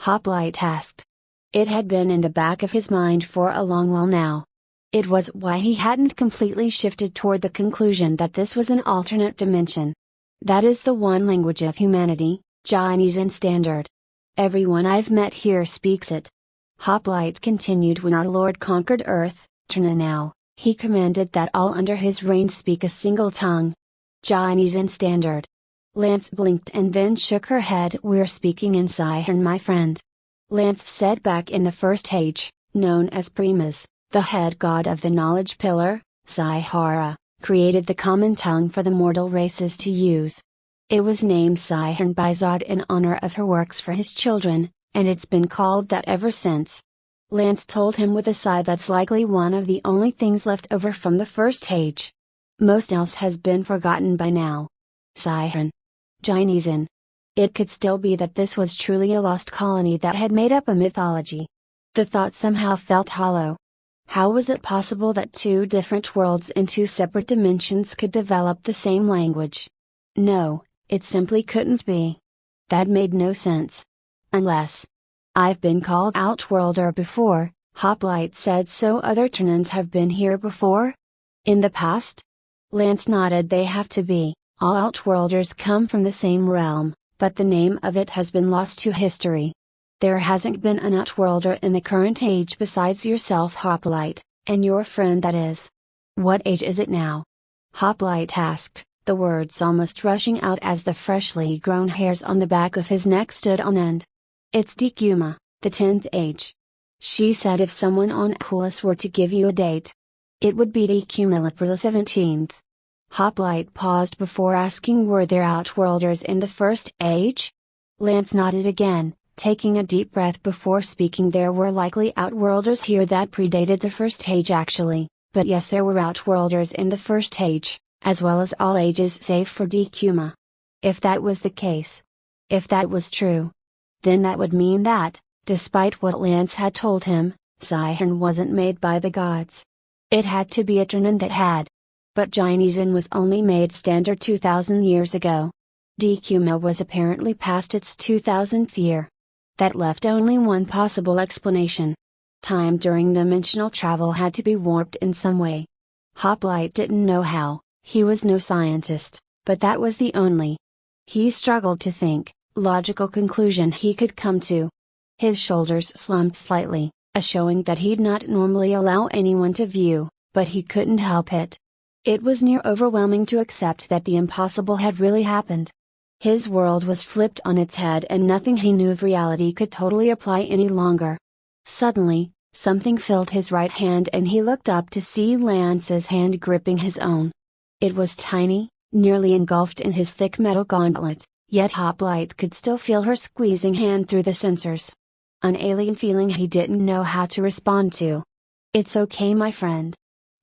Hoplite asked. It had been in the back of his mind for a long while now. It was why he hadn't completely shifted toward the conclusion that this was an alternate dimension. "That is the one language of humanity, Chinese and Standard. Everyone I've met here speaks it." Hoplite continued. "When our Lord conquered Earth, Ternanau, he commanded that all under his reign speak a single tongue. Chinese and Standard." Lance blinked and then shook her head. "We're speaking in Siren, my friend." Lance said. "Back in the first age, known as Primas, the head god of the knowledge pillar, Sihara, created the common tongue for the mortal races to use. It was named Siren by Zod in honor of her works for his children, and it's been called that ever since." Lance told him with a sigh. "That's likely one of the only things left over from the first age. Most else has been forgotten by now. Siren. Chinese. It could still be that this was truly a lost colony that had made up a mythology." The thought somehow felt hollow. How was it possible that two different worlds in two separate dimensions could develop the same language? No, it simply couldn't be. That made no sense. Unless. "I've been called Outworlder before," Hoplite said. "So other Ternans have been here before?" "In the past?" Lance nodded. "They have to be. All Outworlders come from the same realm, but the name of it has been lost to history. There hasn't been an Outworlder in the current age besides yourself, Hoplite, and your friend, that is." "What age is it now?" Hoplite asked, the words almost rushing out as the freshly grown hairs on the back of his neck stood on end. "It's Dekuma, the 10th age," she said. "If someone on Kulis were to give you a date, it would be Dekuma April the 17th. Hoplite paused before asking, "Were there Outworlders in the first age?" Lance nodded again, taking a deep breath before speaking. "There were likely Outworlders here that predated the first age actually, but yes, there were Outworlders in the first age, as well as all ages save for Dekuma." If that was the case, if that was true, then that would mean that, despite what Lance had told him, Siren wasn't made by the gods. It had to be a Ternan that had. But Chinese was only made standard 2000 years ago. Dekuma was apparently past its 2000th year. That left only one possible explanation. Time during dimensional travel had to be warped in some way. Hoplite didn't know how, he was no scientist, but that was the only. He struggled to think, logical conclusion he could come to. His shoulders slumped slightly, a showing that he'd not normally allow anyone to view, but he couldn't help it. It was near overwhelming to accept that the impossible had really happened. His world was flipped on its head and nothing he knew of reality could totally apply any longer. Suddenly, something filled his right hand and he looked up to see Lance's hand gripping his own. It was tiny, nearly engulfed in his thick metal gauntlet, yet Hoplite could still feel her squeezing hand through the sensors. An alien feeling he didn't know how to respond to. "It's okay, my friend,"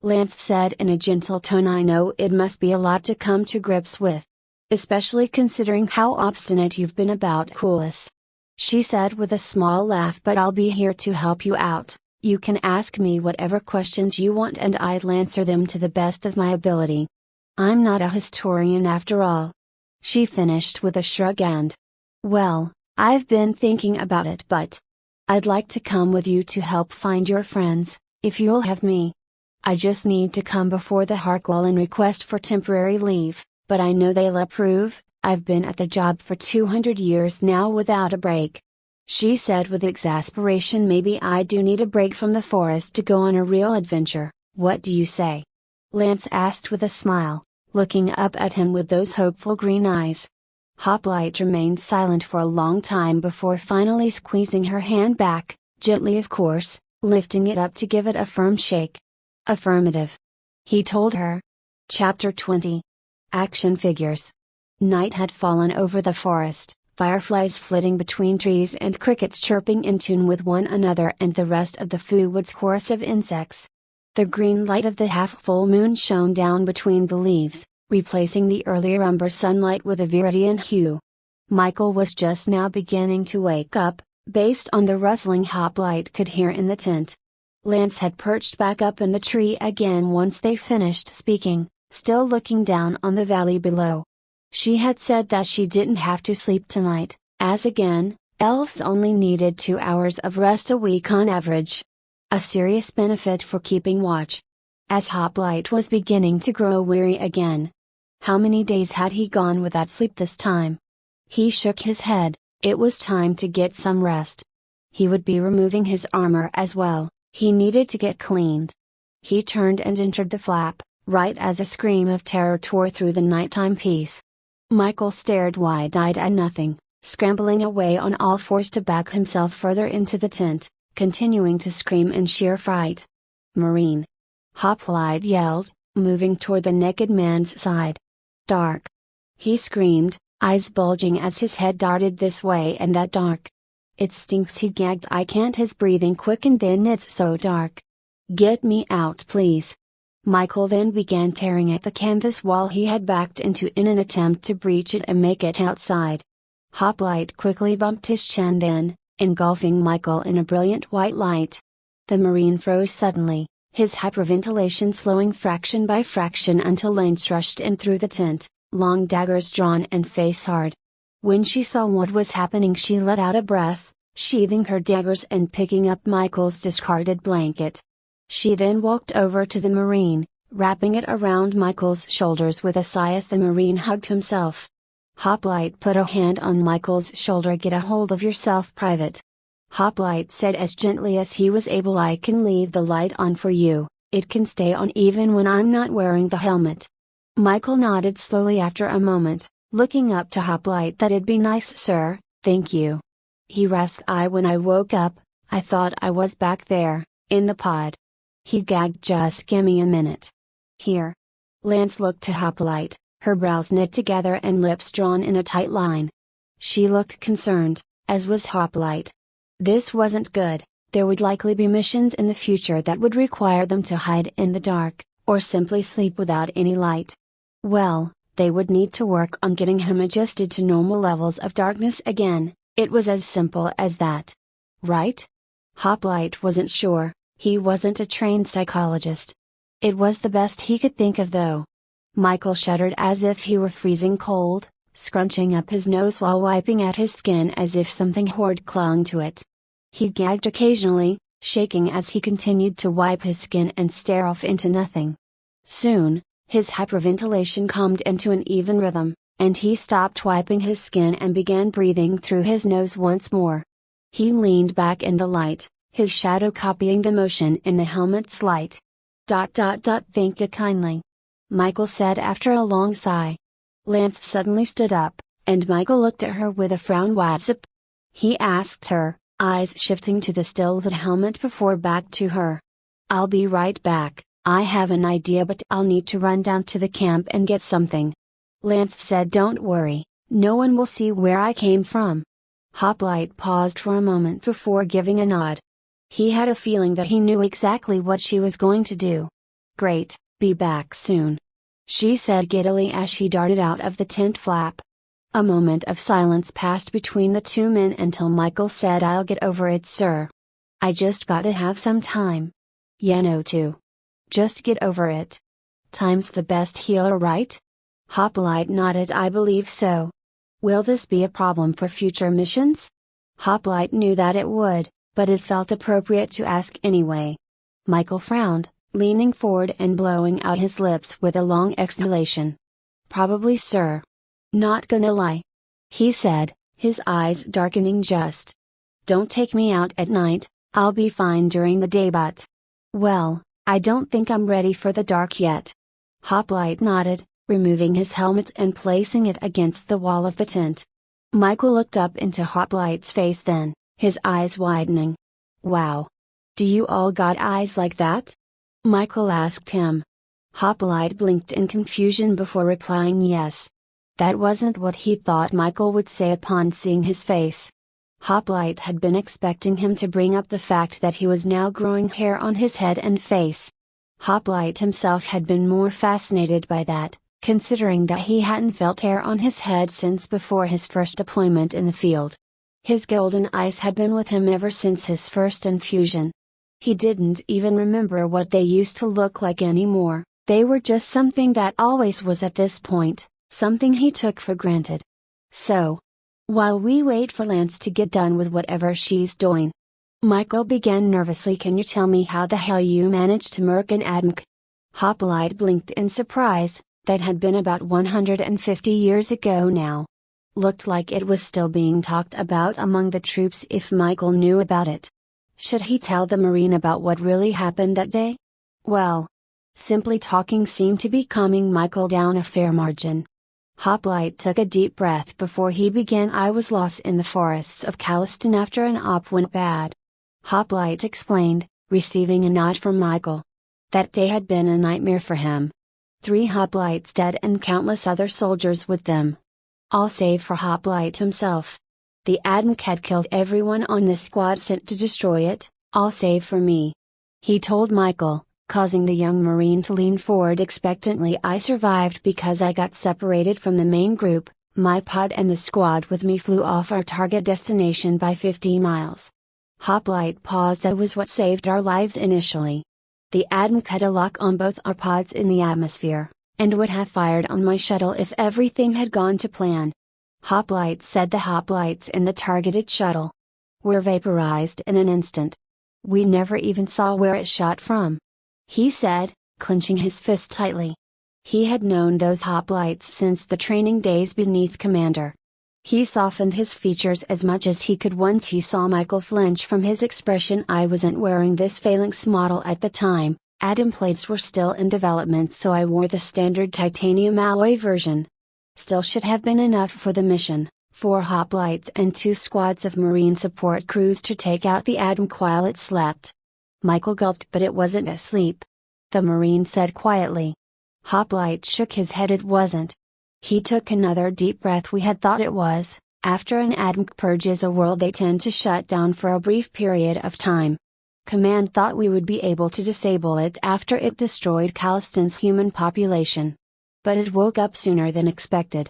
Lance said in a gentle tone. "I know it must be a lot to come to grips with. Especially considering how obstinate you've been about Kulis," she said with a small laugh. "But I'll be here to help you out, You can ask me whatever questions you want and I'll answer them to the best of my ability. I'm not a historian after all." She finished with a shrug and, "Well, I've been thinking about it, but I'd like to come with you to help find your friends, if you'll have me. I just need to come before the Harkwell and request for temporary leave, but I know they'll approve. I've been at the job for 200 years now without a break." She said with exasperation, "Maybe I do need a break from the forest to go on a real adventure. What do you say?" Lance asked with a smile, looking up at him with those hopeful green eyes. Hoplite remained silent for a long time before finally squeezing her hand back, gently of course, lifting it up to give it a firm shake. "Affirmative," he told her. Chapter 20. Action Figures. Night had fallen over the forest, fireflies flitting between trees and crickets chirping in tune with one another and the rest of the Wood's chorus of insects. The green light of the half-full moon shone down between the leaves, replacing the earlier umber sunlight with a viridian hue. Michael was just now beginning to wake up, based on the rustling Hoplite could hear in the tent. Lance had perched back up in the tree again once they finished speaking, still looking down on the valley below. She had said that she didn't have to sleep tonight, as again, elves only needed 2 hours of rest a week on average. A serious benefit for keeping watch. As Hoplite was beginning to grow weary again. How many days had he gone without sleep this time? He shook his head. It was time to get some rest. He would be removing his armor as well. He needed to get cleaned. He turned and entered the flap, right as a scream of terror tore through the nighttime peace. Michael stared wide-eyed at nothing, scrambling away on all fours to back himself further into the tent, continuing to scream in sheer fright. "Marine!" Hoplite yelled, moving toward the naked man's side. "Dark!" he screamed, eyes bulging as his head darted this way and that. "Dark! It stinks," he gagged. "I can't." His breathing quickened. "Then it's so dark. Get me out, please." Michael then began tearing at the canvas wall he had backed into in an attempt to breach it and make it outside. Hoplite quickly bumped his chin, then, engulfing Michael in a brilliant white light. The Marine froze suddenly, his hyperventilation slowing fraction by fraction until Lance rushed in through the tent, long daggers drawn and face hard. When she saw what was happening, she let out a breath, sheathing her daggers and picking up Michael's discarded blanket. She then walked over to the Marine, wrapping it around Michael's shoulders with a sigh as the Marine hugged himself. Hoplite put a hand on Michael's shoulder. "Get a hold of yourself, Private," Hoplite said as gently as he was able. "I can leave the light on for you, it can stay on even when I'm not wearing the helmet." Michael nodded slowly after a moment, looking up to Hoplite. "That'd be nice, sir, thank you." He rasped. When I woke up, I thought I was back there, in the pod." He gagged. "Just gimme a minute." "Here." Lance looked to Hoplite, her brows knit together and lips drawn in a tight line. She looked concerned, as was Hoplite. This wasn't good. There would likely be missions in the future that would require them to hide in the dark, or simply sleep without any light. Well, they would need to work on getting him adjusted to normal levels of darkness again. It was as simple as that. Right? Hoplite wasn't sure. He wasn't a trained psychologist. It was the best he could think of, though. Michael shuddered as if he were freezing cold, scrunching up his nose while wiping at his skin as if something horrid clung to it. He gagged occasionally, shaking as he continued to wipe his skin and stare off into nothing. Soon, his hyperventilation calmed into an even rhythm, and he stopped wiping his skin and began breathing through his nose once more. He leaned back in the light, his shadow copying the motion in the helmet's light. Thank you kindly," Michael said after a long sigh. Lance suddenly stood up, and Michael looked at her with a frown. "What's up?" he asked her, eyes shifting to the still lit helmet before back to her. "I'll be right back. I have an idea, but I'll need to run down to the camp and get something." Lance said. "Don't worry, no one will see where I came from." Hoplite paused for a moment before giving a nod. He had a feeling that he knew exactly what she was going to do. "Great, be back soon," she said giddily as she darted out of the tent flap. A moment of silence passed between the two men until Michael said, "I'll get over it, sir." I just gotta have some time. Yeah, no too. Just get over it. Time's the best healer, right? Hoplite nodded. I believe so. Will this be a problem for future missions? Hoplite knew that it would, but it felt appropriate to ask anyway. Michael frowned, leaning forward and blowing out his lips with a long exhalation. Probably, sir. Not gonna lie. He said, his eyes darkening just. Don't take me out at night, I'll be fine during the day, but. Well, I don't think I'm ready for the dark yet. Hoplite nodded, removing his helmet and placing it against the wall of the tent. Michael looked up into Hoplite's face then, his eyes widening. Wow. Do you all got eyes like that? Michael asked him. Hoplite blinked in confusion before replying yes. That wasn't what he thought Michael would say upon seeing his face. Hoplite had been expecting him to bring up the fact that he was now growing hair on his head and face. Hoplite himself had been more fascinated by that, considering that he hadn't felt hair on his head since before his first deployment in the field. His golden eyes had been with him ever since his first infusion. He didn't even remember what they used to look like anymore, they were just something that always was at this point, something he took for granted. So, while we wait for Lance to get done with whatever she's doing, Michael began nervously. Can you tell me how the hell you managed to murk an Admk? Hoplite blinked in surprise, that had been about 150 years ago now. Looked like it was still being talked about among the troops if Michael knew about it. Should he tell the Marine about what really happened that day? Well, simply talking seemed to be calming Michael down a fair margin. Hoplite took a deep breath before he began. I was lost in the forests of Caliston after an op went bad. Hoplite explained, receiving a nod from Michael. That day had been a nightmare for him. 3 hoplites dead and countless other soldiers with them. All save for Hoplite himself. The Admk had killed everyone on the squad sent to destroy it, all save for me. He told Michael, causing the young Marine to lean forward expectantly. I survived because I got separated from the main group. My pod and the squad with me flew off our target destination by 50 miles. Hoplite paused. That was what saved our lives initially. The Admk had a lock on both our pods in the atmosphere, and would have fired on my shuttle if everything had gone to plan. Hoplite said. The hoplites in the targeted shuttle were vaporized in an instant. We never even saw where it shot from. He said, clenching his fist tightly. He had known those hoplites since the training days beneath Commander. He softened his features as much as he could once he saw Michael flinch from his expression. I wasn't wearing this phalanx model at the time. Atom plates were still in development, so I wore the standard titanium alloy version. Still should have been enough for the mission, 4 hoplites and 2 squads of Marine support crews to take out the Admk while it slept. Michael gulped. But it wasn't asleep. The Marine said quietly. Hoplite shook his head. It wasn't. He took another deep breath. We had thought it was. After an Admk purges a world, they tend to shut down for a brief period of time. Command thought we would be able to disable it after it destroyed Caliston's human population. But it woke up sooner than expected.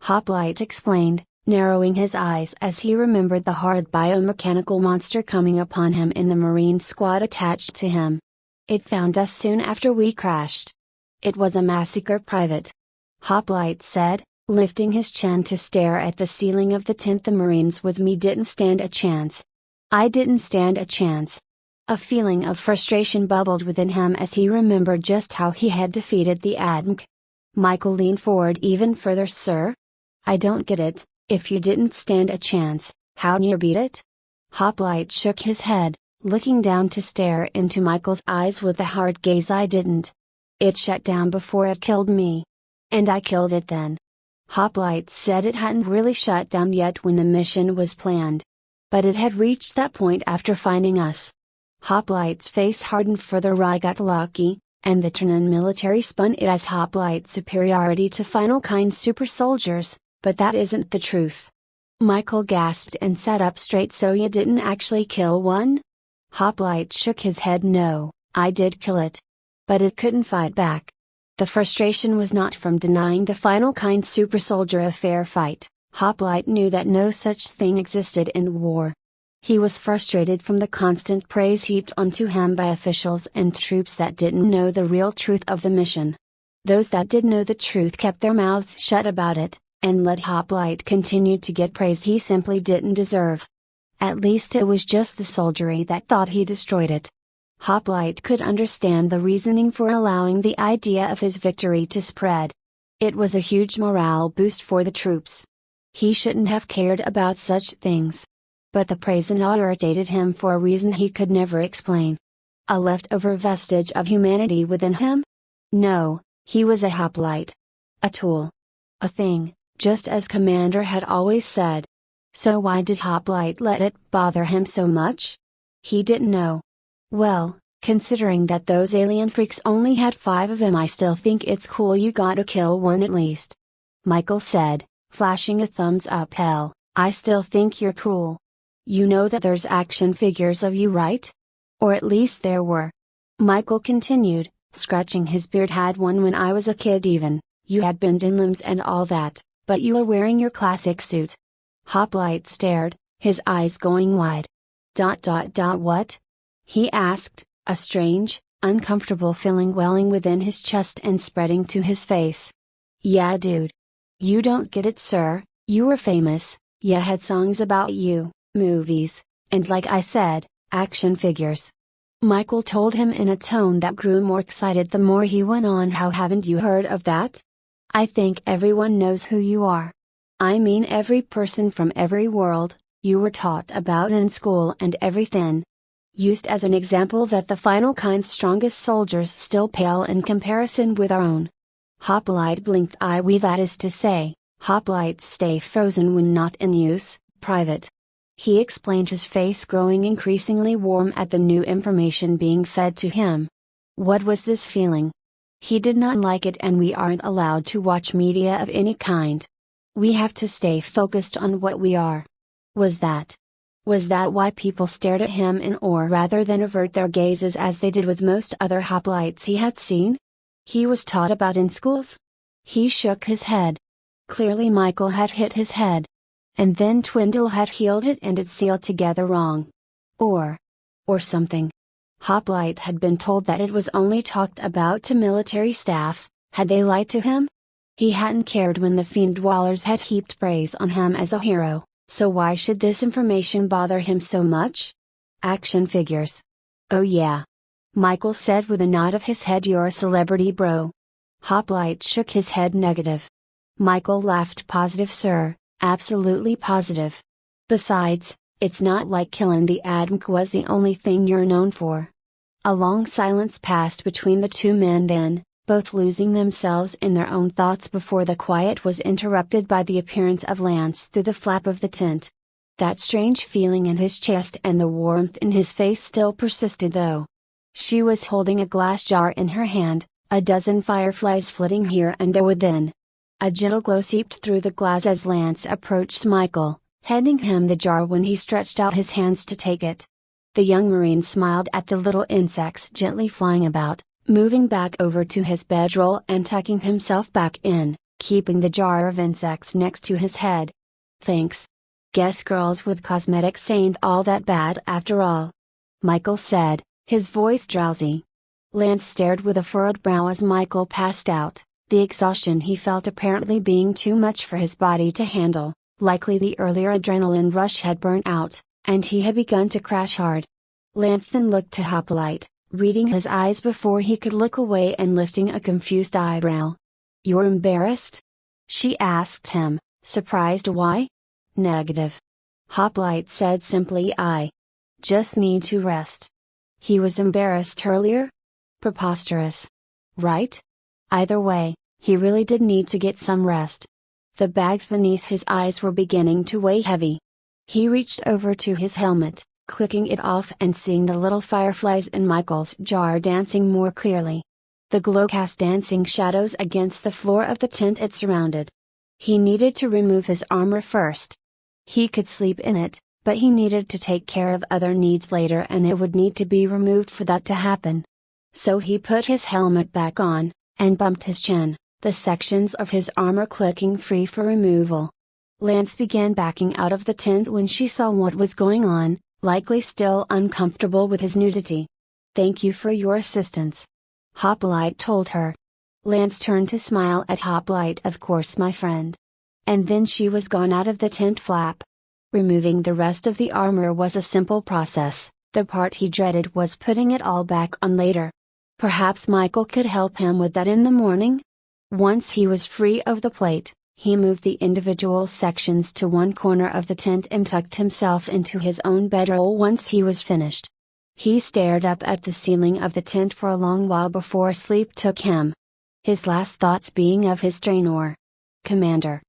Hoplite explained, narrowing his eyes as he remembered the horrid biomechanical monster coming upon him in the Marine squad attached to him. It found us soon after we crashed. It was a massacre, Private. Hoplite said, lifting his chin to stare at the ceiling of the tent. The Marines with me didn't stand a chance. I didn't stand a chance. A feeling of frustration bubbled within him as he remembered just how he had defeated the Admk. Michael leaned forward even further. Sir? I don't get it. If you didn't stand a chance, how'd you beat it? Hoplite shook his head, looking down to stare into Michael's eyes with a hard gaze. I didn't. It shut down before it killed me. And I killed it then. Hoplite said it hadn't really shut down yet when the mission was planned. But it had reached that point after finding us. Hoplite's face hardened further. I got lucky, and the Ternan military spun it as Hoplite's superiority to final kind super soldiers, but that isn't the truth. Michael gasped and sat up straight. So you didn't actually kill one? Hoplite shook his head. No, I did kill it. But it couldn't fight back. The frustration was not from denying the final kind super soldier a fair fight. Hoplite knew that no such thing existed in war. He was frustrated from the constant praise heaped onto him by officials and troops that didn't know the real truth of the mission. Those that did know the truth kept their mouths shut about it, and let Hoplite continue to get praise he simply didn't deserve. At least it was just the soldiery that thought he destroyed it. Hoplite could understand the reasoning for allowing the idea of his victory to spread. It was a huge morale boost for the troops. He shouldn't have cared about such things. But the praise and awe irritated him for a reason he could never explain. A leftover vestige of humanity within him? No, he was a hoplite. A tool. A thing, just as Commander had always said. So why did Hoplite let it bother him so much? He didn't know. Well, considering that those alien freaks only had 5 of them, I still think it's cool you gotta kill one at least. Michael said, flashing a thumbs up. Hell, I still think you're cool. You know that there's action figures of you, right? Or at least there were. Michael continued, scratching his beard. Had one when I was a kid even, you had bending limbs and all that, but you are wearing your classic suit. Hoplite stared, his eyes going wide. What? He asked, a strange, uncomfortable feeling welling within his chest and spreading to his face. Yeah, dude. You don't get it, sir, you were famous, you had songs about you. Movies, and like I said, action figures. Michael told him in a tone that grew more excited the more he went on. How haven't you heard of that? I think everyone knows who you are. I mean every person from every world, you were taught about in school and everything. Used as an example that the final kind's strongest soldiers still pale in comparison with our own. Hoplite blinked. That is to say, hoplites stay frozen when not in use, private. He explained, his face growing increasingly warm at the new information being fed to him. What was this feeling? He did not like it, and we aren't allowed to watch media of any kind. We have to stay focused on what we are. Was that why people stared at him in awe rather than avert their gazes as they did with most other hoplites he had seen? He was taught about in schools? He shook his head. Clearly Michael had hit his head. And then Twindle had healed it and it sealed together wrong. Or something. Hoplite had been told that it was only talked about to military staff. Had they lied to him? He hadn't cared when the fiend dwellers had heaped praise on him as a hero, so why should this information bother him so much? Action figures. Oh yeah. Michael said with a nod of his head. You're a celebrity, bro. Hoplite shook his head negative. Michael laughed. Positive, sir. Absolutely positive. Besides, it's not like killing the Admk was the only thing you're known for. A long silence passed between the two men then, both losing themselves in their own thoughts before the quiet was interrupted by the appearance of Lance through the flap of the tent. That strange feeling in his chest and the warmth in his face still persisted though. She was holding a glass jar in her hand, a dozen fireflies flitting here and there within. A gentle glow seeped through the glass as Lance approached Michael, handing him the jar when he stretched out his hands to take it. The young Marine smiled at the little insects gently flying about, moving back over to his bedroll and tucking himself back in, keeping the jar of insects next to his head. Thanks. Guess girls with cosmetics ain't all that bad after all. Michael said, his voice drowsy. Lance stared with a furrowed brow as Michael passed out. The exhaustion he felt apparently being too much for his body to handle, likely the earlier adrenaline rush had burnt out, and he had begun to crash hard. Lance then looked to Hoplite, reading his eyes before he could look away and lifting a confused eyebrow. You're embarrassed? She asked him, surprised. Why? Negative. Hoplite said simply. I just need to rest. He was embarrassed earlier? Preposterous. Right? Either way, he really did need to get some rest. The bags beneath his eyes were beginning to weigh heavy. He reached over to his helmet, clicking it off and seeing the little fireflies in Michael's jar dancing more clearly. The glow cast dancing shadows against the floor of the tent it surrounded. He needed to remove his armor first. He could sleep in it, but he needed to take care of other needs later and it would need to be removed for that to happen. So he put his helmet back on, and bumped his chin, the sections of his armor clicking free for removal. Lance began backing out of the tent when she saw what was going on, likely still uncomfortable with his nudity. "Thank you for your assistance," Hoplite told her. Lance turned to smile at Hoplite. "Of course, my friend." And then she was gone out of the tent flap. Removing the rest of the armor was a simple process, the part he dreaded was putting it all back on later. Perhaps Michael could help him with that in the morning? Once he was free of the plate, he moved the individual sections to one corner of the tent and tucked himself into his own bedroll once he was finished. He stared up at the ceiling of the tent for a long while before sleep took him. His last thoughts being of his Draenor Commander,